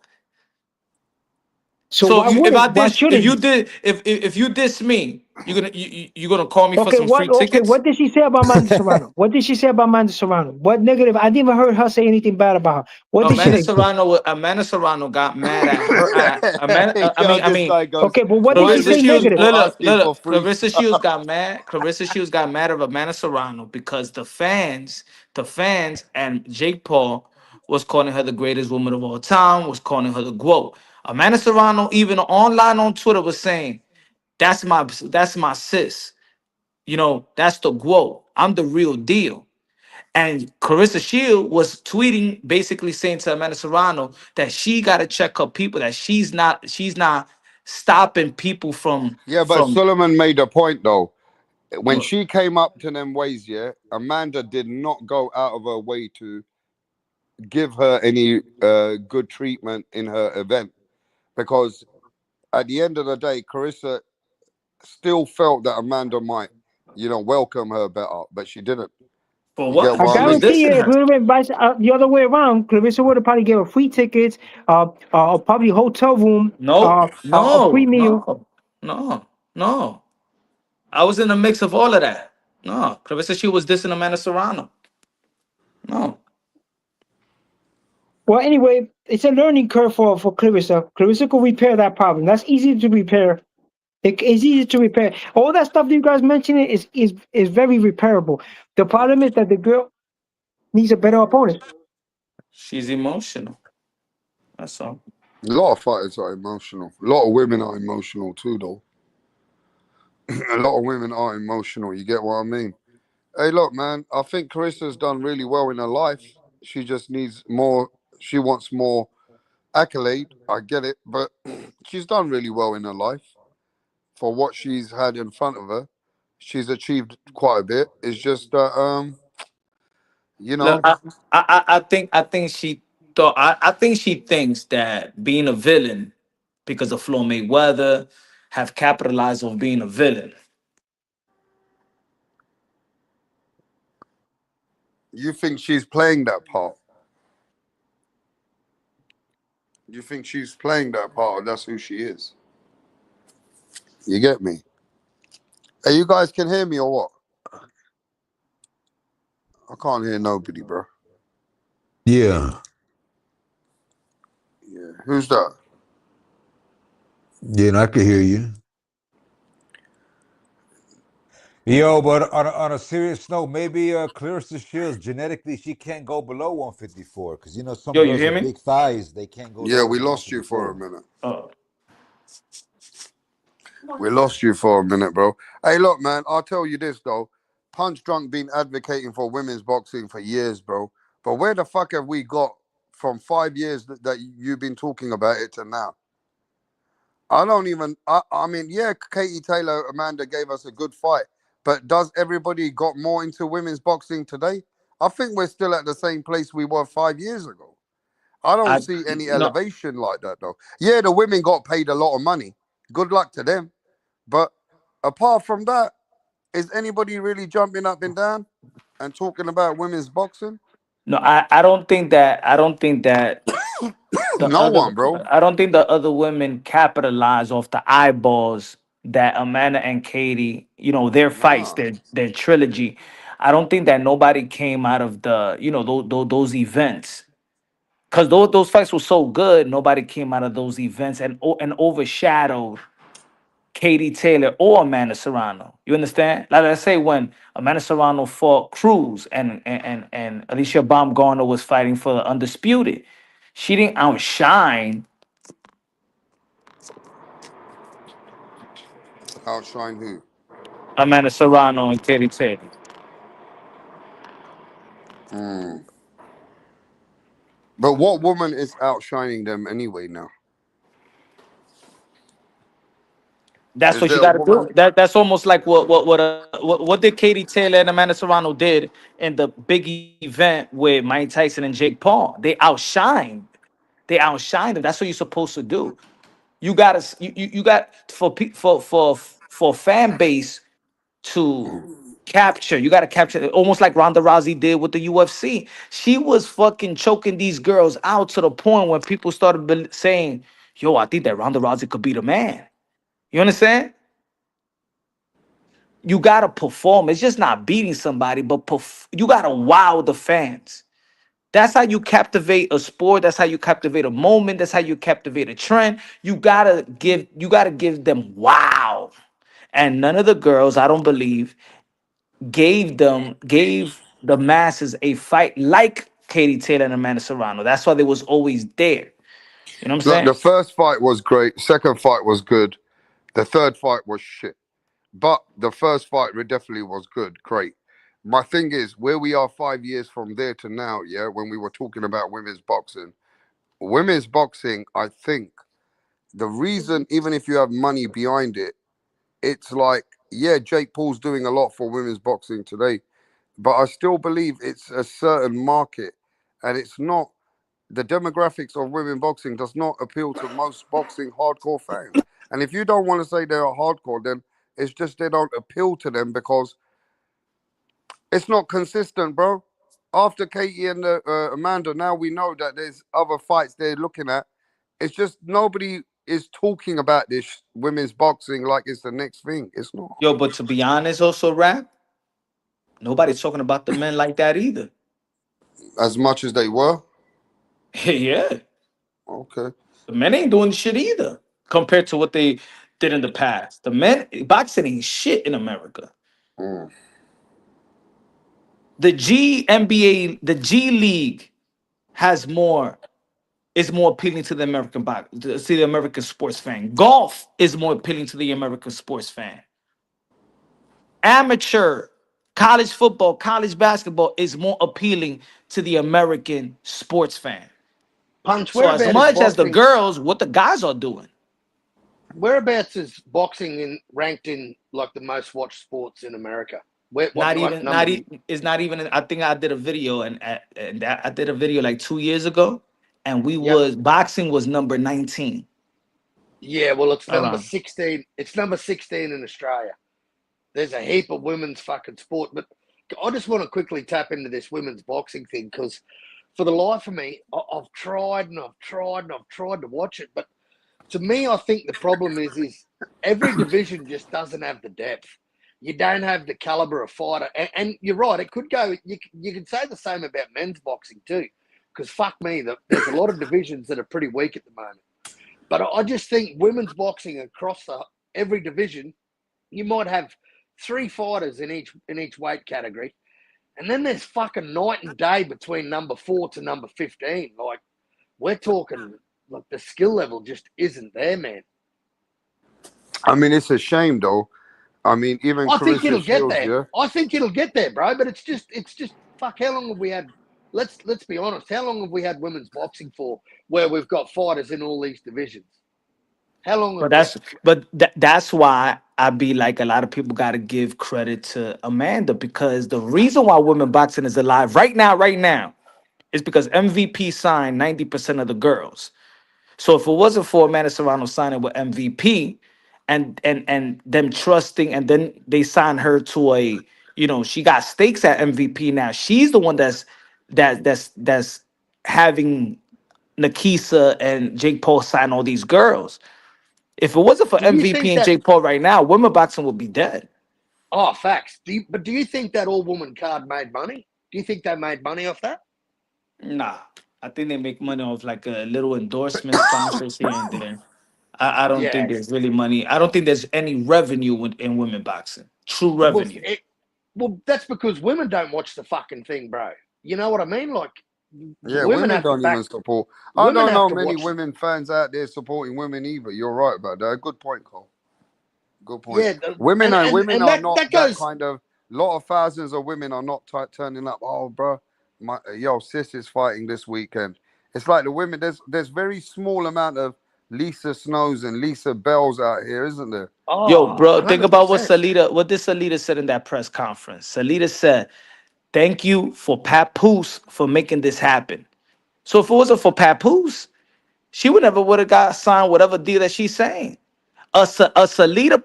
So So why would it? Why if shouldn't you he? did if you diss me, you gonna call me for Okay, some free tickets? what did she say about Amanda Serrano? What did she say about Amanda Serrano? What negative? I didn't even heard her say anything bad about her. What did she say? Amanda Serrano got mad at her. Amanda, Yo, I this mean, guy goes, Okay, but what did she "Why Clarissa say did Shields, negative? people asking for free Clarissa Shields stuff?" got mad. Clarissa Shields got mad of Amanda Serrano because the fans, and Jake Paul was calling her the greatest woman of all time, was calling her the GOAT. Amanda Serrano, even online on Twitter, was saying, that's my sis. You know, that's the GOAT. I'm the real deal. And Carissa Shield was tweeting, basically saying to Amanda Serrano that she got to check her people, that she's not stopping people Yeah, but from. Solomon made a point though. When she came up to them ways, yeah, Amanda did not go out of her way to give her any good treatment in her event because at the end of the day, Carissa still felt that Amanda might, welcome her better, but she didn't. For You get what? I what I She was mean? guarantee you, dissing if her. we would have been the other way around, Clarissa would have probably gave her free tickets, probably hotel room, No, a free no, meal. no, no, no. I was in the mix of all of that. No, Clarissa Shield was dissing Amanda Serrano. No. Well, anyway, it's a learning curve for Clarissa. Clarissa could repair that problem. That's easy to repair. It's easy to repair. All that stuff that you guys mentioning is very repairable. The problem is that the girl needs a better opponent. She's emotional. That's all. A lot of fighters are emotional. A lot of women are emotional too, though. A lot of women are emotional. You get what I mean? Hey, look, man. I think Carissa's done really well in her life. She just needs more. She wants more accolade. I get it, but she's done really well in her life for what she's had in front of her. She's achieved quite a bit. It's just that, you Look, know, I think she thought. I think she thinks that being a villain because of Floyd Mayweather have capitalized on being a villain. you think she's playing that part. You think she's playing that part, or that's who she is. You get me? Hey, you guys can hear me or what? I can't hear nobody, bro. Yeah. Yeah. Who's that? Yeah, and I can hear you. Yo, but on a serious note, maybe Clarissa Shields genetically she can't go below 154 because you know some Yo, you girls hear with me? big thighs they can't go Yeah, lower we than lost you for a 154. minute. Oh, We lost you for a minute, bro. Hey, look, man, I'll tell you this, though. Punch Drunk been advocating for women's boxing for years, bro. But where the fuck have we got from 5 years that you've been talking about it to now? I don't even, I mean, yeah, Katie Taylor, Amanda gave us a good fight. But does everybody got more into women's boxing today? I think we're still at the same place we were 5 years ago. I don't I see any no elevation like that, though. Yeah, the women got paid a lot of money. Good luck to them. But apart from that, is anybody really jumping up and down and talking about women's boxing? no. I don't think that the No other one, bro. I don't think the other women capitalize off the eyeballs that Amanda and Katie, their fights, Nah. their trilogy. I don't think that nobody came out of the, those events. Because those fights were so good, nobody came out of those events and overshadowed Katie Taylor or Amanda Serrano. You understand? Like I say, when Amanda Serrano fought Cruz and Alicia Baumgartner was fighting for the undisputed, she didn't outshine Outshine who? Amanda Serrano and Katie Taylor. Hmm. But what woman is outshining them anyway now? That's Is what you there a got to do. woman? That's almost like what did Katie Taylor and Amanda Serrano did in the big event with Mike Tyson and Jake Paul. They outshined them. That's what you're supposed to do. You got for fan base to capture. You got to capture it, almost like Ronda Rousey did with the UFC. She was fucking choking these girls out to the point when people started saying, "Yo, I think that Ronda Rousey could be the man." You understand? You gotta perform. It's just not beating somebody, but you gotta wow the fans. That's how you captivate a sport. That's how you captivate a moment. That's how you captivate a trend. You gotta give them wow. And none of the girls, I don't believe, gave the masses a fight like Katie Taylor and Amanda Serrano. That's why they was always there. You know what I'm Look, saying? the first fight was great. Second fight was good. The third fight was shit. But the first fight definitely was good. Great. My thing is, where we are 5 years from there to now, yeah, when we were talking about women's boxing, I think the reason, even if you have money behind it, it's like, yeah, Jake Paul's doing a lot for women's boxing today, but I still believe it's a certain market, and it's not the demographics of women boxing does not appeal to most boxing hardcore fans. And if you don't want to say they're hardcore, then it's just they don't appeal to them because it's not consistent, bro. After Katie and Amanda, now we know that there's other fights they're looking at. It's just nobody is talking about this women's boxing like it's the next thing. It's not. Yo, but to be honest, also rap, nobody's talking about the men like that either. As much as they were. Yeah. Okay. The men ain't doing shit either compared to what they did in the past. The men boxing ain't shit in America. Mm. The G NBA, the G League has more is more appealing to the to the American sports fan. Golf is more appealing to the American sports fan. Amateur college football, college basketball is more appealing to the American sports fan. Punch, So as whereabout is much as the boxing? girls, what the guys are doing, Whereabouts is boxing ranked in like the most watched sports in America? Where what not even number not do you? even it's not even. I think I did a video and I did a video like 2 years ago, and we Yep. was boxing was number 19 Yeah, well, it's number around. 16. It's number 16 in Australia. There's a heap of women's fucking sport, but I just want to quickly tap into this women's boxing thing because for the life of me, I've tried and I've tried and I've tried to watch it, but to me, I think the problem is every division just doesn't have the depth. You don't have the caliber of fighter, and you're right. It could go. You could say the same about men's boxing too, because fuck me, there's a lot of divisions that are pretty weak at the moment. But I just think women's boxing across every division, you might have three fighters in each weight category, and then there's fucking night and day between number 4 to number 15. Like we're talking, like the skill level just isn't there, man. I mean, it's a shame though. I mean, even I think Clarissa it'll get Shields, there. yeah, I think it'll get there, bro. But it's just fuck. How long have we had? Let's be honest. How long have we had women's boxing for? Where we've got fighters in all these divisions. How long But have we? that's why I be like a lot of people got to give credit to Amanda because the reason why women boxing is alive right now, is because MVP signed 90% of the girls. So if it wasn't for Amanda Serrano signing with MVP and them trusting, and then they signed her to a, she got stakes at MVP now. She's the one that's having Nakisa and Jake Paul sign all these girls. If it wasn't for Do you MVP think and that? Jake Paul right now, women boxing would be dead. Oh, facts. But do you think that all woman card made money? Do you think they made money off that? Nah, I think they make money off like a little endorsement sponsors here and there. I don't think Yeah. there's really money. I don't think there's any revenue in women boxing. True Well, revenue. that's because women don't watch the fucking thing, bro. You know what I mean? Like, yeah, women women have to don't even back. support. I Women don't have know to many watch. women fans out there supporting women either. You're right about that. Good point, Cole. Good point. Yeah, Women and are and women and are that not that that goes. kind of. Lot of thousands of women are not turning up. Oh, bro, my yo sis is fighting this weekend. It's like the women. There's very small amount of Lisa Snows and Lisa Bells out here, isn't there? Yo, Oh, bro, think about 100%. what did Salita said in that press conference. Salita said, "Thank you for Papoose for making this happen." So if it wasn't for Papoose, she would never would have got signed whatever deal that she's saying. A Salita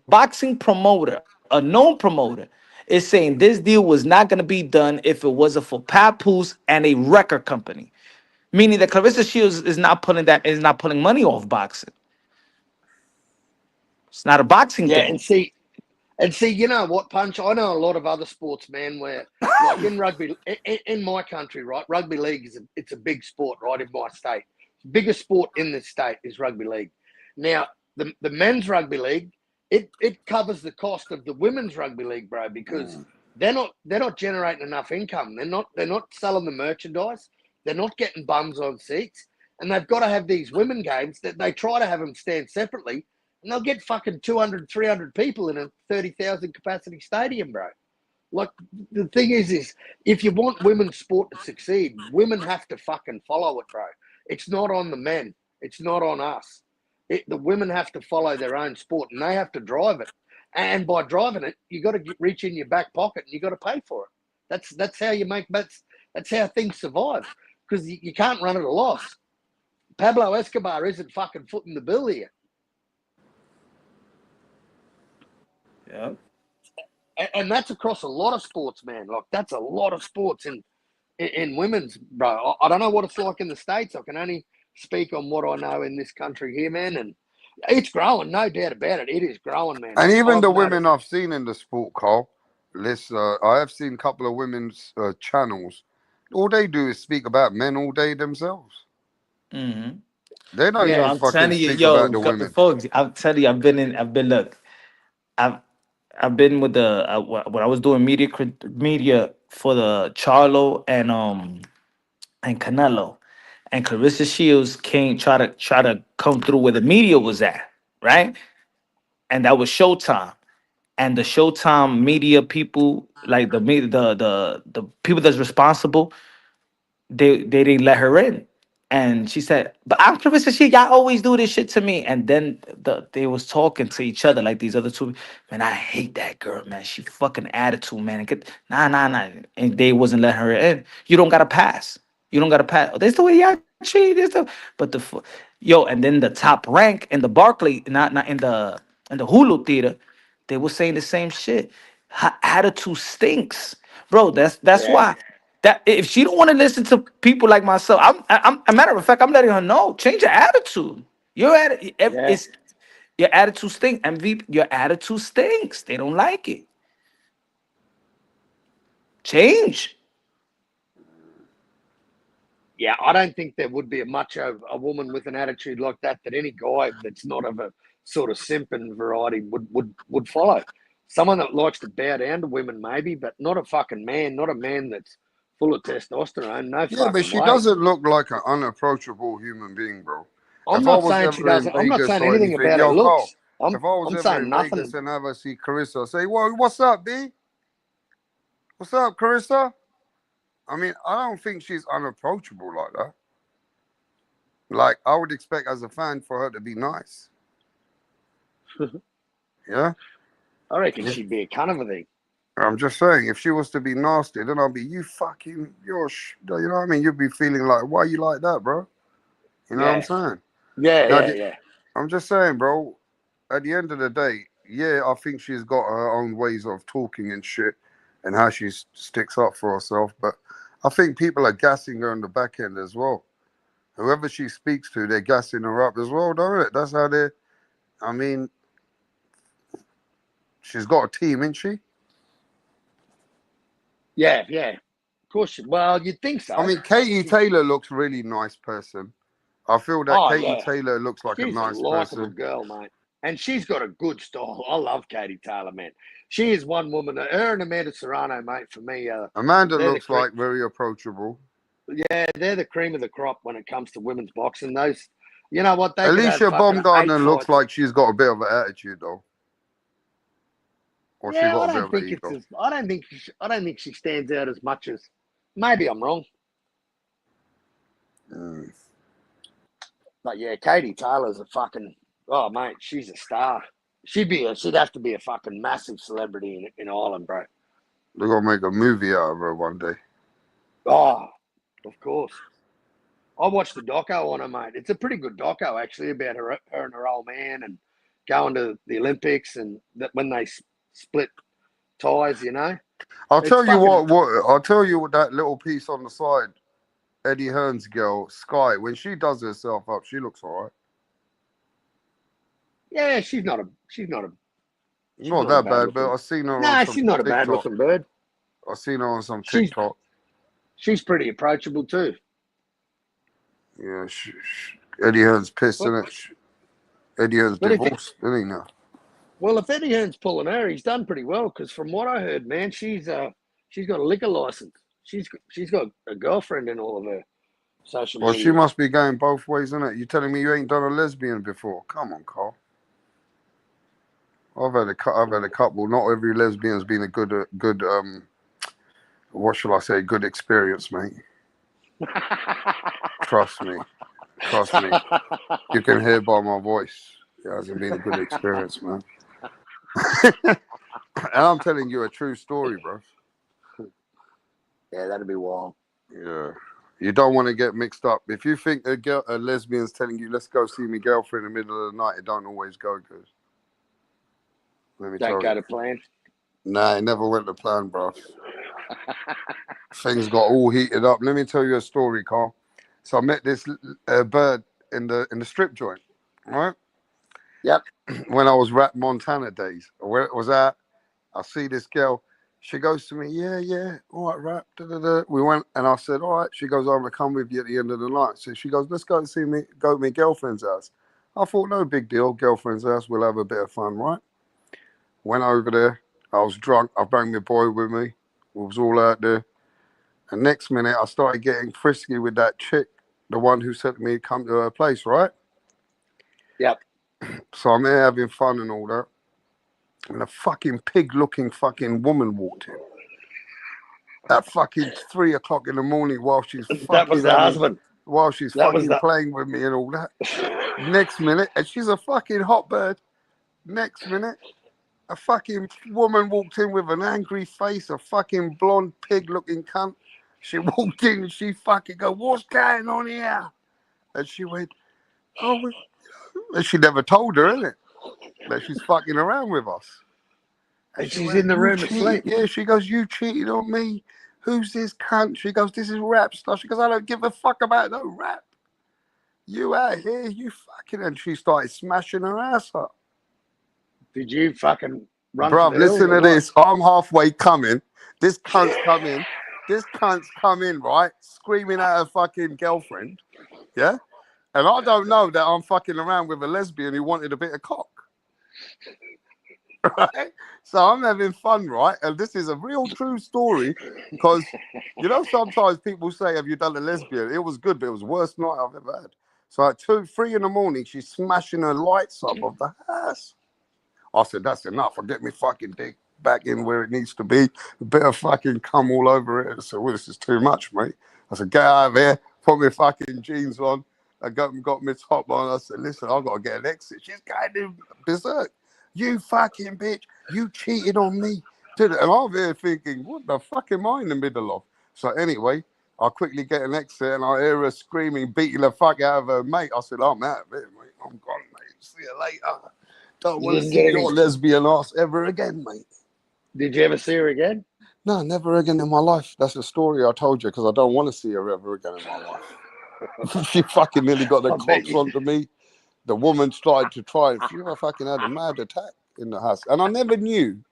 boxing promoter, a known promoter, is saying this deal was not going to be done if it wasn't for Papoose and a record company. Meaning that Clarissa Shields is not pulling money off boxing. It's not a boxing Yeah, thing. and see, you know what, Punch? I know a lot of other sports, man, where like in rugby, in my country, right? Rugby league it's a big sport, right? In my state, biggest sport in this state is rugby league. Now, the men's rugby league, it covers the cost of the women's rugby league, bro, because they're not generating enough income. They're not selling the merchandise. They're not getting bums on seats, and they've got to have these women games that they try to have them stand separately, and they'll get fucking 200, 300 people in a 30,000 capacity stadium, bro. Like, the thing is if you want women's sport to succeed, women have to fucking follow it, bro. It's not on the men. It's not on us. The women have to follow their own sport and they have to drive it. And by driving it, you got to reach in your back pocket and you got to pay for it. That's how you make. That's how things survive because you can't run at a loss. Pablo Escobar isn't fucking footing the bill here. Yeah. And that's across a lot of sports, man. Like that's a lot of sports in women's, bro. I don't know what it's like in the states. I can only speak on what I know in this country here, man. And it's growing, no doubt about it. It is growing, man. And even I've the women noticed. I've seen in the sport, Carl. I have seen a couple of women's channels. All they do is speak about men all day themselves. Hmm. They don't Yo, Yeah, even I'm fucking telling you, speak about the women. folks. I'm telling you, I've been. Look, I've I've been with when I was doing media for the Charlo and and Canelo. And Clarissa Shields came try to come through where the media was at, right? And that was Showtime. And the Showtime media people, like the people that's responsible, they didn't let her in. And she said, "But I'm Clarissa Shields. Y'all always do this shit to me." And then they was talking to each other like these other two. Man, I hate that girl, man. She fucking attitude, man. Nah. And they wasn't letting her in. You don't got to pass. You don't got to pass. That's the way y'all treat. But yo, and then the top rank in the Barclay, not in the Hulu theater, they were saying the same shit. Her attitude stinks, bro. That's Yeah, why. That if she don't want to listen to people like myself, I'm a matter of fact, I'm letting her know. Change your attitude. Your attitude, yeah, it's your attitude stinks. MVP, your attitude stinks. They don't like it. Change. Yeah, I don't think there would be much of a woman with an attitude like that any guy that's not of a sort of simping variety would follow. Someone that likes to bow down to women, maybe, but not a fucking man, not a man that's full of testosterone. No Yeah, but fucking she way. doesn't look like an unapproachable human being, bro. I'm If I not was saying she ever in doesn't. I'm not Vegas saying or anything anything, about her yo, Carl, looks. I'm if I was I'm ever saying in Vegas nothing. and ever see Carissa, I'd say, "Whoa, what's up, B? What's up, Carissa?" I mean, I don't think she's unapproachable like that. Like, I would expect as a fan for her to be nice. Yeah? I reckon If, she'd be a cunt of a thing. I'm just saying, if she was to be nasty, then I'll be, you know what I mean? You'd be feeling like, why you like that, bro? You know what I'm Yeah, saying? yeah, Now, yeah, yeah. I'm just saying, bro, at the end of the day, yeah, I think she's got her own ways of talking and shit and how she sticks up for herself, but I think people are gassing her on the back end as well. Whoever she speaks to, they're gassing her up as well, don't it? That's how they, I mean, she's got a team, isn't she? Yeah, yeah. Of course. Well, you'd think I so. mean, Katie Taylor looks really nice person. I feel that Oh Katie yeah, Taylor looks like a she's a nice likable person. girl, mate, and she's got a good style. I love Katie Taylor, man. She is one woman. Her and Amanda Serrano, mate, for me, Amanda they're the looks cream. like very approachable. Yeah, they're the cream of the crop when it comes to women's boxing. Those, you know what? They could have Alicia fucking eight Baumgartner looks fights. like she's got a bit of an attitude, though. Or she Yeah, got I a bit don't of an think it's ego. as. I don't think. I don't think she stands out as much as. Maybe I'm wrong, Mm. but yeah, Katie Taylor's a fucking. Oh, mate, she's a star. She'd have to be a fucking massive celebrity in Ireland, bro. They're gonna make a movie out of her one day. Oh, of course. I watched the doco on her, mate. It's a pretty good doco actually about her and her old man and going to the Olympics and that when they split ties. You know, I'll it's tell you fucking. what I'll tell you what that little piece on the side, Eddie Hearn's girl, Sky, when she does herself up, she looks alright. Yeah, she's not a. She's not a. She's Not not a that bad bad, but looking. I've seen her on Nah, some she's not a bad TikTok. looking bird. I've seen her on some She's TikTok. she's pretty approachable too. Yeah, Eddie Hearn's pissed, But isn't it? Eddie Hearn's but if divorced, isn't he now? well, if Eddie Hearn's pulling her, he's done pretty well because from what I heard, man, she's got a liquor license. She's got a girlfriend in all of her social Well, she medias. must be going both ways, isn't it? You telling me you ain't done a lesbian before? Come on, Carl. I've had a couple. Not every lesbian's been a good what shall I say? Good experience, mate. Trust me, trust me. You can hear by my voice. It hasn't been a good experience, man. And I'm telling you a true story, bro. Yeah, that'd be wild. Yeah. You don't want to get mixed up. If you think a lesbian's telling you, let's go see my girlfriend in the middle of the night, it don't always go good. Let me Don't tell go you. to plan. Nah, it never went to plan, bro. Things got all heated up. Let me tell you a story, Carl. So I met this bird in the strip joint, right? Yep. When I was rap Montana days. Where it was at, I see this girl. She goes to me, yeah, all right, rap. Da, da, da. We went, and I said, all right. She goes, I'm gonna come with you at the end of the night. So she goes, let's go and go to my girlfriend's house. I thought, no big deal, girlfriend's house. We'll have a bit of fun, right? Went over there. I was drunk. I brought my boy with me. We was all out there. And next minute, I started getting frisky with that chick, the one who said to me, come to her place, right? Yep. So I'm there having fun and all that. And a fucking pig-looking fucking woman walked in at fucking 3 o'clock in the morning while she's That was fucking the having, husband. while she's That was fucking the. playing with me and all that. Next minute, and she's a fucking hot bird. Next minute, a fucking woman walked in with an angry face, a fucking blonde pig-looking cunt. She walked in and she fucking go, "What's going on here?" And she went, "Oh," and she never told her, innit, that she's fucking around with us. And And she she's in went, the "You room cheated." asleep. Yeah, she goes, "You cheated on me. Who's this cunt?" She goes, "This is Wrapstar." She goes, "I don't give a fuck about no rap. You out here, you fucking." And she started smashing her ass up. Did you fucking run for Bruv, the hills listen or to what? this. I'm halfway coming. This cunt's come in. This cunt's come in, right? Screaming at her fucking girlfriend. Yeah? And I don't know that I'm fucking around with a lesbian who wanted a bit of cock. Right? So I'm having fun, right? And this is a real true story because, you know, sometimes people say, "Have you done a lesbian?" It was good, but it was the worst night I've ever had. So at 2, 3 in the morning, she's smashing her lights up of the house. I said, "That's enough. I get me fucking dick back in where it needs to be. A bit of fucking cum all over it." I said, "Well, this is too much, mate." I said, "Get out of here. Put my fucking jeans on." I got my top on. I said, "Listen, I've got to get an exit." She's kind of berserk. "You fucking bitch. You cheated on me." And I'm here thinking, what the fuck am I in the middle of? So anyway, I quickly get an exit and I hear her screaming, beating the fuck out of her mate. I said, "I'm out of here, mate. I'm gone, mate. See you later. Don't You want to didn't see get any. your lesbian ass ever again, mate." Did you ever see her again? No, never again in my life. That's the story I told you because I don't want to see her ever again in my life. She fucking nearly got the I bet cocks you. onto me. The woman tried to try. She fucking had a mad attack in the house. And I never knew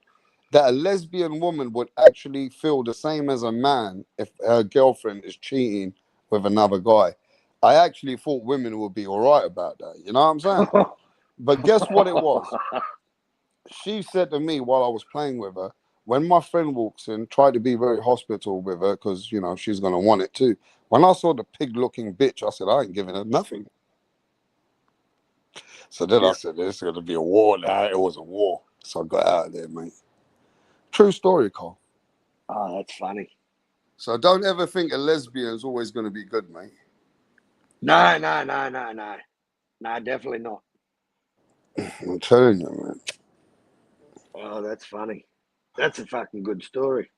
that a lesbian woman would actually feel the same as a man if her girlfriend is cheating with another guy. I actually thought women would be all right about that. You know what I'm saying? But guess what it was? She said to me while I was playing with her, when my friend walks in, try to be very hospitable with her because, you know, she's going to want it too. When I saw the pig looking bitch, I said, "I ain't giving her nothing." So then I Yeah. said, "There's going to be a war now." It was a war. So I got out of there, mate. True story, Cole. Oh, that's funny. So don't ever think a lesbian is always going to be good, mate. No, no, no, no, no. No, definitely not. I'm telling you, man. Oh, that's funny. That's a fucking good story.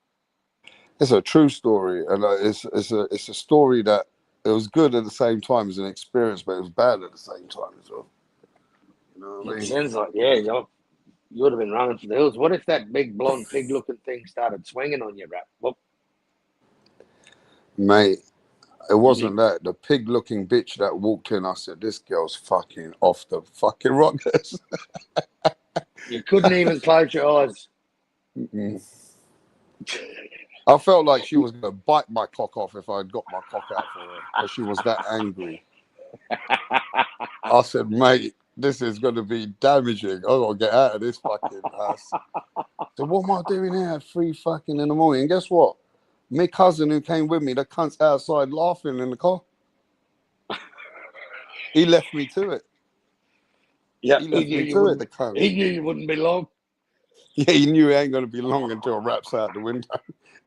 It's a true story. And it's a story that it was good at the same time as an experience, but it was bad at the same time as well. You know what I It mean? sounds like, yeah, you would have been running for the hills. What if that big blonde pig looking thing started swinging on you, rap? Well, Mate, it you, wasn't that. The pig looking bitch that walked in, I said, "This girl's fucking off the fucking rockers." you couldn't even close your eyes. Mm-mm. I felt like she was going to bite my cock off if I had got my cock out for her because she was that angry. I said, "Mate, this is going to be damaging. I got to get out of this fucking house." So what am I doing here at 3 fucking in the morning? And guess what? My cousin who came with me, the cunt's outside laughing in the car. He left me to it. Yeah, He he left knew me you to it, wouldn't. the cunt. He knew you wouldn't be long. Yeah, he knew it ain't going to be long until it wraps out the window.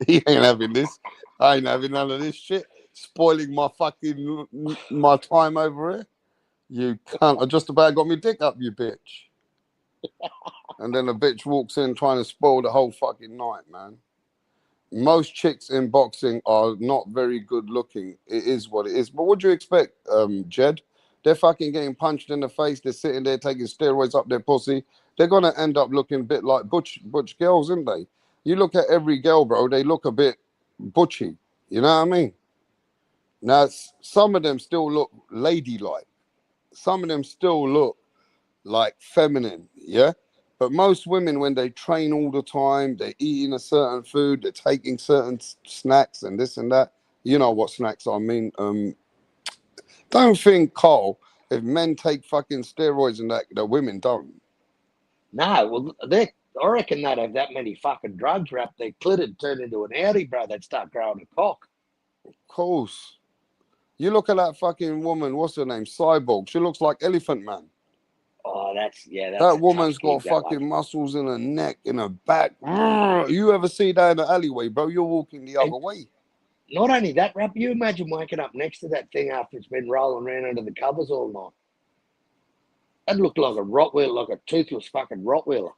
He ain't having this. I ain't having none of this shit. Spoiling my fucking my time over here. You cunt. I just about got me dick up, you bitch. And then the bitch walks in trying to spoil the whole fucking night, man. Most chicks in boxing are not very good looking. It is what it is. But what do you expect, Jed? They're fucking getting punched in the face. They're sitting there taking steroids up their pussy. They're gonna end up looking a bit like butch girls, aren't they? You look at every girl, bro. They look a bit butchy. You know what I mean? Now, some of them still look ladylike. Some of them still look like feminine, yeah. But most women, when they train all the time, they're eating a certain food, they're taking certain snacks and this and that. You know what snacks I mean. Don't think, Carl, if men take fucking steroids and that, the women don't. No, well, I reckon they'd have that many fucking drugs wrapped their clit and turn into an Audi, bro. They'd start growing a cock. Of course. You look at that fucking woman, what's her name? Cyborg. She looks like Elephant Man. Oh, that's That a tough woman's got gig, that one. fucking muscles in her neck, in her back. You ever see that in the alleyway, bro? You're walking the And other way. not only that, Rap, you imagine waking up next to that thing after it's been rolling around under the covers all night. That looked like a Rottweiler, like a toothless fucking Rottweiler.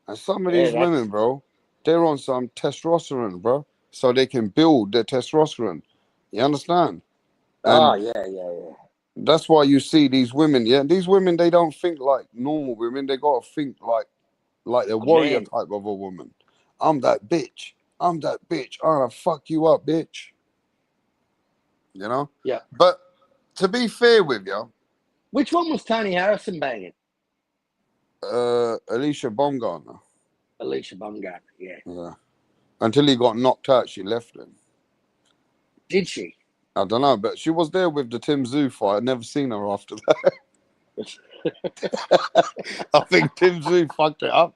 And some of Yeah, these that's women, bro, they're on some testosterone, bro, so they can build their testosterone. You understand? oh And yeah. that's why you see these women. Yeah, these women, they don't think like normal women. They gotta think like a A warrior man. type of a woman. I'm that bitch. I'm that bitch. I'm gonna fuck you up, bitch. You know. Yeah. But to be fair with you, Which one was Tony Harrison banging? Alicia Baumgartner. Alicia Baumgartner, yeah. Yeah. Until he got knocked out, she left him. Did she? I don't know, but she was there with the Tim Zoo fight. I'd never seen her after that. I think Tim Zoo fucked it up.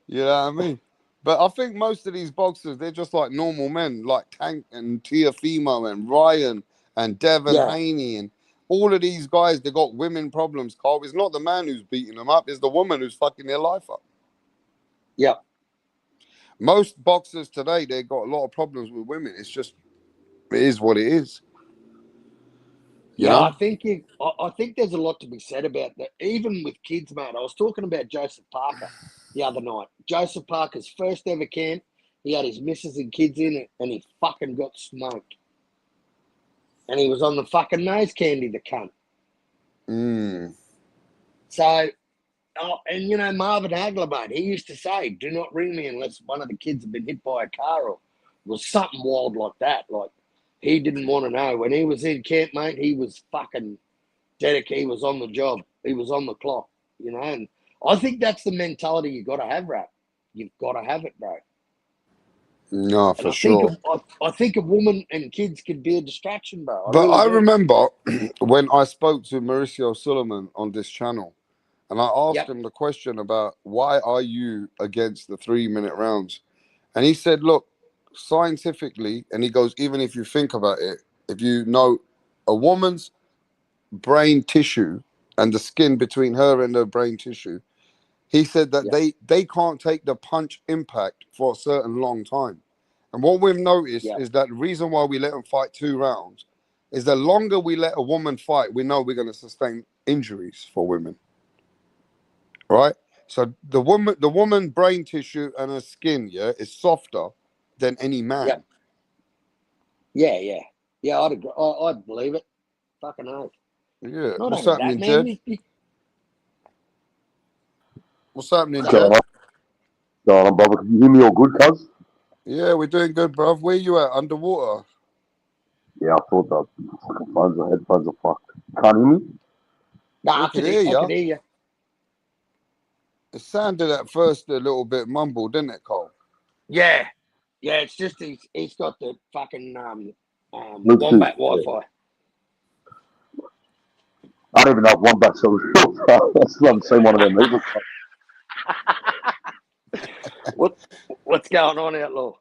You know what I mean? But I think most of these boxers, they're just like normal men, like Tank and Tiafimo and Ryan and Devin Yeah, Haney and all of these guys, they got women problems, Carl. It's not the man who's beating them up, it's the woman who's fucking their life up. yeah. Most boxers today, they got a lot of problems with women. It's just, it is what it is. You Yeah, know? I think there's a lot to be said about that. Even with kids, mate. I was talking about Joseph Parker the other night. Joseph Parker's first ever camp. He had his missus and kids in it, and he fucking got smoked. And he was on the fucking nose candy, the cunt. Mm. So, and you know Marvin Hagler, mate. He used to say, "Do not ring me unless one of the kids had been hit by a car or was something wild like that." Like he didn't want to know. When he was in camp, mate, he was fucking dedicated. He was on the job. He was on the clock, you know. And I think that's the mentality you got to have, Rap. You've got to have it, bro. No, And for sure. I think a woman and kids could be a distraction, bro. I But really I do. remember when I spoke to Mauricio Suleiman on this channel, and I asked Yep, him the question about why are you against the 3 minute rounds? And he said, look, scientifically, and he goes, even if you think about it, if you know a woman's brain tissue and the skin between her and her brain tissue, he said that yep, they can't take the punch impact for a certain long time. And what we've noticed yep, is that the reason why we let them fight 2 rounds is the longer we let a woman fight, we know we're going to sustain injuries for women, right? So the woman brain tissue and her skin, yeah, is softer than any man. yep. Yeah. I'd agree. I'd believe it. Fucking oath. Yeah. Not What's only that, happening, man. Jed? What's happening, Going Jed? on, going on, brother? Can you hear me all good, cuz? Yeah, we're doing good, bruv. Where you at? Underwater? Yeah, I thought the fucking phones or headphones are fucked. Can't hear me? Nah, We can hear I you. can hear you. It sounded at first a little bit mumbled, didn't it, Cole? Yeah, yeah. It's just he's got the fucking Bluetooth. wombat Yeah. Wi-Fi. I don't even know if one back's so real. That's not the same one of them either. What what's going on, Outlaw?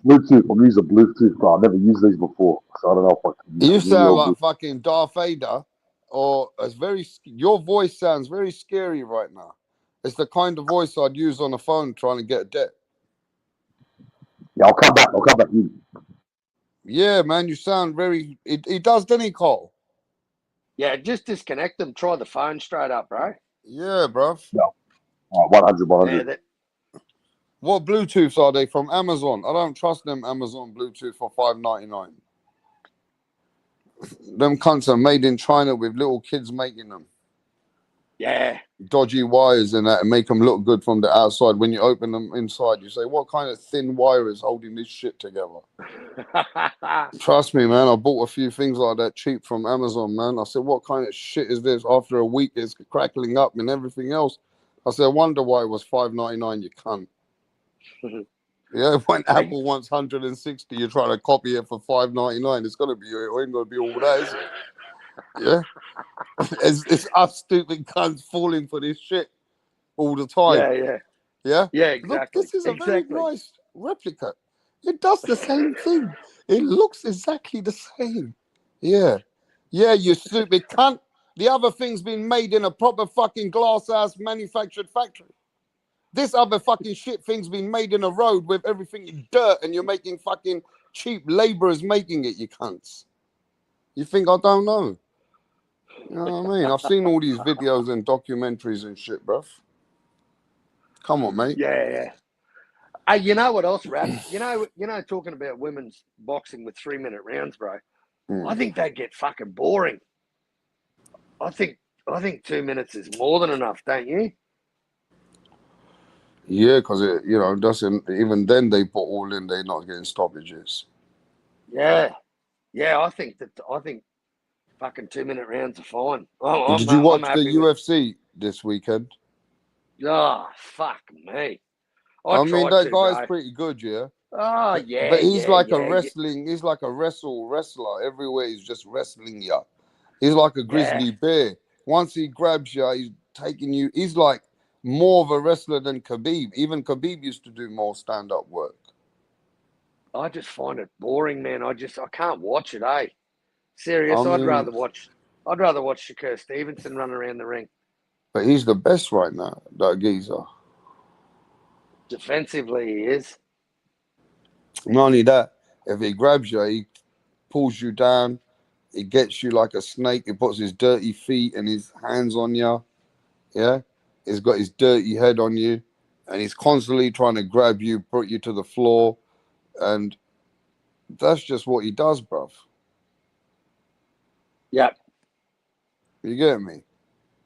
Bluetooth. I'm using Bluetooth, but I've never used these before, so I don't know if you You can hear me sound all like good. fucking Darth Vader, or it's very. Your voice sounds very scary right now. It's the kind of voice I'd use on the phone trying to get a debt. Yeah, I'll come back. I'll come back in. Yeah, man, you sound very. It does, doesn't he, Cole? Yeah, just disconnect them. Try the phone straight up, bro. Yeah, bruv. Yeah, 100, Yeah, 100. that. What Bluetooths are they from Amazon? I don't trust them Amazon Bluetooth for $5.99. Them cunts are made in China with little kids making them. Yeah, Dodgy wires and that and make them look good from the outside. When you open them inside, you say, what kind of thin wire is holding this shit together? Trust me, man. I bought a few things like that cheap from Amazon, man. I said, what kind of shit is this? After a week, it's crackling up and everything else. I said, I wonder why it was $5.99, you cunt. Yeah, when Hey, Apple wants 160, you're trying to copy it for $5.99. It's gonna be, it ain't gonna be all that, is it? Yeah. It's us stupid cunts falling for this shit all the time. yeah, Yeah. yeah. Look, Exactly, this is a very exactly. nice replica. It does the same thing. It looks exactly the same. Yeah. Yeah, you stupid cunt. The other thing's been made in a proper fucking glass house manufactured factory. This other fucking shit thing's been made in a road with everything in dirt, and you're making fucking cheap laborers making it, you cunts. You think I don't know? You know what I mean? I've seen all these videos and documentaries and shit, bruv. Come on, mate. Yeah. Hey, you know what else, Raps? Talking about women's boxing with 3-minute rounds, bro. I think they get fucking boring. I think 2 minutes is more than enough, don't you? Yeah, because doesn't even then they put all in. They're not getting stoppages. Yeah. I think fucking 2-minute rounds are fine. Did you I'm watch the happy with. UFC this weekend? Oh, fuck me. I I mean, tried that to, guy's bro. pretty good, yeah. Oh, But he's like a yeah. wrestling. He's like a wrestler. Everywhere he's just wrestling you. He's like a Yeah. grizzly bear. Once he grabs you, he's taking you. He's like more of a wrestler than Khabib. Even Khabib used to do more stand-up work. I just find it boring, man. I can't watch it, eh? I Serious. I'd mean, rather watch Shakur Stevenson run around the ring. but he's the best right now, that geezer. Defensively, he is. Not only that, if he grabs you, he pulls you down. He gets you like a snake. He puts his dirty feet and his hands on you. Yeah, he's got his dirty head on you, and he's constantly trying to grab you, put you to the floor, and that's just what he does, bruv. Yep. You get me?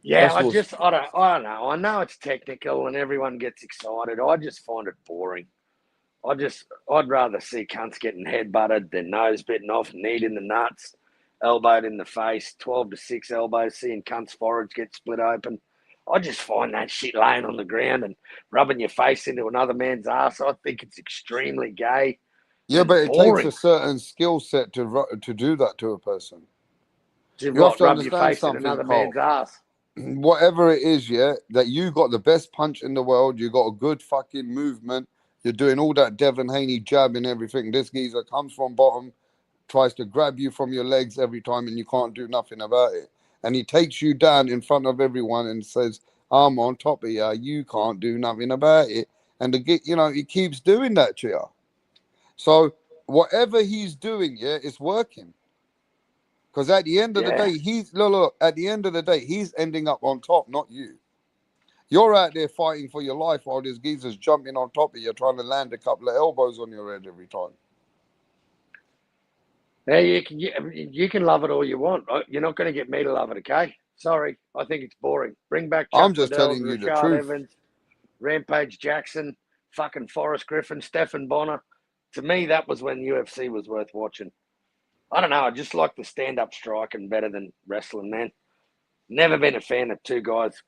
Yeah, That's what's. I don't know. I know it's technical and everyone gets excited. I just find it boring. I'd rather see cunts getting head butted than nose bitten off, kneed in the nuts, elbowed in the face, 12-6 elbows, seeing cunts' foreheads get split open. I just find that shit laying on the ground and rubbing your face into another man's ass. I think it's extremely gay Yeah, and but it takes a boring. certain skill set to do that to a person. To You have what? to Rub your understand face in something, another Carl. man's ass. Whatever it is, yeah, that you got the best punch in the world, you got a good fucking movement, you're doing all that Devin Haney jab and everything. This geezer comes from bottom, tries to grab you from your legs every time, and you can't do nothing about it. And he takes you down in front of everyone and says, "I'm on top of you. You can't do nothing about it." And he keeps doing that to you. So whatever he's doing, yeah, it's working. Because at the end of the Yeah. day, look. At the end of the day, he's ending up on top, not you. You're out there fighting for your life while this geezer's jumping on top of you, trying to land a couple of elbows on your head every time. Yeah, you can love it all you want. You're not going to get me to love it, okay? Sorry, I think it's boring. Bring back Chuck I'm just Liddell, telling you the Rashard truth. Evans, Rampage Jackson, fucking Forrest Griffin, Stephen Bonner. To me, that was when UFC was worth watching. I don't know. I just like the stand-up striking better than wrestling, man. Never been a fan of two guys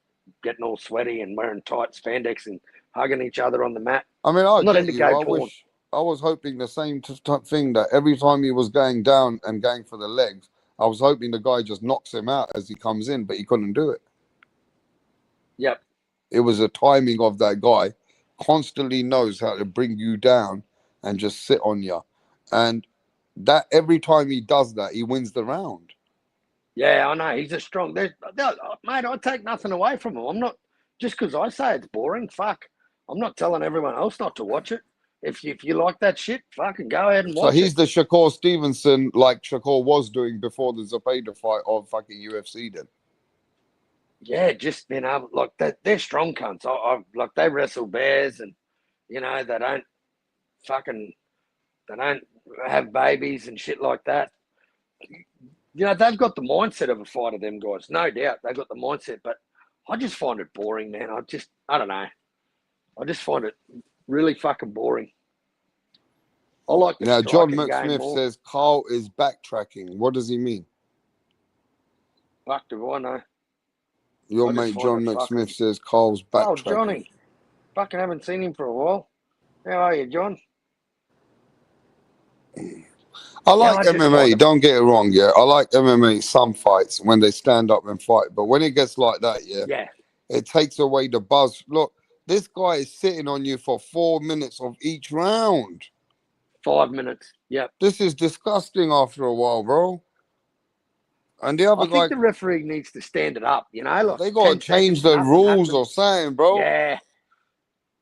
getting all sweaty and wearing tight spandex and hugging each other on the mat. I mean, I I'm not get into you. gay I porn. wish I was hoping the same thing that every time he was going down and going for the legs, I was hoping the guy just knocks him out as he comes in, but he couldn't do it. Yep. It was a timing of that guy constantly knows how to bring you down and just sit on you. And that every time he does that, he wins the round. Yeah, I know. He's a strong. Mate, I take nothing away from him. I'm not just because I say it's boring. Fuck, I'm not telling everyone else not to watch it. If you like that shit, fucking go ahead and So watch he's it. the Shakur Stevenson like Shakur was doing before the Zepeda fight of fucking UFC then. Yeah, just being able like that. They're strong cunts. Like they wrestle bears and they don't fucking they don't have babies and shit like that. They've got the mindset of a fighter, them guys. No doubt. They've got the mindset, but I just find it boring, man. I don't know. I just find it really fucking boring. I like the Now, John striking game McSmith more. says Carl is backtracking. What does he mean? Fuck, do I know? Your I just mate find John it McSmith fucking. says Carl's Oh, backtracking. Johnny. Fucking haven't seen him for a while. How are you, John? I Yeah, like I just find MMA, it. don't get it wrong, yeah. I like MMA some fights when they stand up and fight. But when it gets like that, yeah, Yeah. it takes away the buzz. Look, this guy is sitting on you for 4 minutes of each round. 5 minutes. Yep. This is disgusting after a while, bro. And the I other think guy, the referee needs to stand it up, like they got to 10 change seconds, the nothing rules or happens. something, bro. Yeah.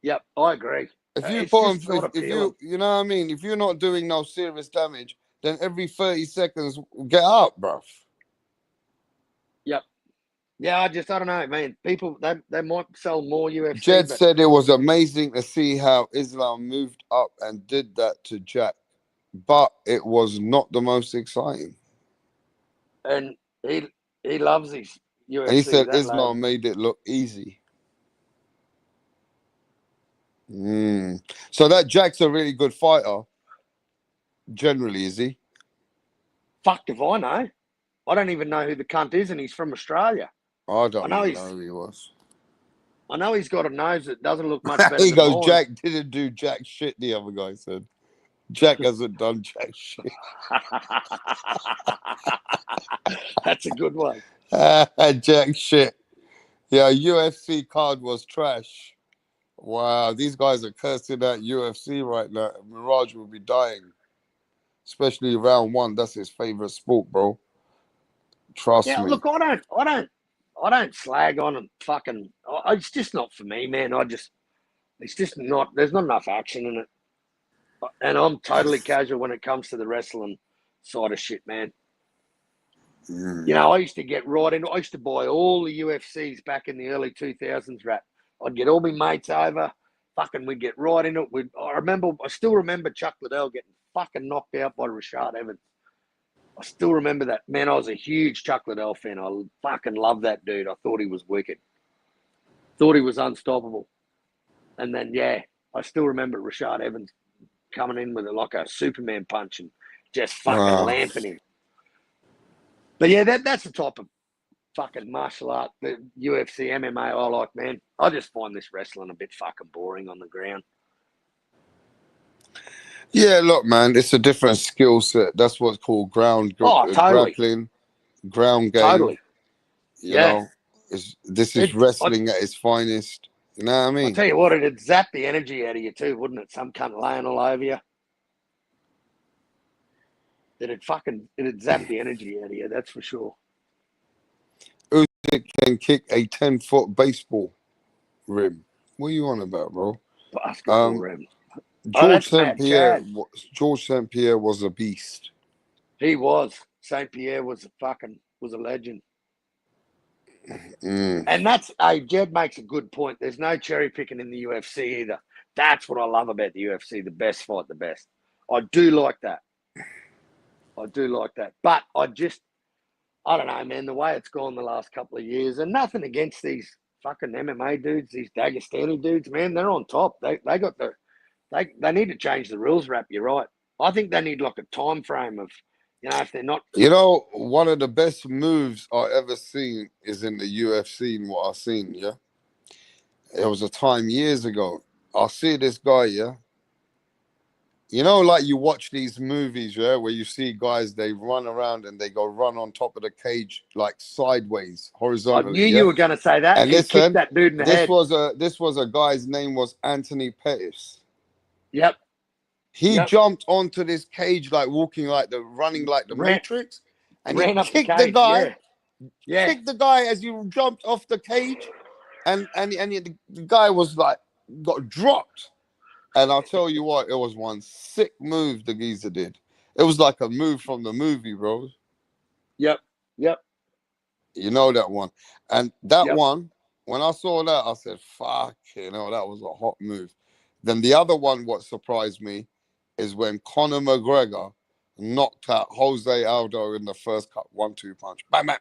Yep, I agree. If you It's put just them, not if appealing. you know what I mean, if you're not doing no serious damage, then every 30 seconds, get up, bro. Yep. Yeah, I don't know, man. People, they might sell more UFC, Jed but said it was amazing to see how Islam moved up and did that to Jack, but it was not the most exciting. and he loves his And he UFC, said that lad. Islam made it look easy. So that Jack's a really good fighter, generally, is he? Fucked if I know. I don't even know who the cunt is, and he's from Australia. I I don't know even he's know who he was. I know he's got a nose that doesn't look much better He than goes, mine. Jack didn't do jack shit, the other guy said. Jack hasn't done jack shit. That's a good one. Jack shit. Yeah, UFC card was trash. Wow, these guys are cursing at UFC right now. Mirage will be dying. Especially round one. That's his favorite sport, bro. Trust Yeah, me. look, I don't slag on and fucking. It's just not for me, man. It's just not. There's not enough action in it, and I'm totally casual when it comes to the wrestling side of shit, man. I used to get right into. I used to buy all the UFCs back in the early 2000s. Rap. I'd get all my mates over. Fucking, we'd get right into it. I still remember Chuck Liddell getting fucking knocked out by Rashad Evans. I still remember that. Man, I was a huge Chuck Liddell fan. I fucking loved that dude. I thought he was wicked. Thought he was unstoppable. And then, yeah, I still remember Rashad Evans coming in with like a Superman punch and just fucking Wow. lamping him. But yeah, that's the type of fucking martial art, the UFC, MMA I like, man. I just find this wrestling a bit fucking boring on the ground. Yeah, look, man, it's a different skill set. That's what's called Oh, totally. grappling, ground game. Totally. You Yeah. know, this is wrestling at its finest. You know what I mean? I'll tell you what, it'd zap the energy out of you too, wouldn't it? Some cunt laying all over you. It'd zap the energy out of you, that's for sure. Usyk can kick a 10-foot baseball rim. What are you on about, bro? Basketball rim. George St. Pierre. George St. Pierre was a beast. He was. St. Pierre was a legend. And Jed makes a good point. There's no cherry picking in the UFC either. That's what I love about the UFC. The best fight the best. I do like that. But I don't know, man, the way it's gone the last couple of years, and nothing against these fucking MMA dudes, these Dagestani dudes, man, they're on top. They need to change the rules, Rap. You're right. I think they need like a time frame of, if they're not. One of the best moves I ever seen is in the UFC. And what I've seen, yeah. It was a time years ago. I see this guy, yeah. Like you watch these movies, yeah, where you see guys, they run around and they go run on top of the cage like sideways, horizontally. I knew you were going to say that. And he listen, kicked that dude in the head. This was a guy's name was Anthony Pettis. Yep. He jumped onto this cage like running like the Matrix, and he kicked the guy. Yeah. Kicked the guy as he jumped off the cage, and the guy was like got dropped. And I'll tell you what, it was one sick move the geezer did. It was like a move from the movie, bro. Yep. You know that one. And that one, when I saw that, I said, fuck, that was a hot move. Then the other one, what surprised me, is when Conor McGregor knocked out Jose Aldo in the first cut, 1-2 punch. Bam, bam.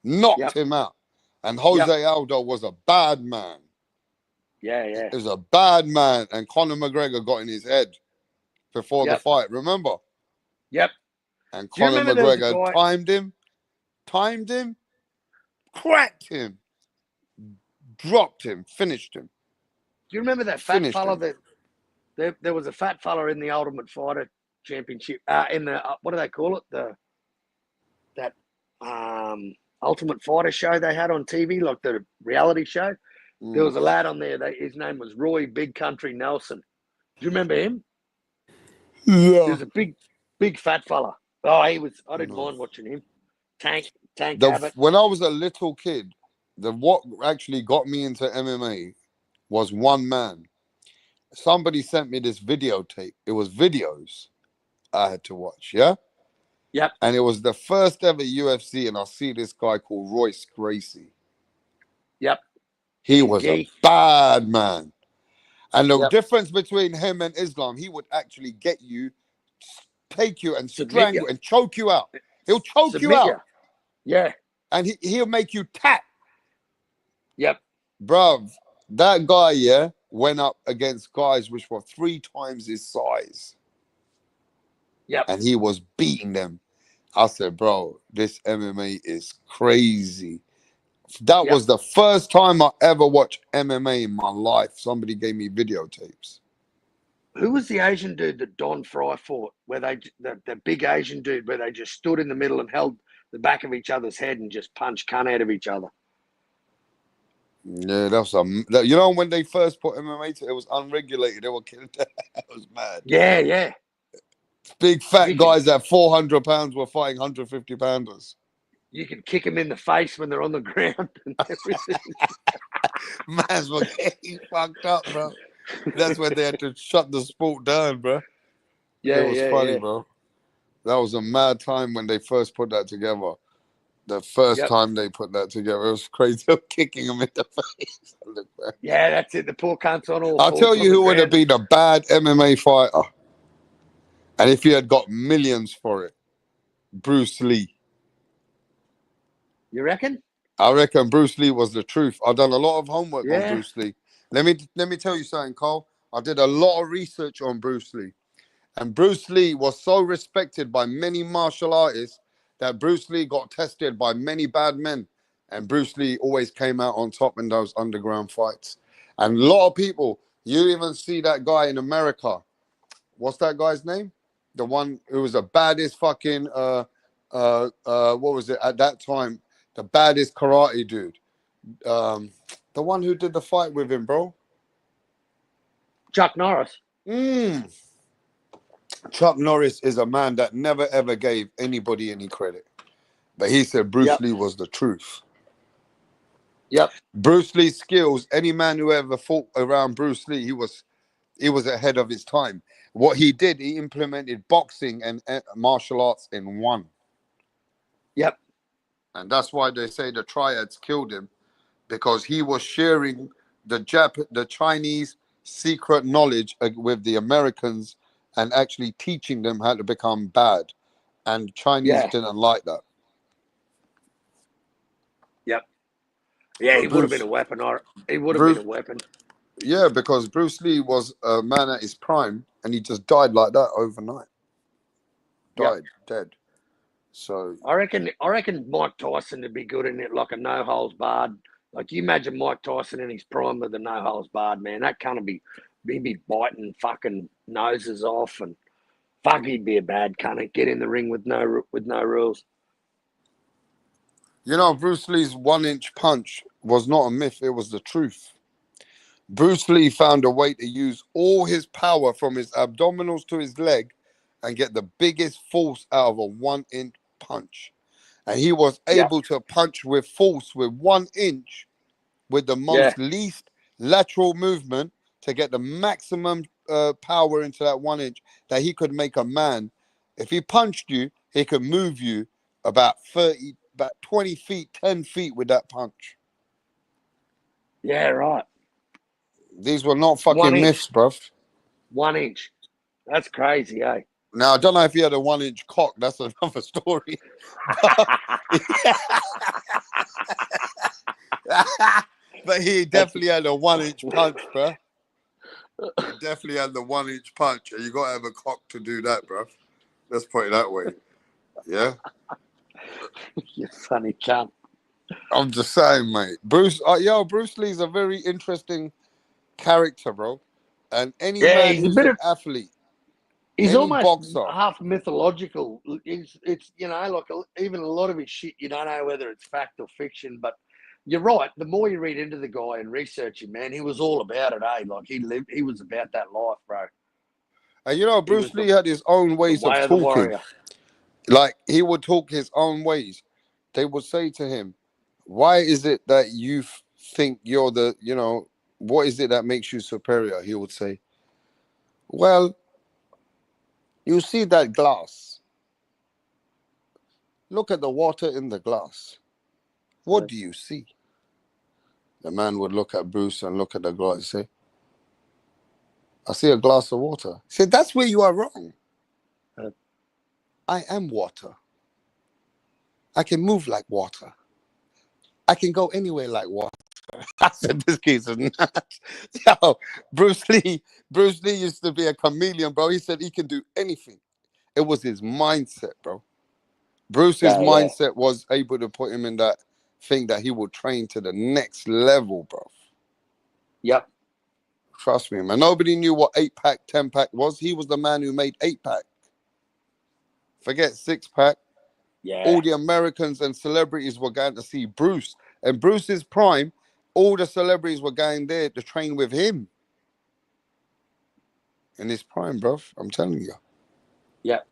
Knocked him out. And Jose Aldo was a bad man. Yeah. It was a bad man. And Conor McGregor got in his head before the fight. Remember? Yep. And Conor McGregor timed him, cracked him, dropped him, finished him. Do you remember that fat fella that there was a fat fella in the Ultimate Fighter Championship in the what do they call it, that Ultimate Fighter show they had on TV, like the reality show? There was a lad on there. His name was Roy Big Country Nelson. Do you remember him? He Yeah. was a big fat fella. Oh, he was. I didn't No. mind watching him. Tank Abbott. When I was a little kid, what actually got me into MMA was one man. Somebody sent me this videotape. It was videos I had to watch, yeah? Yep. And it was the first ever UFC, and I see this guy called Royce Gracie. Yep. He In was a gi. bad man. And the Yep. difference between him and Islam, he would actually get you, take you and Submit you. strangle and choke you out. He'll choke you Submit you. out. Yeah. And he'll make you tap. Yep. Bruv, that guy, yeah, went up against guys which were 3 times his size. Yep. And he was beating them. I said, bro, this MMA is crazy. That Yep. was the first time I ever watched MMA in my life. Somebody gave me videotapes. Who was the Asian dude that Don Fry fought? Where the big Asian dude where they just stood in the middle and held the back of each other's head and just punched cunt out of each other. Yeah, you know when they first put MMA to it was unregulated. They were killing. That was mad. Yeah. Big fat You can guys at 400 pounds were fighting 150 pounders. you can kick them in the face when they're on the ground and everything. Man's were getting fucked up, bro. That's when they had to shut the sport down, bro. It was funny, bro. That was a mad time when they first put that together. The first time they put that together, it was crazy. Kicking him in the face. Yeah, that's it. The poor cunt's on all I'll fours tell on you the who would have ground. been a bad MMA fighter. And if he had got millions for it, Bruce Lee. You reckon? I reckon Bruce Lee was the truth. I've done a lot of homework on Yeah. Bruce Lee. Let me tell you something, Cole. I did a lot of research on Bruce Lee. And Bruce Lee was so respected by many martial artists that Bruce Lee got tested by many bad men. And Bruce Lee always came out on top in those underground fights. And a lot of people, you even see that guy in America. What's that guy's name? The one who was the baddest fucking what was it at that time? The baddest karate dude. The one who did the fight with him, bro. Chuck Norris. Chuck Norris is a man that never ever gave anybody any credit. But he said Bruce Lee was the truth. Yep. Bruce Lee's skills, any man who ever fought around Bruce Lee, he was ahead of his time. What he did, he implemented boxing and martial arts in one. Yep. And that's why they say the triads killed him, because he was sharing the Chinese secret knowledge with the Americans and actually teaching them how to become bad. And Chinese didn't like that. Yep. Yeah, But he would have been a weapon. He would have been a weapon. Yeah, because Bruce Lee was a man at his prime, and he just died like that overnight. Dead. So I reckon Mike Tyson would be good in it, like a no holds barred. Like you imagine Mike Tyson in his prime with the no holds barred, man. That kind of he'd be biting fucking noses off, and fuck, he'd be a bad cunt. Get in the ring with no rules. you know, Bruce Lee's 1-inch punch was not a myth; it was the truth. Bruce Lee found a way to use all his power from his abdominals to his leg and get the biggest force out of a 1-inch punch. And he was able to punch with force with 1 inch with the most least lateral movement to get the maximum power into that 1 inch that he could make a man. If he punched you, he could move you about 20 feet, 10 feet with that punch. Yeah, right. These were not fucking 1 inch. myths, bruv. 1 inch. That's crazy, eh? Now, I don't know if he had a 1-inch cock. That's another story. But he definitely had a 1-inch punch, bro. He definitely had the 1-inch punch. And you got to have a cock to do that, bro. Let's put it that way. Yeah? You funny cunt. I'm just saying, mate. Bruce Lee's a very interesting character, bro. And any man he's a who's bit an of. athlete, He's any almost boxer. half mythological. It's like even a lot of his shit, you don't know whether it's fact or fiction. But you're right. The more you read into the guy and research him, man, he was all about it, eh? Like he was about that life, bro. And you know, He was Bruce Lee had his own the ways of way of the talking. warrior. Like he would talk his own ways. They would say to him, "Why is it that you think you're the, what is it that makes you superior?" He would say, "Well, you see that glass. Look at the water in the glass. What do you see?" The man would look at Bruce and look at the glass and say, "I see a glass of water." He said, "That's where you are wrong. Uh, I am water. I can move like water. I can go anywhere like water." I said, "This kid's a nut." Yo, Bruce Lee used to be a chameleon, bro. He said he can do anything. It was his mindset, bro. Bruce's yeah. mindset was able to put him in that thing that he would train to the next level, bro. Yep. Trust me, man. Nobody knew what 8-pack, 10-pack was. He was the man who made 8-pack. Forget 6-pack. Yeah. All the Americans and celebrities were going to see Bruce. And Bruce's prime, all the celebrities were going there to train with him. In his prime, bro. I'm telling you. Yep.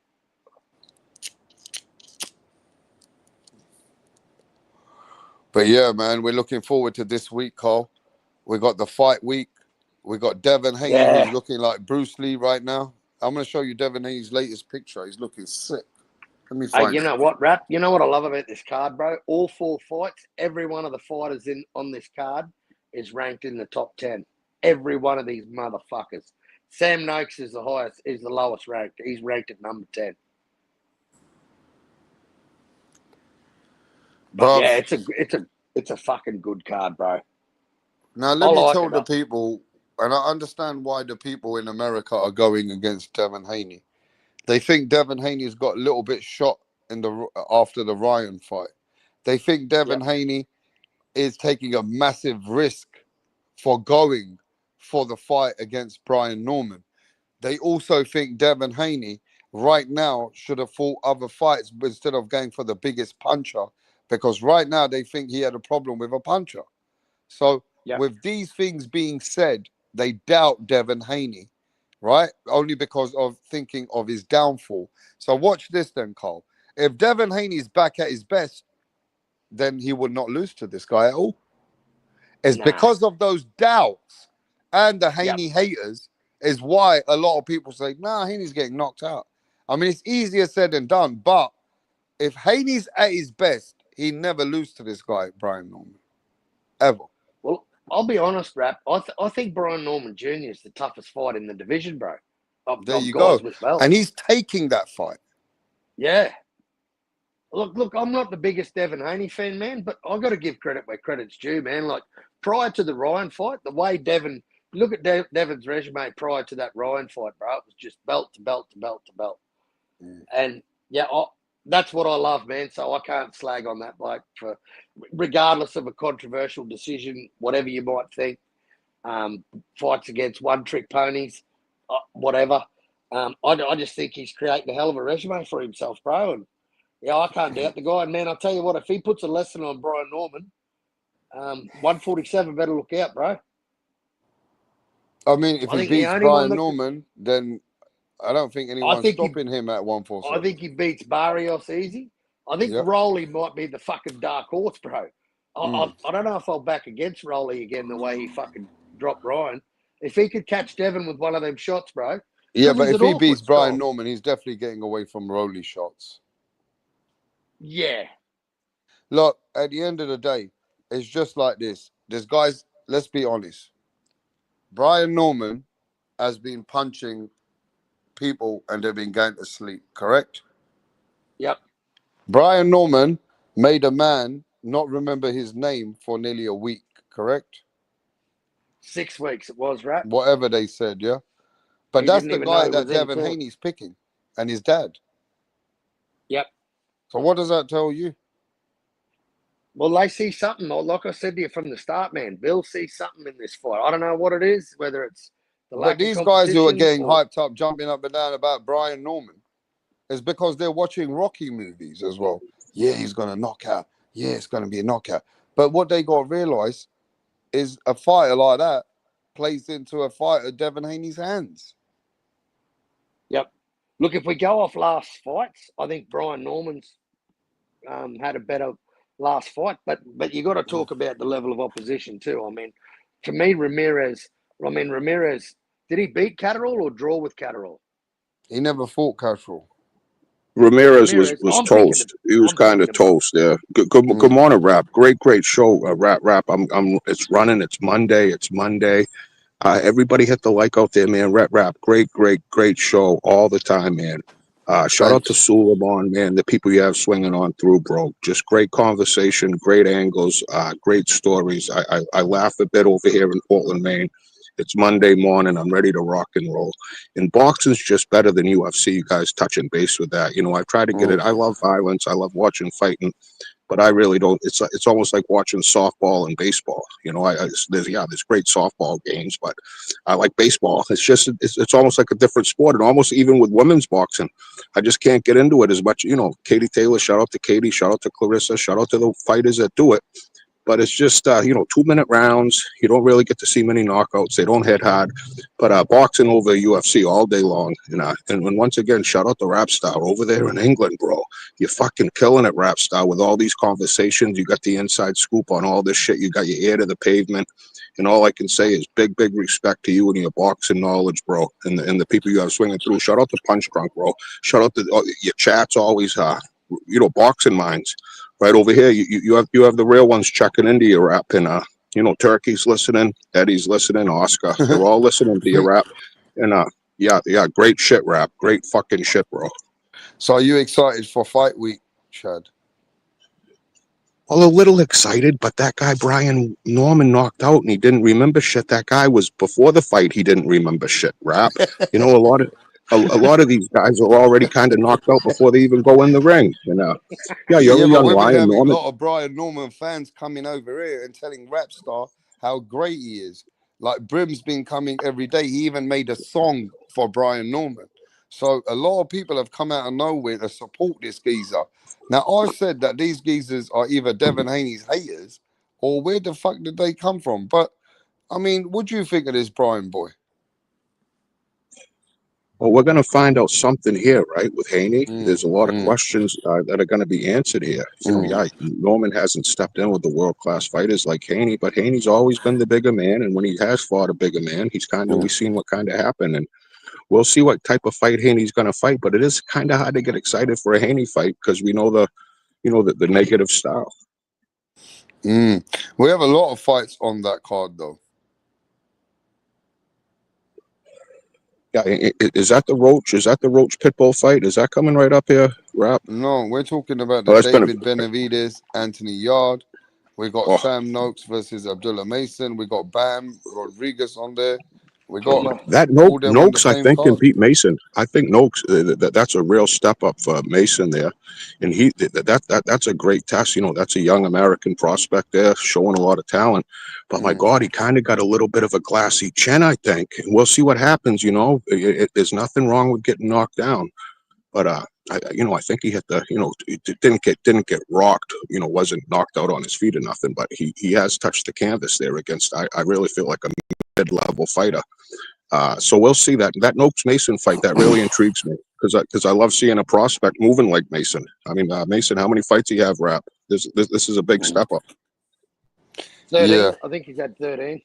But yeah, man, we're looking forward to this week, Carl. We got the fight week. We got Devin Haney, who's Yeah. looking like Bruce Lee right now. I'm going to show you Devin Haney's latest picture. He's looking sick. Let me Hey, find you it. know what, Rap? You know what I love about this card, bro? All 4 fights, every one of the fighters in on this card is ranked in the top 10. Every one of these motherfuckers. Sam Noakes is the highest, is the lowest ranked. He's ranked at number 10. But Bruv, yeah, it's a fucking good card, bro. now I let me like tell it. the people, and I understand why the people in America are going against Devin Haney. They think Devin Haney's got a little bit shot after the Ryan fight. They think Devin Yep. Haney is taking a massive risk for going for the fight against Brian Norman. They also think Devin Haney right now should have fought other fights instead of going for the biggest puncher, because right now they think he had a problem with a puncher. So Yep. with these things being said, they doubt Devin Haney, right? Only because of thinking of his downfall. So watch this then, Carl. If Devin Haney's back at his best, then he would not lose to this guy at all. It's Nah. because of those doubts and the Yep. Haney haters is why a lot of people say, nah, Haney's getting knocked out. I mean, it's easier said than done, but if Haney's at his best, he never lose to this guy, Brian Norman, ever. Well, I'll be honest, Rap. I think Brian Norman Jr. is the toughest fight in the division, bro. There Of you guys go. with And belts. he's taking that fight. Yeah. Look, I'm not the biggest Devin Haney fan, man, but I got to give credit where credit's due, man. Like prior to the Ryan fight, the way Devin, look at Devin's resume prior to that Ryan fight, bro. It was just belt to belt to belt to belt, and yeah, that's what I love, man. So I can't slag on that bloke for, regardless of a controversial decision, whatever you might think. Fights against one-trick ponies, whatever. I just think he's creating a hell of a resume for himself, bro. And yeah, I can't doubt the guy. And man, I'll tell you what, if he puts a lesson on Brian Norman, 147 better look out, bro. I mean, if I he think the beats only one Brian that Norman, then I don't think I anyone's think he stopping him at I 147. think he beats Barrios easy. I think Yep. Rowley might be the fucking dark horse, bro. Mm. I don't know if I'll back against Rowley again the way he fucking dropped Ryan. If he could catch Devin with one of them shots, bro, Yeah, because but he's if an he beats awkward Brian style. Norman, he's definitely getting away from Rolly shots. Yeah. Look, at the end of the day, it's just like this. There's guys, let's be honest. Brian Norman has been punching people and they've been going to sleep, correct? Yep. Brian Norman made a man not remember his name for nearly a week, correct? 6 weeks it was, right? Whatever they said, yeah? But He that's didn't the even know guy it that was in Devin court. Haney's picking and his dad. Yep. So what does that tell you? Well, they see something. Like I said to you from the start, man. Bill sees something in this fight. I don't know what it is, whether it's the But lack of these guys who are competition getting or hyped up, jumping up and down about Brian Norman, is because they're watching Rocky movies as well. Yeah, he's going to knock out. Yeah, it's going to be a knockout. But what they got to realize is a fighter like that plays into a fighter Devin Haney's hands. Look, if we go off last fights, I think Brian Norman's had a better last fight, but you got to talk about the level of opposition too. I mean, to me, Ramirez. Did he beat Catterall or draw with Catterall? He never fought Castro. Ramirez Ramirez. was toast. He was I'm kind thinking of about. toast there. Good morning, Rap. Great show. Rap. I'm. It's running. It's Monday. Everybody hit the like out there, man. Rap. Great show all the time, man. Shout out to Thanks. Suleiman, man. The people you have swinging on through, bro. Just great conversation, great angles, great stories. I laugh a bit over here in Portland, Maine. It's Monday morning. I'm ready to rock and roll. And boxing's just better than UFC. You guys touching base with that. You know, I try to get it. I love violence. I love watching fighting, but I really don't. It's almost like watching softball and baseball. You know, there's great softball games, but I like baseball. It's almost like a different sport, and almost even with women's boxing, I just can't get into it as much. You know, Katie Taylor. Shout out to Katie. Shout out to Clarissa. Shout out to the fighters that do it. But it's just 2-minute rounds. You don't really get to see many knockouts. They don't hit hard. But boxing over UFC all day long. And once again, shout out to Wrapstar over there in England, bro. You're fucking killing it, Wrapstar, with all these conversations. You got the inside scoop on all this shit. You got your ear to the pavement. And all I can say is big respect to you and your boxing knowledge, bro, and the people you have swinging through. Shout out to Punch Drunk, bro. Shout out to your chats always, boxing minds. Right over here, you have the real ones checking into your rap, and Turkey's listening, Eddie's listening, Oscar, they're all listening to your rap, and yeah, great shit, Rap, great fucking shit, bro. So are you excited for fight week, Chad? Well, a little excited, but that guy Brian Norman knocked out, and he didn't remember shit. That guy was before the fight. He didn't remember shit. Rap, a lot of these guys are already kind of knocked out before they even go in the ring. And yeah, you're Yeah, a but young we've been lion, having a Norman. lot of Brian Norman fans coming over here and telling Rapstar how great he is. Like Brim's been coming every day. He even made a song for Brian Norman. So a lot of people have come out of nowhere to support this geezer. Now I said that these geezers are either Devin Haney's haters or where the fuck did they come from? But I mean, what do you think of this Brian boy? Well, we're going to find out something here, right, with Haney. Mm, There's a lot of mm, questions that are going to be answered here. mm, Yeah, Norman hasn't stepped in with the world-class fighters like Haney, but Haney's always been the bigger man, and when he has fought a bigger man, mm. we've seen what kind of happened, and we'll see what type of fight Haney's going to fight, but it is kind of hard to get excited for a Haney fight because we know the negative style. Mm. We have a lot of fights on that card, though. Yeah, is that the Roach? Is that the Roach Pitbull fight? Is that coming right up here, Rap? No, we're talking about the Oh, that's gonna. David Benavidez, Anthony Yard. We got Oh, Sam Noakes versus Abdullah Mason. We got Bam Rodriguez on there. We got that all them on the Noakes, I same think, can card. beat Mason. I think Noakes, that's a real step up for Mason there, and that's a great test. That's a young American prospect there, showing a lot of talent. But my Mm. God, he kind of got a little bit of a glassy chin, I think. And we'll see what happens. There's nothing wrong with getting knocked down, but I think he hit the, didn't get rocked. Wasn't knocked out on his feet or nothing, but he has touched the canvas there against. I really feel like a mid-level fighter. So we'll see that Noakes Mason fight. That really intrigues me because I love seeing a prospect moving like Mason. I mean, Mason, how many fights do you have, Rap? This is a big step up. 13. Yeah, I think he's had 13.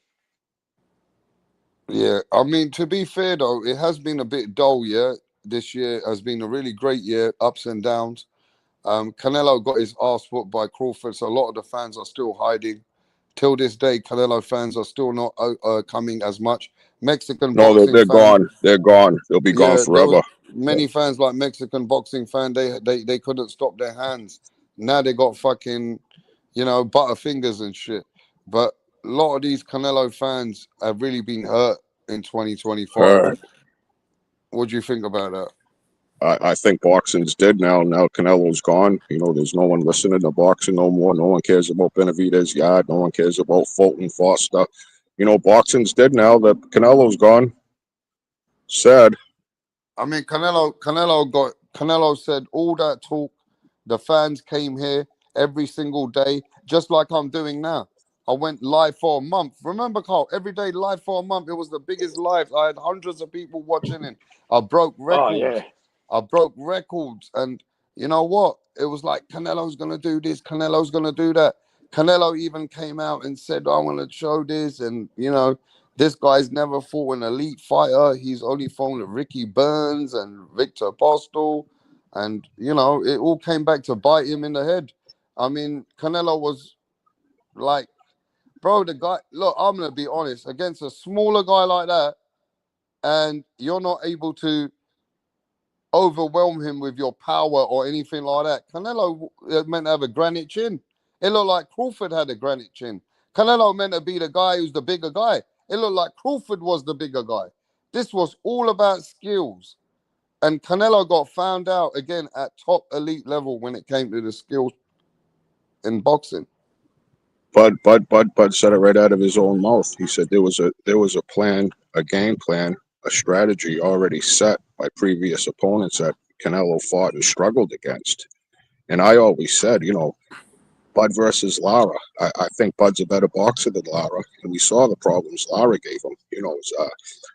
yeah. I mean, to be fair though, it has been a bit dull. Yeah, this year has been a really great year, ups and downs. Canelo got his ass whooped by Crawford, so a lot of the fans are still hiding. Till this day, Canelo fans are still not coming as much. Mexican No, boxing they're fans, gone. They're gone. They'll be gone yeah, there forever. was many fans like Mexican boxing fan. They couldn't stop their hands. Now they got fucking, butterfingers and shit. But a lot of these Canelo fans have really been hurt in 2025. Hurt. What do you think about that? I think boxing's dead now. Now Canelo's gone. There's no one listening to boxing no more. No one cares about Benavidez Yard. No one cares about Fulton Foster. Boxing's dead now. That Canelo's gone. Sad. I mean, Canelo said all that talk. The fans came here every single day, just like I'm doing now. I went live for a month. Remember, Carl? Every day live for a month. It was the biggest live. I had hundreds of people watching it. I broke Oh yeah. records. I broke records, and you know what? It was like Canelo's gonna do this, Canelo's gonna do that. Canelo even came out and said, "I want to show this," and this guy's never fought an elite fighter. He's only fought Ricky Burns and Victor Postel, and it all came back to bite him in the head. I mean, Canelo was like, bro, the guy. Look, I'm gonna be honest. Against a smaller guy like that, and you're not able to overwhelm him with your power or anything like that. Canelo meant to have a granite chin. It looked like Crawford had a granite chin. Canelo meant to be the guy who's the bigger guy. It looked like Crawford was the bigger guy. This was all about skills. And Canelo got found out again at top elite level when it came to the skills in boxing. Bud said it right out of his own mouth. He said there was a plan, a game plan, a strategy already set by previous opponents that Canelo fought and struggled against. And I always said, Bud versus Lara. I think Bud's a better boxer than Lara, and we saw the problems Lara gave him.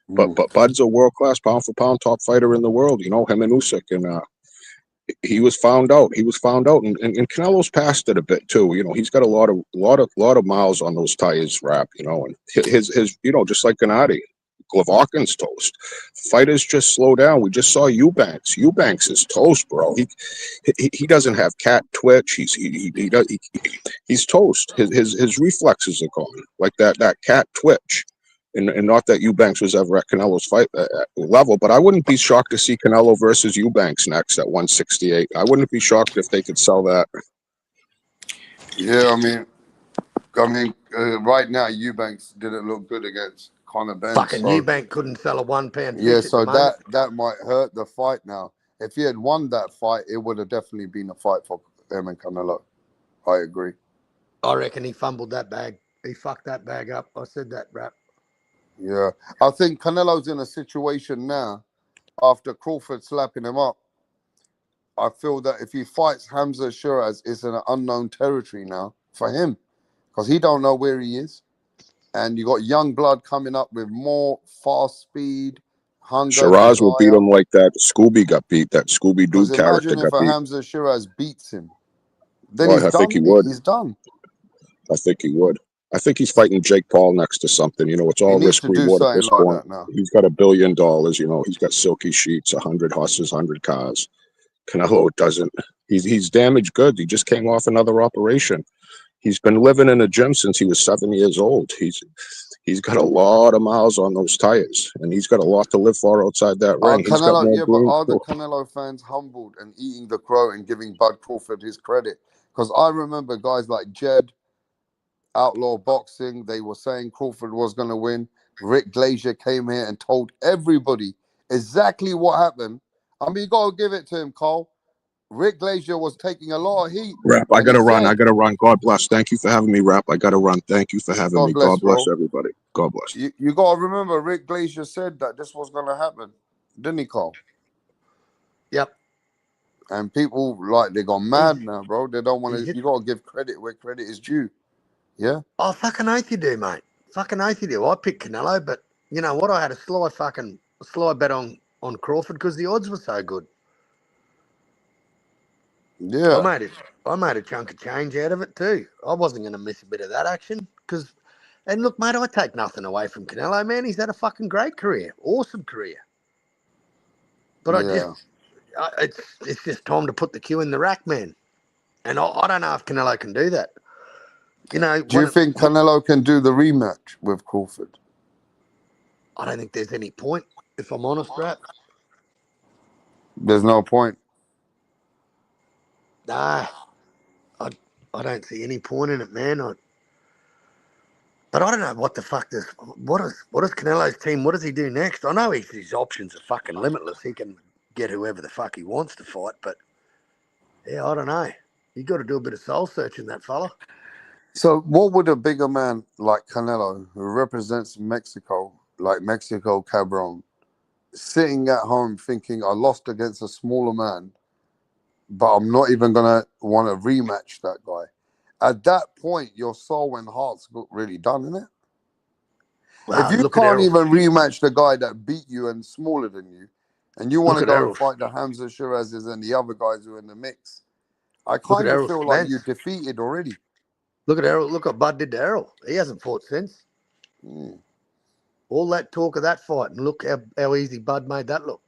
But Bud's a world class pound for pound top fighter in the world. Him and Usyk, and he was found out. And Canelo's passed it a bit too. He's got a lot of miles on those tires, and his just like Gennady. Glavakin's toast. Fighters just slow down. We just saw Eubanks. Eubanks is toast, bro. He doesn't have cat twitch. He's toast. His reflexes are gone like that cat twitch. And not that Eubanks was ever at Canelo's fight level, but I wouldn't be shocked to see Canelo versus Eubanks next at 168. I wouldn't be shocked if they could sell that. Yeah, I mean, right now Eubanks didn't look good against Conor Benn. Fucking Eubank couldn't sell a 1 pound fish. Yeah, at so the moment. that might hurt the fight now. If he had won that fight, it would have definitely been a fight for him and Canelo. I agree. I reckon he fumbled that bag. He fucked that bag up. I said that, Rap. Yeah, I think Canelo's in a situation now after Crawford slapping him up. I feel that if he fights Hamza Shiraz, it's an unknown territory now for him because he don't know where he is. And you got young blood coming up with more fast speed, hunger. Shiraz will beat him like that Scooby got beat. That Scooby Doo character imagine if got beat. Hamza Shiraz beats him, then he's done. I think he would. He's done. I think he would. I think he's fighting Jake Paul next to something. It's all risk reward at this point. He's got $1 billion. He's got silky sheets, 100 horses, 100 cars. Canelo doesn't. He's damaged goods. He just came off another operation. He's been living in a gym since he was 7 years old. He's got a lot of miles on those tires, and he's got a lot to live for outside that ring. But are the Canelo fans humbled and eating the crow and giving Bud Crawford his credit? Because I remember guys like Jed, Outlaw Boxing, they were saying Crawford was going to win. Rick Glazier came here and told everybody exactly what happened. I mean, you got to give it to him, Cole. Rick Glazier was taking a lot of heat. Rap, I gotta run. God bless. Thank you for having me, Rap. I gotta run. Thank you for having me. God bless everybody. God bless. You got to remember, Rick Glazier said that this was going to happen, didn't he, Cole? Yep. And people, they gone mad now, bro. They don't want to. You got to give credit where credit is due. Yeah. Oh, fucking oath you do, mate. Fucking oath you do. I picked Canelo, but you know what? I had a sly bet on Crawford because the odds were so good. Yeah. I made a chunk of change out of it too. I wasn't going to miss a bit of that action and look, mate, I take nothing away from Canelo, man. He's had a fucking great career, awesome career. But it's just time to put the cue in the rack, man. And I don't know if Canelo can do that. Do you think Canelo can do the rematch with Crawford? I don't think there's any point, if I'm honest, Rap. There's no point. Nah, I don't see any point in it, man. But I don't know what the fuck what does Canelo's team, what does he do next? I know his options are fucking limitless. He can get whoever the fuck he wants to fight, but yeah, I don't know. You got to do a bit of soul searching, that fella. So what would a bigger man like Canelo, who represents Mexico, like Mexico Cabron, sitting at home thinking, I lost against a smaller man, but I'm not even going to want to rematch that guy. At that point, your soul and heart's got really done, innit? Well, if you can't even rematch the guy that beat you and smaller than you, and you want Look to at go and Errol. fight the Hamza Shirazes and the other guys who are in the mix. I Look at kind of Errol feel like you're Spence. defeated already. Look at Errol. Look what Bud did to Errol. He hasn't fought since. Mm. All that talk of that fight, and look how easy Bud made that look.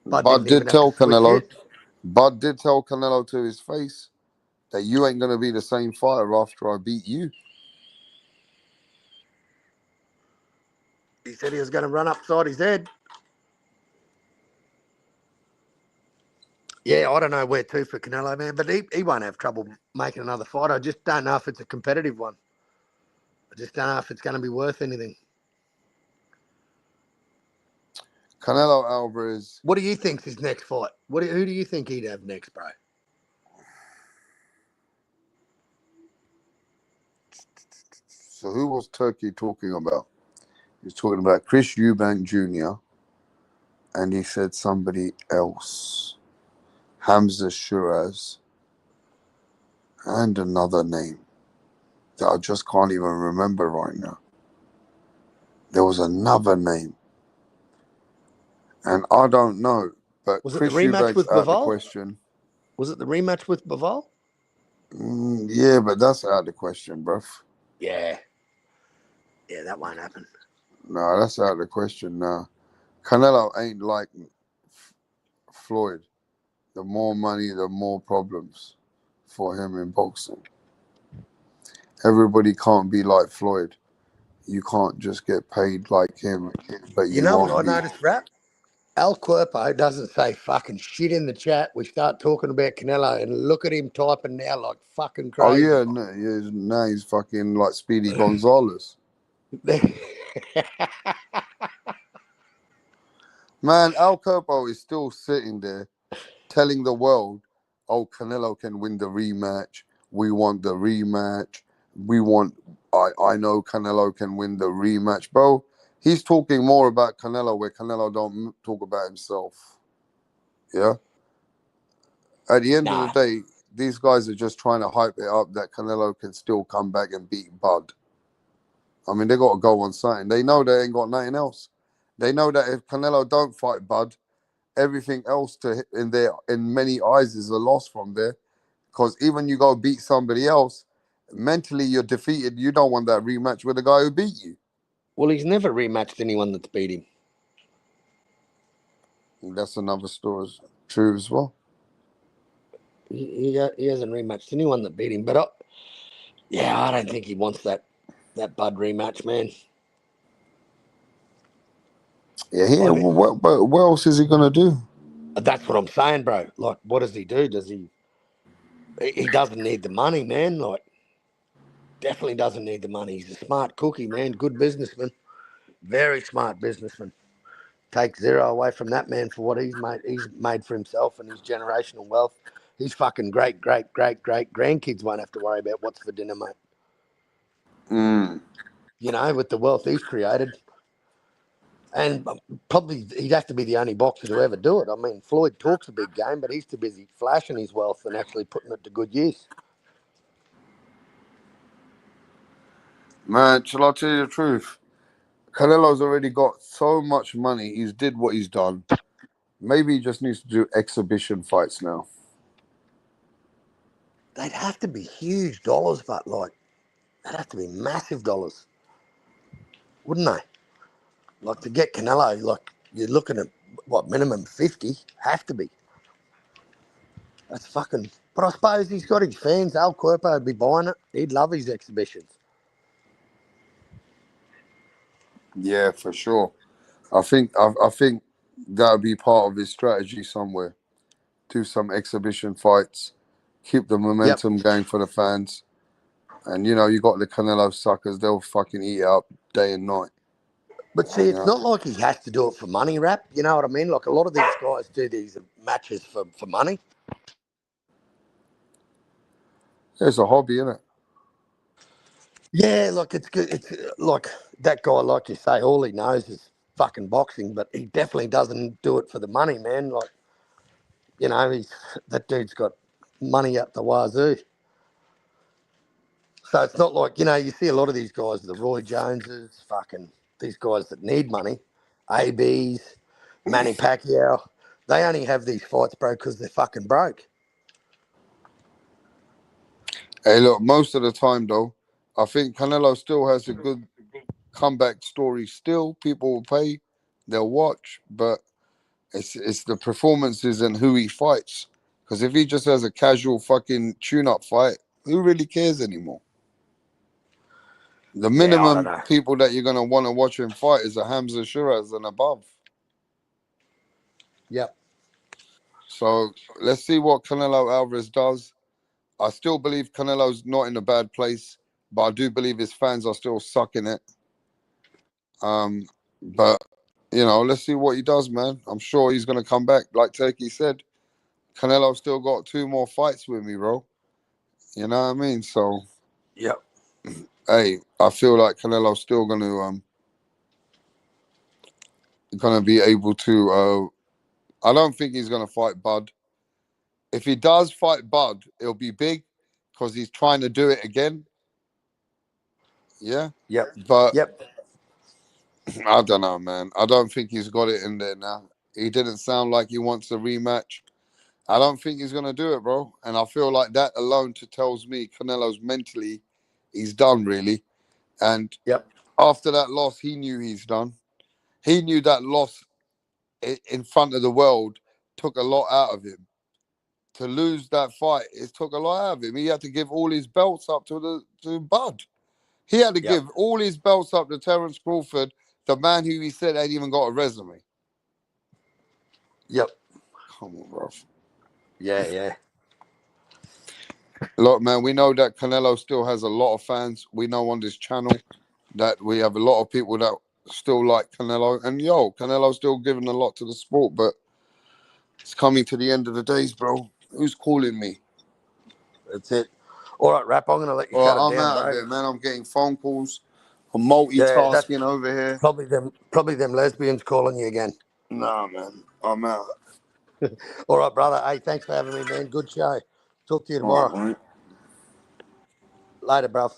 Bud Bud didn't even did have to tell switch Canelo. it. Bud did tell Canelo to his face that you ain't gonna be the same fighter after I beat you. He said he was going to run upside his head. Yeah, I don't know where to for Canelo, man, but he won't have trouble making another fight. I just don't know if it's a competitive one. I just don't know if it's going to be worth anything. Canelo Alvarez. What do you think's his next fight? Who do you think he'd have next, bro? So who was Turkey talking about? He's talking about Chris Eubank Jr. and he said somebody else, Hamza Shiraz, and another name that I just can't even remember right now. There was another name, and I don't know. But Was it the Chris rematch Eubank's with out the Bivol? question. Was it the rematch with Bivol? Yeah, but that's out the question, bruv. Yeah. Yeah, that won't happen. No, that's out the question now. Canelo ain't like Floyd. The more money, the more problems for him in boxing. Everybody can't be like Floyd. You can't just get paid like him, but You you know what I won't be. noticed, Rap? Al Cuerpo doesn't say fucking shit in the chat. We start talking about Canelo, and look at him typing now like fucking Oh crazy. yeah, no, yeah, now he's fucking like Speedy Gonzalez. Man, Al Corpo is still sitting there telling the world, oh, Canelo can win the rematch. We want the rematch. We want, I know Canelo can win the rematch. Bro, he's talking more about Canelo where Canelo don't talk about himself. Yeah? At the end of the Nah. day, these guys are just trying to hype it up that Canelo can still come back and beat Bud. I mean, they got to go on something. They know they ain't got nothing else. They know that if Canelo don't fight Bud, everything else in many eyes is a loss from there. Because even you go beat somebody else, mentally you're defeated. You don't want that rematch with the guy who beat you. Well, he's never rematched anyone that's beat him. And that's another story. True as well. He hasn't rematched anyone that beat him. But yeah, I don't think he wants that Bud rematch, man. Yeah, he. Like, What else is he gonna do? that's what I'm saying, bro. Like, what does he do? He doesn't need the money, man. Like, definitely doesn't need the money. He's a smart cookie, man. Good businessman. Very smart businessman. Take zero away from that man for what he's made. He's made for himself and his generational wealth. His fucking great grandkids won't have to worry about what's for dinner, mate. Mm. You know, with the wealth he's created. And probably he'd have to be the only boxer to ever do it. I mean, Floyd talks a big game, but he's too busy flashing his wealth and actually putting it to good use. Man, shall I tell you the truth? Canelo's already got so much money. He's did what he's done. Maybe he just needs to do exhibition fights now. They'd have to be huge dollars, but like, they'd have to be massive dollars, wouldn't they? Like to get Canelo, like you're looking at what minimum 50, have to be. That's fucking. But I suppose he's got his fans. Al Cuerpo would be buying it. He'd love his exhibitions. Yeah, for sure. I think that would be part of his strategy somewhere. Do some exhibition fights, keep the Yep. momentum going for the fans. And you got the Canelo suckers, they'll fucking eat it up day and night. But see, it's Yeah. not like he has to do it for money, Rap. You know what I mean? Like a lot of these guys do these matches for money. It's a hobby, isn't it? Yeah, look, it's good. It's like that guy, like you say, all he knows is fucking boxing, but he definitely doesn't do it for the money, man. Like, that dude's got money up the wazoo. So it's not like, you see a lot of these guys, the Roy Joneses, fucking these guys that need money, ABs, Manny Pacquiao. They only have these fights, bro, because they're fucking broke. Hey, look, most of the time though, I think Canelo still has a good comeback story. Still, people will pay, they'll watch, but it's the performances and who he fights. Because if he just has a casual fucking tune-up fight, who really cares anymore? The Yeah, I don't minimum know. people that you're gonna want to watch him fight is a Hamza Shiraz and above. Yep. So let's see what Canelo Alvarez does. I still believe Canelo's not in a bad place, but I do believe his fans are still sucking it. But let's see what he does, man. I'm sure he's gonna come back. Like Turkey said, Canelo still got 2 more fights with me, bro. You know what I mean? So Yep. hey, I feel like Canelo's still gonna be able to. I don't think he's gonna fight Bud. If he does fight Bud, it'll be big because he's trying to do it again. Yeah, Yep. but Yep. I don't know, man. I don't think he's got it in there now. He didn't sound like he wants a rematch. I don't think he's gonna do it, bro. And I feel like that alone to tells me Canelo's mentally he's done really. And Yep. after that loss, he knew he's done. He knew that loss in front of the world took a lot out of him. To lose that fight, it took a lot out of him. He had to give all his belts up to Bud. He had to Yep. give all his belts up to Terence Crawford, the man who he said ain't even got a resume. Yep. Come on, bro. Yeah. Yeah. Look, man, we know that Canelo still has a lot of fans. We know on this channel that we have a lot of people that still like Canelo. And Canelo's still giving a lot to the sport, but it's coming to the end of the days, bro. Who's calling me? That's it. All right, Rap. I'm gonna let you Well, shut it I'm down, out of bro. it, man. I'm getting phone calls. I'm Yeah, that's multitasking over here. probably them lesbians calling you again. Nah, man. I'm out. All right, brother. Hey, thanks for having me, man. Good show. Talk to you All tomorrow. right, mate. Later, bruv.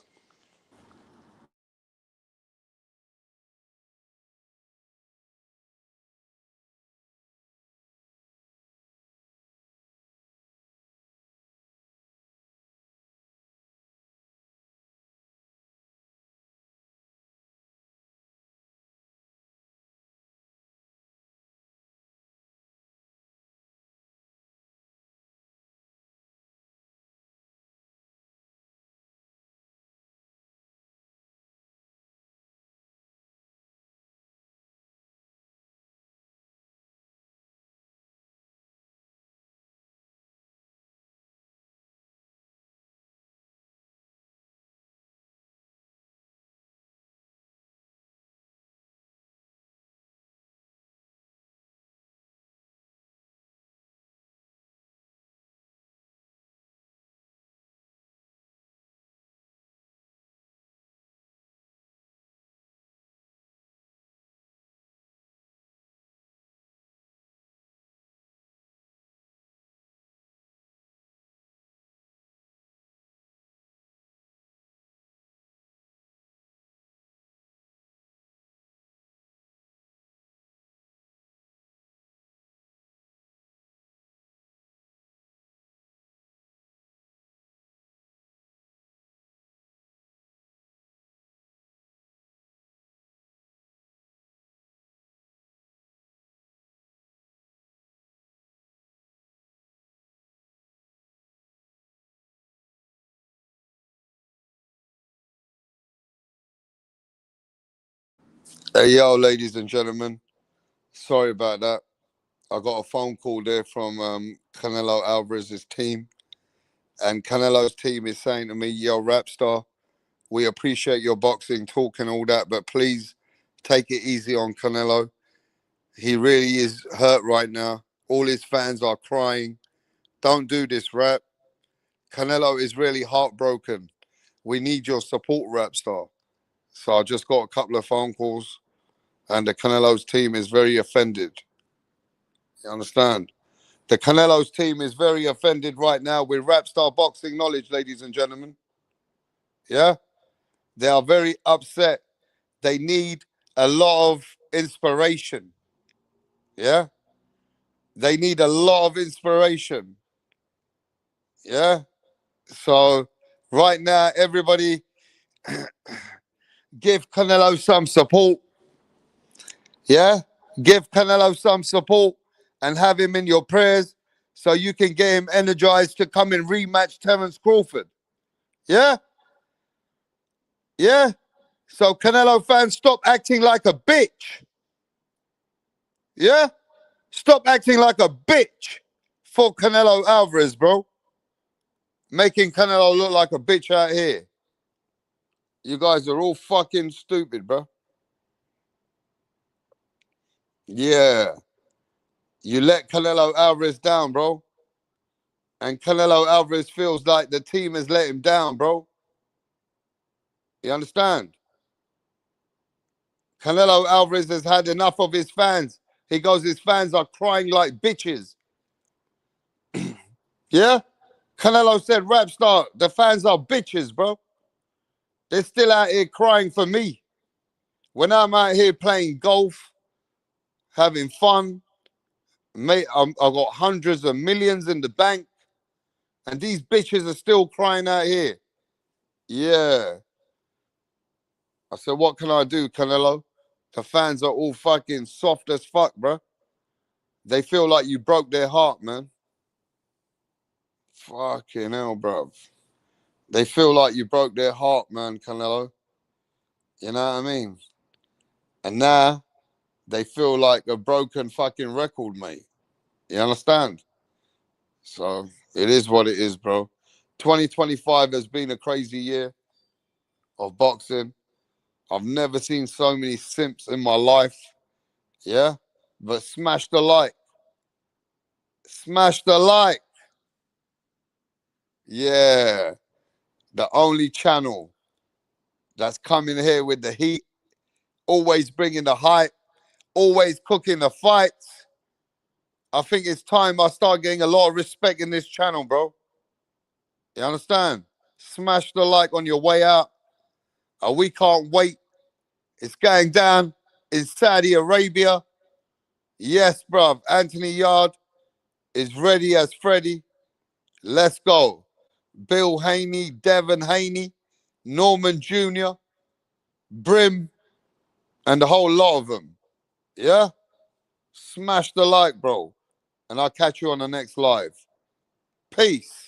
Hey, yo, ladies and gentlemen. Sorry about that. I got a phone call there from Canelo Alvarez's team. And Canelo's team is saying to me, yo, Rapstar, we appreciate your boxing talk and all that, but please take it easy on Canelo. He really is hurt right now. All his fans are crying. Don't do this, Rap. Canelo is really heartbroken. We need your support, Rapstar. So I just got a couple of phone calls, and the Canelo's team is very offended. You understand? The Canelo's team is very offended right now with Wrapstar Boxing knowledge, ladies and gentlemen. Yeah? They are very upset. They need a lot of inspiration. Yeah, they need a lot of inspiration. Yeah, so right now, everybody give Canelo some support. Yeah, give Canelo some support and have him in your prayers so you can get him energized to come and rematch Terence Crawford. Yeah, yeah. So Canelo fans, stop acting like a bitch. Yeah, stop acting like a bitch for Canelo Alvarez, bro. Making Canelo look like a bitch out here. You guys are all fucking stupid, bro. Yeah. You let Canelo Alvarez down, bro. And Canelo Alvarez feels like the team has let him down, bro. You understand? Canelo Alvarez has had enough of his fans. He goes, his fans are crying like bitches. Yeah? Canelo said, Wrapstar, the fans are bitches, bro. They're still out here crying for me. When I'm out here playing golf, having fun, mate, I've got hundreds of millions in the bank, and these bitches are still crying out here. Yeah. I said, what can I do, Canelo? The fans are all fucking soft as fuck, bro. They feel like you broke their heart, man. Fucking hell, bro. They feel like you broke their heart, man, Canelo. You know what I mean? And now they feel like a broken fucking record, mate. You understand? So it is what it is, bro. 2025 has been a crazy year of boxing. I've never seen so many simps in my life. Yeah? But smash the like. Smash the like. Yeah. The only channel that's coming here with the heat, always bringing the hype, always cooking the fights. I think it's time I start getting a lot of respect in this channel, bro. You understand? Smash the like on your way out. We can't wait. It's going down in Saudi Arabia. Yes, bruv. Anthony Yard is ready as Freddy. Let's go. Bill Haney, Devin Haney, Norman Jr., Brim, and the whole lot of them. Yeah? Smash the like, bro. And I'll catch you on the next live. Peace.